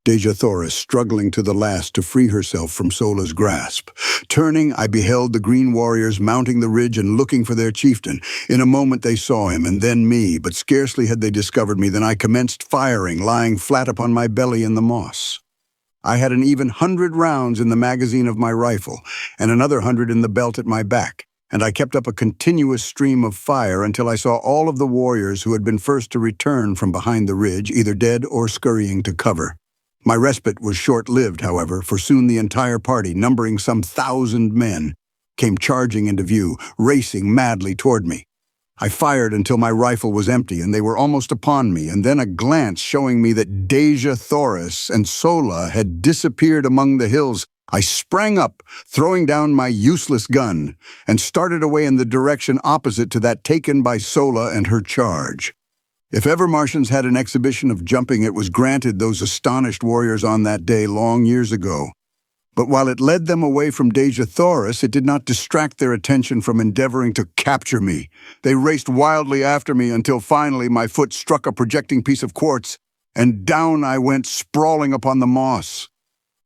Dejah Thoris struggling to the last to free herself from Sola's grasp. Turning, I beheld the green warriors mounting the ridge and looking for their chieftain. In a moment they saw him, and then me, but scarcely had they discovered me than I commenced firing, lying flat upon my belly in the moss. I had an even 100 rounds in the magazine of my rifle, and another 100 in the belt at my back, and I kept up a continuous stream of fire until I saw all of the warriors who had been first to return from behind the ridge, either dead or scurrying to cover. My respite was short-lived, however, for soon the entire party, numbering some 1,000 men, came charging into view, racing madly toward me. I fired until my rifle was empty, and they were almost upon me, and then a glance showing me that Dejah Thoris and Sola had disappeared among the hills, I sprang up, throwing down my useless gun, and started away in the direction opposite to that taken by Sola and her charge. If ever Martians had an exhibition of jumping, it was granted those astonished warriors on that day long years ago. But while it led them away from Dejah Thoris, it did not distract their attention from endeavoring to capture me. They raced wildly after me until finally my foot struck a projecting piece of quartz, and down I went sprawling upon the moss.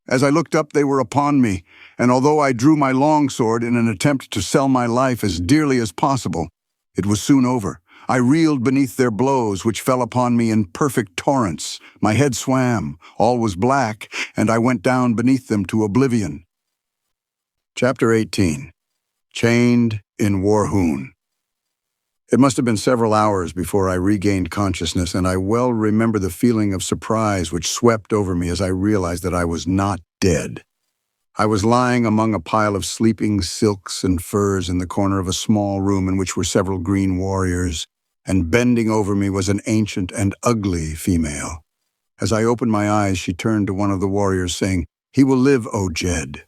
As I looked up, they were upon me, and although I drew my longsword in an attempt to sell my life as dearly as possible, it was soon over. I reeled beneath their blows, which fell upon me in perfect torrents. My head swam, all was black, and I went down beneath them to oblivion. Chapter 18. Chained in Warhoon. It must have been several hours before I regained consciousness, and I well remember the feeling of surprise which swept over me as I realized that I was not dead. I was lying among a pile of sleeping silks and furs in the corner of a small room in which were several green warriors, and bending over me was an ancient and ugly female. As I opened my eyes, she turned to one of the warriors, saying, "He will live, O Jed."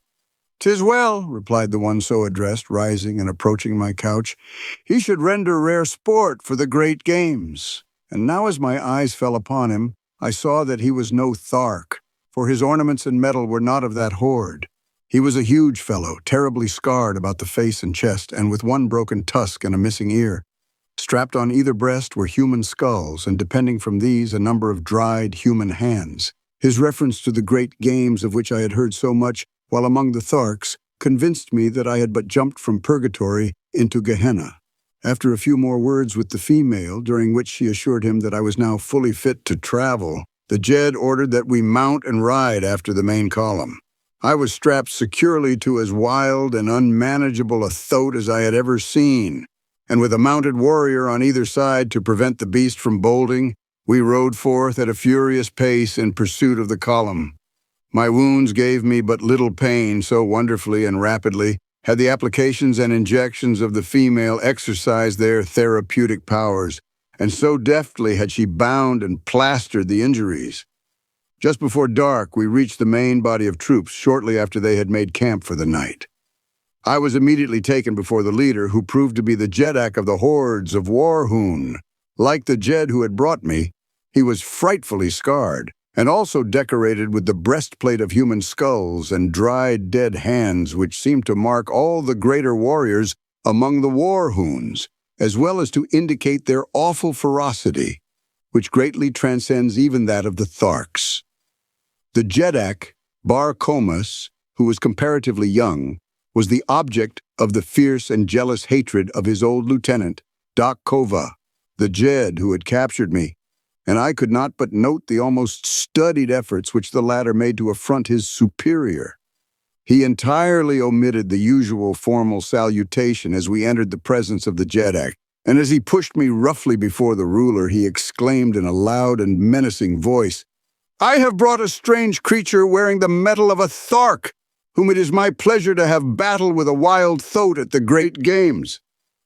"'Tis well," replied the one so addressed, rising and approaching my couch. "He should render rare sport for the great games." And now as my eyes fell upon him, I saw that he was no Thark, for his ornaments and metal were not of that horde. He was a huge fellow, terribly scarred about the face and chest, and with one broken tusk and a missing ear. Strapped on either breast were human skulls, and depending from these a number of dried human hands. His reference to the great games of which I had heard so much while among the Tharks convinced me that I had but jumped from purgatory into Gehenna. After a few more words with the female, during which she assured him that I was now fully fit to travel, the Jed ordered that we mount and ride after the main column. I was strapped securely to as wild and unmanageable a thoat as I had ever seen, and with a mounted warrior on either side to prevent the beast from bolting, we rode forth at a furious pace in pursuit of the column. My wounds gave me but little pain, so wonderfully and rapidly had the applications and injections of the female exercised their therapeutic powers, and so deftly had she bound and plastered the injuries. Just before dark, we reached the main body of troops shortly after they had made camp for the night. I was immediately taken before the leader, who proved to be the Jeddak of the hordes of Warhoon. Like the Jed who had brought me, he was frightfully scarred, and also decorated with the breastplate of human skulls and dried dead hands which seemed to mark all the greater warriors among the Warhoons, as well as to indicate their awful ferocity, which greatly transcends even that of the Tharks. The Jeddak, Barcomus, who was comparatively young, was the object of the fierce and jealous hatred of his old lieutenant, Dejah, the Jed who had captured me, and I could not but note the almost studied efforts which the latter made to affront his superior. He entirely omitted the usual formal salutation as we entered the presence of the Jeddak, and as he pushed me roughly before the ruler, he exclaimed in a loud and menacing voice, "I have brought a strange creature wearing the metal of a Thark, whom it is my pleasure to have battle with a wild thoat at the great games.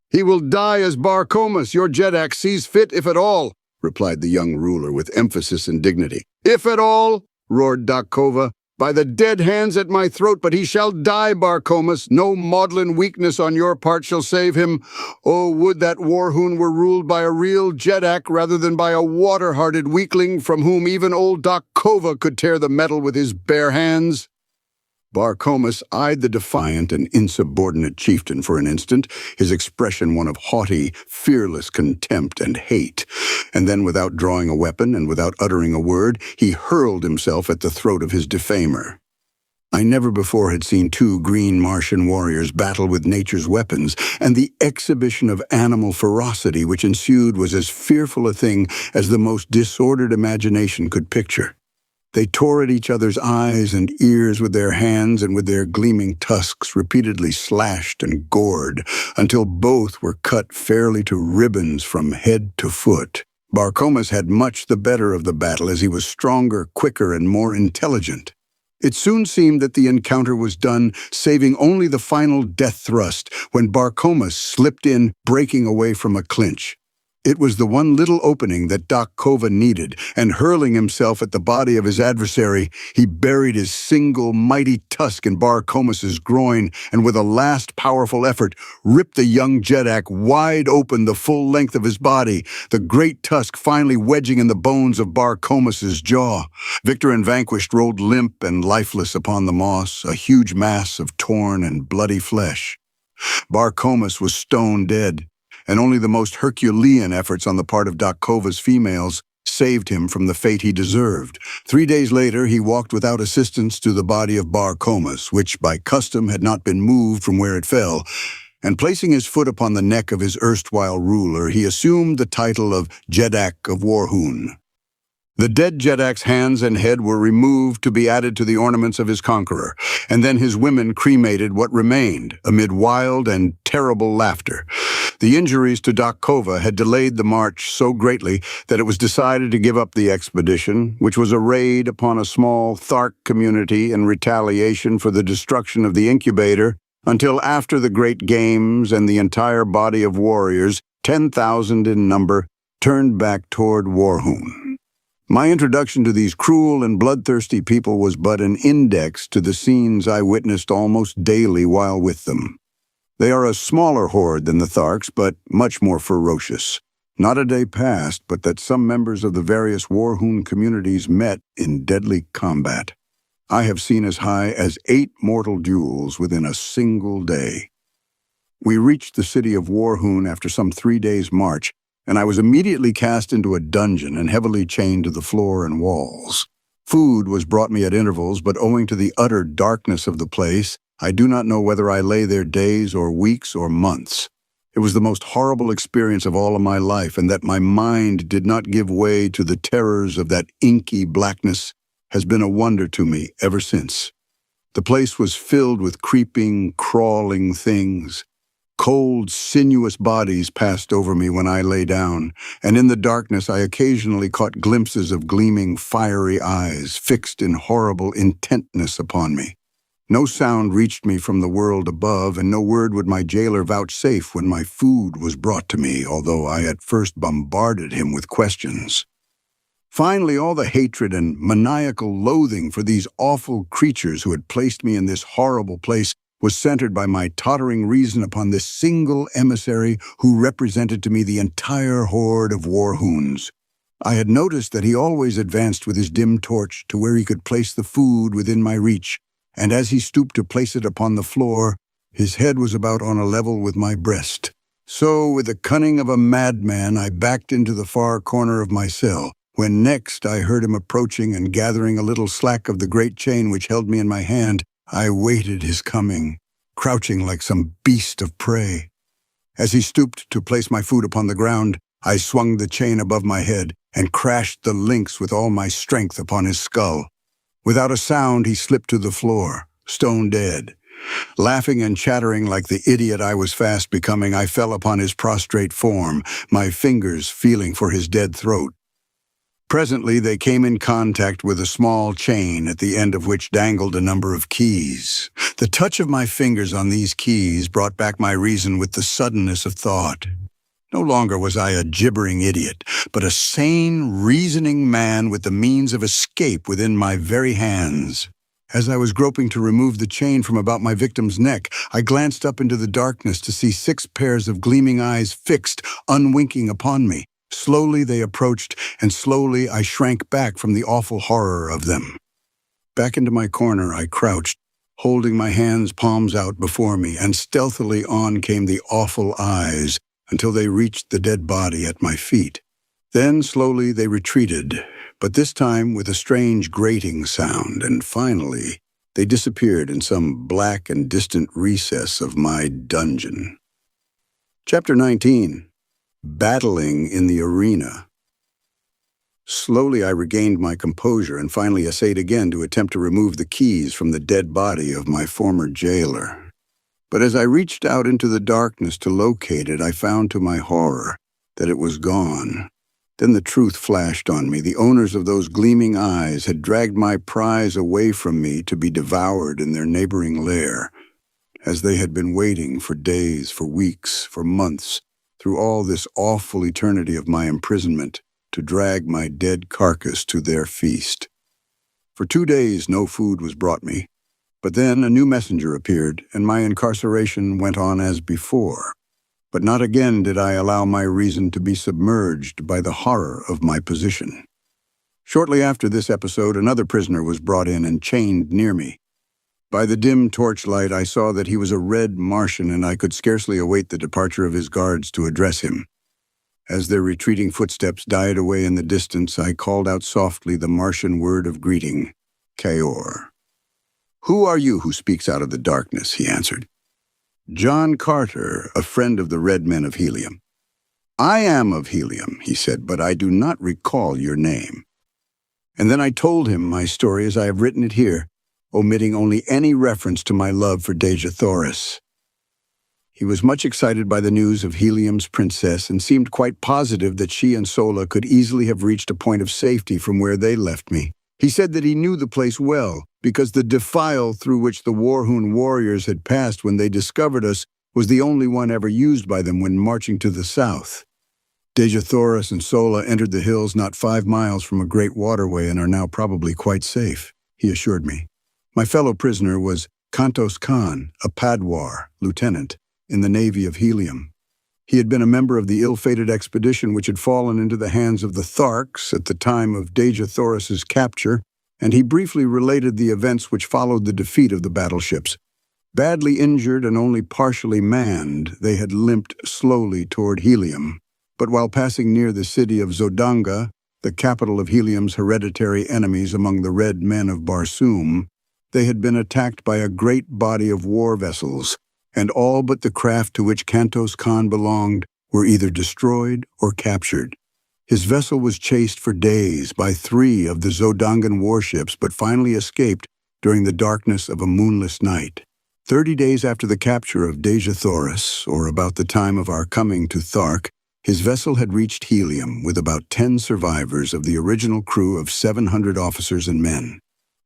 He will die as Barcomus, your Jeddak, sees fit, if at all," replied the young ruler with emphasis and dignity. "If at all," roared Dejah, "by the dead hands at my throat, but he shall die, Barcomus. No maudlin weakness on your part shall save him. Oh, would that Warhoon were ruled by a real Jeddak rather than by a water-hearted weakling from whom even old Dejah could tear the metal with his bare hands." Barcomus eyed the defiant and insubordinate chieftain for an instant, his expression one of haughty, fearless contempt and hate, and then, without drawing a weapon and without uttering a word, he hurled himself at the throat of his defamer. I never before had seen two green Martian warriors battle with nature's weapons, and the exhibition of animal ferocity which ensued was as fearful a thing as the most disordered imagination could picture. They tore at each other's eyes and ears with their hands, and with their gleaming tusks repeatedly slashed and gored, until both were cut fairly to ribbons from head to foot. Barcomus had much the better of the battle, as he was stronger, quicker, and more intelligent. It soon seemed that the encounter was done, saving only the final death thrust, when Barcomus slipped in, breaking away from a clinch. It was the one little opening that Dejah needed, and hurling himself at the body of his adversary, he buried his single mighty tusk in Barcomus's groin, and with a last powerful effort, ripped the young Jeddak wide open the full length of his body, the great tusk finally wedging in the bones of Barcomus's jaw. Victor and vanquished rolled limp and lifeless upon the moss, a huge mass of torn and bloody flesh. Barcomus was stone dead, and only the most Herculean efforts on the part of Dejah's females saved him from the fate he deserved. 3 days later, he walked without assistance to the body of Barcomus, which by custom had not been moved from where it fell, and placing his foot upon the neck of his erstwhile ruler, he assumed the title of Jeddak of Warhoon. The dead Jeddak's hands and head were removed to be added to the ornaments of his conqueror, and then his women cremated what remained, amid wild and terrible laughter. The injuries to Dejah had delayed the march so greatly that it was decided to give up the expedition, which was a raid upon a small Thark community in retaliation for the destruction of the incubator, until after the great games and the entire body of warriors, 10,000 in number, turned back toward Warhoon. My introduction to these cruel and bloodthirsty people was but an index to the scenes I witnessed almost daily while with them. They are a smaller horde than the Tharks, but much more ferocious. Not a day passed but that some members of the various Warhoon communities met in deadly combat. I have seen as high as 8 mortal duels within a single day. We reached the city of Warhoon after some 3 days' march, and I was immediately cast into a dungeon and heavily chained to the floor and walls. Food was brought me at intervals, but owing to the utter darkness of the place, I do not know whether I lay there days or weeks or months. It was the most horrible experience of all of my life, and that my mind did not give way to the terrors of that inky blackness has been a wonder to me ever since. The place was filled with creeping, crawling things. Cold, sinuous bodies passed over me when I lay down, and in the darkness I occasionally caught glimpses of gleaming, fiery eyes fixed in horrible intentness upon me. No sound reached me from the world above, and no word would my jailer vouchsafe when my food was brought to me, although I at first bombarded him with questions. Finally, all the hatred and maniacal loathing for these awful creatures who had placed me in this horrible place was centered by my tottering reason upon this single emissary who represented to me the entire horde of war-hoons. I had noticed that he always advanced with his dim torch to where he could place the food within my reach, and as he stooped to place it upon the floor, his head was about on a level with my breast. So, with the cunning of a madman, I backed into the far corner of my cell, when next I heard him approaching and gathering a little slack of the great chain which held me in my hand. I waited his coming, crouching like some beast of prey. As he stooped to place my food upon the ground, I swung the chain above my head and crashed the links with all my strength upon his skull. Without a sound, he slipped to the floor, stone dead. Laughing and chattering like the idiot I was fast becoming, I fell upon his prostrate form, my fingers feeling for his dead throat. Presently, they came in contact with a small chain at the end of which dangled a number of keys. The touch of my fingers on these keys brought back my reason with the suddenness of thought. No longer was I a gibbering idiot, but a sane, reasoning man with the means of escape within my very hands. As I was groping to remove the chain from about my victim's neck, I glanced up into the darkness to see 6 pairs of gleaming eyes fixed, unwinking upon me. Slowly they approached, and slowly I shrank back from the awful horror of them. Back into my corner I crouched, holding my hands palms out before me, and stealthily on came the awful eyes until they reached the dead body at my feet. Then slowly they retreated, but this time with a strange grating sound, and finally they disappeared in some black and distant recess of my dungeon. Chapter 19. Battling in the Arena. Slowly I regained my composure and finally essayed again to attempt to remove the keys from the dead body of my former jailer. But as I reached out into the darkness to locate it, I found to my horror that it was gone. Then the truth flashed on me. The owners of those gleaming eyes had dragged my prize away from me to be devoured in their neighboring lair, as they had been waiting for days, for weeks, for months, through all this awful eternity of my imprisonment, to drag my dead carcass to their feast. For 2 days no food was brought me, but then a new messenger appeared, and my incarceration went on as before. But not again did I allow my reason to be submerged by the horror of my position. Shortly after this episode, another prisoner was brought in and chained near me. By the dim torchlight, I saw that he was a red Martian, and I could scarcely await the departure of his guards to address him. As their retreating footsteps died away in the distance, I called out softly the Martian word of greeting, Kaor. "Who are you who speaks out of the darkness?" he answered. "John Carter, a friend of the Red Men of Helium." "I am of Helium," he said, "but I do not recall your name." And then I told him my story as I have written it here, omitting only any reference to my love for Dejah Thoris. He was much excited by the news of Helium's princess and seemed quite positive that she and Sola could easily have reached a point of safety from where they left me. He said that he knew the place well, because the defile through which the Warhoon warriors had passed when they discovered us was the only one ever used by them when marching to the south. Dejah Thoris and Sola entered the hills not 5 miles from a great waterway and are now probably quite safe, he assured me. My fellow prisoner was Kantos Khan, a Padwar, lieutenant, in the Navy of Helium. He had been a member of the ill-fated expedition which had fallen into the hands of the Tharks at the time of Dejah Thoris's capture, and he briefly related the events which followed the defeat of the battleships. Badly injured and only partially manned, they had limped slowly toward Helium. But while passing near the city of Zodanga, the capital of Helium's hereditary enemies among the Red Men of Barsoom, they had been attacked by a great body of war vessels, and all but the craft to which Kantos Khan belonged were either destroyed or captured. His vessel was chased for days by 3 of the Zodangan warships, but finally escaped during the darkness of a moonless night. 30 days after the capture of Dejah Thoris, or about the time of our coming to Thark, his vessel had reached Helium with about 10 survivors of the original crew of 700 officers and men.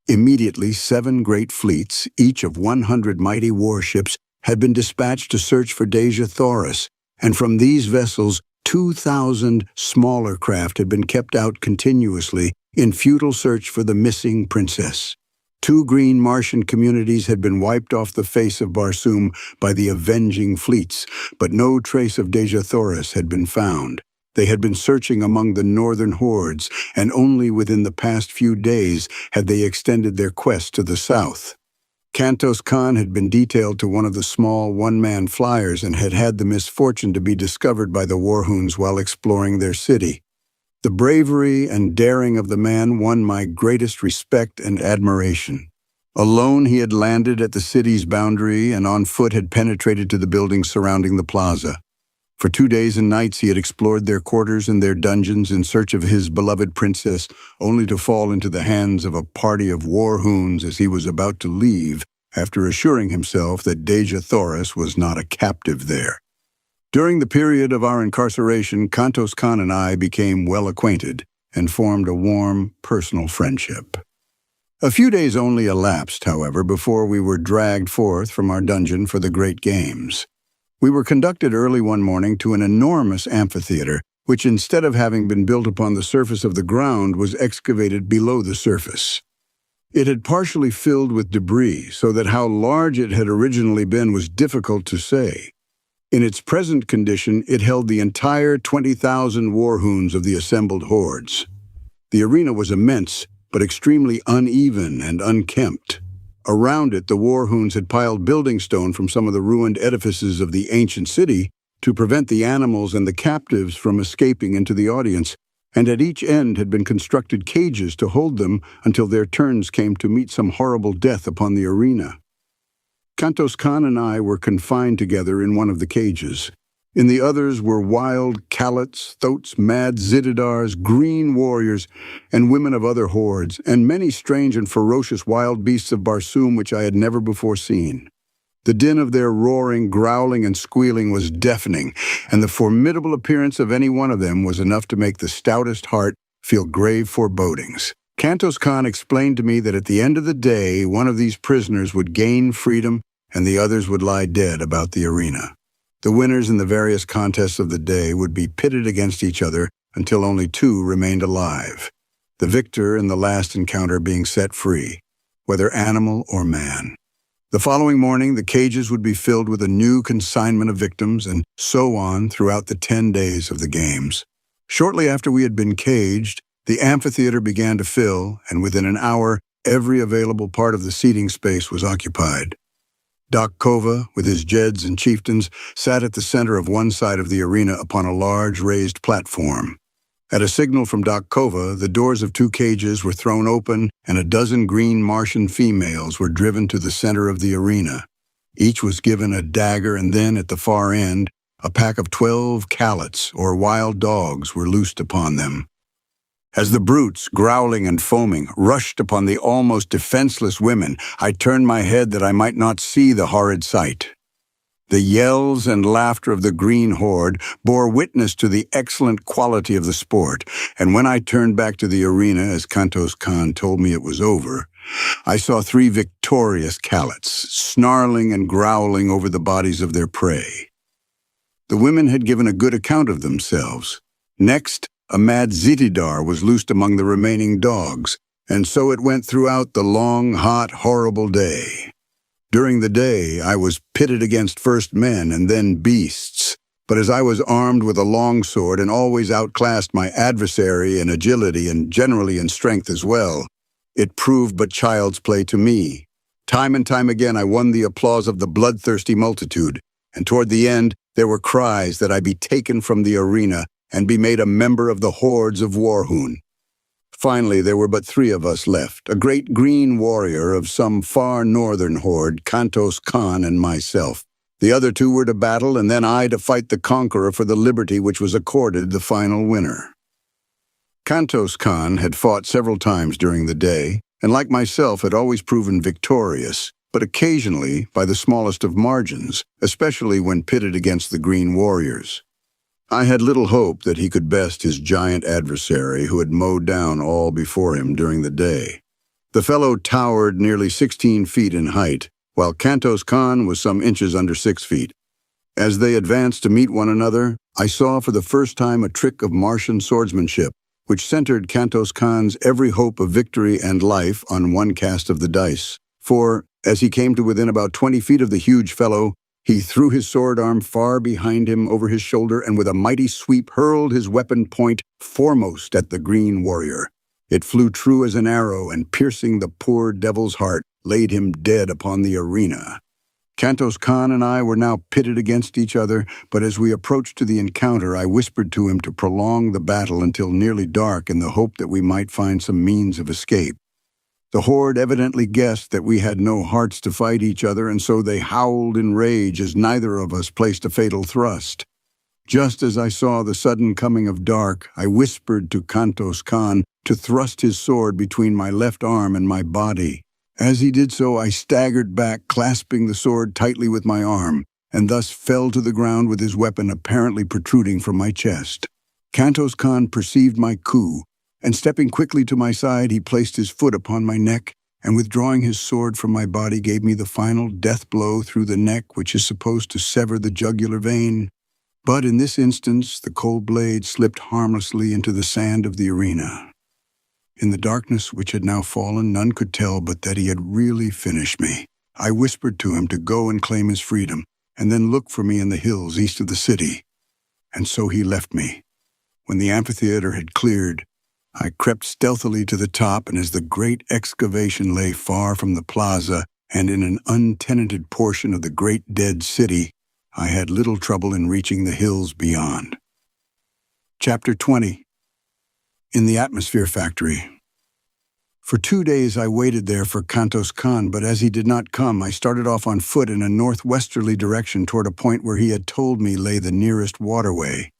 Immediately, 7 great fleets, each of 100 mighty warships, had been dispatched to search for Dejah Thoris, and from these vessels, 2,000 smaller craft had been kept out continuously in futile search for the missing princess. 2 green Martian communities had been wiped off the face of Barsoom by the avenging fleets, but no trace of Dejah Thoris had been found. They had been searching among the northern hordes, and only within the past few days had they extended their quest to the south. Kantos Khan had been detailed to one of the small one-man flyers and had had the misfortune to be discovered by the Warhoons while exploring their city. The bravery and daring of the man won my greatest respect and admiration. Alone he had landed at the city's boundary and on foot had penetrated to the buildings surrounding the plaza. For 2 days and nights he had explored their quarters and their dungeons in search of his beloved princess, only to fall into the hands of a party of Warhoons as he was about to leave, after assuring himself that Dejah Thoris was not a captive there. During the period of our incarceration, Kantos Khan and I became well acquainted and formed a warm, personal friendship. A few days only elapsed, however, before we were dragged forth from our dungeon for the great games. We were conducted early one morning to an enormous amphitheater, which instead of having been built upon the surface of the ground was excavated below the surface. It had partially filled with debris, so that how large it had originally been was difficult to say. In its present condition, it held the entire 20,000 Warhoons of the assembled hordes. The arena was immense, but extremely uneven and unkempt. Around it, the Warhoons had piled building stone from some of the ruined edifices of the ancient city to prevent the animals and the captives from escaping into the audience, and at each end had been constructed cages to hold them until their turns came to meet some horrible death upon the arena. Kantos Khan and I were confined together in one of the cages. In the others were wild Kalets, Thoats, mad Zitidars, green warriors, and women of other hordes, and many strange and ferocious wild beasts of Barsoom which I had never before seen. The din of their roaring, growling, and squealing was deafening, and the formidable appearance of any one of them was enough to make the stoutest heart feel grave forebodings. Kantos Khan explained to me that at the end of the day, one of these prisoners would gain freedom and the others would lie dead about the arena. The winners in the various contests of the day would be pitted against each other until only 2 remained alive, the victor in the last encounter being set free, whether animal or man. The following morning, the cages would be filled with a new consignment of victims, and so on throughout the 10 days of the games. Shortly after we had been caged, the amphitheater began to fill, and within an hour, every available part of the seating space was occupied. Doc Kova, with his Jeds and chieftains, sat at the center of one side of the arena upon a large raised platform. At a signal from Doc Kova, the doors of 2 cages were thrown open, and a dozen green Martian females were driven to the center of the arena. Each was given a dagger, and then, at the far end, a pack of 12 Kalets, or wild dogs, were loosed upon them. As the brutes, growling and foaming, rushed upon the almost defenseless women, I turned my head that I might not see the horrid sight. The yells and laughter of the green horde bore witness to the excellent quality of the sport, and when I turned back to the arena as Kantos Khan told me it was over, I saw 3 victorious Kalets, snarling and growling over the bodies of their prey. The women had given a good account of themselves. Next, a mad Zitidar was loosed among the remaining dogs, and so it went throughout the long, hot, horrible day. During the day, I was pitted against first men and then beasts, but as I was armed with a longsword and always outclassed my adversary in agility and generally in strength as well, it proved but child's play to me. Time and time again I won the applause of the bloodthirsty multitude, and toward the end there were cries that I be taken from the arena and be made a member of the hordes of Warhoon. Finally, there were but 3 of us left, a great green warrior of some far northern horde, Kantos Khan and myself. The other 2 were to battle, and then I to fight the conqueror for the liberty which was accorded the final winner. Kantos Khan had fought several times during the day, and like myself had always proven victorious, but occasionally by the smallest of margins, especially when pitted against the green warriors. I had little hope that he could best his giant adversary who had mowed down all before him during the day. The fellow towered nearly 16 feet in height, while Kantos Khan was some inches under 6 feet. As they advanced to meet one another, I saw for the first time a trick of Martian swordsmanship, which centered Kantos Khan's every hope of victory and life on one cast of the dice. For, as he came to within about 20 feet of the huge fellow, he threw his sword arm far behind him over his shoulder and with a mighty sweep hurled his weapon point foremost at the green warrior. It flew true as an arrow and, piercing the poor devil's heart, laid him dead upon the arena. Kantos Khan and I were now pitted against each other, but as we approached to the encounter, I whispered to him to prolong the battle until nearly dark in the hope that we might find some means of escape. The horde evidently guessed that we had no hearts to fight each other, and so they howled in rage as neither of us placed a fatal thrust. Just as I saw the sudden coming of dark, I whispered to Kantos Khan to thrust his sword between my left arm and my body. As he did so, I staggered back, clasping the sword tightly with my arm, and thus fell to the ground with his weapon apparently protruding from my chest. Kantos Khan perceived my coup, and stepping quickly to my side, he placed his foot upon my neck, and withdrawing his sword from my body gave me the final death blow through the neck, which is supposed to sever the jugular vein. But in this instance, the cold blade slipped harmlessly into the sand of the arena. In the darkness which had now fallen, none could tell but that he had really finished me. I whispered to him to go and claim his freedom, and then look for me in the hills east of the city. And so he left me. When the amphitheater had cleared, I crept stealthily to the top, and as the great excavation lay far from the plaza and in an untenanted portion of the great dead city, I had little trouble in reaching the hills beyond. Chapter 20. In the Atmosphere Factory. For 2 days I waited there for Kantos Khan, but as he did not come, I started off on foot in a northwesterly direction toward a point where he had told me lay the nearest waterway.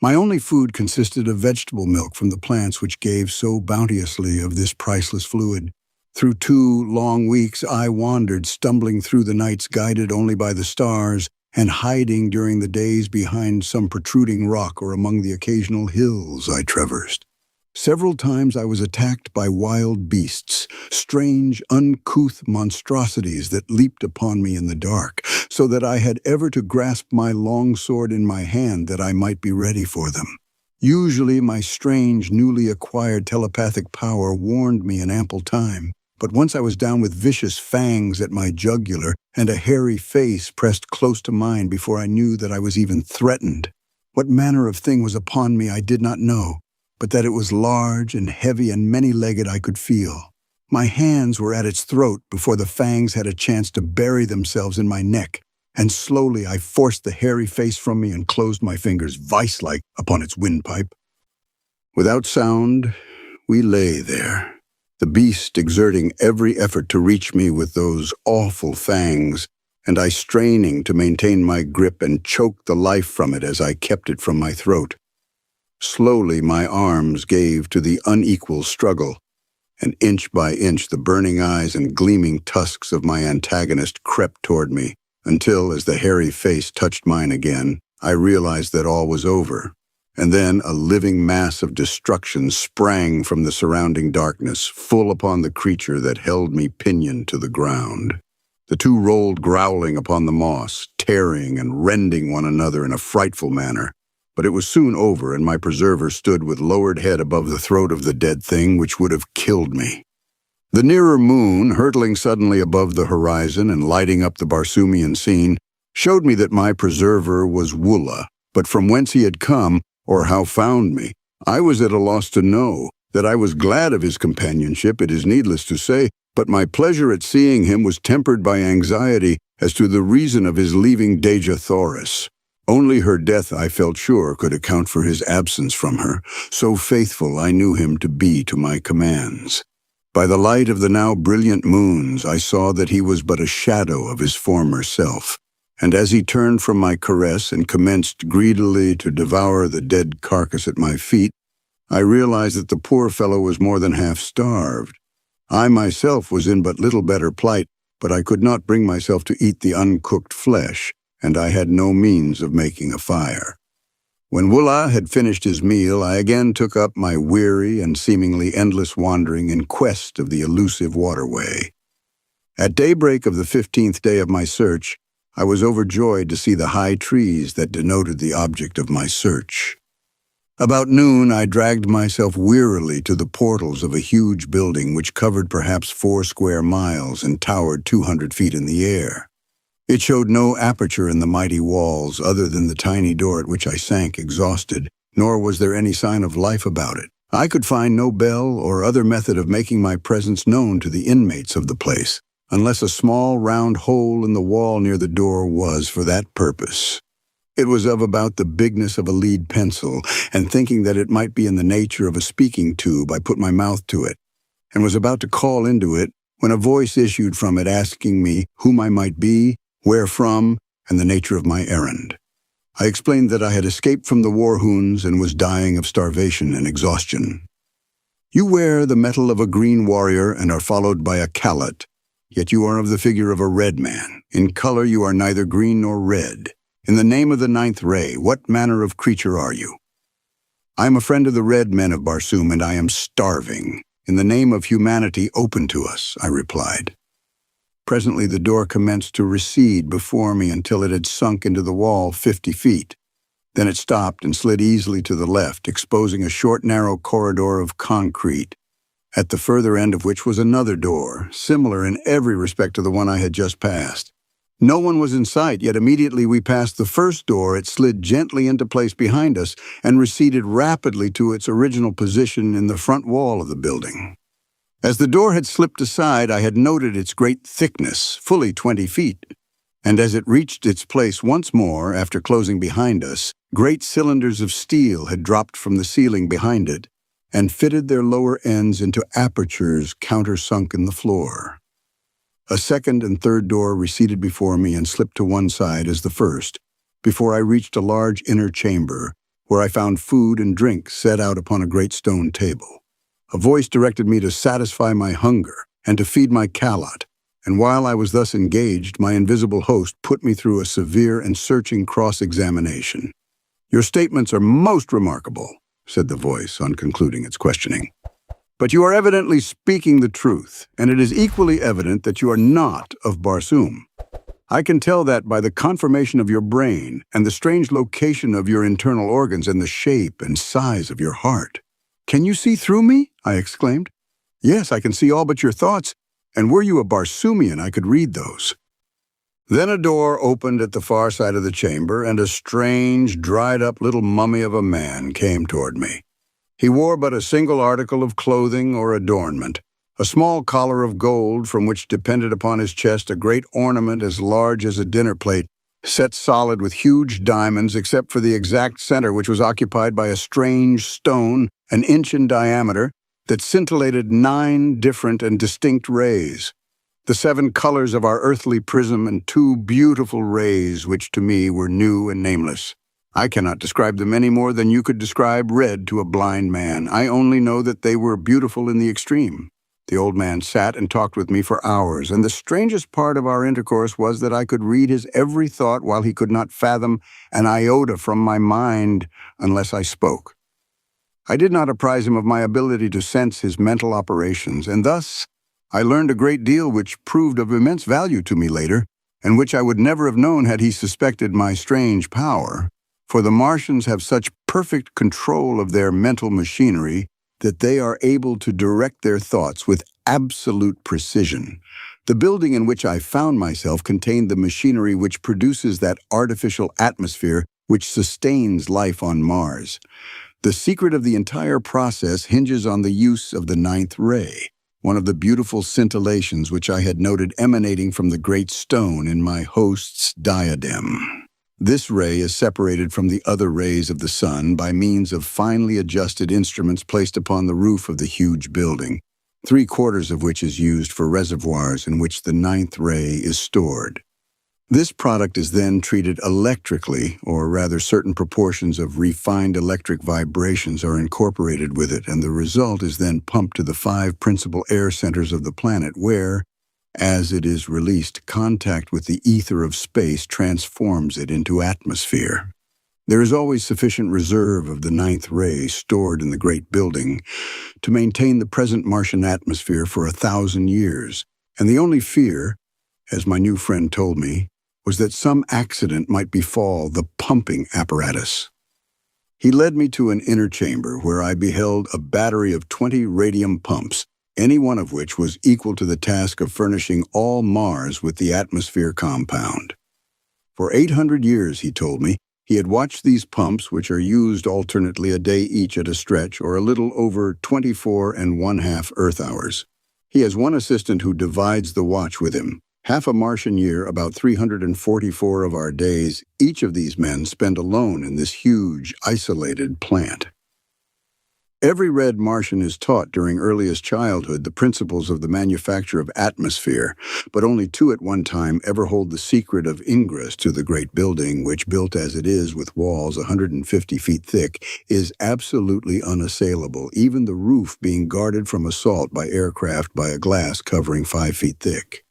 My only food consisted of vegetable milk from the plants which gave so bounteously of this priceless fluid. Through 2 long weeks I wandered, stumbling through the nights guided only by the stars, and hiding during the days behind some protruding rock or among the occasional hills I traversed. Several times I was attacked by wild beasts, strange, uncouth monstrosities that leaped upon me in the dark, so that I had ever to grasp my long sword in my hand that I might be ready for them. Usually my strange, newly acquired telepathic power warned me in ample time, but once I was down with vicious fangs at my jugular and a hairy face pressed close to mine before I knew that I was even threatened. What manner of thing was upon me I did not know, but that it was large and heavy and many-legged I could feel. My hands were at its throat before the fangs had a chance to bury themselves in my neck, and slowly I forced the hairy face from me and closed my fingers vice-like upon its windpipe. Without sound, we lay there, the beast exerting every effort to reach me with those awful fangs, and I straining to maintain my grip and choke the life from it as I kept it from my throat. Slowly my arms gave to the unequal struggle, and inch by inch the burning eyes and gleaming tusks of my antagonist crept toward me, until, as the hairy face touched mine again, I realized that all was over. And then a living mass of destruction sprang from the surrounding darkness, full upon the creature that held me pinioned to the ground. The 2 rolled growling upon the moss, tearing and rending one another in a frightful manner. But it was soon over, and my preserver stood with lowered head above the throat of the dead thing, which would have killed me. The nearer moon, hurtling suddenly above the horizon and lighting up the Barsoomian scene, showed me that my preserver was Woola, but from whence he had come, or how found me, I was at a loss to know. That I was glad of his companionship, it is needless to say, but my pleasure at seeing him was tempered by anxiety as to the reason of his leaving Dejah Thoris. Only her death, I felt sure, could account for his absence from her, so faithful I knew him to be to my commands. By the light of the now brilliant moons, I saw that he was but a shadow of his former self, and as he turned from my caress and commenced greedily to devour the dead carcass at my feet, I realized that the poor fellow was more than half starved. I myself was in but little better plight, but I could not bring myself to eat the uncooked flesh, and I had no means of making a fire. When Wullah had finished his meal, I again took up my weary and seemingly endless wandering in quest of the elusive waterway. At daybreak of the 15th day of my search, I was overjoyed to see the high trees that denoted the object of my search. About noon, I dragged myself wearily to the portals of a huge building which covered perhaps 4 square miles and towered 200 feet in the air. It showed no aperture in the mighty walls other than the tiny door at which I sank exhausted, nor was there any sign of life about it. I could find no bell or other method of making my presence known to the inmates of the place, unless a small round hole in the wall near the door was for that purpose. It was of about the bigness of a lead pencil, and thinking that it might be in the nature of a speaking tube, I put my mouth to it, and was about to call into it when a voice issued from it asking me whom I might be, where from, and the nature of my errand. I explained that I had escaped from the war hoons and was dying of starvation and exhaustion. You wear the metal of a green warrior and are followed by a callet, yet you are of the figure of a red man. In color you are neither green nor red. In the name of the 9th ray, what manner of creature are you? I am a friend of the red men of Barsoom, and I am starving. In the name of humanity, open to us, I replied. Presently the door commenced to recede before me until it had sunk into the wall 50 feet. Then it stopped and slid easily to the left, exposing a short, narrow corridor of concrete, at the further end of which was another door, similar in every respect to the one I had just passed. No one was in sight, yet immediately we passed the first door, it slid gently into place behind us and receded rapidly to its original position in the front wall of the building. As the door had slipped aside, I had noted its great thickness, fully 20 feet, and as it reached its place once more, after closing behind us, great cylinders of steel had dropped from the ceiling behind it and fitted their lower ends into apertures countersunk in the floor. A second and third door receded before me and slipped to one side as the first, before I reached a large inner chamber, where I found food and drink set out upon a great stone table. A voice directed me to satisfy my hunger and to feed my calot, and while I was thus engaged, my invisible host put me through a severe and searching cross-examination. "Your statements are most remarkable," said the voice on concluding its questioning. "But you are evidently speaking the truth, and it is equally evident that you are not of Barsoom. I can tell that by the conformation of your brain and the strange location of your internal organs and the shape and size of your heart." "Can you see through me?" I exclaimed. "Yes, I can see all but your thoughts, and were you a Barsoomian, I could read those." Then a door opened at the far side of the chamber, and a strange, dried-up little mummy of a man came toward me. He wore but a single article of clothing or adornment, a small collar of gold from which depended upon his chest a great ornament as large as a dinner plate, set solid with huge diamonds except for the exact center, which was occupied by a strange stone, an inch in diameter, that scintillated 9 different and distinct rays, the 7 colors of our earthly prism, and 2 beautiful rays which to me were new and nameless. I cannot describe them any more than you could describe red to a blind man. I only know that they were beautiful in the extreme. The old man sat and talked with me for hours, and the strangest part of our intercourse was that I could read his every thought while he could not fathom an iota from my mind unless I spoke. I did not apprise him of my ability to sense his mental operations, and thus I learned a great deal which proved of immense value to me later, and which I would never have known had he suspected my strange power. For the Martians have such perfect control of their mental machinery that they are able to direct their thoughts with absolute precision. The building in which I found myself contained the machinery which produces that artificial atmosphere which sustains life on Mars. The secret of the entire process hinges on the use of the 9th ray, one of the beautiful scintillations which I had noted emanating from the great stone in my host's diadem. This ray is separated from the other rays of the sun by means of finely adjusted instruments placed upon the roof of the huge building, 3/4 of which is used for reservoirs in which the 9th ray is stored. This product is then treated electrically, or rather certain proportions of refined electric vibrations are incorporated with it, and the result is then pumped to the 5 principal air centers of the planet where, As it is released, contact with the ether of space transforms it into atmosphere. There is always sufficient reserve of the ninth ray stored in the great building to maintain the present Martian atmosphere for 1,000 years, and the only fear, as my new friend told me, was that some accident might befall the pumping apparatus. He led me to an inner chamber where I beheld a battery of 20 radium pumps, any one of which was equal to the task of furnishing all Mars with the atmosphere compound. For 800 years, he told me, he had watched these pumps, which are used alternately a day each at a stretch, or a little over 24½ Earth hours. He has one assistant who divides the watch with him. Half a Martian year, about 344 of our days, each of these men spend alone in this huge, isolated plant. Every red Martian is taught during earliest childhood the principles of the manufacture of atmosphere, but only 2 at one time ever hold the secret of ingress to the great building, which, built as it is with walls 150 feet thick, is absolutely unassailable, even the roof being guarded from assault by aircraft by a glass covering 5 feet thick.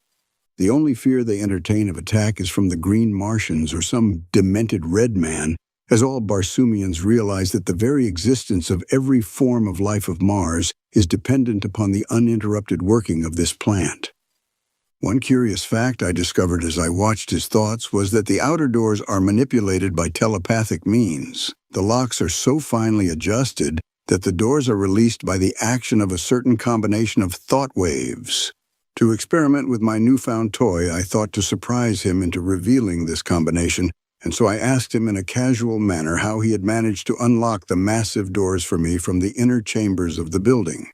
The only fear they entertain of attack is from the green Martians or some demented red man, as all Barsoomians realize that the very existence of every form of life of Mars is dependent upon the uninterrupted working of this plant. One curious fact I discovered as I watched his thoughts was that the outer doors are manipulated by telepathic means. The locks are so finely adjusted that the doors are released by the action of a certain combination of thought waves. To experiment with my newfound toy, I thought to surprise him into revealing this combination, and so I asked him in a casual manner how he had managed to unlock the massive doors for me from the inner chambers of the building.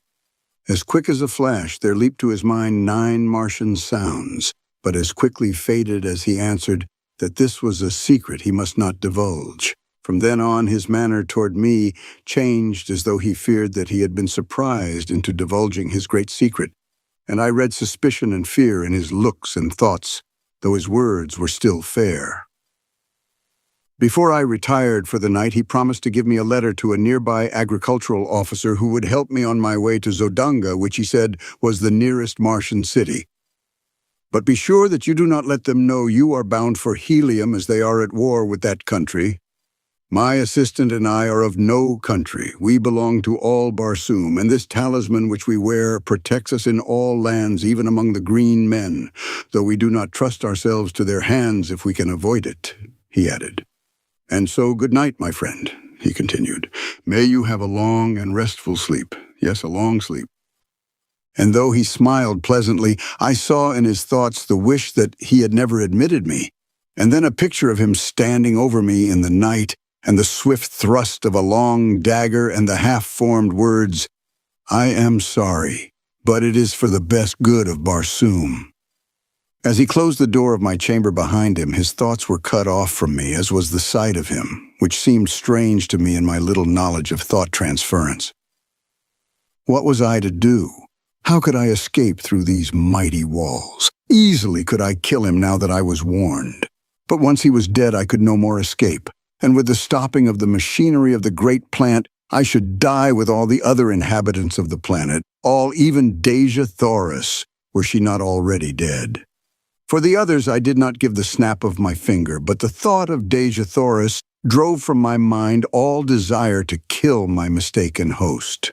As quick as a flash, there leaped to his mind 9 Martian sounds, but as quickly faded as he answered that this was a secret he must not divulge. From then on, his manner toward me changed as though he feared that he had been surprised into divulging his great secret, and I read suspicion and fear in his looks and thoughts, though his words were still fair. Before I retired for the night, he promised to give me a letter to a nearby agricultural officer who would help me on my way to Zodanga, which he said was the nearest Martian city. But be sure that you do not let them know you are bound for Helium, as they are at war with that country. My assistant and I are of no country. We belong to all Barsoom, and this talisman which we wear protects us in all lands, even among the green men, though we do not trust ourselves to their hands if we can avoid it, he added. And so good night, my friend, he continued. May you have a long and restful sleep. Yes, a long sleep. And though he smiled pleasantly, I saw in his thoughts the wish that he had never admitted me, and then a picture of him standing over me in the night, and the swift thrust of a long dagger and the half-formed words, "I am sorry, but it is for the best good of Barsoom." As he closed the door of my chamber behind him, his thoughts were cut off from me, as was the sight of him, which seemed strange to me in my little knowledge of thought transference. What was I to do? How could I escape through these mighty walls? Easily could I kill him now that I was warned. But once he was dead, I could no more escape, and with the stopping of the machinery of the great plant, I should die with all the other inhabitants of the planet, all, even Dejah Thoris, were she not already dead. For the others I did not give the snap of my finger, but the thought of Dejah Thoris drove from my mind all desire to kill my mistaken host.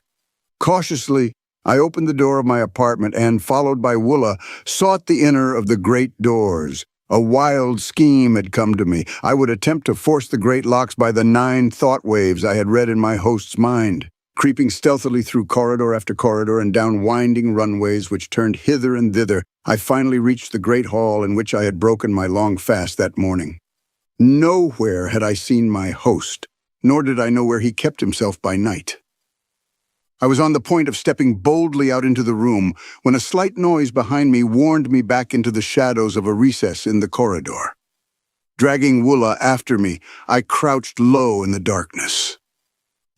Cautiously, I opened the door of my apartment and, followed by Woola, sought the inner of the great doors. A wild scheme had come to me. I would attempt to force the great locks by the 9 thought waves I had read in my host's mind. Creeping stealthily through corridor after corridor and down winding runways which turned hither and thither, I finally reached the great hall in which I had broken my long fast that morning. Nowhere had I seen my host, nor did I know where he kept himself by night. I was on the point of stepping boldly out into the room when a slight noise behind me warned me back into the shadows of a recess in the corridor. Dragging Woola after me, I crouched low in the darkness.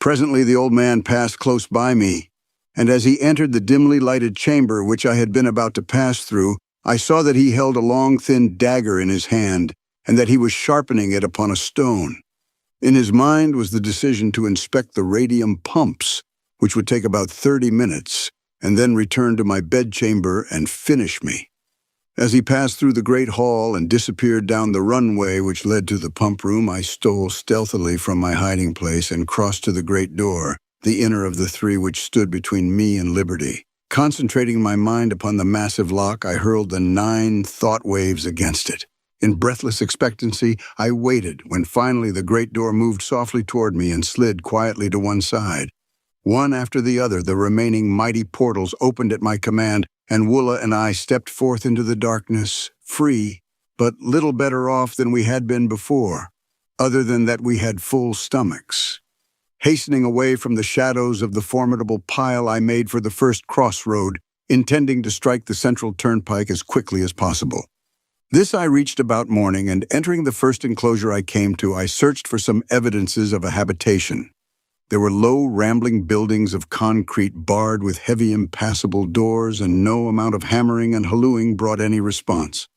Presently the old man passed close by me, and as he entered the dimly lighted chamber which I had been about to pass through, I saw that he held a long, thin dagger in his hand, and that he was sharpening it upon a stone. In his mind was the decision to inspect the radium pumps, which would take about 30 minutes, and then return to my bedchamber and finish me. As he passed through the great hall and disappeared down the runway which led to the pump room, I stole stealthily from my hiding place and crossed to the great door, the inner of the three which stood between me and liberty. Concentrating my mind upon the massive lock, I hurled the 9 thought waves against it. In breathless expectancy, I waited when finally the great door moved softly toward me and slid quietly to one side. One after the other, the remaining mighty portals opened at my command, and Woola and I stepped forth into the darkness, free, but little better off than we had been before, other than that we had full stomachs. Hastening away from the shadows of the formidable pile, I made for the first crossroad, intending to strike the central turnpike as quickly as possible. This I reached about morning, and entering the first enclosure I came to, I searched for some evidences of a habitation. There were low, rambling buildings of concrete barred with heavy, impassable doors, and no amount of hammering and hallooing brought any response.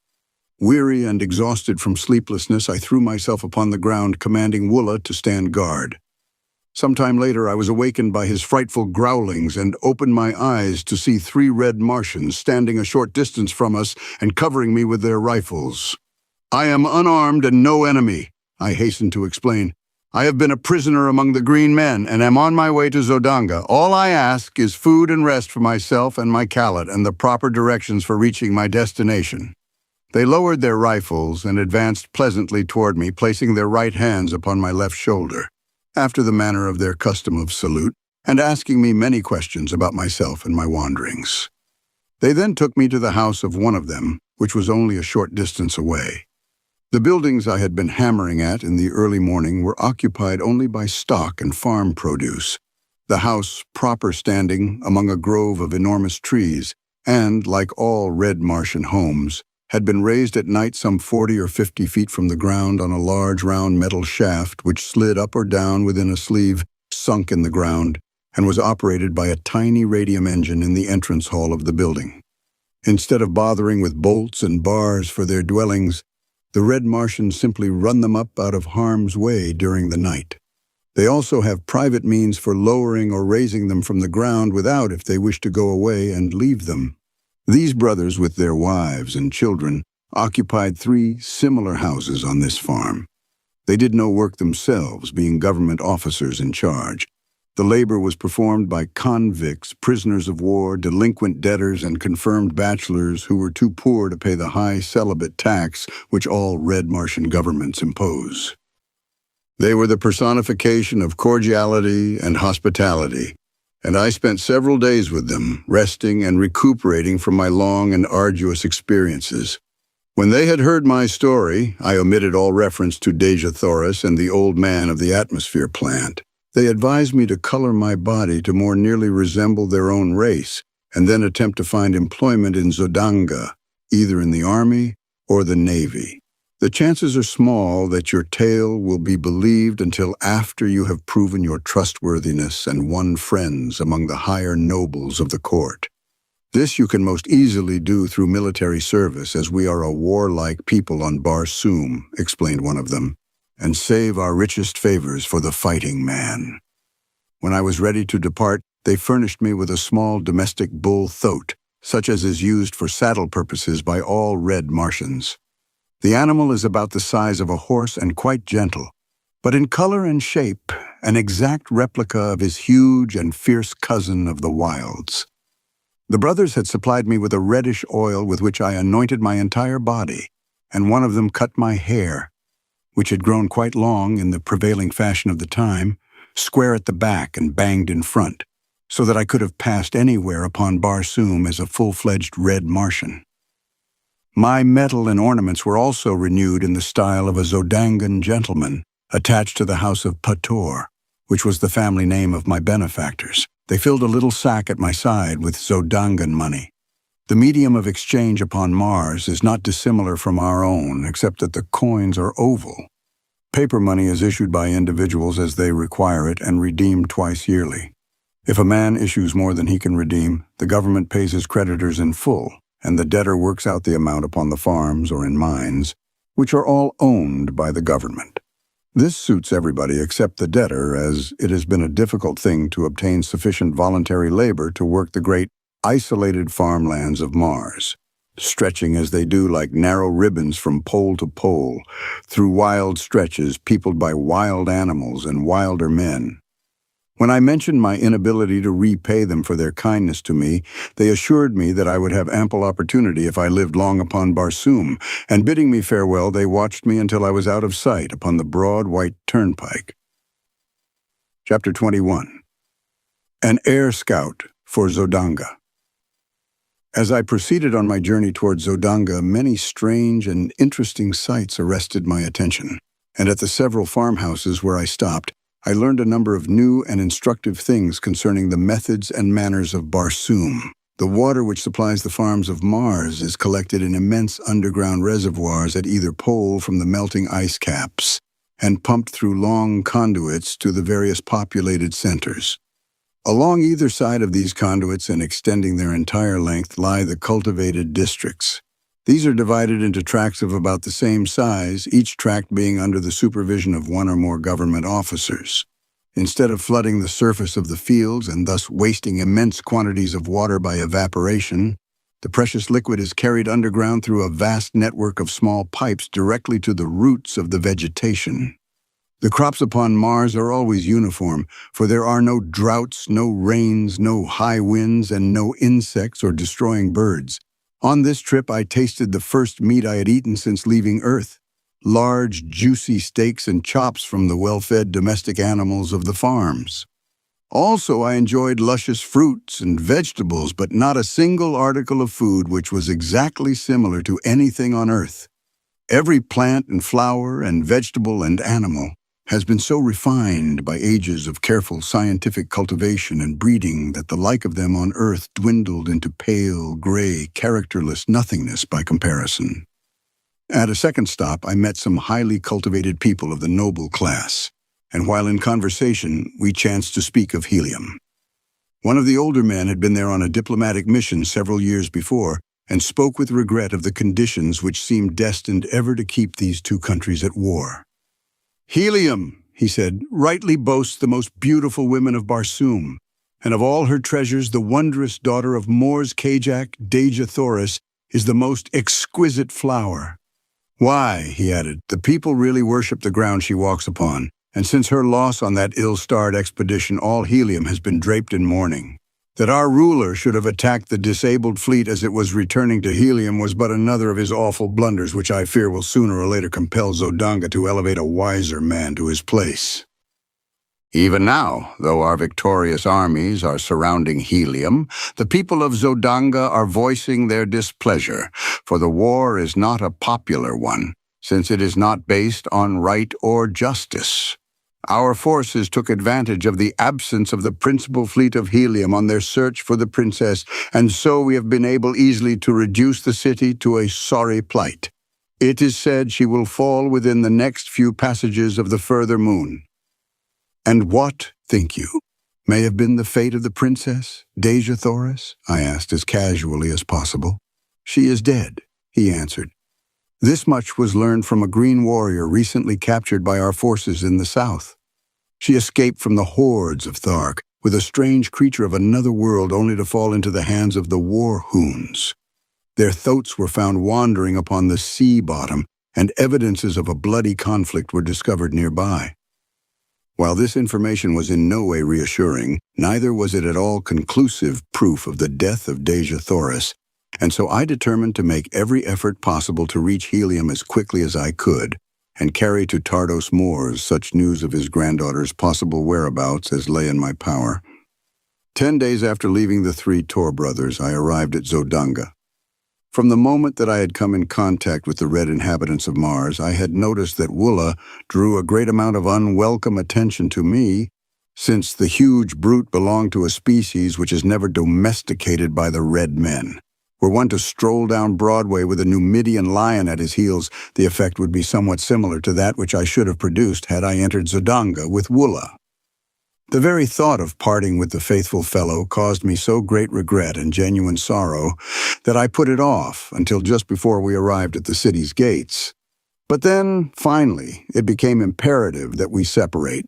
Weary and exhausted from sleeplessness, I threw myself upon the ground, commanding Woola to stand guard. Some time later, I was awakened by his frightful growlings and opened my eyes to see 3 red Martians standing a short distance from us and covering me with their rifles. "I am unarmed and no enemy," I hastened to explain. "I have been a prisoner among the green men and am on my way to Zodanga. All I ask is food and rest for myself and my Kalat and the proper directions for reaching my destination." They lowered their rifles and advanced pleasantly toward me, placing their right hands upon my left shoulder, after the manner of their custom of salute, and asking me many questions about myself and my wanderings. They then took me to the house of one of them, which was only a short distance away. The buildings I had been hammering at in the early morning were occupied only by stock and farm produce, the house proper standing among a grove of enormous trees, and, like all red Martian homes, had been raised at night some 40 or 50 feet from the ground on a large round metal shaft which slid up or down within a sleeve sunk in the ground and was operated by a tiny radium engine in the entrance hall of the building. Instead of bothering with bolts and bars for their dwellings, the red Martians simply run them up out of harm's way during the night. They also have private means for lowering or raising them from the ground without if they wish to go away and leave them. These brothers, with their wives and children, occupied 3 similar houses on this farm. They did no work themselves, being government officers in charge. The labor was performed by convicts, prisoners of war, delinquent debtors, and confirmed bachelors who were too poor to pay the high celibate tax which all red Martian governments impose. They were the personification of cordiality and hospitality, and I spent several days with them, resting and recuperating from my long and arduous experiences. When they had heard my story, I omitted all reference to Dejah Thoris and the old man of the atmosphere plant. They advised me to color my body to more nearly resemble their own race, and then attempt to find employment in Zodanga, either in the army or the navy. The chances are small that your tale will be believed until after you have proven your trustworthiness and won friends among the higher nobles of the court. This you can most easily do through military service, as we are a warlike people on Barsoom, explained one of them, and save our richest favors for the fighting man. When I was ready to depart, they furnished me with a small domestic bull thoat, such as is used for saddle purposes by all red Martians. The animal is about the size of a horse and quite gentle, but in color and shape, an exact replica of his huge and fierce cousin of the wilds. The brothers had supplied me with a reddish oil with which I anointed my entire body, and one of them cut my hair, which had grown quite long in the prevailing fashion of the time, square at the back and banged in front, so that I could have passed anywhere upon Barsoom as a full-fledged red Martian. My metal and ornaments were also renewed in the style of a Zodangan gentleman attached to the house of Pator, which was the family name of my benefactors. They filled a little sack at my side with Zodangan money. The medium of exchange upon Mars is not dissimilar from our own, except that the coins are oval. Paper money is issued by individuals as they require it and redeemed twice yearly. If a man issues more than he can redeem, the government pays his creditors in full, and the debtor works out the amount upon the farms or in mines, which are all owned by the government. This suits everybody except the debtor, as it has been a difficult thing to obtain sufficient voluntary labor to work the great isolated farmlands of Mars. stretching as they do like narrow ribbons from pole to pole, through wild stretches peopled by wild animals and wilder men. When I mentioned my inability to repay them for their kindness to me, they assured me that I would have ample opportunity if I lived long upon Barsoom, and bidding me farewell, they watched me until I was out of sight upon the broad white turnpike. Chapter 21. An Air Scout for Zodanga. As I proceeded on my journey toward Zodanga, many strange and interesting sights arrested my attention, and at the several farmhouses where I stopped, I learned a number of new and instructive things concerning the methods and manners of Barsoom. The water which supplies the farms of Mars is collected in immense underground reservoirs at either pole from the melting ice caps, and pumped through long conduits to the various populated centers. Along either side of these conduits and extending their entire length lie the cultivated districts. These are divided into tracts of about the same size, each tract being under the supervision of one or more government officers. Instead of flooding the surface of the fields and thus wasting immense quantities of water by evaporation, the precious liquid is carried underground through a vast network of small pipes directly to the roots of the vegetation. The crops upon Mars are always uniform, for there are no droughts, no rains, no high winds, and no insects or destroying birds. On this trip, I tasted the first meat I had eaten since leaving Earth. Large, juicy steaks and chops from the well-fed domestic animals of the farms. Also, I enjoyed luscious fruits and vegetables, but not a single article of food which was exactly similar to anything on Earth. Every plant and flower and vegetable and animal has been so refined by ages of careful scientific cultivation and breeding that the like of them on Earth dwindled into pale, gray, characterless nothingness by comparison. At a second stop, I met some highly cultivated people of the noble class, and while in conversation, we chanced to speak of helium. One of the older men had been there on a diplomatic mission several years before, and spoke with regret of the conditions which seemed destined ever to keep these two countries at war. "Helium," he said, "rightly boasts the most beautiful women of Barsoom, and of all her treasures the wondrous daughter of Moore's Kajak, Dejah Thoris, is the most exquisite flower. Why," he added, "the people really worship the ground she walks upon, and since her loss on that ill-starred expedition all Helium has been draped in mourning. That our ruler should have attacked the disabled fleet as it was returning to Helium was but another of his awful blunders, which I fear will sooner or later compel Zodanga to elevate a wiser man to his place. Even now, though our victorious armies are surrounding Helium, the people of Zodanga are voicing their displeasure, for the war is not a popular one, since it is not based on right or justice. Our forces took advantage of the absence of the principal fleet of Helium on their search for the princess, and so we have been able easily to reduce the city to a sorry plight. It is said she will fall within the next few passages of the further moon." "And what, think you, may have been the fate of the princess, Dejah Thoris?" I asked as casually as possible. "She is dead," he answered. "This much was learned from a green warrior recently captured by our forces in the south. She escaped from the hordes of Thark with a strange creature of another world only to fall into the hands of the war hoons. Their thoats were found wandering upon the sea bottom, and evidences of a bloody conflict were discovered nearby. While this information was in no way reassuring, neither was it at all conclusive proof of the death of Dejah Thoris, and so I determined to make every effort possible to reach Helium as quickly as I could, and carry to Tardos Moors such news of his granddaughter's possible whereabouts as lay in my power. 10 days after leaving the three Tor brothers, I arrived at Zodanga. From the moment that I had come in contact with the red inhabitants of Mars, I had noticed that Woola drew a great amount of unwelcome attention to me, since the huge brute belonged to a species which is never domesticated by the red men. Were one to stroll down Broadway with a Numidian lion at his heels, the effect would be somewhat similar to that which I should have produced had I entered Zodanga with Woola. The very thought of parting with the faithful fellow caused me so great regret and genuine sorrow that I put it off until just before we arrived at the city's gates. But then, finally, it became imperative that we separate.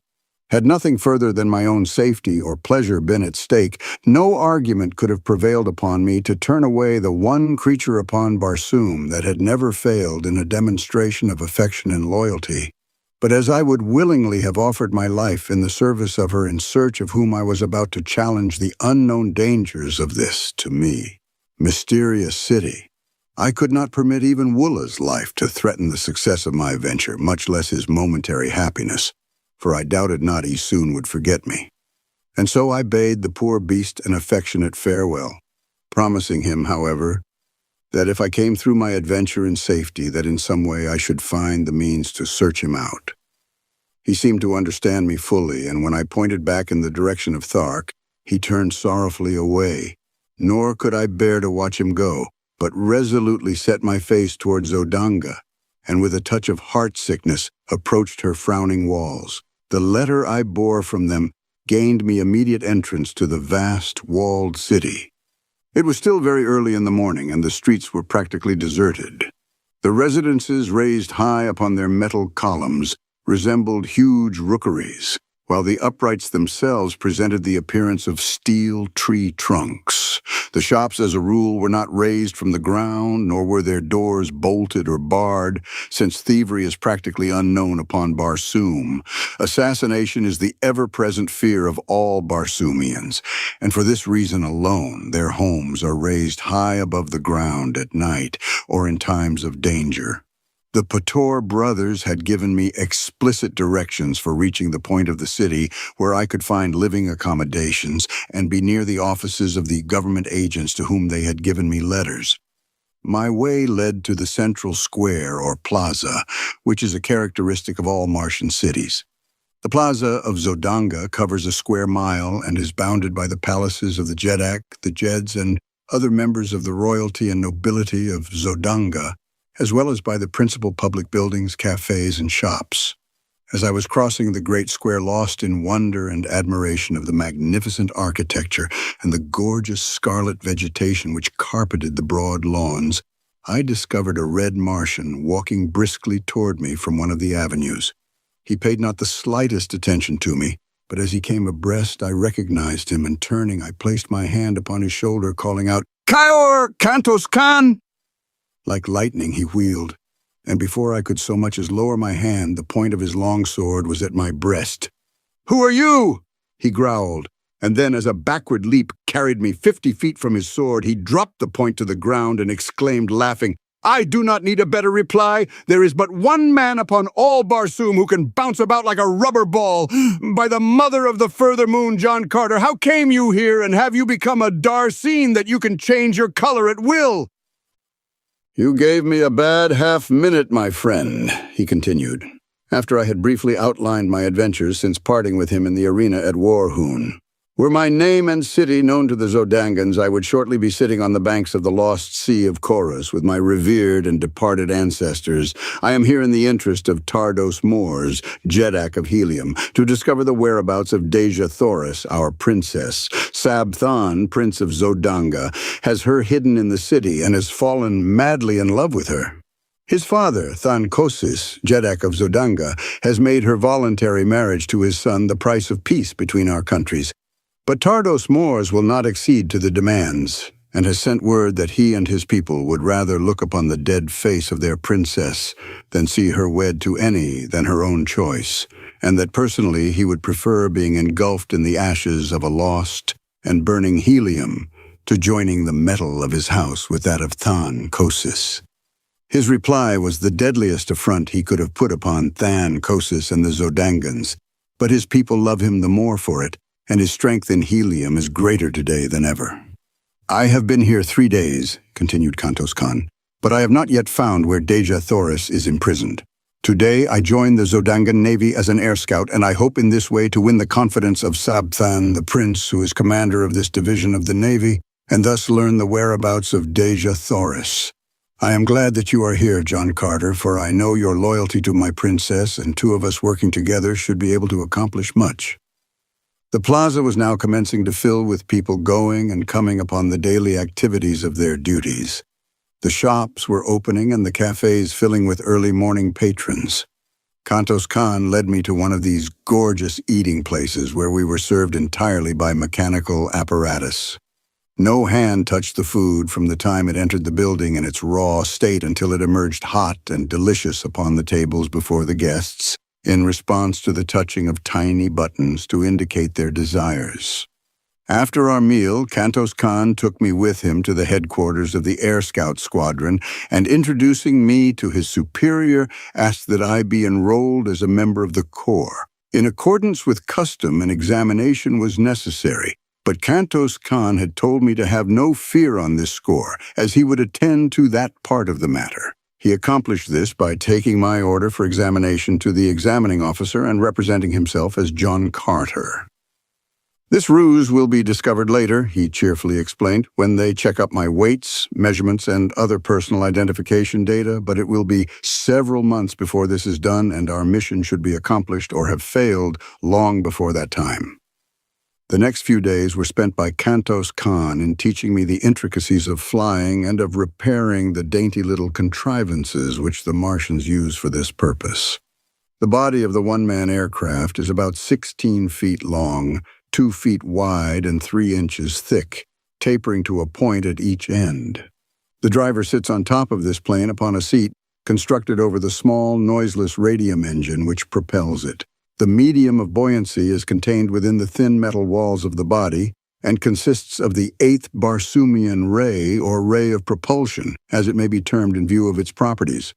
Had nothing further than my own safety or pleasure been at stake, no argument could have prevailed upon me to turn away the one creature upon Barsoom that had never failed in a demonstration of affection and loyalty. But as I would willingly have offered my life in the service of her in search of whom I was about to challenge the unknown dangers of this, to me, mysterious city, I could not permit even Wulla's life to threaten the success of my venture, much less his momentary happiness, for I doubted not he soon would forget me. And so I bade the poor beast an affectionate farewell, promising him, however, that if I came through my adventure in safety, that in some way I should find the means to search him out. He seemed to understand me fully, and when I pointed back in the direction of Thark, he turned sorrowfully away. Nor could I bear to watch him go, but resolutely set my face toward Zodanga, and with a touch of heart-sickness approached her frowning walls. The letter I bore from them gained me immediate entrance to the vast, walled city. It was still very early in the morning, and the streets were practically deserted. The residences, raised high upon their metal columns, resembled huge rookeries, while the uprights themselves presented the appearance of steel tree trunks. The shops, as a rule, were not raised from the ground, nor were their doors bolted or barred, since thievery is practically unknown upon Barsoom. Assassination is the ever-present fear of all Barsoomians, and for this reason alone, their homes are raised high above the ground at night or in times of danger. The Pator brothers had given me explicit directions for reaching the point of the city where I could find living accommodations and be near the offices of the government agents to whom they had given me letters. My way led to the central square or plaza, which is a characteristic of all Martian cities. The plaza of Zodanga covers a square mile and is bounded by the palaces of the Jeddak, the Jeds, and other members of the royalty and nobility of Zodanga, as well as by the principal public buildings, cafes, and shops. As I was crossing the great square, lost in wonder and admiration of the magnificent architecture and the gorgeous scarlet vegetation which carpeted the broad lawns, I discovered a red Martian walking briskly toward me from one of the avenues. He paid not the slightest attention to me, but as he came abreast, I recognized him, and turning, I placed my hand upon his shoulder, calling out, "Kayor Kantos Khan!" Like lightning he wheeled, and before I could so much as lower my hand, the point of his long sword was at my breast. "Who are you?" he growled, and then as a backward leap carried me 50 feet from his sword, he dropped the point to the ground and exclaimed, laughing, "I do not need a better reply. There is but one man upon all Barsoom who can bounce about like a rubber ball. By the mother of the further moon, John Carter, how came you here, and have you become a Darseen that you can change your color at will?" "You gave me a bad half-minute, my friend," he continued, after I had briefly outlined my adventures since parting with him in the arena at Warhoon. "Were my name and city known to the Zodangans, I would shortly be sitting on the banks of the lost Sea of Chorus with my revered and departed ancestors. I am here in the interest of Tardos Moors, Jeddak of Helium, to discover the whereabouts of Dejah Thoris, our princess. Sabthan, prince of Zodanga, has her hidden in the city and has fallen madly in love with her. His father, Thankosis, Jeddak of Zodanga, has made her voluntary marriage to his son the price of peace between our countries. But Tardos Moors will not accede to the demands, and has sent word that he and his people would rather look upon the dead face of their princess than see her wed to any than her own choice, and that personally he would prefer being engulfed in the ashes of a lost and burning helium to joining the metal of his house with that of Thankosis. His reply was the deadliest affront he could have put upon Thankosis and the Zodangans, but his people love him the more for it, and his strength in helium is greater today than ever. "I have been here 3 days," continued Kantos Khan, "but I have not yet found where Dejah Thoris is imprisoned. Today I joined the Zodangan Navy as an air scout, and I hope in this way to win the confidence of Sabthan, the prince who is commander of this division of the Navy, and thus learn the whereabouts of Dejah Thoris. I am glad that you are here, John Carter, for I know your loyalty to my princess, and 2 of us working together should be able to accomplish much." The plaza was now commencing to fill with people going and coming upon the daily activities of their duties. The shops were opening and the cafes filling with early morning patrons. Kantos Khan led me to one of these gorgeous eating places where we were served entirely by mechanical apparatus. No hand touched the food from the time it entered the building in its raw state until it emerged hot and delicious upon the tables before the guests, in response to the touching of tiny buttons to indicate their desires. After our meal, Kantos Khan took me with him to the headquarters of the Air Scout Squadron and, introducing me to his superior, asked that I be enrolled as a member of the Corps. In accordance with custom, an examination was necessary, but Kantos Khan had told me to have no fear on this score, as he would attend to that part of the matter. He accomplished this by taking my order for examination to the examining officer and representing himself as John Carter. "This ruse will be discovered later," he cheerfully explained, "when they check up my weights, measurements, and other personal identification data, but it will be several months before this is done, and our mission should be accomplished or have failed long before that time." The next few days were spent by Kantos Khan in teaching me the intricacies of flying and of repairing the dainty little contrivances which the Martians use for this purpose. The body of the one-man aircraft is about 16 feet long, 2 feet wide and 3 inches thick, tapering to a point at each end. The driver sits on top of this plane upon a seat constructed over the small, noiseless radium engine which propels it. The medium of buoyancy is contained within the thin metal walls of the body and consists of the 8th Barsoomian ray, or ray of propulsion, as it may be termed in view of its properties.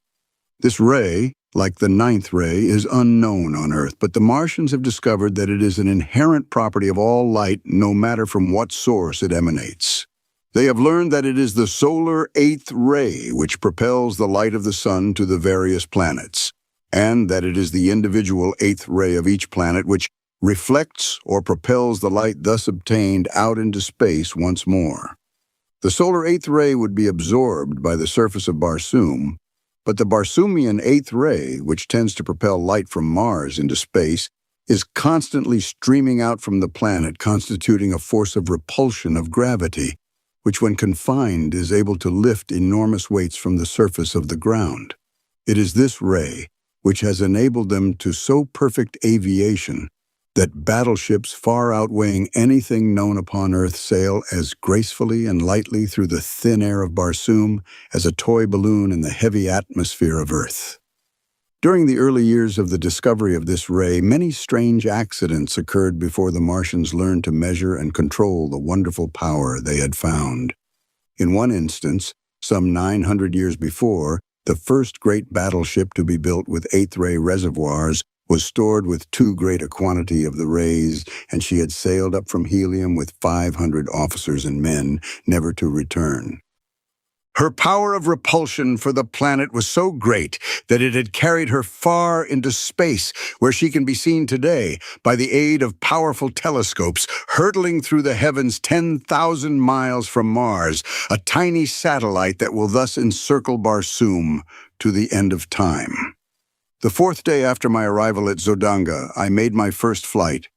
This ray, like the 9th ray, is unknown on Earth, but the Martians have discovered that it is an inherent property of all light, no matter from what source it emanates. They have learned that it is the solar 8th ray which propels the light of the sun to the various planets, and that it is the individual 8th ray of each planet which reflects or propels the light thus obtained out into space once more. The solar 8th ray would be absorbed by the surface of Barsoom, but the Barsoomian 8th ray, which tends to propel light from Mars into space, is constantly streaming out from the planet, constituting a force of repulsion of gravity, which when confined is able to lift enormous weights from the surface of the ground. It is this ray which has enabled them to so perfect aviation that battleships far outweighing anything known upon Earth sail as gracefully and lightly through the thin air of Barsoom as a toy balloon in the heavy atmosphere of Earth. During the early years of the discovery of this ray, many strange accidents occurred before the Martians learned to measure and control the wonderful power they had found. In one instance, some 900 years before, the first great battleship to be built with 8th ray reservoirs was stored with too great a quantity of the rays, and she had sailed up from helium with 500 officers and men, never to return. Her power of repulsion for the planet was so great that it had carried her far into space, where she can be seen today by the aid of powerful telescopes, hurtling through the heavens 10,000 miles from Mars, a tiny satellite that will thus encircle Barsoom to the end of time. The 4th day after my arrival at Zodanga, I made my first flight,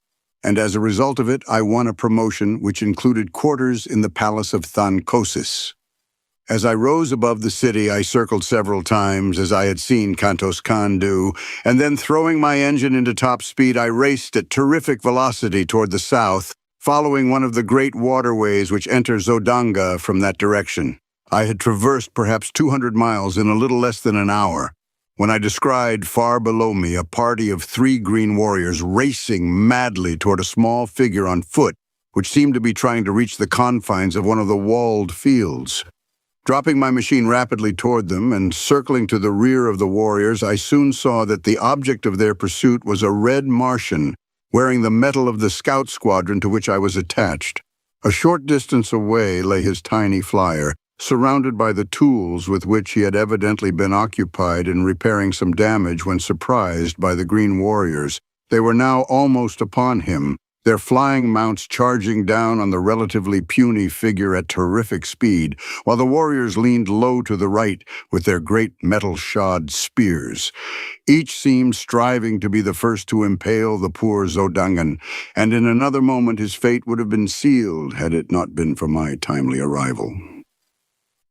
and as a result of it, I won a promotion which included quarters in the Palace of Thankosis. As I rose above the city, I circled several times, as I had seen Kantos Khan do, and then throwing my engine into top speed, I raced at terrific velocity toward the south, following one of the great waterways which enter Zodanga from that direction. I had traversed perhaps 200 miles in a little less than an hour, when I descried far below me a party of 3 green warriors racing madly toward a small figure on foot, which seemed to be trying to reach the confines of one of the walled fields. Dropping my machine rapidly toward them and circling to the rear of the warriors, I soon saw that the object of their pursuit was a red Martian, wearing the metal of the scout squadron to which I was attached. A short distance away lay his tiny flyer, surrounded by the tools with which he had evidently been occupied in repairing some damage when surprised by the green warriors. They were now almost upon him, their flying mounts charging down on the relatively puny figure at terrific speed, while the warriors leaned low to the right with their great metal-shod spears. Each seemed striving to be the first to impale the poor Zodangan, and in another moment his fate would have been sealed had it not been for my timely arrival.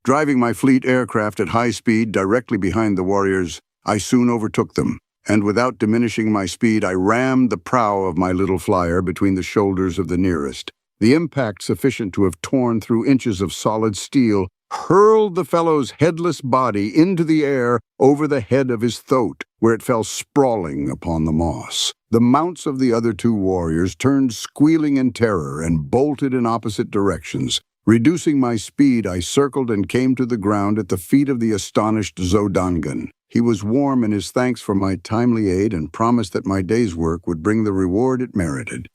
Driving my fleet aircraft at high speed directly behind the warriors, I soon overtook them, and without diminishing my speed, I rammed the prow of my little flyer between the shoulders of the nearest. The impact, sufficient to have torn through inches of solid steel, hurled the fellow's headless body into the air over the head of his throat, where it fell sprawling upon the moss. The mounts of the other two warriors turned squealing in terror and bolted in opposite directions. Reducing my speed, I circled and came to the ground at the feet of the astonished Zodangan. He was warm in his thanks for my timely aid and promised that my day's work would bring the reward it merited,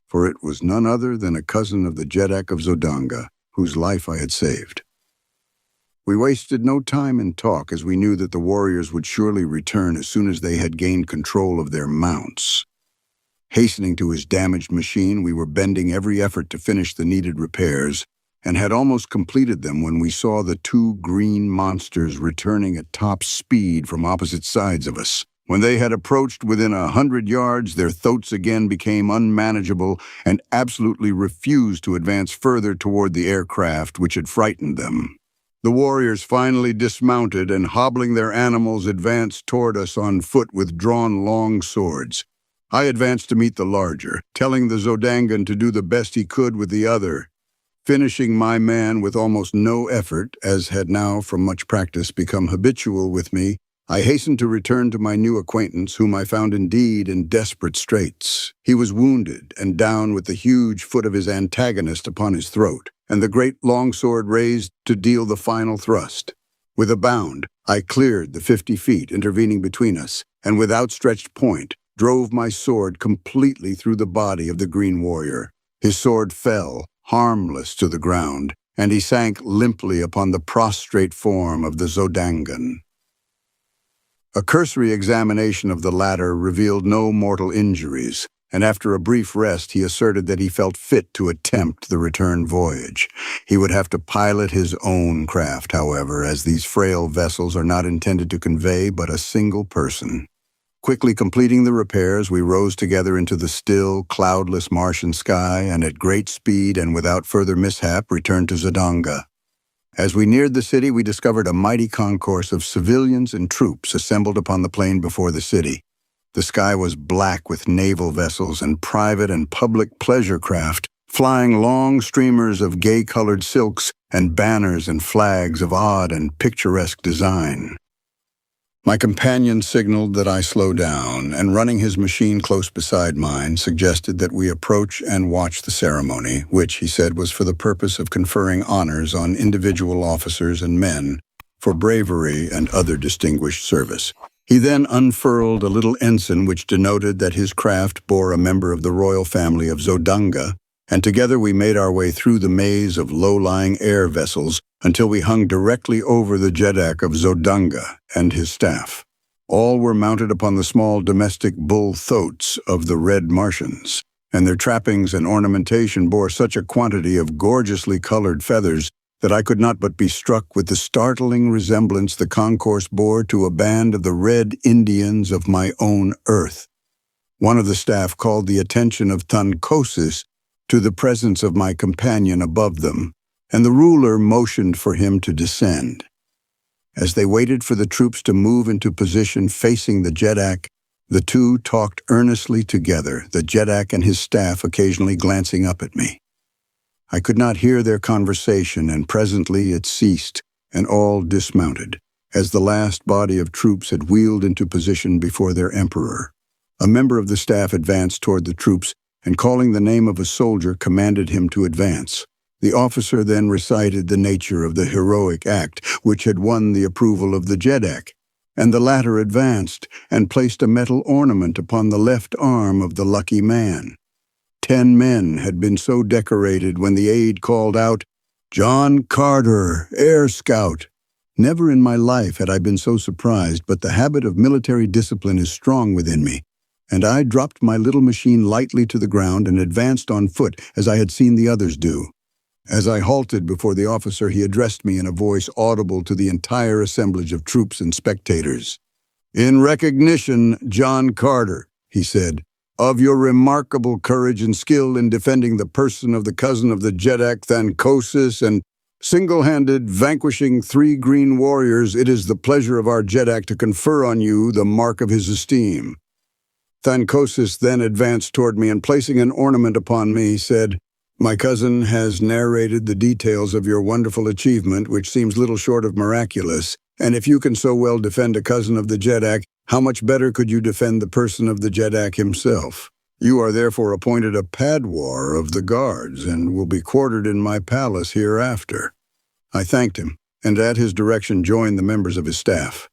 for it was none other than a cousin of the Jeddak of Zodanga, whose life I had saved. We wasted no time in talk, as we knew that the warriors would surely return as soon as they had gained control of their mounts. Hastening to his damaged machine, we were bending every effort to finish the needed repairs, and had almost completed them when we saw the two green monsters returning at top speed from opposite sides of us. When they had approached within 100 yards, their throats again became unmanageable and absolutely refused to advance further toward the aircraft which had frightened them. The warriors finally dismounted and, hobbling their animals, advanced toward us on foot with drawn long swords. I advanced to meet the larger, telling the Zodangan to do the best he could with the other, finishing my man with almost no effort, as had now, from much practice, become habitual with me. I hastened to return to my new acquaintance, whom I found indeed in desperate straits. He was wounded and down with the huge foot of his antagonist upon his throat, and the great longsword raised to deal the final thrust. With a bound, I cleared the 50 feet intervening between us, and with outstretched point, drove my sword completely through the body of the green warrior. His sword fell, harmless, to the ground, and he sank limply upon the prostrate form of the Zodangan. A cursory examination of the latter revealed no mortal injuries, and after a brief rest he asserted that he felt fit to attempt the return voyage. He would have to pilot his own craft, however, as these frail vessels are not intended to convey but a single person. Quickly completing the repairs, we rose together into the still, cloudless Martian sky, and at great speed and without further mishap returned to Zodanga. As we neared the city, we discovered a mighty concourse of civilians and troops assembled upon the plain before the city. The sky was black with naval vessels and private and public pleasure craft, flying long streamers of gay-colored silks and banners and flags of odd and picturesque design. My companion signaled that I slow down, and running his machine close beside mine, suggested that we approach and watch the ceremony, which, he said, was for the purpose of conferring honors on individual officers and men for bravery and other distinguished service. He then unfurled a little ensign which denoted that his craft bore a member of the royal family of Zodanga, and together we made our way through the maze of low-lying air vessels until we hung directly over the Jeddak of Zodanga and his staff. All were mounted upon the small domestic bull thoats of the red Martians, and their trappings and ornamentation bore such a quantity of gorgeously colored feathers that I could not but be struck with the startling resemblance the concourse bore to a band of the Red Indians of my own Earth. One of the staff called the attention of Thankosis to the presence of my companion above them, and the ruler motioned for him to descend. As they waited for the troops to move into position facing the Jeddak, the two talked earnestly together, the Jeddak and his staff occasionally glancing up at me. I could not hear their conversation, and presently it ceased, and all dismounted, as the last body of troops had wheeled into position before their emperor. A member of the staff advanced toward the troops, and calling the name of a soldier, commanded him to advance. The officer then recited the nature of the heroic act which had won the approval of the Jeddak, and the latter advanced and placed a metal ornament upon the left arm of the lucky man. 10 men had been so decorated when the aide called out, "John Carter, Air Scout." Never in my life had I been so surprised, but the habit of military discipline is strong within me, and I dropped my little machine lightly to the ground and advanced on foot as I had seen the others do. As I halted before the officer, he addressed me in a voice audible to the entire assemblage of troops and spectators. "In recognition, John Carter," he said, "of your remarkable courage and skill in defending the person of the cousin of the Jeddak Thankosis and Single-handed, vanquishing 3 green warriors, it is the pleasure of our Jeddak to confer on you the mark of his esteem." Thankosis then advanced toward me and, placing an ornament upon me, said, "My cousin has narrated the details of your wonderful achievement, which seems little short of miraculous, and if you can so well defend a cousin of the Jeddak, how much better could you defend the person of the Jeddak himself? You are therefore appointed a padwar of the guards, and will be quartered in my palace hereafter." I thanked him, and at his direction joined the members of his staff.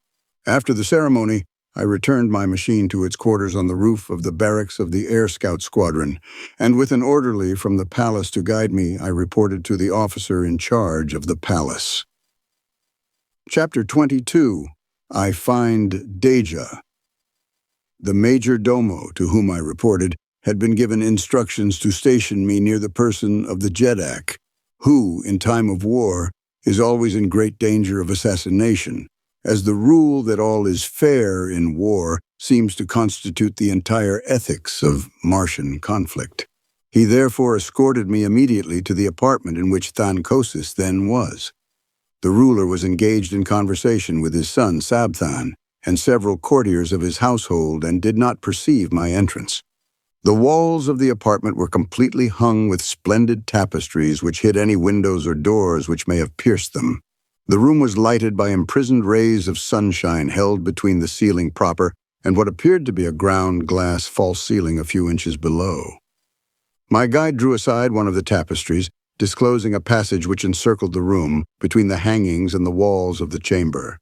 After the ceremony, I returned my machine to its quarters on the roof of the barracks of the Air Scout Squadron, and with an orderly from the palace to guide me, I reported to the officer in charge of the palace. Chapter 22. I Find Dejah. The major domo, to whom I reported, had been given instructions to station me near the person of the Jeddak, who, in time of war, is always in great danger of assassination, as the rule that all is fair in war seems to constitute the entire ethics of Martian conflict. He therefore escorted me immediately to the apartment in which Thankosis then was. The ruler was engaged in conversation with his son Sabthan and several courtiers of his household and did not perceive my entrance. The walls of the apartment were completely hung with splendid tapestries which hid any windows or doors which may have pierced them. The room was lighted by imprisoned rays of sunshine held between the ceiling proper and what appeared to be a ground glass false ceiling a few inches below. My guide drew aside one of the tapestries, disclosing a passage which encircled the room between the hangings and the walls of the chamber.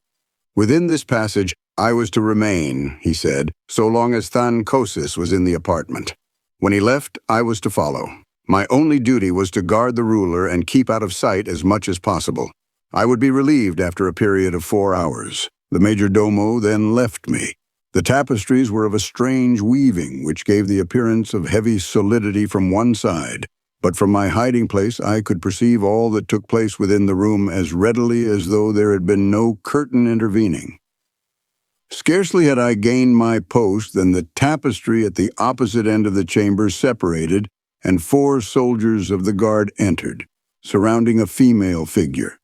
Within this passage, I was to remain, he said, so long as Thankosis was in the apartment. When he left, I was to follow. My only duty was to guard the ruler and keep out of sight as much as possible. I would be relieved after a period of 4 hours. The major domo then left me. The tapestries were of a strange weaving, which gave the appearance of heavy solidity from one side, but from my hiding place I could perceive all that took place within the room as readily as though there had been no curtain intervening. Scarcely had I gained my post than the tapestry at the opposite end of the chamber separated, and 4 soldiers of the guard entered, surrounding a female figure.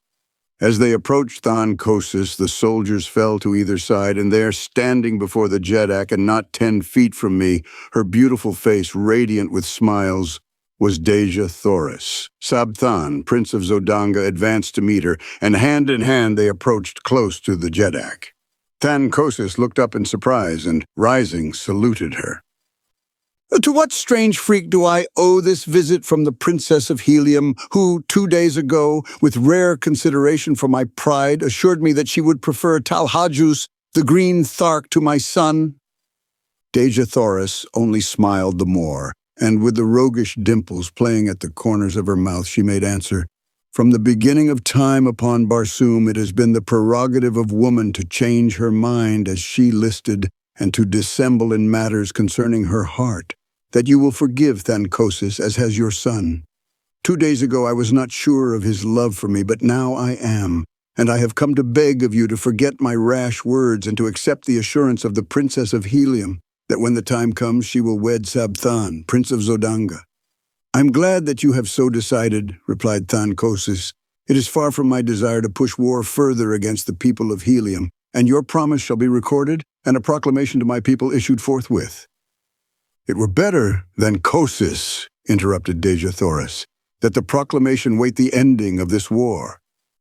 As they approached Thankosis, the soldiers fell to either side, and there, standing before the Jeddak and not 10 feet from me, her beautiful face radiant with smiles, was Dejah Thoris. Sabthan, Prince of Zodanga, advanced to meet her, and hand in hand they approached close to the Jeddak. Thankosis looked up in surprise and, rising, saluted her. "To what strange freak do I owe this visit from the Princess of Helium, who, 2 days ago, with rare consideration for my pride, assured me that she would prefer Talhajus, the green Thark, to my son?" Dejah Thoris only smiled the more, and with the roguish dimples playing at the corners of her mouth, she made answer, "From the beginning of time upon Barsoom, it has been the prerogative of woman to change her mind as she listed, and to dissemble in matters concerning her heart, that you will forgive Thankosis as has your son. 2 days ago I was not sure of his love for me, but now I am, and I have come to beg of you to forget my rash words and to accept the assurance of the Princess of Helium, that when the time comes she will wed Sabthan, Prince of Zodanga." "I'm glad that you have so decided," replied Thankosis. "It is far from my desire to push war further against the people of Helium, and your promise shall be recorded and a proclamation to my people issued forthwith." "It were better than Kosis," interrupted Dejah Thoris, "that the proclamation wait the ending of this war.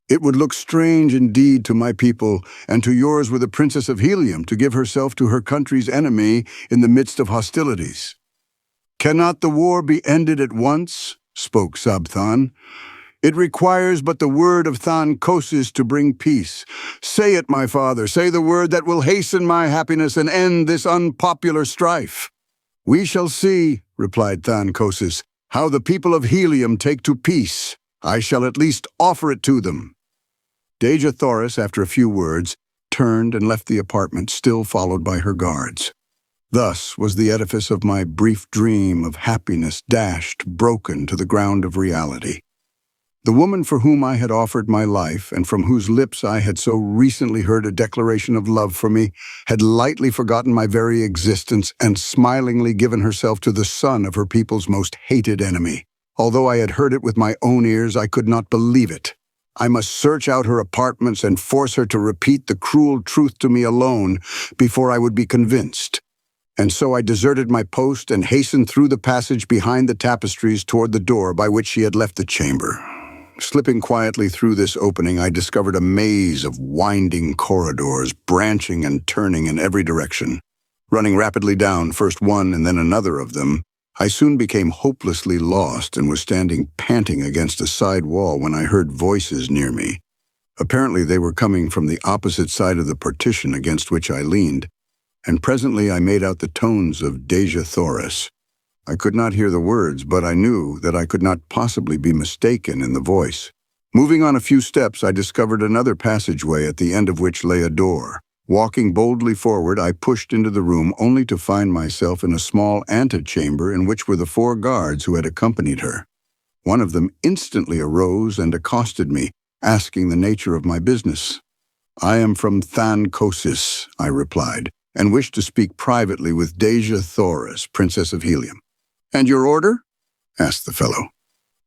It would look strange indeed to my people and to yours were the Princess of Helium to give herself to her country's enemy in the midst of hostilities." "Cannot the war be ended at once?" spoke Sabthan. "It requires but the word of Thankosis to bring peace. Say it, my father, say the word that will hasten my happiness and end this unpopular strife." "We shall see," replied Thankosis, "how the people of Helium take to peace. I shall at least offer it to them." Dejah Thoris, after a few words, turned and left the apartment, still followed by her guards. Thus was the edifice of my brief dream of happiness dashed, broken to the ground of reality. The woman for whom I had offered my life, and from whose lips I had so recently heard a declaration of love for me, had lightly forgotten my very existence and smilingly given herself to the son of her people's most hated enemy. Although I had heard it with my own ears, I could not believe it. I must search out her apartments and force her to repeat the cruel truth to me alone before I would be convinced. And so I deserted my post and hastened through the passage behind the tapestries toward the door by which she had left the chamber. Slipping quietly through this opening, I discovered a maze of winding corridors, branching and turning in every direction. Running rapidly down first one and then another of them, I soon became hopelessly lost and was standing panting against a side wall when I heard voices near me. Apparently they were coming from the opposite side of the partition against which I leaned, and presently I made out the tones of Dejah Thoris. I could not hear the words, but I knew that I could not possibly be mistaken in the voice. Moving on a few steps, I discovered another passageway at the end of which lay a door. Walking boldly forward, I pushed into the room only to find myself in a small antechamber in which were the 4 guards who had accompanied her. One of them instantly arose and accosted me, asking the nature of my business. "I am from Thancosis," I replied, "and wish to speak privately with Dejah Thoris, Princess of Helium." "And your order?" asked the fellow.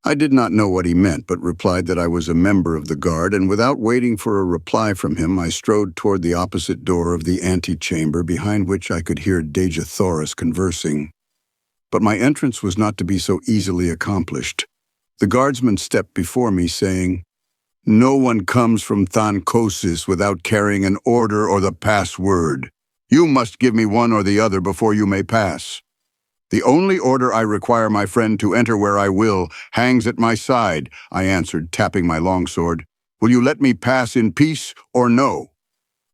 I did not know what he meant, but replied that I was a member of the guard, and without waiting for a reply from him, I strode toward the opposite door of the antechamber, behind which I could hear Dejah Thoris conversing. But my entrance was not to be so easily accomplished. The guardsman stepped before me, saying, "No one comes from Thancosis without carrying an order or the password. You must give me one or the other before you may pass." "The only order I require, my friend, to enter where I will, hangs at my side," I answered, tapping my longsword. "Will you let me pass in peace or no?"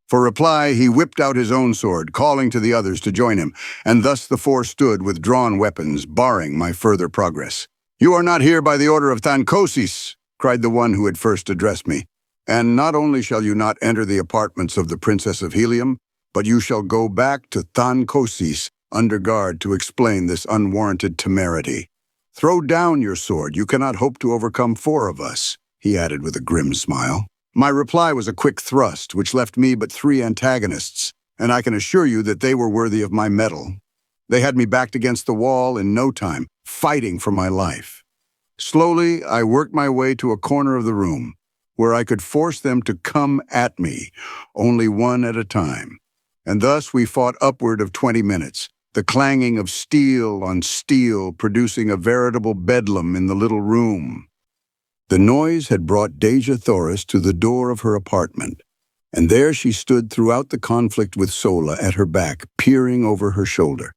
For reply, he whipped out his own sword, calling to the others to join him, and thus the 4 stood with drawn weapons, barring my further progress. "You are not here by the order of Thancosis," cried the one who had first addressed me. "And not only shall you not enter the apartments of the Princess of Helium, but you shall go back to Thancosis under guard to explain this unwarranted temerity. Throw down your sword. You cannot hope to overcome 4 of us," he added with a grim smile. My reply was a quick thrust, which left me but 3 antagonists, and I can assure you that they were worthy of my mettle. They had me backed against the wall in no time, fighting for my life. Slowly, I worked my way to a corner of the room, where I could force them to come at me, only one at a time. And thus we fought upward of 20 minutes, the clanging of steel on steel producing a veritable bedlam in the little room. The noise had brought Dejah Thoris to the door of her apartment, and there she stood throughout the conflict with Sola at her back, peering over her shoulder.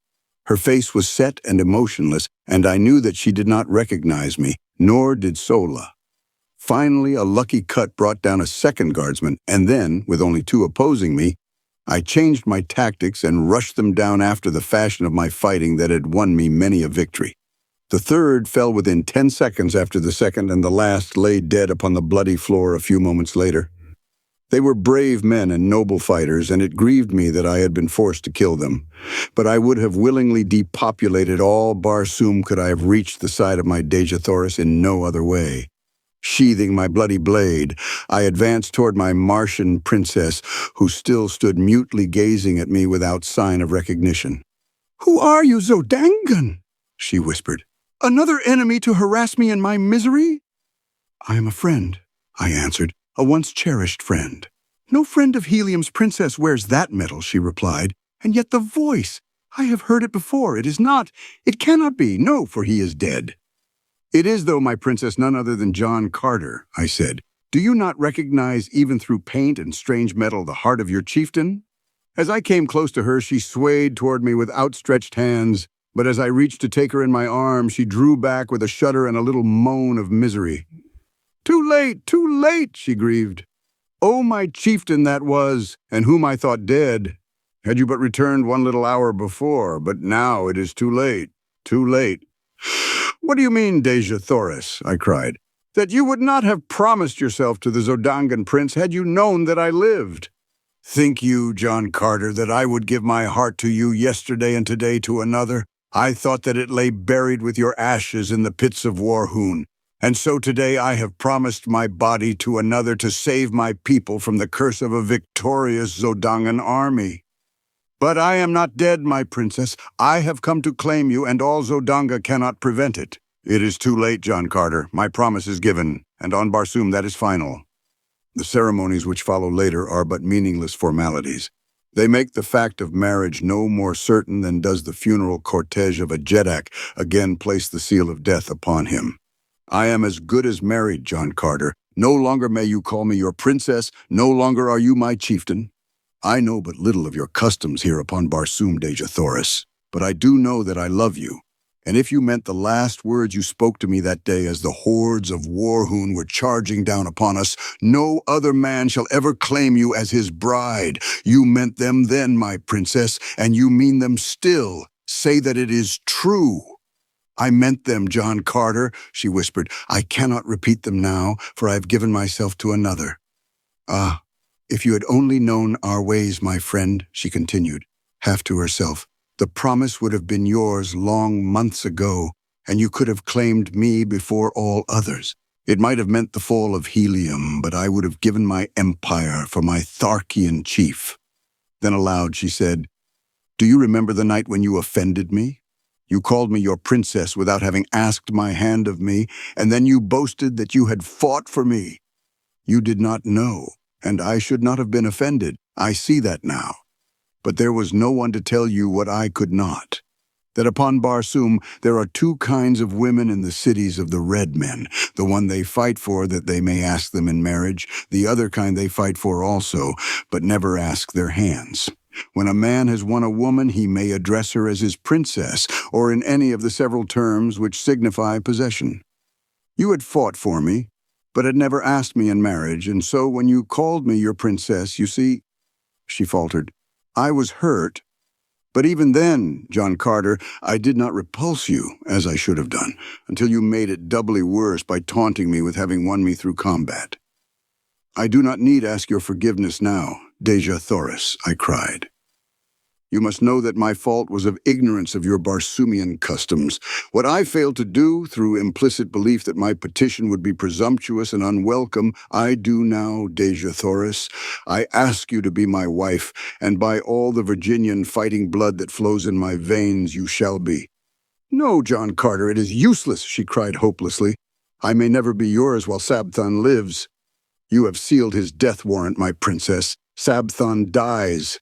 Her face was set and emotionless, and I knew that she did not recognize me, nor did Sola. Finally, a lucky cut brought down a second guardsman, and then, with only 2 opposing me, I changed my tactics and rushed them down after the fashion of my fighting that had won me many a victory. The third fell within 10 seconds after the second, and the last lay dead upon the bloody floor a few moments later. They were brave men and noble fighters, and it grieved me that I had been forced to kill them. But I would have willingly depopulated all Barsoom could I have reached the side of my Dejah Thoris in no other way. Sheathing my bloody blade, I advanced toward my Martian princess, who still stood mutely gazing at me without sign of recognition. "Who are you, Zodangan?" she whispered. "Another enemy to harass me in my misery?" "I am a friend," I answered, "a once-cherished friend." "No friend of Helium's princess wears that medal," she replied. "And yet the voice! I have heard it before. It cannot be. No, for he is dead." "It is, though, my princess, none other than John Carter," I said. "Do you not recognize, even through paint and strange metal, the heart of your chieftain?" As I came close to her, she swayed toward me with outstretched hands, but as I reached to take her in my arms, she drew back with a shudder and a little moan of misery. Too late," she grieved. "Oh, my chieftain that was, and whom I thought dead. Had you but returned 1 little hour before, but now it is too late, too late." "What do you mean, Dejah Thoris?" I cried. "That you would not have promised yourself to the Zodangan prince had you known that I lived. Think you, John Carter, that I would give my heart to you yesterday and today to another? I thought that it lay buried with your ashes in the pits of Warhoon, and so today I have promised my body to another to save my people from the curse of a victorious Zodangan army. But I am not dead, my princess. I have come to claim you, and all Zodanga cannot prevent it. It is too late, John Carter. My promise is given, and on Barsoom that is final. The ceremonies which follow later are but meaningless formalities. They make the fact of marriage no more certain than does the funeral cortege of a Jeddak again place the seal of death upon him. I am as good as married, John Carter. No longer may you call me your princess, no longer are you my chieftain. I know but little of your customs here upon Barsoom, Dejah Thoris, but I do know that I love you. And if you meant the last words you spoke to me that day as the hordes of Warhoon were charging down upon us, no other man shall ever claim you as his bride. You meant them then, my princess, and you mean them still. Say that it is true. I meant them, John Carter, she whispered. I cannot repeat them now, for I have given myself to another. Ah, if you had only known our ways, my friend, she continued, half to herself. The promise would have been yours long months ago, and you could have claimed me before all others. It might have meant the fall of Helium, but I would have given my empire for my Tharkian chief. Then aloud she said, Do you remember the night when you offended me? You called me your princess without having asked my hand of me, and then you boasted that you had fought for me. You did not know, and I should not have been offended. I see that now. But there was no one to tell you what I could not. That upon Barsoom there are two kinds of women in the cities of the red men, the one they fight for that they may ask them in marriage, the other kind they fight for also, but never ask their hands. When a man has won a woman, he may address her as his princess, or in any of the several terms which signify possession. You had fought for me, but had never asked me in marriage, and so when you called me your princess, you see, she faltered, I was hurt, but even then, John Carter, I did not repulse you, as I should have done, until you made it doubly worse by taunting me with having won me through combat. I do not need ask your forgiveness now, Dejah Thoris, I cried. You must know that my fault was of ignorance of your Barsoomian customs. What I failed to do, through implicit belief that my petition would be presumptuous and unwelcome, I do now, Dejah Thoris. I ask you to be my wife, and by all the Virginian fighting blood that flows in my veins, you shall be. No, John Carter, it is useless, she cried hopelessly. I may never be yours while Sabthon lives. You have sealed his death warrant, my princess. Sabthon dies.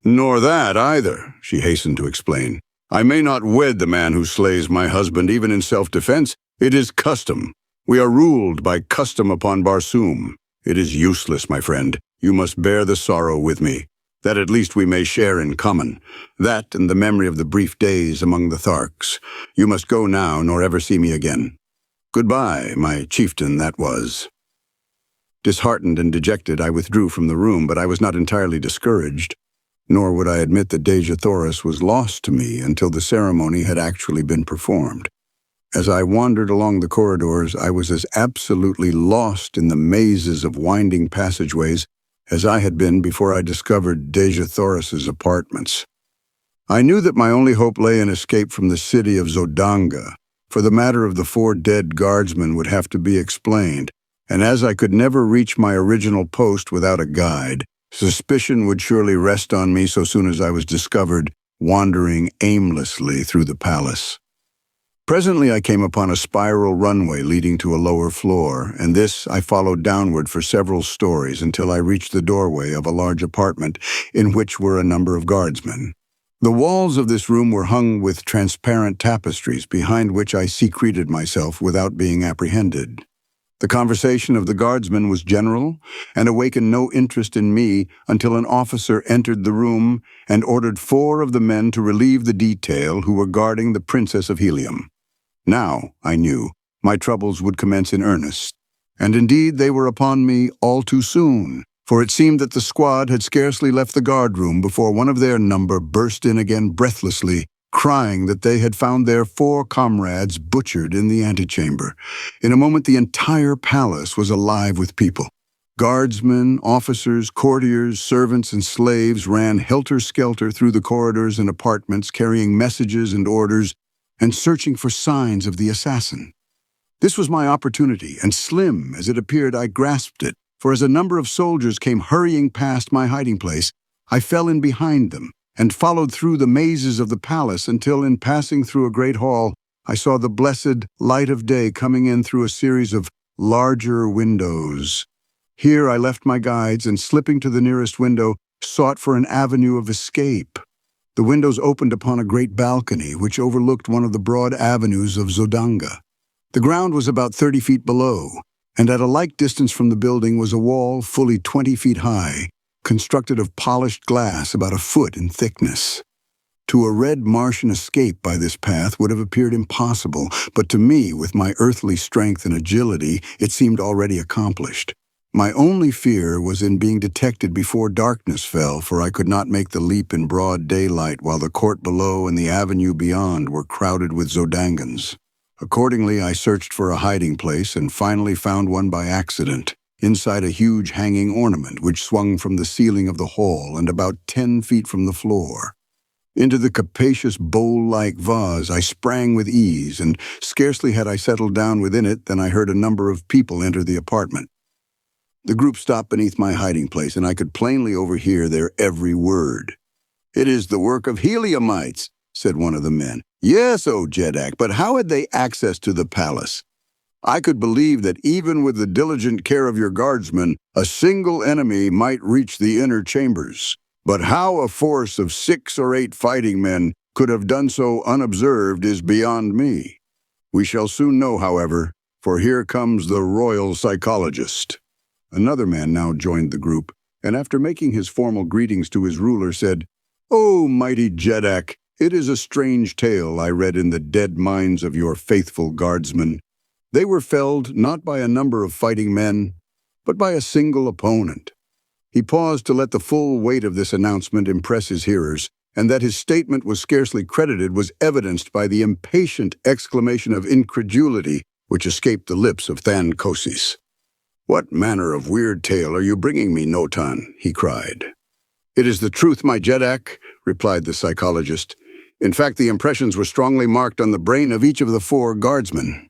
Nor that either, she hastened to explain. I may not wed the man who slays my husband even in self-defense. It is custom. We are ruled by custom upon Barsoom. It is useless, my friend. You must bear the sorrow with me. That at least we may share in common. That and the memory of the brief days among the Tharks. You must go now, nor ever see me again. Goodbye, my chieftain that was. Disheartened and dejected, I withdrew from the room, but I was not entirely discouraged. Nor would I admit that Dejah Thoris was lost to me until the ceremony had actually been performed. As I wandered along the corridors, I was as absolutely lost in the mazes of winding passageways as I had been before I discovered Dejah Thoris's apartments. I knew that my only hope lay in escape from the city of Zodanga, for the matter of the 4 dead guardsmen would have to be explained, and as I could never reach my original post without a guide, suspicion would surely rest on me so soon as I was discovered wandering aimlessly through the palace. Presently I came upon a spiral runway leading to a lower floor, and this I followed downward for several stories until I reached the doorway of a large apartment in which were a number of guardsmen. The walls of this room were hung with transparent tapestries behind which I secreted myself without being apprehended. The conversation of the guardsmen was general and awakened no interest in me until an officer entered the room and ordered 4 of the men to relieve the detail who were guarding the Princess of Helium. Now, I knew, my troubles would commence in earnest, and indeed they were upon me all too soon, for it seemed that the squad had scarcely left the guard room before one of their number burst in again breathlessly, crying that they had found their 4 comrades butchered in the antechamber. In a moment the entire palace was alive with people. Guardsmen, officers, courtiers, servants, and slaves ran helter-skelter through the corridors and apartments carrying messages and orders and searching for signs of the assassin. This was my opportunity, and slim as it appeared I grasped it, for as a number of soldiers came hurrying past my hiding place, I fell in behind them and followed through the mazes of the palace until, in passing through a great hall, I saw the blessed light of day coming in through a series of larger windows. Here I left my guides and, slipping to the nearest window, sought for an avenue of escape. The windows opened upon a great balcony which overlooked one of the broad avenues of Zodanga. The ground was about 30 feet below, and at a like distance from the building was a wall fully 20 feet high, constructed of polished glass about a foot in thickness. To a red Martian escape by this path would have appeared impossible, but to me, with my earthly strength and agility, it seemed already accomplished. My only fear was in being detected before darkness fell, for I could not make the leap in broad daylight while the court below and the avenue beyond were crowded with Zodangans. Accordingly, I searched for a hiding place and finally found one by accident, inside a huge hanging ornament which swung from the ceiling of the hall and about 10 feet from the floor. Into the capacious bowl-like vase I sprang with ease, and scarcely had I settled down within it than I heard a number of people enter the apartment. The group stopped beneath my hiding place, and I could plainly overhear their every word. "It is the work of Heliumites," said one of the men. "Yes, O Jeddak, but how had they access to the palace? I could believe that even with the diligent care of your guardsmen, a single enemy might reach the inner chambers. But how a force of 6 or 8 fighting men could have done so unobserved is beyond me. We shall soon know, however, for here comes the royal psychologist." Another man now joined the group, and after making his formal greetings to his ruler, said, "O mighty Jeddak, it is a strange tale I read in the dead minds of your faithful guardsmen. They were felled not by a number of fighting men, but by a single opponent." He paused to let the full weight of this announcement impress his hearers, and that his statement was scarcely credited was evidenced by the impatient exclamation of incredulity which escaped the lips of Thankosis. "What manner of weird tale are you bringing me, Notan?" he cried. "It is the truth, my Jeddak," replied the psychologist. "In fact, the impressions were strongly marked on the brain of each of the 4 guardsmen.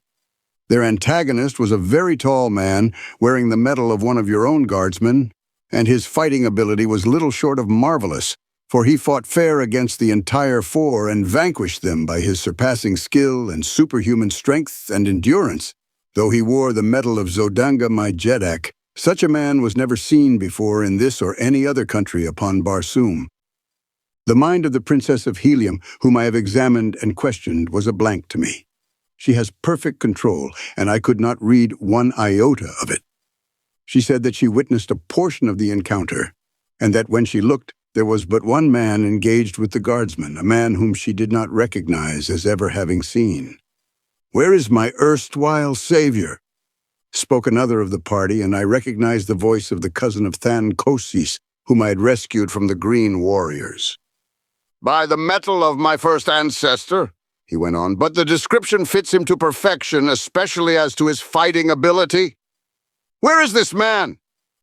Their antagonist was a very tall man, wearing the medal of one of your own guardsmen, and his fighting ability was little short of marvelous, for he fought fair against the entire 4 and vanquished them by his surpassing skill and superhuman strength and endurance. Though he wore the medal of Zodanga, my Jeddak, such a man was never seen before in this or any other country upon Barsoom. The mind of the Princess of Helium, whom I have examined and questioned, was a blank to me. She has perfect control, and I could not read one iota of it. She said that she witnessed a portion of the encounter, and that when she looked, there was but one man engaged with the guardsman, a man whom she did not recognize as ever having seen. "Where is my erstwhile savior?" spoke another of the party, and I recognized the voice of the cousin of Thankosis, whom I had rescued from the Green Warriors. "By the metal of my first ancestor," he went on, "but the description fits him to perfection, especially as to his fighting ability." "Where is this man?"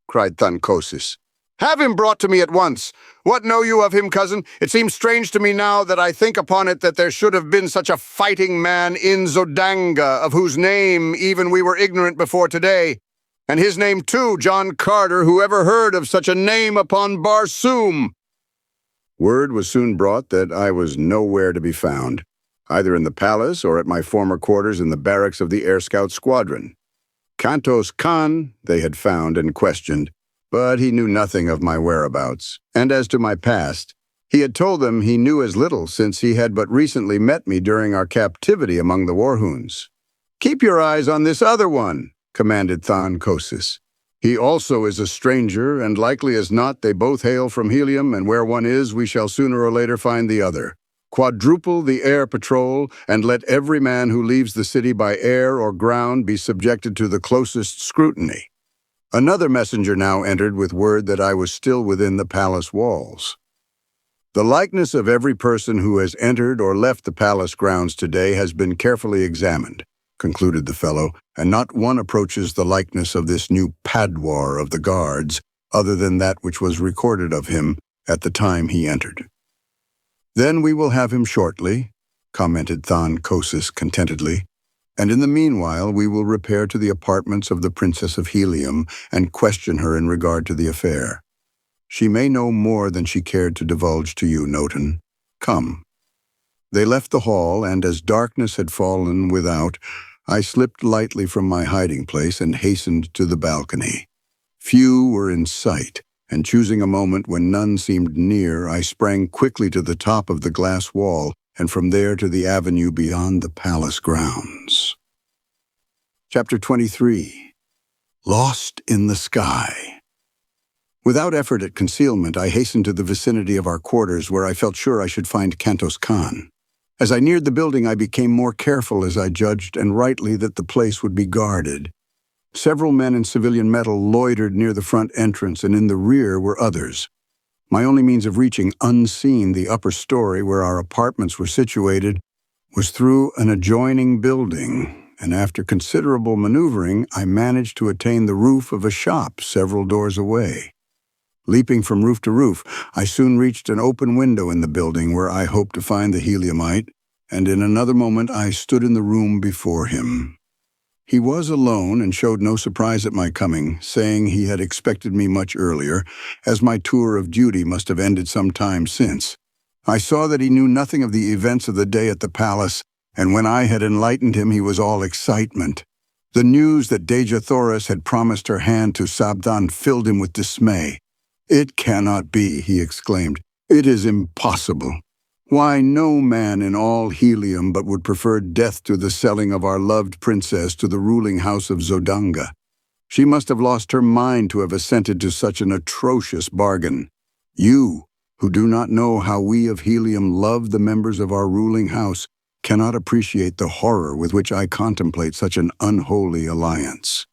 cried Thankosis. "Have him brought to me at once. What know you of him, cousin? It seems strange to me now that I think upon it that there should have been such a fighting man in Zodanga, of whose name even we were ignorant before today. And his name too, John Carter, who ever heard of such a name upon Barsoom?" Word was soon brought that I was nowhere to be found, either in the palace or at my former quarters in the barracks of the Air Scout Squadron. Kantos Khan they had found and questioned, but he knew nothing of my whereabouts, and as to my past, he had told them he knew as little since he had but recently met me during our captivity among the Warhoons. "Keep your eyes on this other one," commanded Thankosis. "He also is a stranger, and likely as not they both hail from Helium, and where one is, we shall sooner or later find the other. Quadruple the air patrol, and let every man who leaves the city by air or ground be subjected to the closest scrutiny." Another messenger now entered with word that I was still within the palace walls. "The likeness of every person who has entered or left the palace grounds today has been carefully examined," concluded the fellow, "and not one approaches the likeness of this new padwar of the guards, other than that which was recorded of him at the time he entered." "Then we will have him shortly," commented Thankosis contentedly, "and in the meanwhile we will repair to the apartments of the Princess of Helium and question her in regard to the affair. She may know more than she cared to divulge to you, Notan. Come." They left the hall, and as darkness had fallen without, I slipped lightly from my hiding place and hastened to the balcony. Few were in sight, and choosing a moment when none seemed near, I sprang quickly to the top of the glass wall and from there to the avenue beyond the palace grounds. Chapter 23. Lost in the Sky. Without effort at concealment, I hastened to the vicinity of our quarters where I felt sure I should find Kantos Khan. As I neared the building, I became more careful as I judged, and rightly, that the place would be guarded. Several men in civilian metal loitered near the front entrance, and in the rear were others. My only means of reaching unseen the upper story where our apartments were situated was through an adjoining building, and after considerable maneuvering, I managed to attain the roof of a shop several doors away. Leaping from roof to roof, I soon reached an open window in the building where I hoped to find the heliumite, and in another moment I stood in the room before him. He was alone and showed no surprise at my coming, saying he had expected me much earlier, as my tour of duty must have ended some time since. I saw that he knew nothing of the events of the day at the palace, and when I had enlightened him, he was all excitement. The news that Dejah Thoris had promised her hand to Sabdan filled him with dismay. "It cannot be," he exclaimed. "It is impossible. Why, no man in all Helium but would prefer death to the selling of our loved princess to the ruling house of Zodanga. She must have lost her mind to have assented to such an atrocious bargain. You, who do not know how we of Helium love the members of our ruling house, cannot appreciate the horror with which I contemplate such an unholy alliance."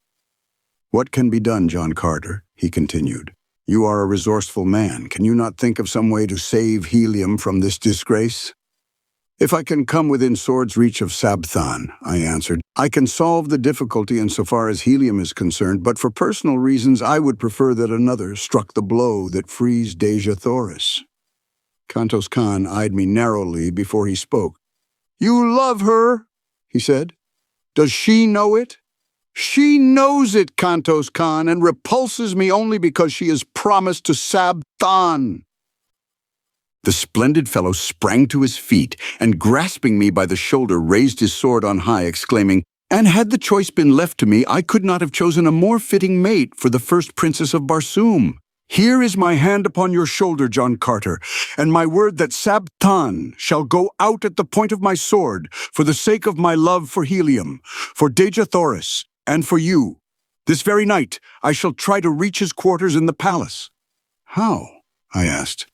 "What can be done, John Carter?" he continued. "You are a resourceful man. Can you not think of some way to save Helium from this disgrace?" "If I can come within sword's reach of Sabthan," I answered, "I can solve the difficulty insofar as Helium is concerned, but for personal reasons I would prefer that another struck the blow that frees Dejah Thoris." Kantos Khan eyed me narrowly before he spoke. "You love her," he said. "Does she know it?" "She knows it, Kantos Khan, and repulses me only because she is promised to Sabthan." The splendid fellow sprang to his feet and, grasping me by the shoulder, raised his sword on high, exclaiming, "And had the choice been left to me, I could not have chosen a more fitting mate for the first princess of Barsoom. Here is my hand upon your shoulder, John Carter, and my word that Sabthan shall go out at the point of my sword for the sake of my love for Helium, for Dejah Thoris, and for you. This very night I shall try to reach his quarters in the palace." "How?" I asked.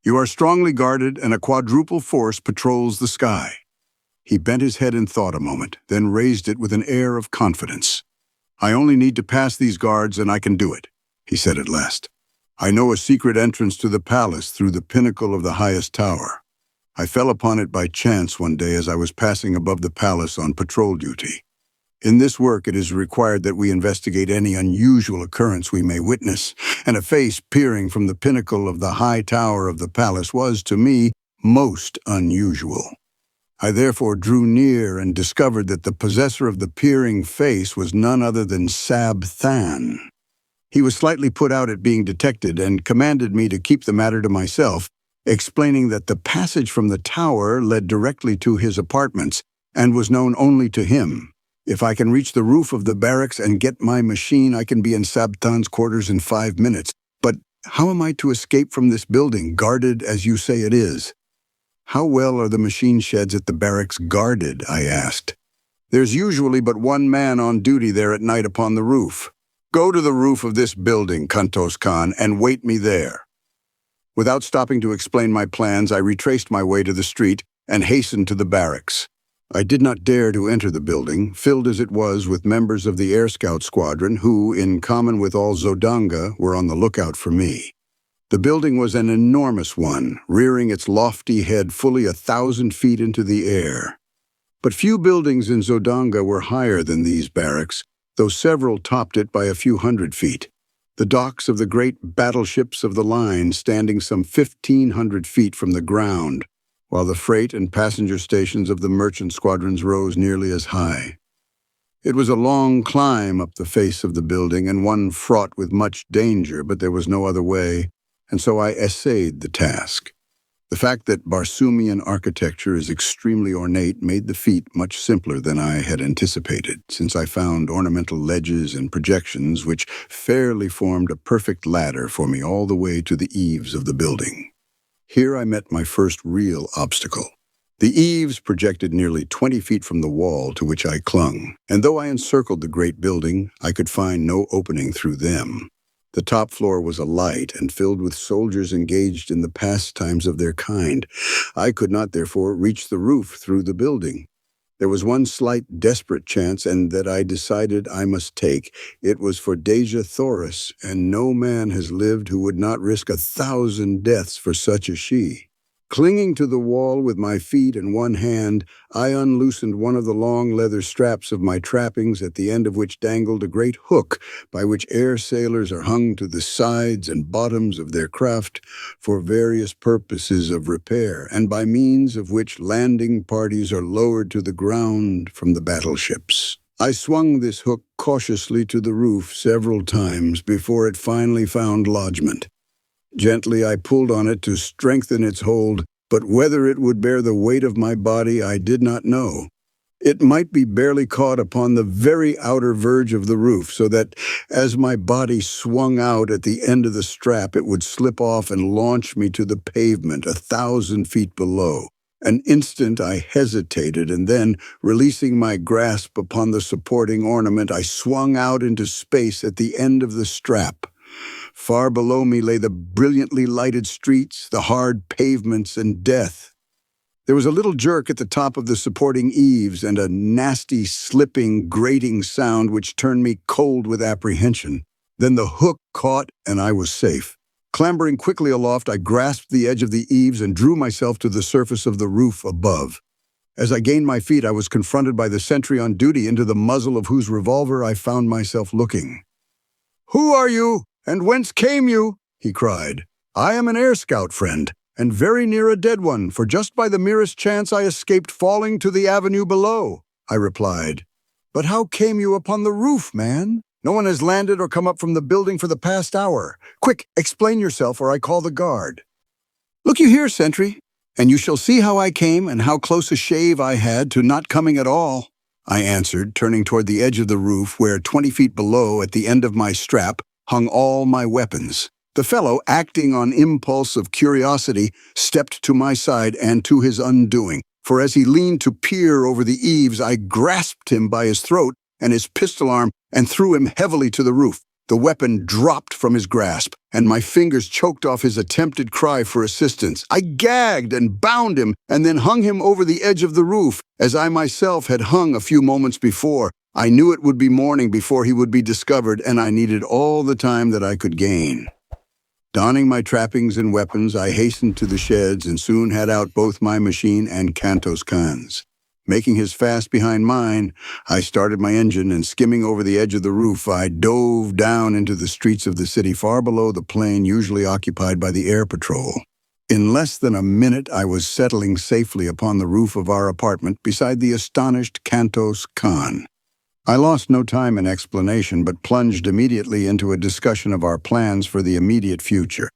"You are strongly guarded, and a quadruple force patrols the sky." He bent his head in thought a moment, then raised it with an air of confidence. "I only need to pass these guards, and I can do it," he said at last. "I know a secret entrance to the palace through the pinnacle of the highest tower. I fell upon it by chance one day as I was passing above the palace on patrol duty. In this work, it is required that we investigate any unusual occurrence we may witness, and a face peering from the pinnacle of the high tower of the palace was, to me, most unusual. I therefore drew near and discovered that the possessor of the peering face was none other than Sabthan. He was slightly put out at being detected and commanded me to keep the matter to myself, explaining that the passage from the tower led directly to his apartments and was known only to him. If I can reach the roof of the barracks and get my machine, I can be in Sabthan's quarters in 5 minutes. But how am I to escape from this building, guarded as you say it is?" "How well are the machine sheds at the barracks guarded?" I asked. "There's usually but one man on duty there at night upon the roof. Go to the roof of this building, Kantos Khan, and wait me there." Without stopping to explain my plans, I retraced my way to the street and hastened to the barracks. I did not dare to enter the building, filled as it was with members of the Air Scout Squadron who, in common with all Zodanga, were on the lookout for me. The building was an enormous one, rearing its lofty head fully 1,000 feet into the air. But few buildings in Zodanga were higher than these barracks, though several topped it by a few hundred feet. The docks of the great battleships of the line standing some 1,500 feet from the ground, while the freight and passenger stations of the merchant squadrons rose nearly as high. It was a long climb up the face of the building, and one fraught with much danger, but there was no other way, and so I essayed the task. The fact that Barsoomian architecture is extremely ornate made the feat much simpler than I had anticipated, since I found ornamental ledges and projections which fairly formed a perfect ladder for me all the way to the eaves of the building. Here I met my first real obstacle. The eaves projected nearly 20 feet from the wall to which I clung, and though I encircled the great building, I could find no opening through them. The top floor was alight and filled with soldiers engaged in the pastimes of their kind. I could not, therefore, reach the roof through the building. There was one slight, desperate chance, and that I decided I must take. It was for Dejah Thoris, and no man has lived who would not risk 1,000 deaths for such as she. Clinging to the wall with my feet in one hand, I unloosened one of the long leather straps of my trappings, at the end of which dangled a great hook by which air sailors are hung to the sides and bottoms of their craft for various purposes of repair, and by means of which landing parties are lowered to the ground from the battleships. I swung this hook cautiously to the roof several times before it finally found lodgment. Gently I pulled on it to strengthen its hold, but whether it would bear the weight of my body I did not know. It might be barely caught upon the very outer verge of the roof, so that as my body swung out at the end of the strap, it would slip off and launch me to the pavement 1,000 feet below. An instant I hesitated, and then, releasing my grasp upon the supporting ornament, I swung out into space at the end of the strap. Far below me lay the brilliantly lighted streets, the hard pavements, and death. There was a little jerk at the top of the supporting eaves and a nasty, slipping, grating sound which turned me cold with apprehension. Then the hook caught, and I was safe. Clambering quickly aloft, I grasped the edge of the eaves and drew myself to the surface of the roof above. As I gained my feet, I was confronted by the sentry on duty, into the muzzle of whose revolver I found myself looking. "Who are you? And whence came you?" he cried. "I am an air scout, friend, and very near a dead one, for just by the merest chance I escaped falling to the avenue below," I replied. "But how came you upon the roof, man? No one has landed or come up from the building for the past hour. Quick, explain yourself, or I call the guard." "Look you here, sentry, and you shall see how I came and how close a shave I had to not coming at all," I answered, turning toward the edge of the roof where, 20 feet below, at the end of my strap, hung all my weapons. The fellow, acting on impulse of curiosity, stepped to my side and to his undoing, for as he leaned to peer over the eaves, I grasped him by his throat and his pistol arm and threw him heavily to the roof. The weapon dropped from his grasp, and my fingers choked off his attempted cry for assistance. I gagged and bound him, and then hung him over the edge of the roof, as I myself had hung a few moments before. I knew it would be morning before he would be discovered, and I needed all the time that I could gain. Donning my trappings and weapons, I hastened to the sheds and soon had out both my machine and Kantos Khan's. Making his fast behind mine, I started my engine, and skimming over the edge of the roof, I dove down into the streets of the city far below the plain usually occupied by the air patrol. In less than a minute, I was settling safely upon the roof of our apartment beside the astonished Kantos Khan. I lost no time in explanation, but plunged immediately into a discussion of our plans for the immediate future.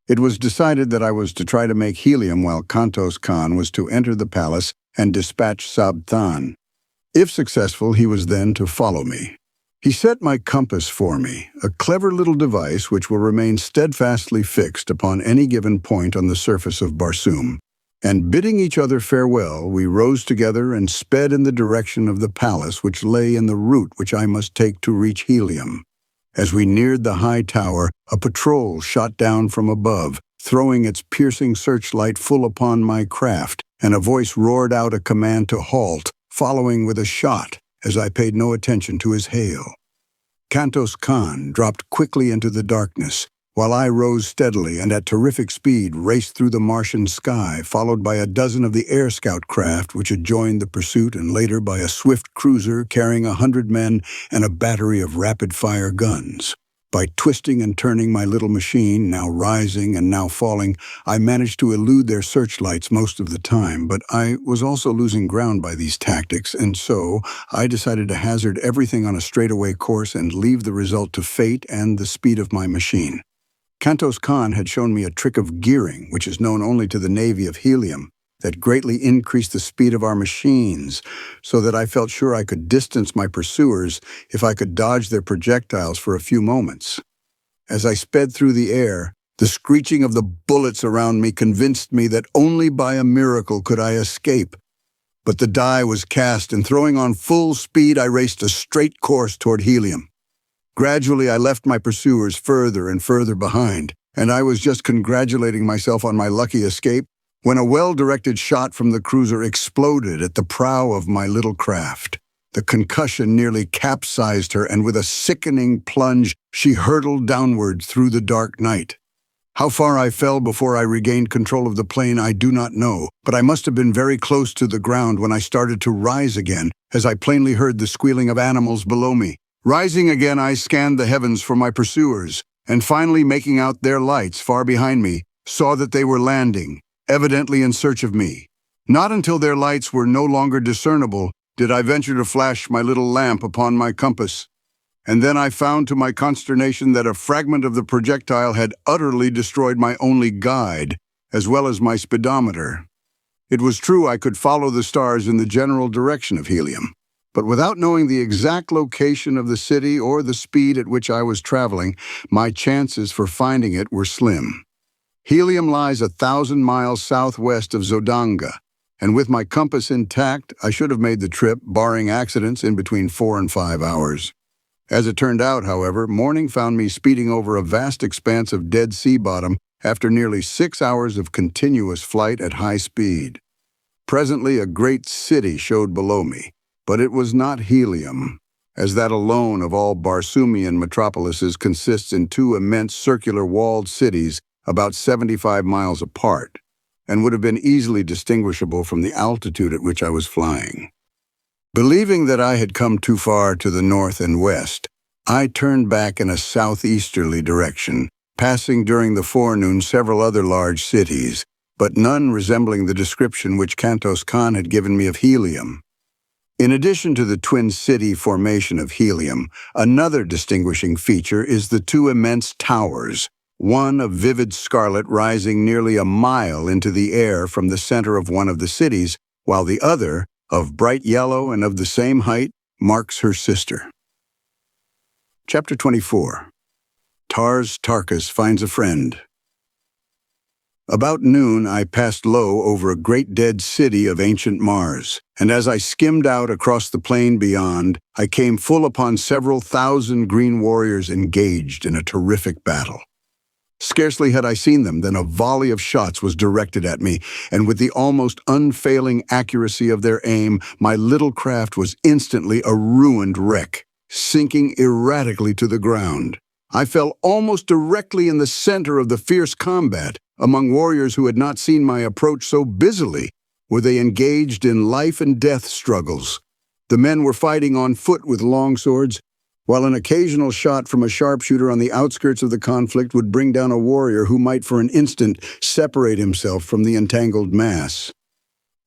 It was decided that I was to try to make helium while Kantos Khan was to enter the palace and dispatch Sabthan. If successful, he was then to follow me. He set my compass for me, a clever little device which will remain steadfastly fixed upon any given point on the surface of Barsoom. And bidding each other farewell, we rose together and sped in the direction of the palace, which lay in the route which I must take to reach helium. As we neared the high tower, a patrol shot down from above, throwing its piercing searchlight full upon my craft, and a voice roared out a command to halt, following with a shot, as I paid no attention to his hail. Kantos Khan dropped quickly into the darkness, while I rose steadily and at terrific speed raced through the Martian sky, followed by a dozen of the air scout craft which had joined the pursuit, and later by a swift cruiser carrying 100 men and a battery of rapid-fire guns. By twisting and turning my little machine, now rising and now falling, I managed to elude their searchlights most of the time, but I was also losing ground by these tactics, and so I decided to hazard everything on a straightaway course and leave the result to fate and the speed of my machine. Kantos Khan had shown me a trick of gearing, which is known only to the Navy of helium, that greatly increased the speed of our machines, so that I felt sure I could distance my pursuers if I could dodge their projectiles for a few moments. As I sped through the air, the screeching of the bullets around me convinced me that only by a miracle could I escape. But the die was cast, and throwing on full speed, I raced a straight course toward helium. Gradually, I left my pursuers further and further behind, and I was just congratulating myself on my lucky escape when a well-directed shot from the cruiser exploded at the prow of my little craft. The concussion nearly capsized her, and with a sickening plunge, she hurtled downward through the dark night. How far I fell before I regained control of the plane, I do not know, but I must have been very close to the ground when I started to rise again, as I plainly heard the squealing of animals below me. Rising again, I scanned the heavens for my pursuers, and finally making out their lights far behind me, saw that they were landing, evidently in search of me. Not until their lights were no longer discernible did I venture to flash my little lamp upon my compass. And then I found to my consternation that a fragment of the projectile had utterly destroyed my only guide, as well as my speedometer. It was true I could follow the stars in the general direction of helium, but without knowing the exact location of the city or the speed at which I was traveling, my chances for finding it were slim. Helium lies 1,000 miles southwest of Zodanga, and with my compass intact, I should have made the trip, barring accidents, in between 4 and 5 hours. As it turned out, however, morning found me speeding over a vast expanse of dead sea bottom after nearly 6 hours of continuous flight at high speed. Presently, a great city showed below me, but it was not helium, as that alone of all Barsoomian metropolises consists in 2 immense circular walled cities about 75 miles apart, and would have been easily distinguishable from the altitude at which I was flying. Believing that I had come too far to the north and west, I turned back in a southeasterly direction, passing during the forenoon several other large cities, but none resembling the description which Kantos Khan had given me of helium. In addition to the twin city formation of helium, another distinguishing feature is the 2 immense towers, one of vivid scarlet rising nearly a mile into the air from the center of one of the cities, while the other, of bright yellow and of the same height, marks her sister. Chapter 24. Tarkus finds a friend. About noon, I passed low over a great dead city of ancient Mars, and as I skimmed out across the plain beyond, I came full upon several thousand green warriors engaged in a terrific battle. Scarcely had I seen them than a volley of shots was directed at me, and with the almost unfailing accuracy of their aim, my little craft was instantly a ruined wreck, sinking erratically to the ground. I fell almost directly in the center of the fierce combat, among warriors who had not seen my approach so busily were they engaged in life and death struggles. The men were fighting on foot with long swords, while an occasional shot from a sharpshooter on the outskirts of the conflict would bring down a warrior who might for an instant separate himself from the entangled mass.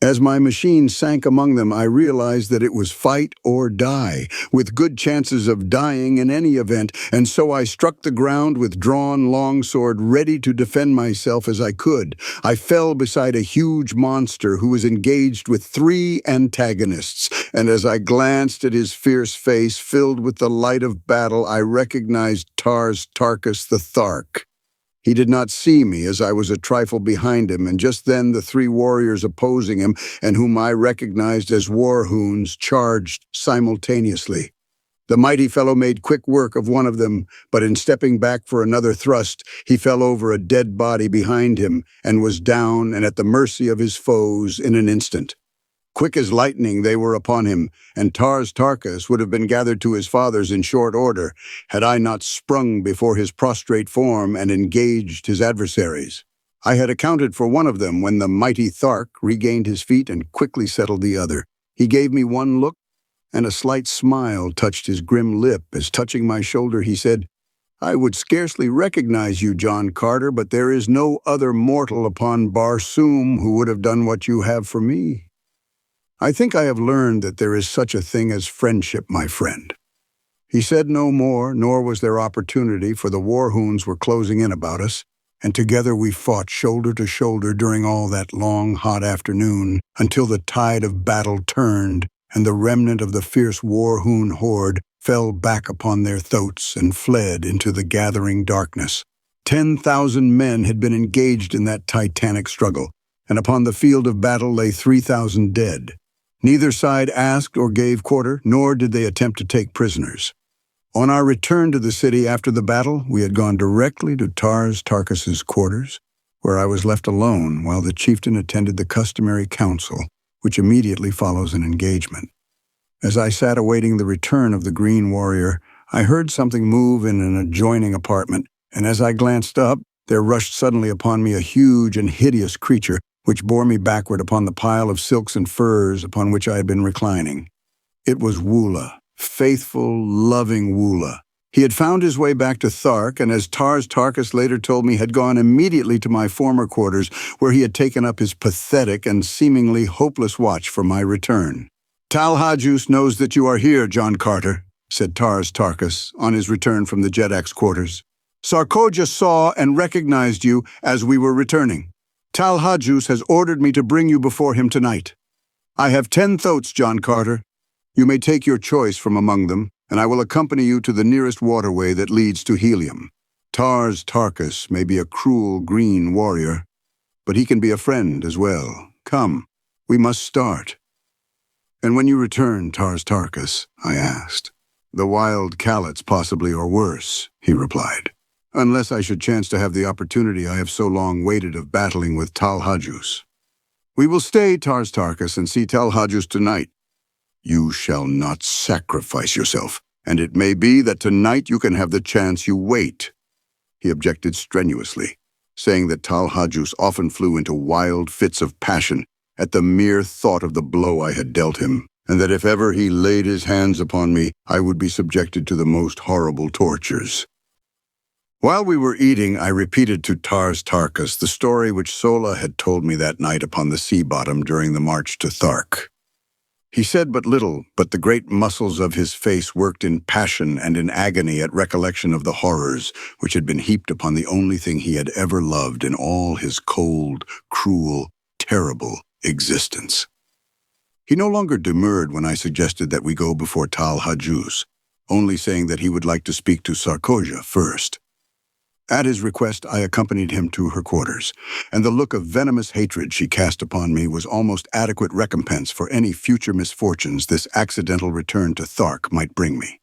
As my machine sank among them, I realized that it was fight or die, with good chances of dying in any event, and so I struck the ground with drawn longsword, ready to defend myself as I could. I fell beside a huge monster who was engaged with 3 antagonists, and as I glanced at his fierce face filled with the light of battle, I recognized Tarkus the Thark. He did not see me, as I was a trifle behind him, and just then the 3 warriors opposing him, and whom I recognized as warhoons, charged simultaneously. The mighty fellow made quick work of one of them, but in stepping back for another thrust, he fell over a dead body behind him, and was down and at the mercy of his foes in an instant. Quick as lightning they were upon him, and Tarkus would have been gathered to his fathers in short order, had I not sprung before his prostrate form and engaged his adversaries. I had accounted for one of them when the mighty Thark regained his feet and quickly settled the other. He gave me one look, and a slight smile touched his grim lip as, touching my shoulder, he said, "I would scarcely recognize you, John Carter, but there is no other mortal upon Barsoom who would have done what you have for me. I think I have learned that there is such a thing as friendship, my friend." He said no more, nor was there opportunity, for the war hounds were closing in about us, and together we fought shoulder to shoulder during all that long, hot afternoon, until the tide of battle turned, and the remnant of the fierce war hound horde fell back upon their throats and fled into the gathering darkness. 10,000 men had been engaged in that titanic struggle, and upon the field of battle lay 3,000 dead. Neither side asked or gave quarter, nor did they attempt to take prisoners. On our return to the city after the battle, we had gone directly to Tarkis's quarters, where I was left alone while the chieftain attended the customary council, which immediately follows an engagement. As I sat awaiting the return of the Green Warrior, I heard something move in an adjoining apartment, and as I glanced up, there rushed suddenly upon me a huge and hideous creature, which bore me backward upon the pile of silks and furs upon which I had been reclining. It was Woola, faithful, loving Woola. He had found his way back to Thark, and as Tarkis later told me, had gone immediately to my former quarters, where he had taken up his pathetic and seemingly hopeless watch for my return. "Talhajus knows that you are here, John Carter," said Tarkis on his return from the Jedak's quarters. "Sarkoja saw and recognized you as we were returning. Talhajus has ordered me to bring you before him tonight. I have 10 thoats, John Carter. You may take your choice from among them, and I will accompany you to the nearest waterway that leads to Helium. Tarkis may be a cruel green warrior, but he can be a friend as well. Come, we must start." "And when you return, Tarkis?" I asked. "The wild Callets, possibly, or worse," he replied. "Unless I should chance to have the opportunity I have so long waited of battling with Talhajus." "We will stay, Tarkis, and see Talhajus tonight." "You shall not sacrifice yourself, and it may be that tonight you can have the chance you wait." He objected strenuously, saying that Talhajus often flew into wild fits of passion at the mere thought of the blow I had dealt him, and that if ever he laid his hands upon me, I would be subjected to the most horrible tortures. While we were eating, I repeated to Tarkis the story which Sola had told me that night upon the sea bottom during the march to Thark. He said but little, but the great muscles of his face worked in passion and in agony at recollection of the horrors which had been heaped upon the only thing he had ever loved in all his cold, cruel, terrible existence. He no longer demurred when I suggested that we go before Talhajus, only saying that he would like to speak to Sarkoja first. At his request, I accompanied him to her quarters, and the look of venomous hatred she cast upon me was almost adequate recompense for any future misfortunes this accidental return to Thark might bring me.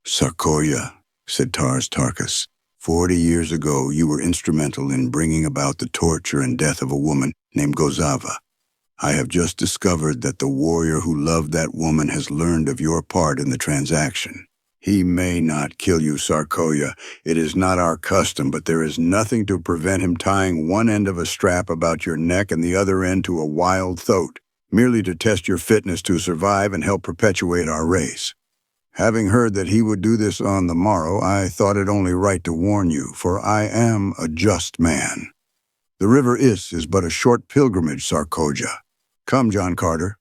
"Sarkoja," said Tarkis, 40 years ago you were instrumental in bringing about the torture and death of a woman named Gozava. I have just discovered that the warrior who loved that woman has learned of your part in the transaction. He may not kill you, Sarkoja. It is not our custom, but there is nothing to prevent him tying one end of a strap about your neck and the other end to a wild thoat, merely to test your fitness to survive and help perpetuate our race. Having heard that he would do this on the morrow, I thought it only right to warn you, for I am a just man. The river is but a short pilgrimage, Sarkoja. Come, John Carter."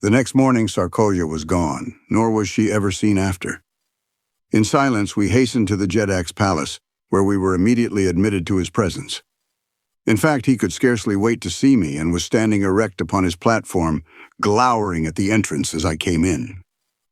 The next morning Sarkoja was gone, nor was she ever seen after. In silence we hastened to the Jedak's palace, where we were immediately admitted to his presence. In fact, he could scarcely wait to see me and was standing erect upon his platform, glowering at the entrance as I came in.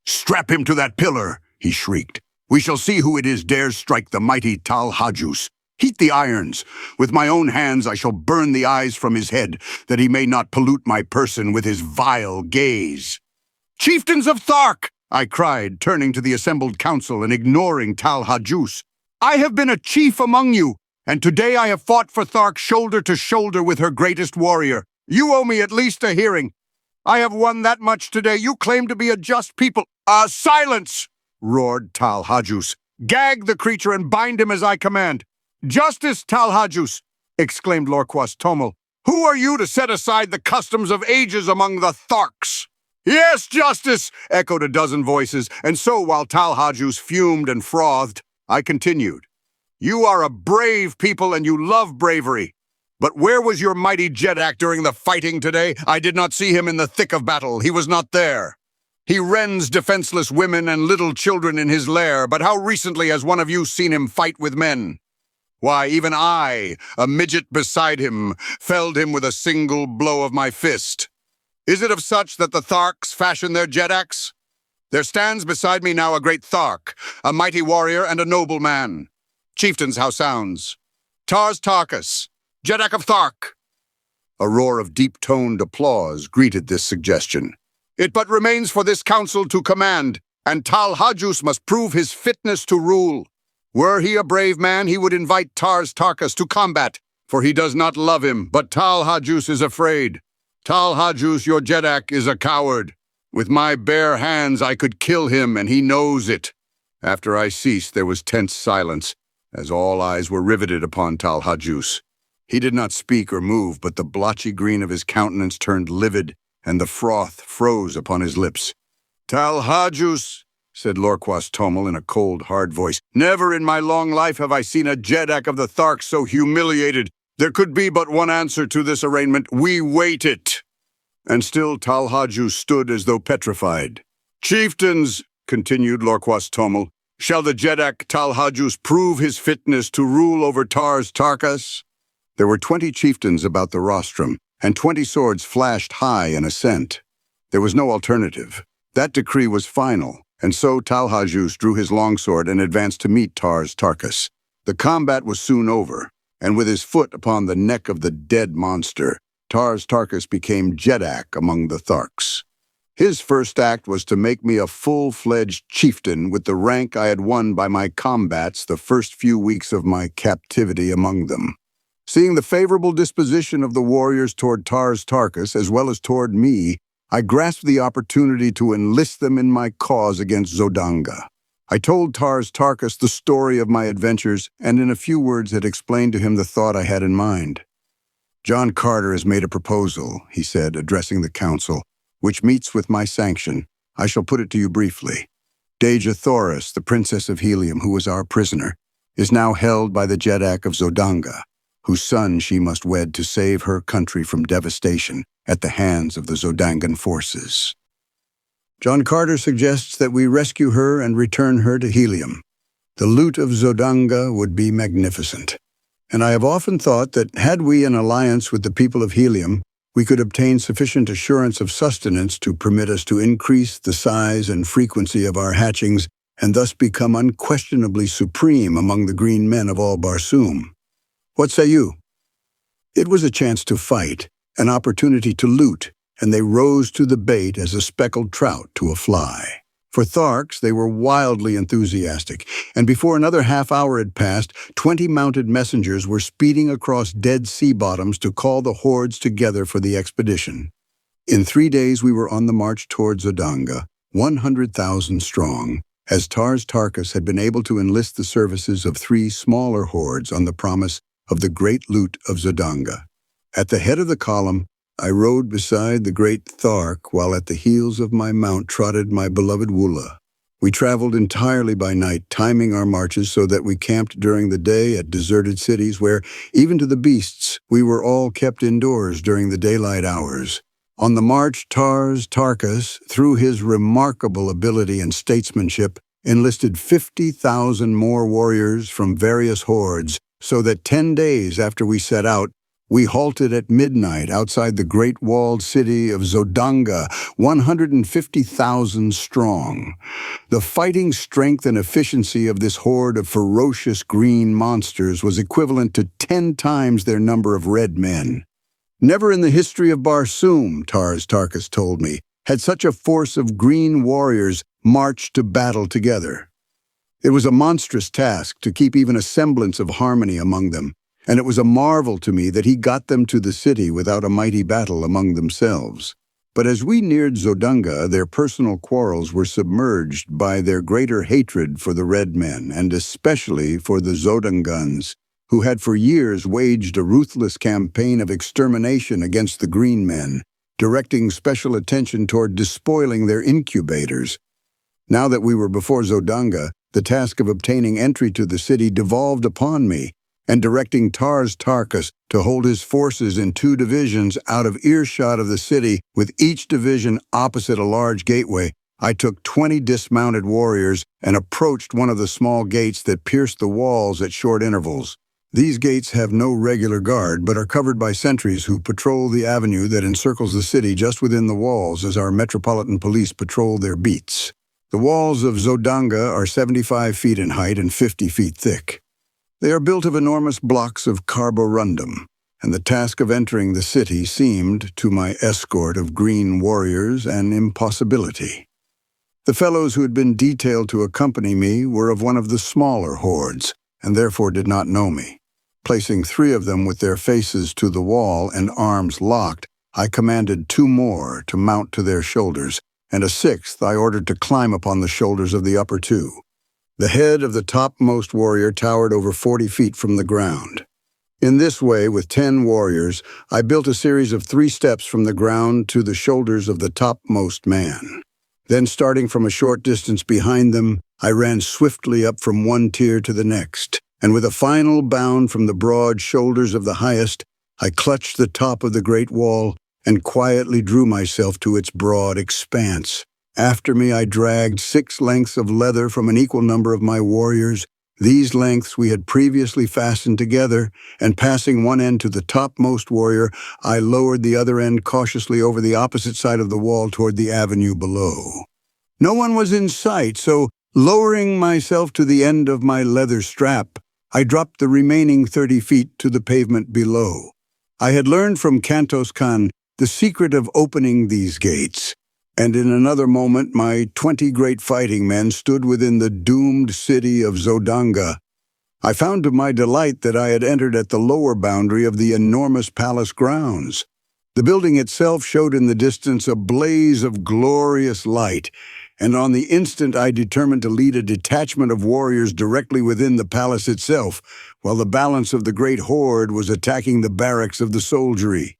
"Strap him to that pillar," he shrieked. "We shall see who it is dares strike the mighty Talhajus. Heat the irons. With my own hands I shall burn the eyes from his head, that he may not pollute my person with his vile gaze." "Chieftains of Thark!" I cried, turning to the assembled council and ignoring Talhajus. "I have been a chief among you, and today I have fought for Thark shoulder to shoulder with her greatest warrior. You owe me at least a hearing. I have won that much today. You claim to be a just people." Silence!" roared Talhajus. "Gag the creature and bind him as I command." "Justice, Talhajus!" exclaimed Lorquas Tomel. "Who are you to set aside the customs of ages among the Tharks?" "Yes, justice!" echoed a dozen voices, and so while Talhajus fumed and frothed, I continued. "You are a brave people and you love bravery. But where was your mighty Jedak during the fighting today? I did not see him in the thick of battle. He was not there." He rends defenseless women and little children in his lair, but how recently has one of you seen him fight with men? Why, even I, a midget beside him, felled him with a single blow of my fist. Is it of such that the Tharks fashion their jedaks? There stands beside me now a great Thark, a mighty warrior and a noble man. Chieftains, how sounds? Tars Tarkas, Jedak of Thark. A roar of deep-toned applause greeted this suggestion. It but remains for this council to command, and Tal Hajus must prove his fitness to rule. Were he a brave man, he would invite Tars Tarkas to combat, for he does not love him, but Tal Hajus is afraid. Tal Hajus, your Jedak, is a coward. With my bare hands I could kill him, and he knows it. After I ceased, there was tense silence, as all eyes were riveted upon Tal Hajus. He did not speak or move, but the blotchy green of his countenance turned livid, and the froth froze upon his lips. "Tal Hajus," said Lorquas Tomel in a cold, hard voice, "never in my long life have I seen a Jedak of the Thark so humiliated. There could be but one answer to this arraignment. We wait it." And still Tal Hajus stood as though petrified. "Chieftains," continued Lorquas Tomel, "shall the Jedak Tal Hajus prove his fitness to rule over Tars Tarkas?" There were 20 chieftains about the rostrum, and 20 swords flashed high in assent. There was no alternative. That decree was final, and so Tal Hajus drew his longsword and advanced to meet Tars Tarkas. The combat was soon over, and with his foot upon the neck of the dead monster, Tars Tarkas became Jedak among the Tharks. His first act was to make me a full-fledged chieftain with the rank I had won by my combats the first few weeks of my captivity among them. Seeing the favorable disposition of the warriors toward Tars Tarkas as well as toward me, I grasped the opportunity to enlist them in my cause against Zodanga. I told Tars Tarkas the story of my adventures and in a few words had explained to him the thought I had in mind. "John Carter has made a proposal," he said, addressing the council, "which meets with my sanction. I shall put it to you briefly. Dejah Thoris, the Princess of Helium, who was our prisoner, is now held by the Jedak of Zodanga, whose son she must wed to save her country from devastation at the hands of the Zodangan forces. John Carter suggests that we rescue her and return her to Helium. The loot of Zodanga would be magnificent, and I have often thought that had we an alliance with the people of Helium, we could obtain sufficient assurance of sustenance to permit us to increase the size and frequency of our hatchings and thus become unquestionably supreme among the green men of all Barsoom. What say you?" It was a chance to fight, an opportunity to loot, and they rose to the bait as a speckled trout to a fly. For Tharks, they were wildly enthusiastic, and before another half-hour had passed, 20 mounted messengers were speeding across dead sea bottoms to call the hordes together for the expedition. In 3 days we were on the march towards Zodanga, 100,000 strong, as Tars Tarkas had been able to enlist the services of 3 smaller hordes on the promise of the great loot of Zodanga. At the head of the column, I rode beside the great Thark, while at the heels of my mount trotted my beloved Wula. We traveled entirely by night, timing our marches so that we camped during the day at deserted cities where, even to the beasts, we were all kept indoors during the daylight hours. On the march, Tars Tarkas, through his remarkable ability and statesmanship, enlisted 50,000 more warriors from various hordes, so that 10 days after we set out, we halted at midnight outside the great walled city of Zodanga, 150,000 strong. The fighting strength and efficiency of this horde of ferocious green monsters was equivalent to 10 times their number of red men. Never in the history of Barsoom, Tars Tarkas told me, had such a force of green warriors marched to battle together. It was a monstrous task to keep even a semblance of harmony among them, and it was a marvel to me that he got them to the city without a mighty battle among themselves. But as we neared Zodanga, their personal quarrels were submerged by their greater hatred for the red men, and especially for the Zodangans, who had for years waged a ruthless campaign of extermination against the green men, directing special attention toward despoiling their incubators. Now that we were before Zodanga, the task of obtaining entry to the city devolved upon me, and directing Tars Tarkas to hold his forces in 2 divisions out of earshot of the city, with each division opposite a large gateway, I took 20 dismounted warriors and approached one of the small gates that pierced the walls at short intervals. These gates have no regular guard, but are covered by sentries who patrol the avenue that encircles the city just within the walls as our metropolitan police patrol their beats. The walls of Zodanga are 75 feet in height and 50 feet thick. They are built of enormous blocks of carborundum, and the task of entering the city seemed, to my escort of green warriors, an impossibility. The fellows who had been detailed to accompany me were of one of the smaller hordes, and therefore did not know me. Placing 3 of them with their faces to the wall and arms locked, I commanded 2 more to mount to their shoulders, and a 6th I ordered to climb upon the shoulders of the upper 2. The head of the topmost warrior towered over 40 feet from the ground. In this way, with 10 warriors, I built a series of 3 steps from the ground to the shoulders of the topmost man. Then, starting from a short distance behind them, I ran swiftly up from one tier to the next, and with a final bound from the broad shoulders of the highest, I clutched the top of the great wall and quietly drew myself to its broad expanse. After me I dragged 6 lengths of leather from an equal number of my warriors. These lengths we had previously fastened together, and passing one end to the topmost warrior, I lowered the other end cautiously over the opposite side of the wall toward the avenue below. No one was in sight, so, lowering myself to the end of my leather strap, I dropped the remaining 30 feet to the pavement below. I had learned from Kantos Khan the secret of opening these gates, and in another moment my 20 great fighting men stood within the doomed city of Zodanga. I found to my delight that I had entered at the lower boundary of the enormous palace grounds. The building itself showed in the distance a blaze of glorious light, and on the instant I determined to lead a detachment of warriors directly within the palace itself, while the balance of the great horde was attacking the barracks of the soldiery.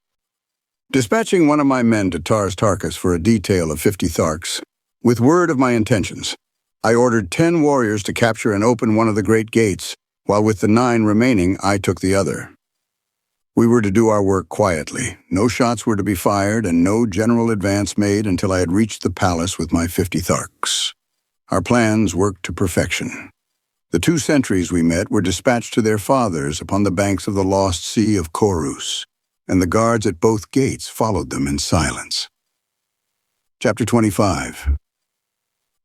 Dispatching one of my men to Tarkas for a detail of 50 Tharks, with word of my intentions, I ordered 10 warriors to capture and open one of the great gates, while with the 9 remaining I took the other. We were to do our work quietly. No shots were to be fired and no general advance made until I had reached the palace with my 50 Tharks. Our plans worked to perfection. The 2 sentries we met were dispatched to their fathers upon the banks of the lost sea of Korus, and the guards at both gates followed them in silence. Chapter 25.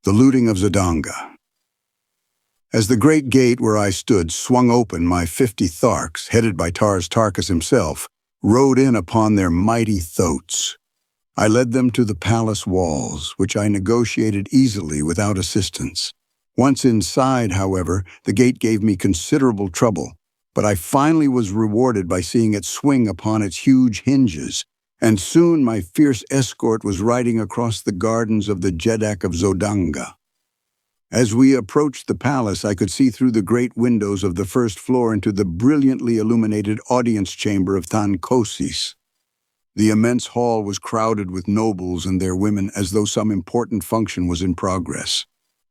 The Looting of Zodanga. As the great gate where I stood swung open, my 50 Tharks, headed by Tarkas himself, rode in upon their mighty thoats. I led them to the palace walls, which I negotiated easily without assistance. Once inside, however, the gate gave me considerable trouble, but I finally was rewarded by seeing it swing upon its huge hinges, and soon my fierce escort was riding across the gardens of the Jeddak of Zodanga. As we approached the palace, I could see through the great windows of the first floor into the brilliantly illuminated audience chamber of Thankosis. The immense hall was crowded with nobles and their women as though some important function was in progress.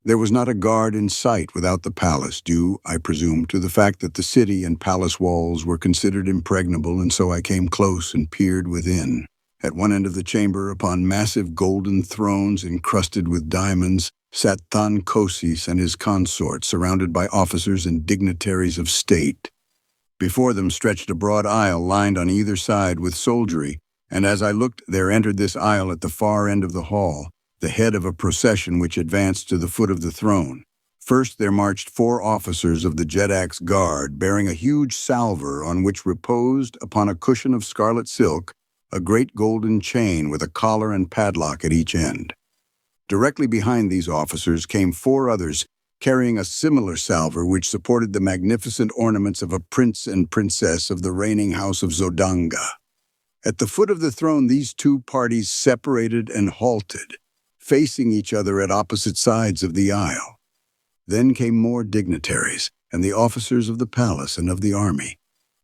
There was not a guard in sight without the palace, due, I presume, to the fact that the city and palace walls were considered impregnable, and so I came close and peered within. At one end of the chamber, upon massive golden thrones encrusted with diamonds, sat Thankosis and his consort, surrounded by officers and dignitaries of state. Before them stretched a broad aisle lined on either side with soldiery, and as I looked, there entered this aisle at the far end of the hall the head of a procession which advanced to the foot of the throne. First there marched 4 officers of the Jeddak's guard, bearing a huge salver on which reposed, upon a cushion of scarlet silk, a great golden chain with a collar and padlock at each end. Directly behind these officers came 4 others, carrying a similar salver which supported the magnificent ornaments of a prince and princess of the reigning house of Zodanga. At the foot of the throne these 2 parties separated and halted, facing each other at opposite sides of the aisle. Then came more dignitaries, and the officers of the palace and of the army,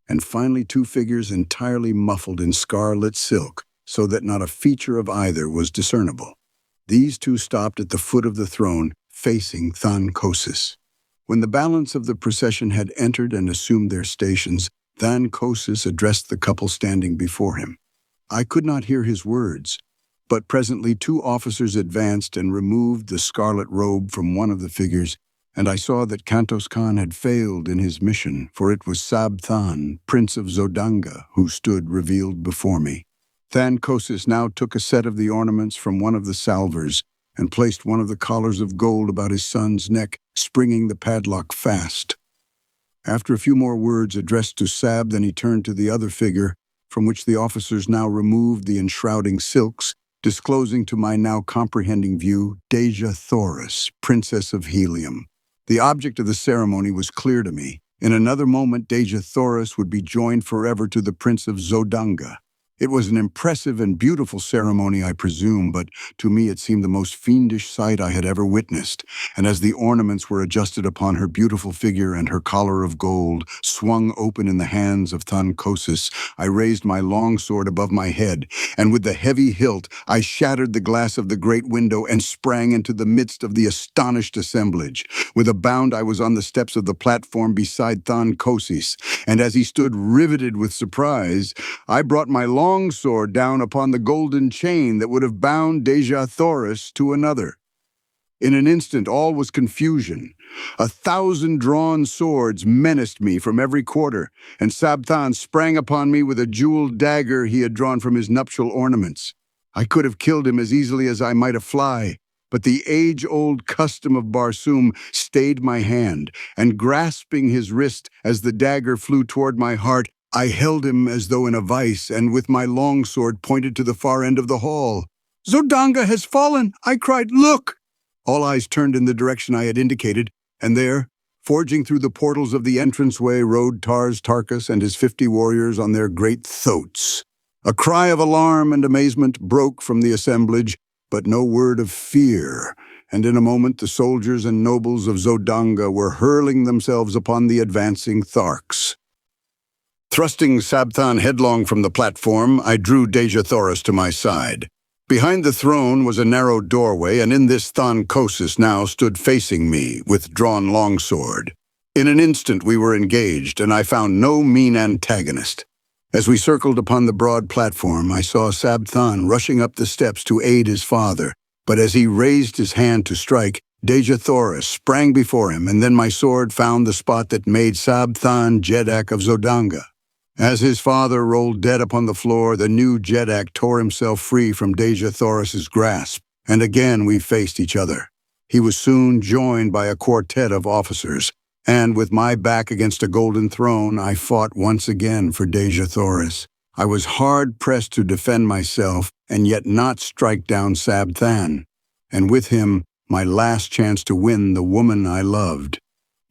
and finally 2 figures entirely muffled in scarlet silk, so that not a feature of either was discernible. These 2 stopped at the foot of the throne, facing Thankosis. When the balance of the procession had entered and assumed their stations, Thankosis addressed the couple standing before him. I could not hear his words, But presently 2 officers advanced and removed the scarlet robe from one of the figures, and I saw that Kantos Khan had failed in his mission, for it was Sab Than, Prince of Zodanga, who stood revealed before me. Than Kosis now took a set of the ornaments from one of the salvers and placed one of the collars of gold about his son's neck, springing the padlock fast. After a few more words addressed to Sab, then he turned to the other figure, from which the officers now removed the enshrouding silks, disclosing to my now comprehending view Dejah Thoris, Princess of Helium. The object of the ceremony was clear to me. In another moment, Dejah Thoris would be joined forever to the Prince of Zodanga. It was an impressive and beautiful ceremony, I presume, but to me it seemed the most fiendish sight I had ever witnessed, and as the ornaments were adjusted upon her beautiful figure and her collar of gold swung open in the hands of Than Kosis, I raised my long sword above my head, and with the heavy hilt I shattered the glass of the great window and sprang into the midst of the astonished assemblage. With a bound I was on the steps of the platform beside Than Kosis, and as he stood riveted with surprise, I brought my long sword down upon the golden chain that would have bound Dejah Thoris to another. In an instant, all was confusion. 1,000 drawn swords menaced me from every quarter, and Sab Than sprang upon me with a jeweled dagger he had drawn from his nuptial ornaments. I could have killed him as easily as I might a fly, but the age-old custom of Barsoom stayed my hand, and grasping his wrist as the dagger flew toward my heart, I held him as though in a vice, and with my long sword pointed to the far end of the hall. "Zodanga has fallen!" I cried. "Look!" All eyes turned in the direction I had indicated, and there, forging through the portals of the entranceway, rode Tarkas and his 50 warriors on their great thoats. A cry of alarm and amazement broke from the assemblage, but no word of fear, and in a moment the soldiers and nobles of Zodanga were hurling themselves upon the advancing Tharks. Thrusting Sab Than headlong from the platform, I drew Dejah Thoris to my side. Behind the throne was a narrow doorway, and in this Than Kosis now stood facing me, with drawn longsword. In an instant we were engaged, and I found no mean antagonist. As we circled upon the broad platform, I saw Sab Than rushing up the steps to aid his father, but as he raised his hand to strike, Dejah Thoris sprang before him, and then my sword found the spot that made Sab Than Jeddak of Zodanga. As his father rolled dead upon the floor, the new Jeddak tore himself free from Dejah Thoris's grasp, and again we faced each other. He was soon joined by a quartet of officers, and with my back against a golden throne, I fought once again for Dejah Thoris. I was hard-pressed to defend myself, and yet not strike down Sab Than, and with him, my last chance to win the woman I loved.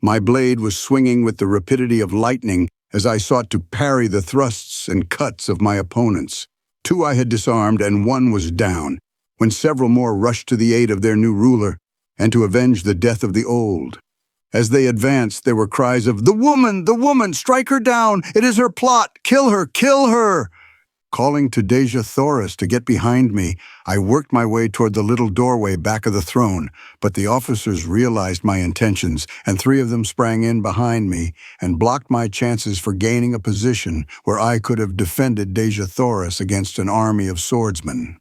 My blade was swinging with the rapidity of lightning as I sought to parry the thrusts and cuts of my opponents. 2 I had disarmed, and 1 was down, when several more rushed to the aid of their new ruler, and to avenge the death of the old. As they advanced, there were cries of, the woman, strike her down! It is her plot! Kill her! Kill her!" Calling to Dejah Thoris to get behind me, I worked my way toward the little doorway back of the throne, but the officers realized my intentions, and 3 of them sprang in behind me and blocked my chances for gaining a position where I could have defended Dejah Thoris against an army of swordsmen.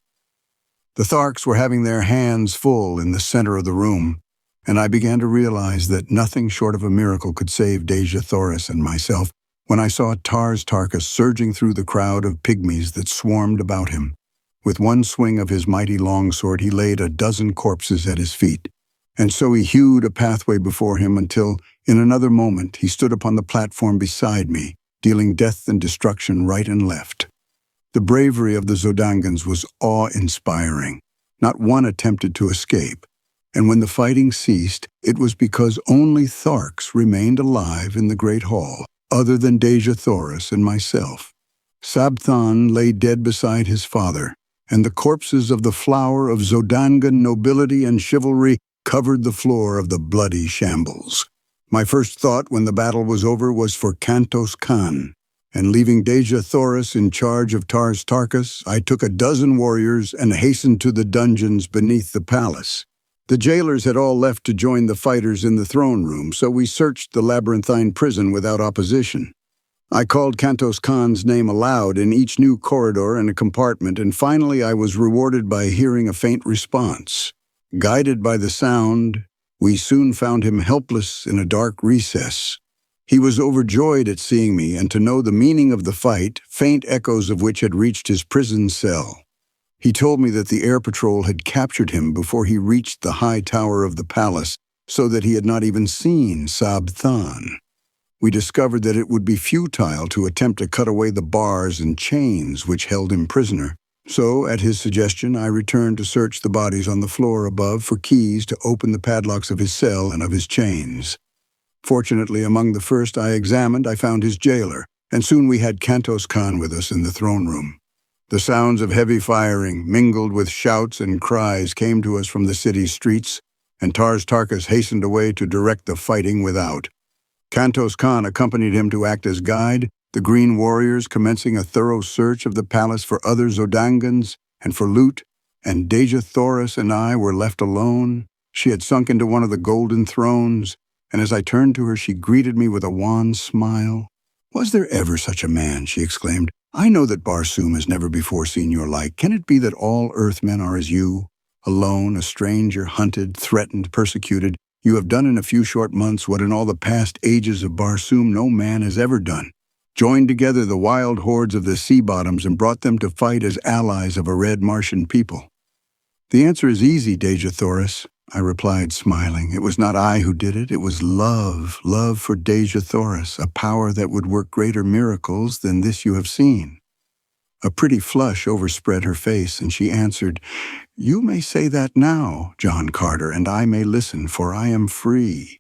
The Tharks were having their hands full in the center of the room, and I began to realize that nothing short of a miracle could save Dejah Thoris and myself when I saw Tarkas surging through the crowd of pygmies that swarmed about him. With one swing of his mighty longsword, he laid a dozen corpses at his feet, and so he hewed a pathway before him until, in another moment, he stood upon the platform beside me, dealing death and destruction right and left. The bravery of the Zodangans was awe-inspiring. Not one attempted to escape, and when the fighting ceased, it was because only Tharks remained alive in the great hall, other than Dejah Thoris and myself. Sab Than lay dead beside his father, and the corpses of the flower of Zodangan nobility and chivalry covered the floor of the bloody shambles. My first thought when the battle was over was for Kantos Khan, and leaving Dejah Thoris in charge of Tarkas, I took 12 warriors and hastened to the dungeons beneath the palace. The jailers had all left to join the fighters in the throne room, so we searched the labyrinthine prison without opposition. I called Kantos Khan's name aloud in each new corridor and compartment, and finally I was rewarded by hearing a faint response. Guided by the sound, we soon found him helpless in a dark recess. He was overjoyed at seeing me and to know the meaning of the fight, faint echoes of which had reached his prison cell. He told me that the air patrol had captured him before he reached the high tower of the palace, so that he had not even seen Sab Than. We discovered that it would be futile to attempt to cut away the bars and chains which held him prisoner. So, at his suggestion, I returned to search the bodies on the floor above for keys to open the padlocks of his cell and of his chains. Fortunately, among the first I examined, I found his jailer, and soon we had Kantos Khan with us in the throne room. The sounds of heavy firing, mingled with shouts and cries, came to us from the city's streets, and Tarkas hastened away to direct the fighting without. Kantos Khan accompanied him to act as guide, the Green Warriors commencing a thorough search of the palace for other Zodangans and for loot, and Dejah Thoris and I were left alone. She had sunk into one of the golden thrones, and as I turned to her she greeted me with a wan smile. "Was there ever such a man?" she exclaimed. "I know that Barsoom has never before seen your like. Can it be that all Earthmen are as you? Alone, a stranger, hunted, threatened, persecuted, you have done in a few short months what in all the past ages of Barsoom no man has ever done. Joined together the wild hordes of the sea bottoms and brought them to fight as allies of a red Martian people." "The answer is easy, Dejah Thoris," I replied, smiling. "It was not I who did it. It was love for Dejah Thoris, a power that would work greater miracles than this you have seen." A pretty flush overspread her face, and she answered, "You may say that now, John Carter, and I may listen, for I am free."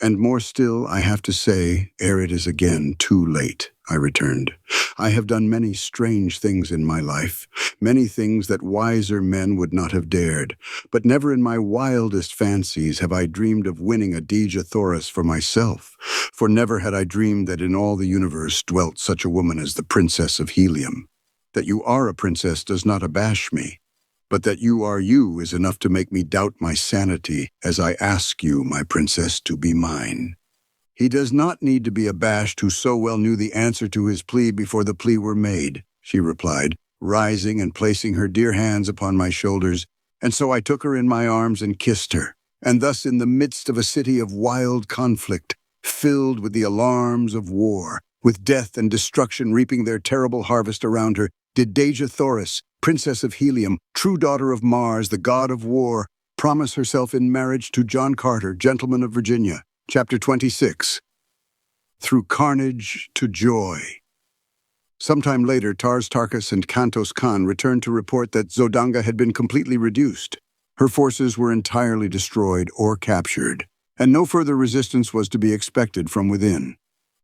"And more still, I have to say, ere it is again too late," I returned. "I have done many strange things in my life, many things that wiser men would not have dared, but never in my wildest fancies have I dreamed of winning a Dejah Thoris for myself, for never had I dreamed that in all the universe dwelt such a woman as the Princess of Helium. That you are a princess does not abash me, but that you are you is enough to make me doubt my sanity as I ask you, my princess, to be mine." "He does not need to be abashed who so well knew the answer to his plea before the plea were made," she replied, rising and placing her dear hands upon my shoulders, and so I took her in my arms and kissed her. And thus in the midst of a city of wild conflict, filled with the alarms of war, with death and destruction reaping their terrible harvest around her, did Dejah Thoris, Princess of Helium, true daughter of Mars, the god of war, promise herself in marriage to John Carter, gentleman of Virginia. Chapter 26. Through Carnage to Joy. Sometime later, Tarkas and Kantos Khan returned to report that Zodanga had been completely reduced. Her forces were entirely destroyed or captured, and no further resistance was to be expected from within.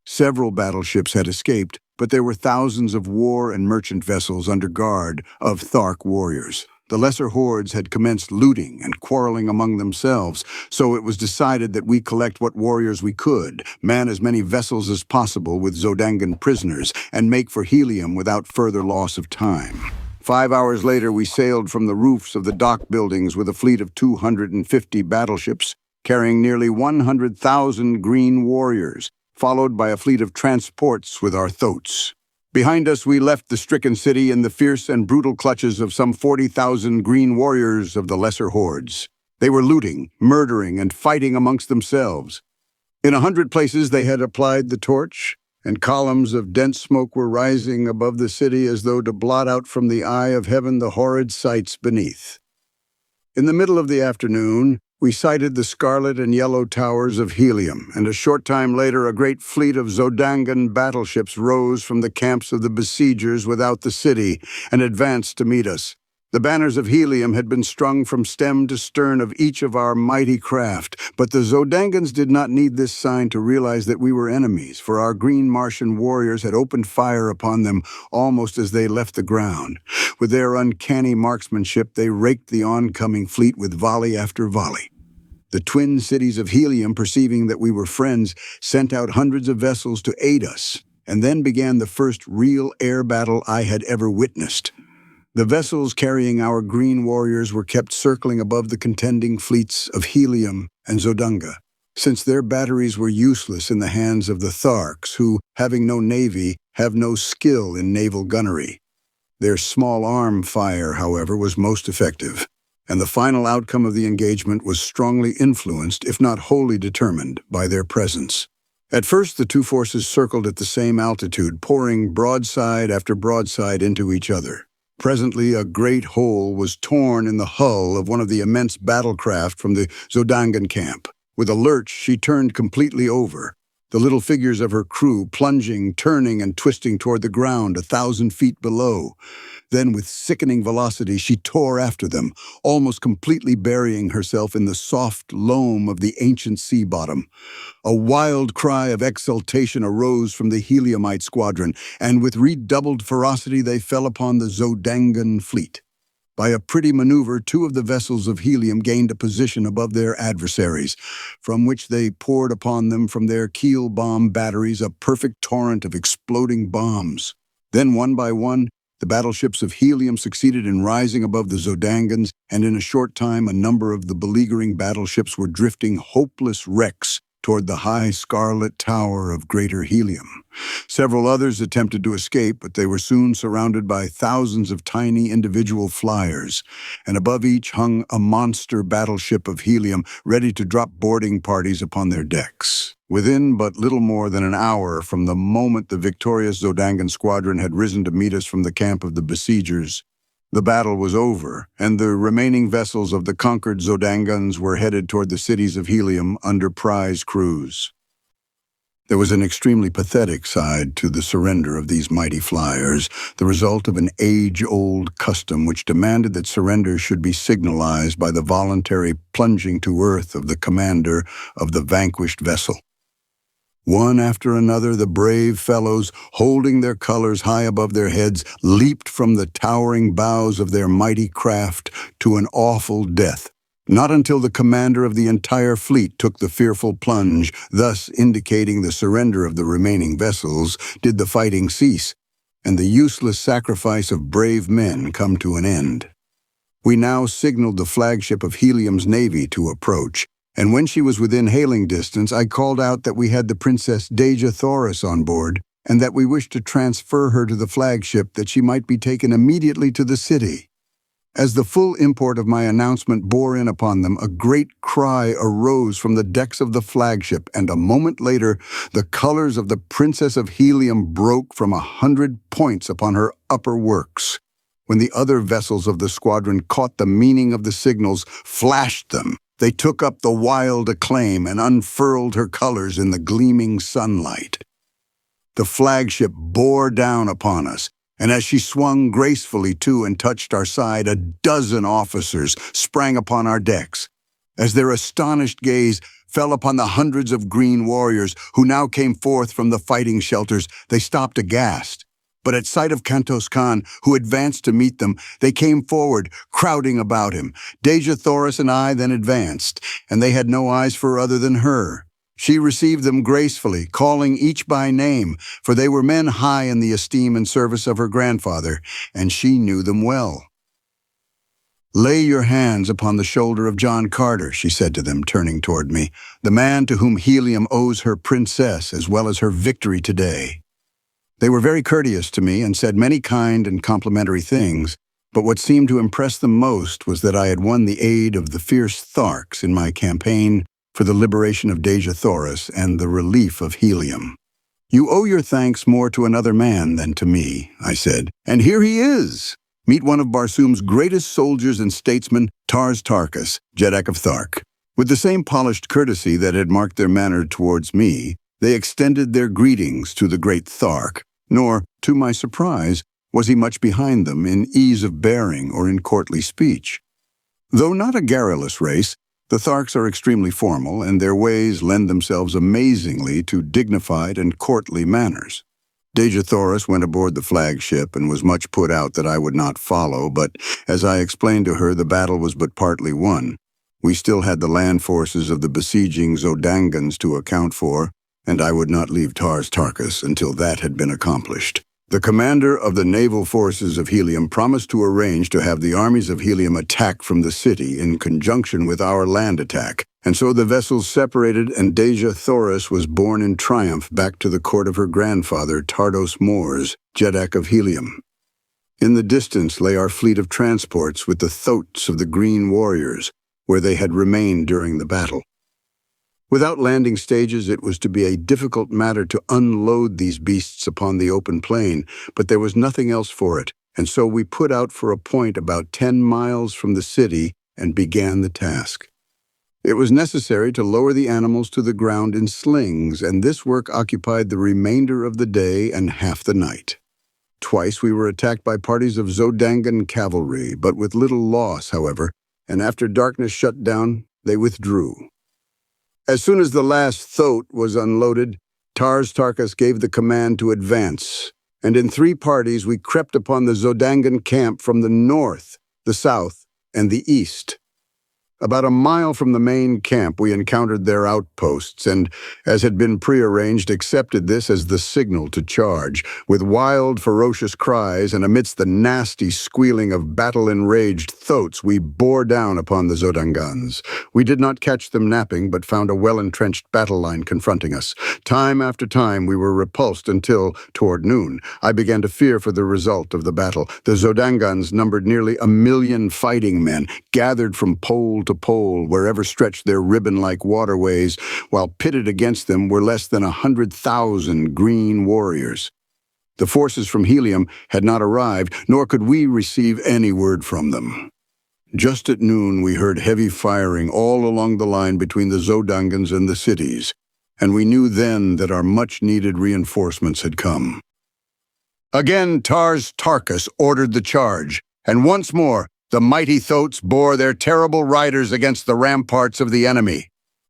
Several battleships had escaped, but there were thousands of war and merchant vessels under guard of Thark warriors. The lesser hordes had commenced looting and quarreling among themselves, so it was decided that we collect what warriors we could, man as many vessels as possible with Zodangan prisoners, and make for Helium without further loss of time. 5 hours later, we sailed from the roofs of the dock buildings with a fleet of 250 battleships, carrying nearly 100,000 green warriors, followed by a fleet of transports with our thoats. Behind us, we left the stricken city in the fierce and brutal clutches of some 40,000 green warriors of the lesser hordes. They were looting, murdering, and fighting amongst themselves. In 100 places they had applied the torch, and columns of dense smoke were rising above the city as though to blot out from the eye of heaven the horrid sights beneath. In the middle of the afternoon, we sighted the scarlet and yellow towers of Helium, and a short time later a great fleet of Zodangan battleships rose from the camps of the besiegers without the city and advanced to meet us. The banners of Helium had been strung from stem to stern of each of our mighty craft, but the Zodangans did not need this sign to realize that we were enemies, for our green Martian warriors had opened fire upon them almost as they left the ground. With their uncanny marksmanship, they raked the oncoming fleet with volley after volley. The twin cities of Helium, perceiving that we were friends, sent out hundreds of vessels to aid us, and then began the first real air battle I had ever witnessed. The vessels carrying our green warriors were kept circling above the contending fleets of Helium and Zodanga. since their batteries were useless in the hands of the Tharks, who, having no navy, have no skill in naval gunnery. Their small-arm fire, however, was most effective, and the final outcome of the engagement was strongly influenced, if not wholly determined, by their presence. At first, the two forces circled at the same altitude, pouring broadside after broadside into each other. Presently, a great hole was torn in the hull of one of the immense battlecraft from the Zodangan camp. With a lurch, she turned completely over, the little figures of her crew plunging, turning, and twisting toward the ground 1,000 feet below. Then, with sickening velocity, she tore after them, almost completely burying herself in the soft loam of the ancient sea bottom. A wild cry of exultation arose from the Heliumite squadron, and with redoubled ferocity they fell upon the Zodangan fleet. By a pretty maneuver, two of the vessels of Helium gained a position above their adversaries, from which they poured upon them from their keel bomb batteries a perfect torrent of exploding bombs. Then, one by one, the battleships of Helium succeeded in rising above the Zodangans, and in a short time a number of the beleaguering battleships were drifting hopeless wrecks toward the high scarlet tower of Greater Helium. Several others attempted to escape, but they were soon surrounded by thousands of tiny individual flyers, and above each hung a monster battleship of Helium ready to drop boarding parties upon their decks. Within but little more than an hour from the moment the victorious Zodangan squadron had risen to meet us from the camp of the besiegers, the battle was over, and the remaining vessels of the conquered Zodangans were headed toward the cities of Helium under prize crews. There was an extremely pathetic side to the surrender of these mighty flyers, the result of an age-old custom which demanded that surrender should be signalized by the voluntary plunging to earth of the commander of the vanquished vessel. One after another, the brave fellows, holding their colors high above their heads, leaped from the towering bows of their mighty craft to an awful death. Not until the commander of the entire fleet took the fearful plunge, thus indicating the surrender of the remaining vessels, did the fighting cease, and the useless sacrifice of brave men come to an end. We now signaled the flagship of Helium's navy to approach, and when she was within hailing distance, I called out that we had the Princess Dejah Thoris on board, and that we wished to transfer her to the flagship that she might be taken immediately to the city. As the full import of my announcement bore in upon them, a great cry arose from the decks of the flagship, and a moment later, the colors of the Princess of Helium broke from 100 points upon her upper works. When the other vessels of the squadron caught the meaning of the signals, flashed them, they took up the wild acclaim and unfurled her colors in the gleaming sunlight. The flagship bore down upon us, and as she swung gracefully to and touched our side, 12 officers sprang upon our decks. As their astonished gaze fell upon the hundreds of green warriors who now came forth from the fighting shelters, they stopped aghast. But at sight of Kantos Khan, who advanced to meet them, they came forward, crowding about him. Dejah Thoris and I then advanced, and they had no eyes for other than her. She received them gracefully, calling each by name, for they were men high in the esteem and service of her grandfather, and she knew them well. "Lay your hands upon the shoulder of John Carter," she said to them, turning toward me, "the man to whom Helium owes her princess as well as her victory today." They were very courteous to me and said many kind and complimentary things, but what seemed to impress them most was that I had won the aid of the fierce Tharks in my campaign for the liberation of Dejah Thoris and the relief of Helium. "You owe your thanks more to another man than to me," I said, "and here he is. Meet one of Barsoom's greatest soldiers and statesmen, Tars Tarkas, Jeddak of Thark." With the same polished courtesy that had marked their manner towards me, they extended their greetings to the great Thark, nor, to my surprise, was he much behind them in ease of bearing or in courtly speech. Though not a garrulous race, the Tharks are extremely formal, and their ways lend themselves amazingly to dignified and courtly manners. Dejah Thoris went aboard the flagship and was much put out that I would not follow, but as I explained to her, the battle was but partly won. We still had the land forces of the besieging Zodangans to account for, and I would not leave Tars Tarkas until that had been accomplished. The commander of the naval forces of Helium promised to arrange to have the armies of Helium attack from the city in conjunction with our land attack, And so the vessels separated, and Dejah Thoris was borne in triumph back to the court of her grandfather, Tardos Mors, Jeddak of Helium. In the distance lay our fleet of transports with the thoats of the Green Warriors, where they had remained during the battle. Without landing stages, it was to be a difficult matter to unload these beasts upon the open plain, but there was nothing else for it, and so we put out for a point about 10 miles from the city and began the task. It was necessary to lower the animals to the ground in slings, and this work occupied the remainder of the day and half the night. Twice we were attacked by parties of Zodangan cavalry, but with little loss, however, and after darkness shut down, they withdrew. As soon as the last thoat was unloaded, Tarkas gave the command to advance, and in 3 parties we crept upon the Zodangan camp from the north, the south, and the east. About a mile from the main camp, we encountered their outposts and, as had been prearranged, accepted this as the signal to charge. With wild, ferocious cries and amidst the nasty squealing of battle-enraged thoats, we bore down upon the Zodangans. We did not catch them napping, but found a well-entrenched battle line confronting us. Time after time, we were repulsed until, toward noon, I began to fear for the result of the battle. The Zodangans numbered nearly 1 million fighting men, gathered from pole to pole, wherever stretched their ribbon-like waterways, while pitted against them were less than 100,000 green warriors. The forces from Helium had not arrived, nor could we receive any word from them. Just at noon, we heard heavy firing all along the line between the Zodangans and the cities, and we knew then that our much-needed reinforcements had come. Again, Tarkas ordered the charge, and once more, the mighty thoats bore their terrible riders against the ramparts of the enemy.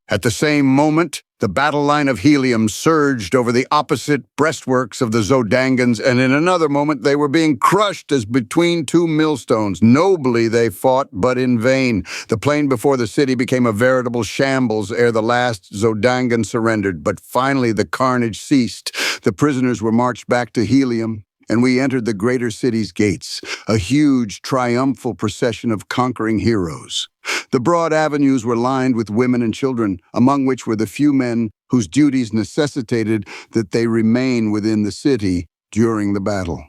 At the same moment, the battle line of Helium surged over the opposite breastworks of the Zodangans, and in another moment they were being crushed as between 2 millstones. Nobly they fought, but in vain. The plain before the city became a veritable shambles ere the last Zodangan surrendered, but finally the carnage ceased. The prisoners were marched back to Helium, and we entered the greater city's gates, a huge, triumphal procession of conquering heroes. The broad avenues were lined with women and children, among which were the few men whose duties necessitated that they remain within the city during the battle.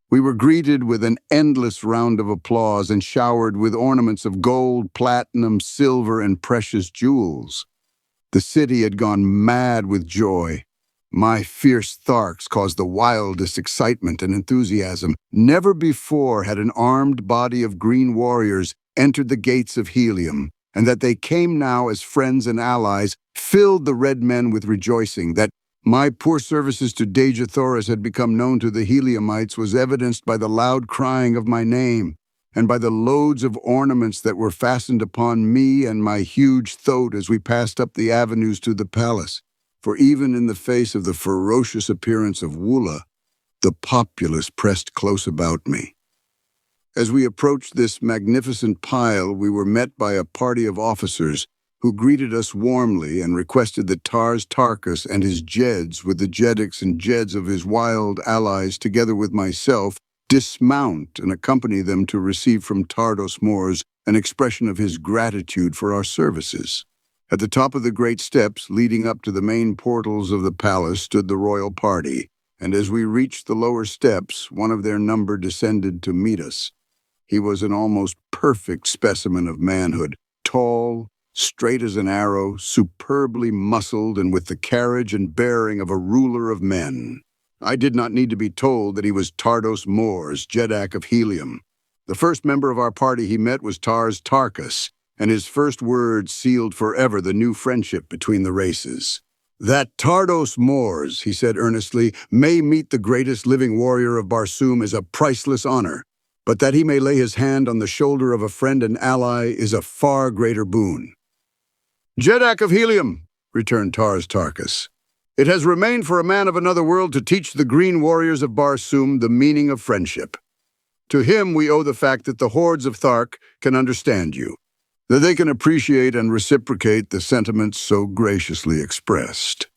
We were greeted with an endless round of applause and showered with ornaments of gold, platinum, silver, and precious jewels. The city had gone mad with joy. My fierce Tharks caused the wildest excitement and enthusiasm. Never before had an armed body of green warriors entered the gates of Helium, and that they came now as friends and allies filled the red men with rejoicing. That my poor services to Dejah Thoris had become known to the Heliumites was evidenced by the loud crying of my name, and by the loads of ornaments that were fastened upon me and my huge thoat as we passed up the avenues to the palace. For even in the face of the ferocious appearance of Woola, the populace pressed close about me. As we approached this magnificent pile, we were met by a party of officers who greeted us warmly and requested that Tarkas and his Jeds, with the Jeddiks and Jeds of his wild allies, together with myself, dismount and accompany them to receive from Tardos Mors an expression of his gratitude for our services. At the top of the great steps leading up to the main portals of the palace stood the royal party, and as we reached the lower steps, one of their number descended to meet us. He was an almost perfect specimen of manhood, tall, straight as an arrow, superbly muscled, and with the carriage and bearing of a ruler of men. I did not need to be told that he was Tardos Mors, Jeddak of Helium. The first member of our party he met was Tarkas, and his first words sealed forever the new friendship between the races. "That Tardos Mors," he said earnestly, "may meet the greatest living warrior of Barsoom is a priceless honor, but that he may lay his hand on the shoulder of a friend and ally is a far greater boon." "Jeddak of Helium," returned Tarkas, "it has remained for a man of another world to teach the green warriors of Barsoom the meaning of friendship. To him we owe the fact that the hordes of Thark can understand you, that they can appreciate and reciprocate the sentiments so graciously expressed."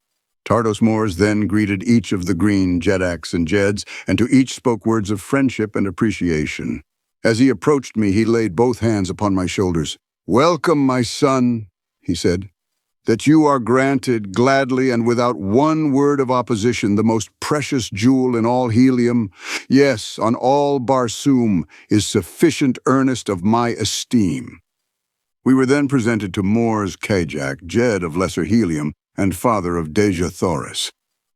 Tardos Mors then greeted each of the green Jeddaks and Jeds, and to each spoke words of friendship and appreciation. As he approached me, he laid both hands upon my shoulders. "Welcome, my son. he said, "that you are granted gladly and without one word of opposition the most precious jewel in all helium, yes, on all Barsoom, is sufficient earnest of my esteem." We were then presented to Mors Kajak, Jed of Lesser Helium and father of Dejah Thoris.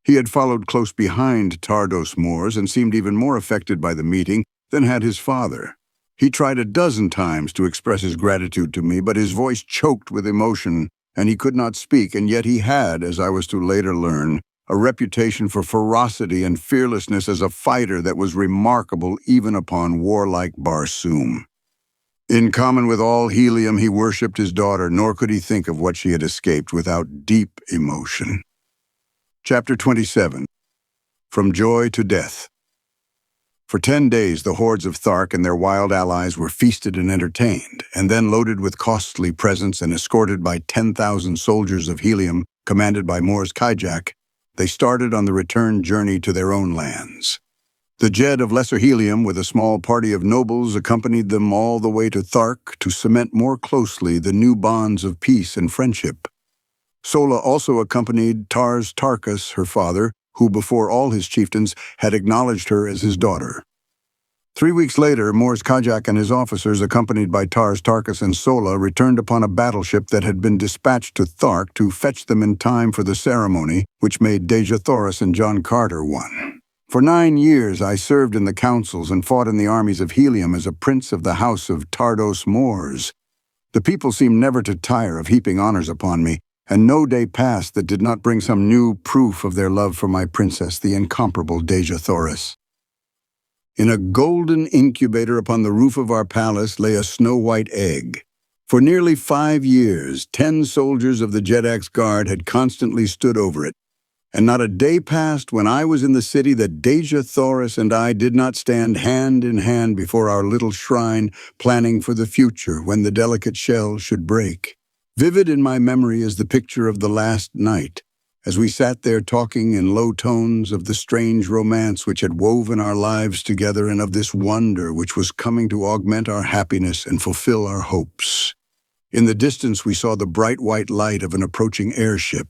He had followed close behind Tardos Mors and seemed even more affected by the meeting than had his father. He tried a dozen times to express his gratitude to me, but his voice choked with emotion, and he could not speak, and yet he had, as I was to later learn, a reputation for ferocity and fearlessness as a fighter that was remarkable even upon warlike Barsoom. In common with all helium, he worshipped his daughter, nor could he think of what she had escaped without deep emotion. Chapter 27. From Joy to Death. For 10 days, the hordes of Thark and their wild allies were feasted and entertained, and then loaded with costly presents and escorted by 10,000 soldiers of helium, commanded by Mors Kajak, they started on the return journey to their own lands. The Jed of Lesser Helium, with a small party of nobles, accompanied them all the way to Thark to cement more closely the new bonds of peace and friendship. Sola also accompanied Tars Tarkas, her father, who before all his chieftains had acknowledged her as his daughter. 3 weeks later, Mors Kajak and his officers, accompanied by Tars Tarkas and Sola, returned upon a battleship that had been dispatched to Thark to fetch them in time for the ceremony, which made Dejah Thoris and John Carter one. For 9 years I served in the councils and fought in the armies of Helium as a prince of the house of Tardos Mors. The people seemed never to tire of heaping honors upon me, and no day passed that did not bring some new proof of their love for my princess, the incomparable Dejah Thoris. In a golden incubator upon the roof of our palace lay a snow-white egg. For nearly 5 years, 10 soldiers of the Jedak's guard had constantly stood over it, and not a day passed when I was in the city that Dejah Thoris and I did not stand hand in hand before our little shrine, planning for the future when the delicate shell should break. Vivid in my memory is the picture of the last night, as we sat there talking in low tones of the strange romance which had woven our lives together and of this wonder which was coming to augment our happiness and fulfill our hopes. In the distance we saw the bright white light of an approaching airship,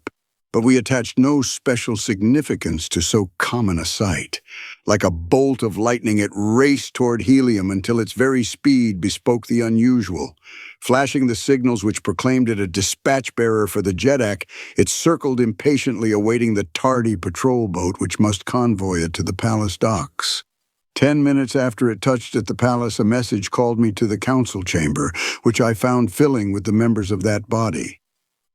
but we attached no special significance to so common a sight. Like a bolt of lightning, it raced toward Helium until its very speed bespoke the unusual. Flashing the signals which proclaimed it a dispatch bearer for the Jedak, it circled impatiently awaiting the tardy patrol boat which must convoy it to the palace docks. 10 minutes after it touched at the palace, a message called me to the council chamber, which I found filling with the members of that body.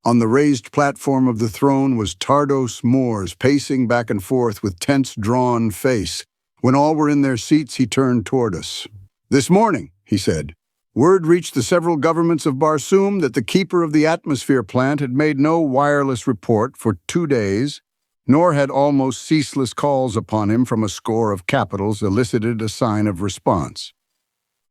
On the raised platform of the throne was Tardos Mors, pacing back and forth with tense, drawn face. When all were in their seats, he turned toward us. "This morning," he said, "word reached the several governments of Barsoom that the keeper of the atmosphere plant had made no wireless report for 2 days, nor had almost ceaseless calls upon him from a score of capitals elicited a sign of response.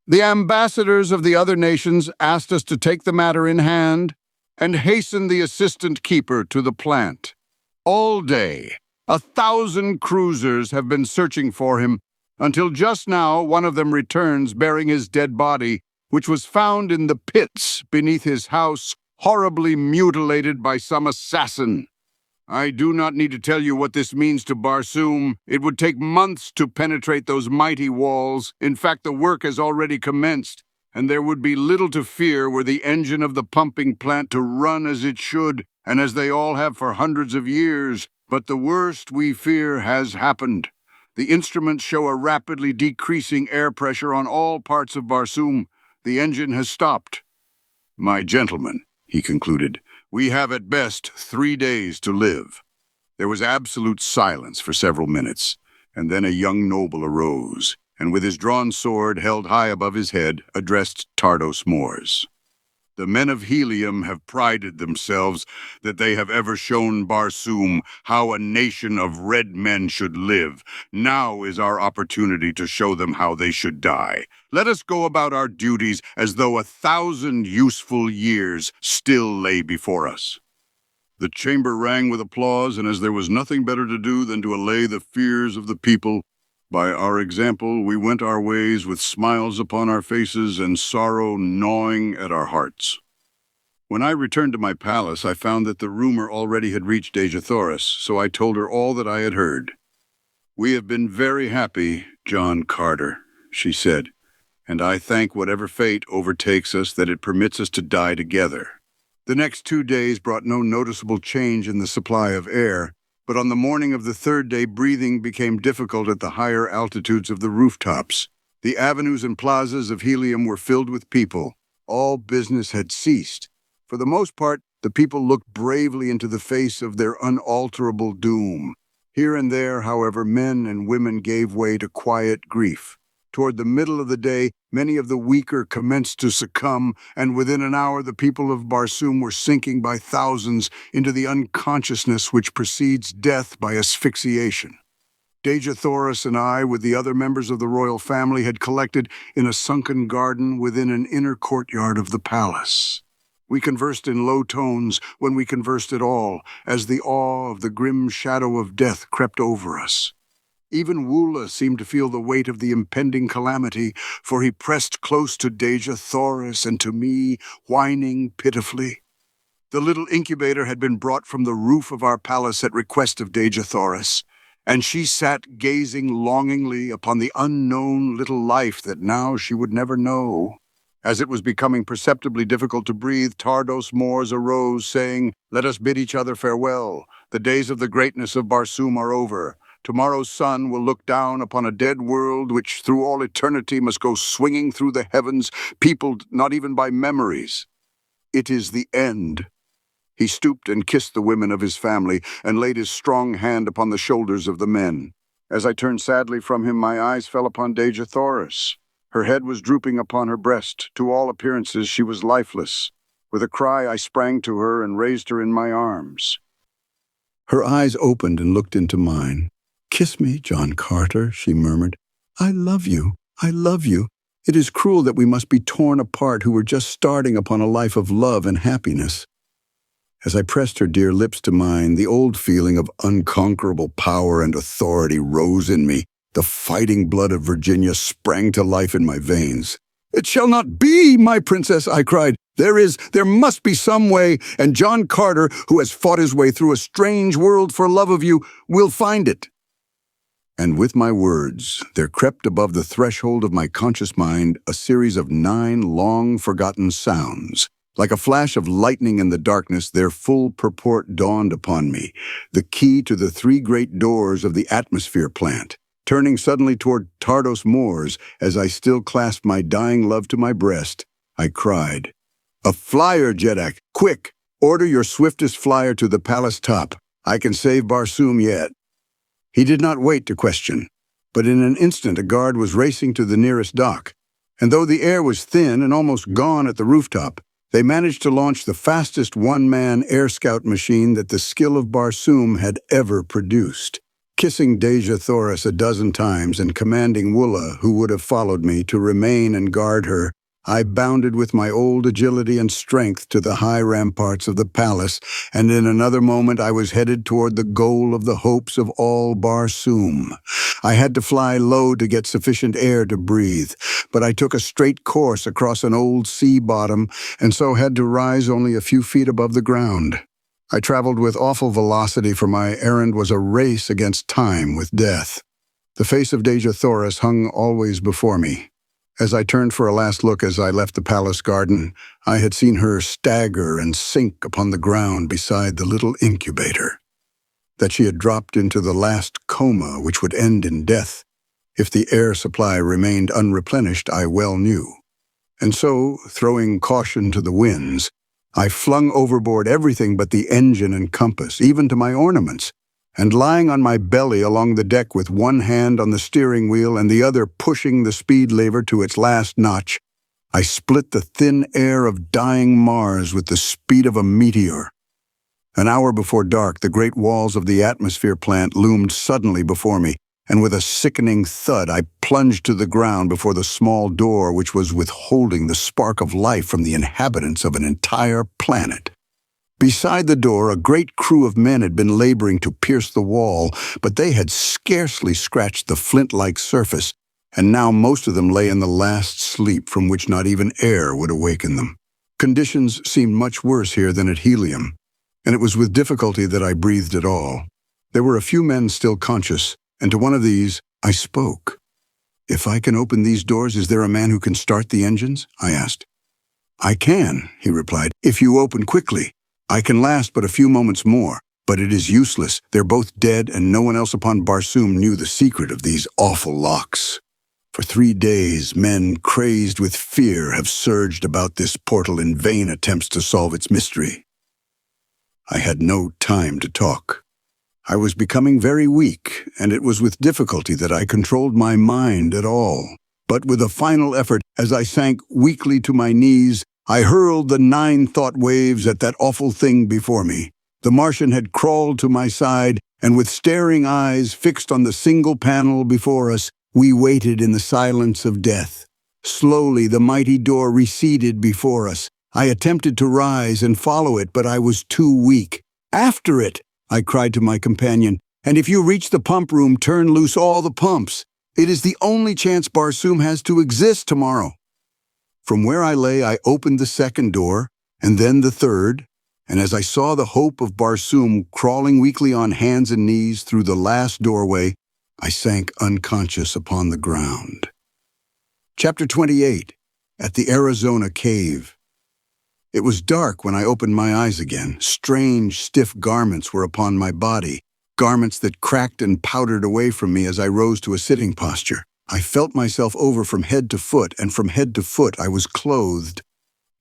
The ambassadors of the other nations asked us to take the matter in hand and hasten the assistant keeper to the plant. All day, 1,000 cruisers have been searching for him, until just now one of them returns bearing his dead body, which was found in the pits beneath his house, horribly mutilated by some assassin. I do not need to tell you what this means to Barsoom. It would take months to penetrate those mighty walls. In fact, the work has already commenced, and there would be little to fear were the engine of the pumping plant to run as it should, and as they all have for hundreds of years. But the worst, we fear, has happened. The instruments show a rapidly decreasing air pressure on all parts of Barsoom. The engine has stopped. My gentlemen, he concluded, we have at best 3 days to live. There was absolute silence for several minutes, and then a young noble arose, and with his drawn sword held high above his head, addressed Tardos Mors. The men of Helium have prided themselves that they have ever shown Barsoom how a nation of red men should live. Now is our opportunity to show them how they should die. Let us go about our duties as though 1,000 useful years still lay before us. The chamber rang with applause, and as there was nothing better to do than to allay the fears of the people, by our example, we went our ways with smiles upon our faces and sorrow gnawing at our hearts. When I returned to my palace, I found that the rumor already had reached Dejah Thoris, so I told her all that I had heard. "We have been very happy, John Carter," she said, "and I thank whatever fate overtakes us that it permits us to die together." The next 2 days brought no noticeable change in the supply of air, but on the morning of the third day, breathing became difficult at the higher altitudes of the rooftops. The avenues and plazas of Helium were filled with people. All business had ceased. For the most part, the people looked bravely into the face of their unalterable doom. Here and there, however, men and women gave way to quiet grief. Toward the middle of the day, many of the weaker commenced to succumb, and within an hour the people of Barsoom were sinking by thousands into the unconsciousness which precedes death by asphyxiation. Dejah Thoris and I, with the other members of the royal family, had collected in a sunken garden within an inner courtyard of the palace. We conversed in low tones, when we conversed at all, as the awe of the grim shadow of death crept over us. Even Woola seemed to feel the weight of the impending calamity, for he pressed close to Dejah Thoris and to me, whining pitifully. The little incubator had been brought from the roof of our palace at request of Dejah Thoris, and she sat gazing longingly upon the unknown little life that now she would never know. As it was becoming perceptibly difficult to breathe, Tardos Moors arose, saying, "Let us bid each other farewell. The days of the greatness of Barsoom are over. Tomorrow's sun will look down upon a dead world which through all eternity must go swinging through the heavens, peopled not even by memories. It is the end." He stooped and kissed the women of his family and laid his strong hand upon the shoulders of the men. As I turned sadly from him, my eyes fell upon Dejah Thoris. Her head was drooping upon her breast. To all appearances, she was lifeless. With a cry, I sprang to her and raised her in my arms. Her eyes opened and looked into mine. "Kiss me, John Carter," she murmured. "I love you. I love you. It is cruel that we must be torn apart who were just starting upon a life of love and happiness." As I pressed her dear lips to mine, the old feeling of unconquerable power and authority rose in me. The fighting blood of Virginia sprang to life in my veins. "It shall not be, my princess," I cried. There must be some way, and John Carter, who has fought his way through a strange world for love of you, will find it." And with my words, there crept above the threshold of my conscious mind a series of 9 long-forgotten sounds. Like a flash of lightning in the darkness, their full purport dawned upon me, the key to the 3 great doors of the atmosphere plant. Turning suddenly toward Tardos Moors, as I still clasped my dying love to my breast, I cried, "A flyer, Jeddak! Quick! Order your swiftest flyer to the palace top. I can save Barsoom yet." He did not wait to question, but in an instant a guard was racing to the nearest dock, and though the air was thin and almost gone at the rooftop, they managed to launch the fastest one-man air scout machine that the skill of Barsoom had ever produced. Kissing Dejah Thoris a dozen times and commanding Woola, who would have followed me, to remain and guard her, I bounded with my old agility and strength to the high ramparts of the palace, and in another moment I was headed toward the goal of the hopes of all Barsoom. I had to fly low to get sufficient air to breathe, but I took a straight course across an old sea bottom, and so had to rise only a few feet above the ground. I traveled with awful velocity, for my errand was a race against time with death. The face of Dejah Thoris hung always before me. As I turned for a last look as I left the palace garden, I had seen her stagger and sink upon the ground beside the little incubator. That she had dropped into the last coma which would end in death if the air supply remained unreplenished, I well knew. And so, throwing caution to the winds, I flung overboard everything but the engine and compass, even to my ornaments, and lying on my belly along the deck with one hand on the steering wheel and the other pushing the speed lever to its last notch, I split the thin air of dying Mars with the speed of a meteor. An hour before dark, the great walls of the atmosphere plant loomed suddenly before me, and with a sickening thud I plunged to the ground before the small door which was withholding the spark of life from the inhabitants of an entire planet. Beside the door, a great crew of men had been laboring to pierce the wall, but they had scarcely scratched the flint-like surface, and now most of them lay in the last sleep from which not even air would awaken them. Conditions seemed much worse here than at Helium, and it was with difficulty that I breathed at all. There were a few men still conscious, and to one of these, I spoke. "If I can open these doors, is there a man who can start the engines?" I asked. "I can," he replied, "if you open quickly. I can last but a few moments more, but it is useless. They're both dead, and no one else upon Barsoom knew the secret of these awful locks. For 3 days, men crazed with fear have surged about this portal in vain attempts to solve its mystery." I had no time to talk. I was becoming very weak, and it was with difficulty that I controlled my mind at all. But with a final effort, as I sank weakly to my knees, I hurled the 9 thought waves at that awful thing before me. The Martian had crawled to my side, and with staring eyes fixed on the single panel before us, we waited in the silence of death. Slowly, the mighty door receded before us. I attempted to rise and follow it, but I was too weak. "After it!" I cried to my companion, "and if you reach the pump room, turn loose all the pumps. It is the only chance Barsoom has to exist tomorrow." From where I lay, I opened the second door, and then the third, and as I saw the hope of Barsoom crawling weakly on hands and knees through the last doorway, I sank unconscious upon the ground. Chapter 28. At the Arizona Cave. It was dark when I opened my eyes again. Strange, stiff garments were upon my body, garments that cracked and powdered away from me as I rose to a sitting posture. I felt myself over from head to foot, and from head to foot I was clothed,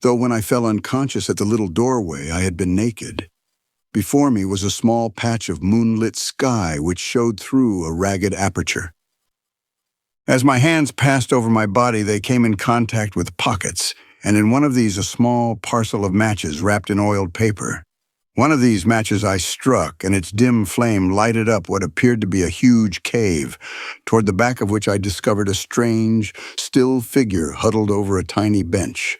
though when I fell unconscious at the little doorway I had been naked. Before me was a small patch of moonlit sky which showed through a ragged aperture. As my hands passed over my body, they came in contact with pockets, and in one of these a small parcel of matches wrapped in oiled paper. One of these matches I struck, and its dim flame lighted up what appeared to be a huge cave, toward the back of which I discovered a strange, still figure huddled over a tiny bench.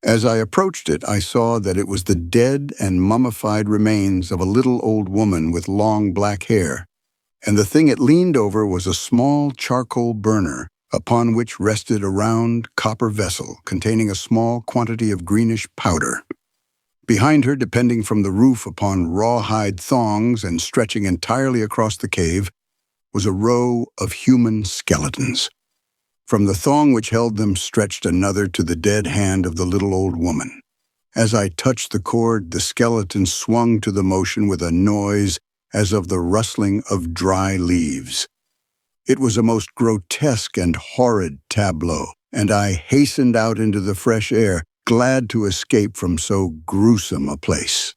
As I approached it, I saw that it was the dead and mummified remains of a little old woman with long black hair, and the thing it leaned over was a small charcoal burner, upon which rested a round copper vessel containing a small quantity of greenish powder. Behind her, depending from the roof upon rawhide thongs and stretching entirely across the cave, was a row of human skeletons. From the thong which held them stretched another to the dead hand of the little old woman. As I touched the cord, the skeleton swung to the motion with a noise as of the rustling of dry leaves. It was a most grotesque and horrid tableau, and I hastened out into the fresh air, glad to escape from so gruesome a place.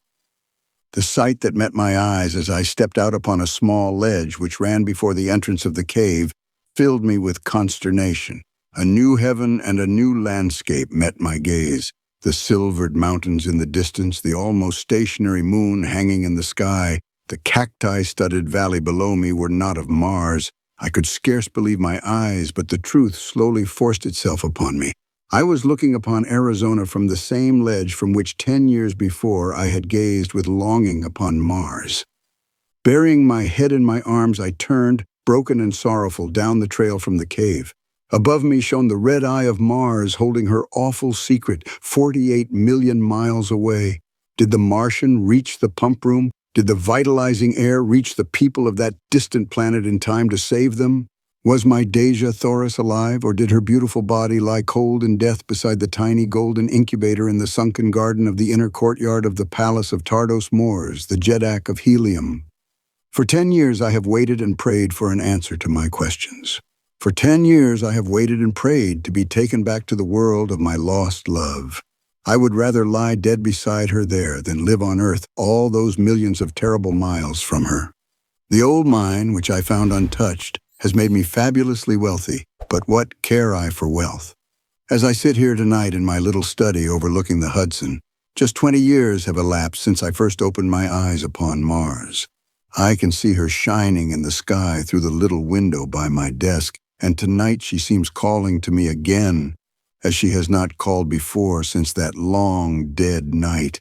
The sight that met my eyes as I stepped out upon a small ledge which ran before the entrance of the cave filled me with consternation. A new heaven and a new landscape met my gaze. The silvered mountains in the distance, the almost stationary moon hanging in the sky, the cacti-studded valley below me were not of Mars. I could scarce believe my eyes, but the truth slowly forced itself upon me. I was looking upon Arizona from the same ledge from which 10 years before I had gazed with longing upon Mars. Burying my head in my arms, I turned, broken and sorrowful, down the trail from the cave. Above me shone the red eye of Mars holding her awful secret 48 million miles away. Did the Martian reach the pump room? Did the vitalizing air reach the people of that distant planet in time to save them? Was my Dejah Thoris alive, or did her beautiful body lie cold in death beside the tiny golden incubator in the sunken garden of the inner courtyard of the palace of Tardos Mors, the Jeddak of Helium? For 10 years I have waited and prayed for an answer to my questions. For 10 years I have waited and prayed to be taken back to the world of my lost love. I would rather lie dead beside her there than live on Earth all those millions of terrible miles from her. The old mine, which I found untouched, has made me fabulously wealthy, but what care I for wealth? As I sit here tonight in my little study overlooking the Hudson, just 20 years have elapsed since I first opened my eyes upon Mars. I can see her shining in the sky through the little window by my desk, and tonight she seems calling to me again, as she has not called before since that long, dead night.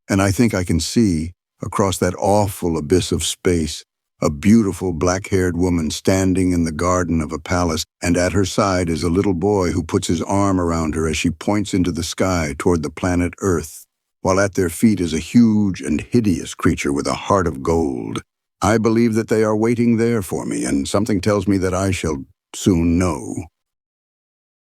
And I think I can see, across that awful abyss of space, A beautiful black-haired woman standing in the garden of a palace, and at her side is a little boy who puts his arm around her as she points into the sky toward the planet Earth, while at their feet is a huge and hideous creature with a heart of gold. I believe that they are waiting there for me, and something tells me that I shall soon know.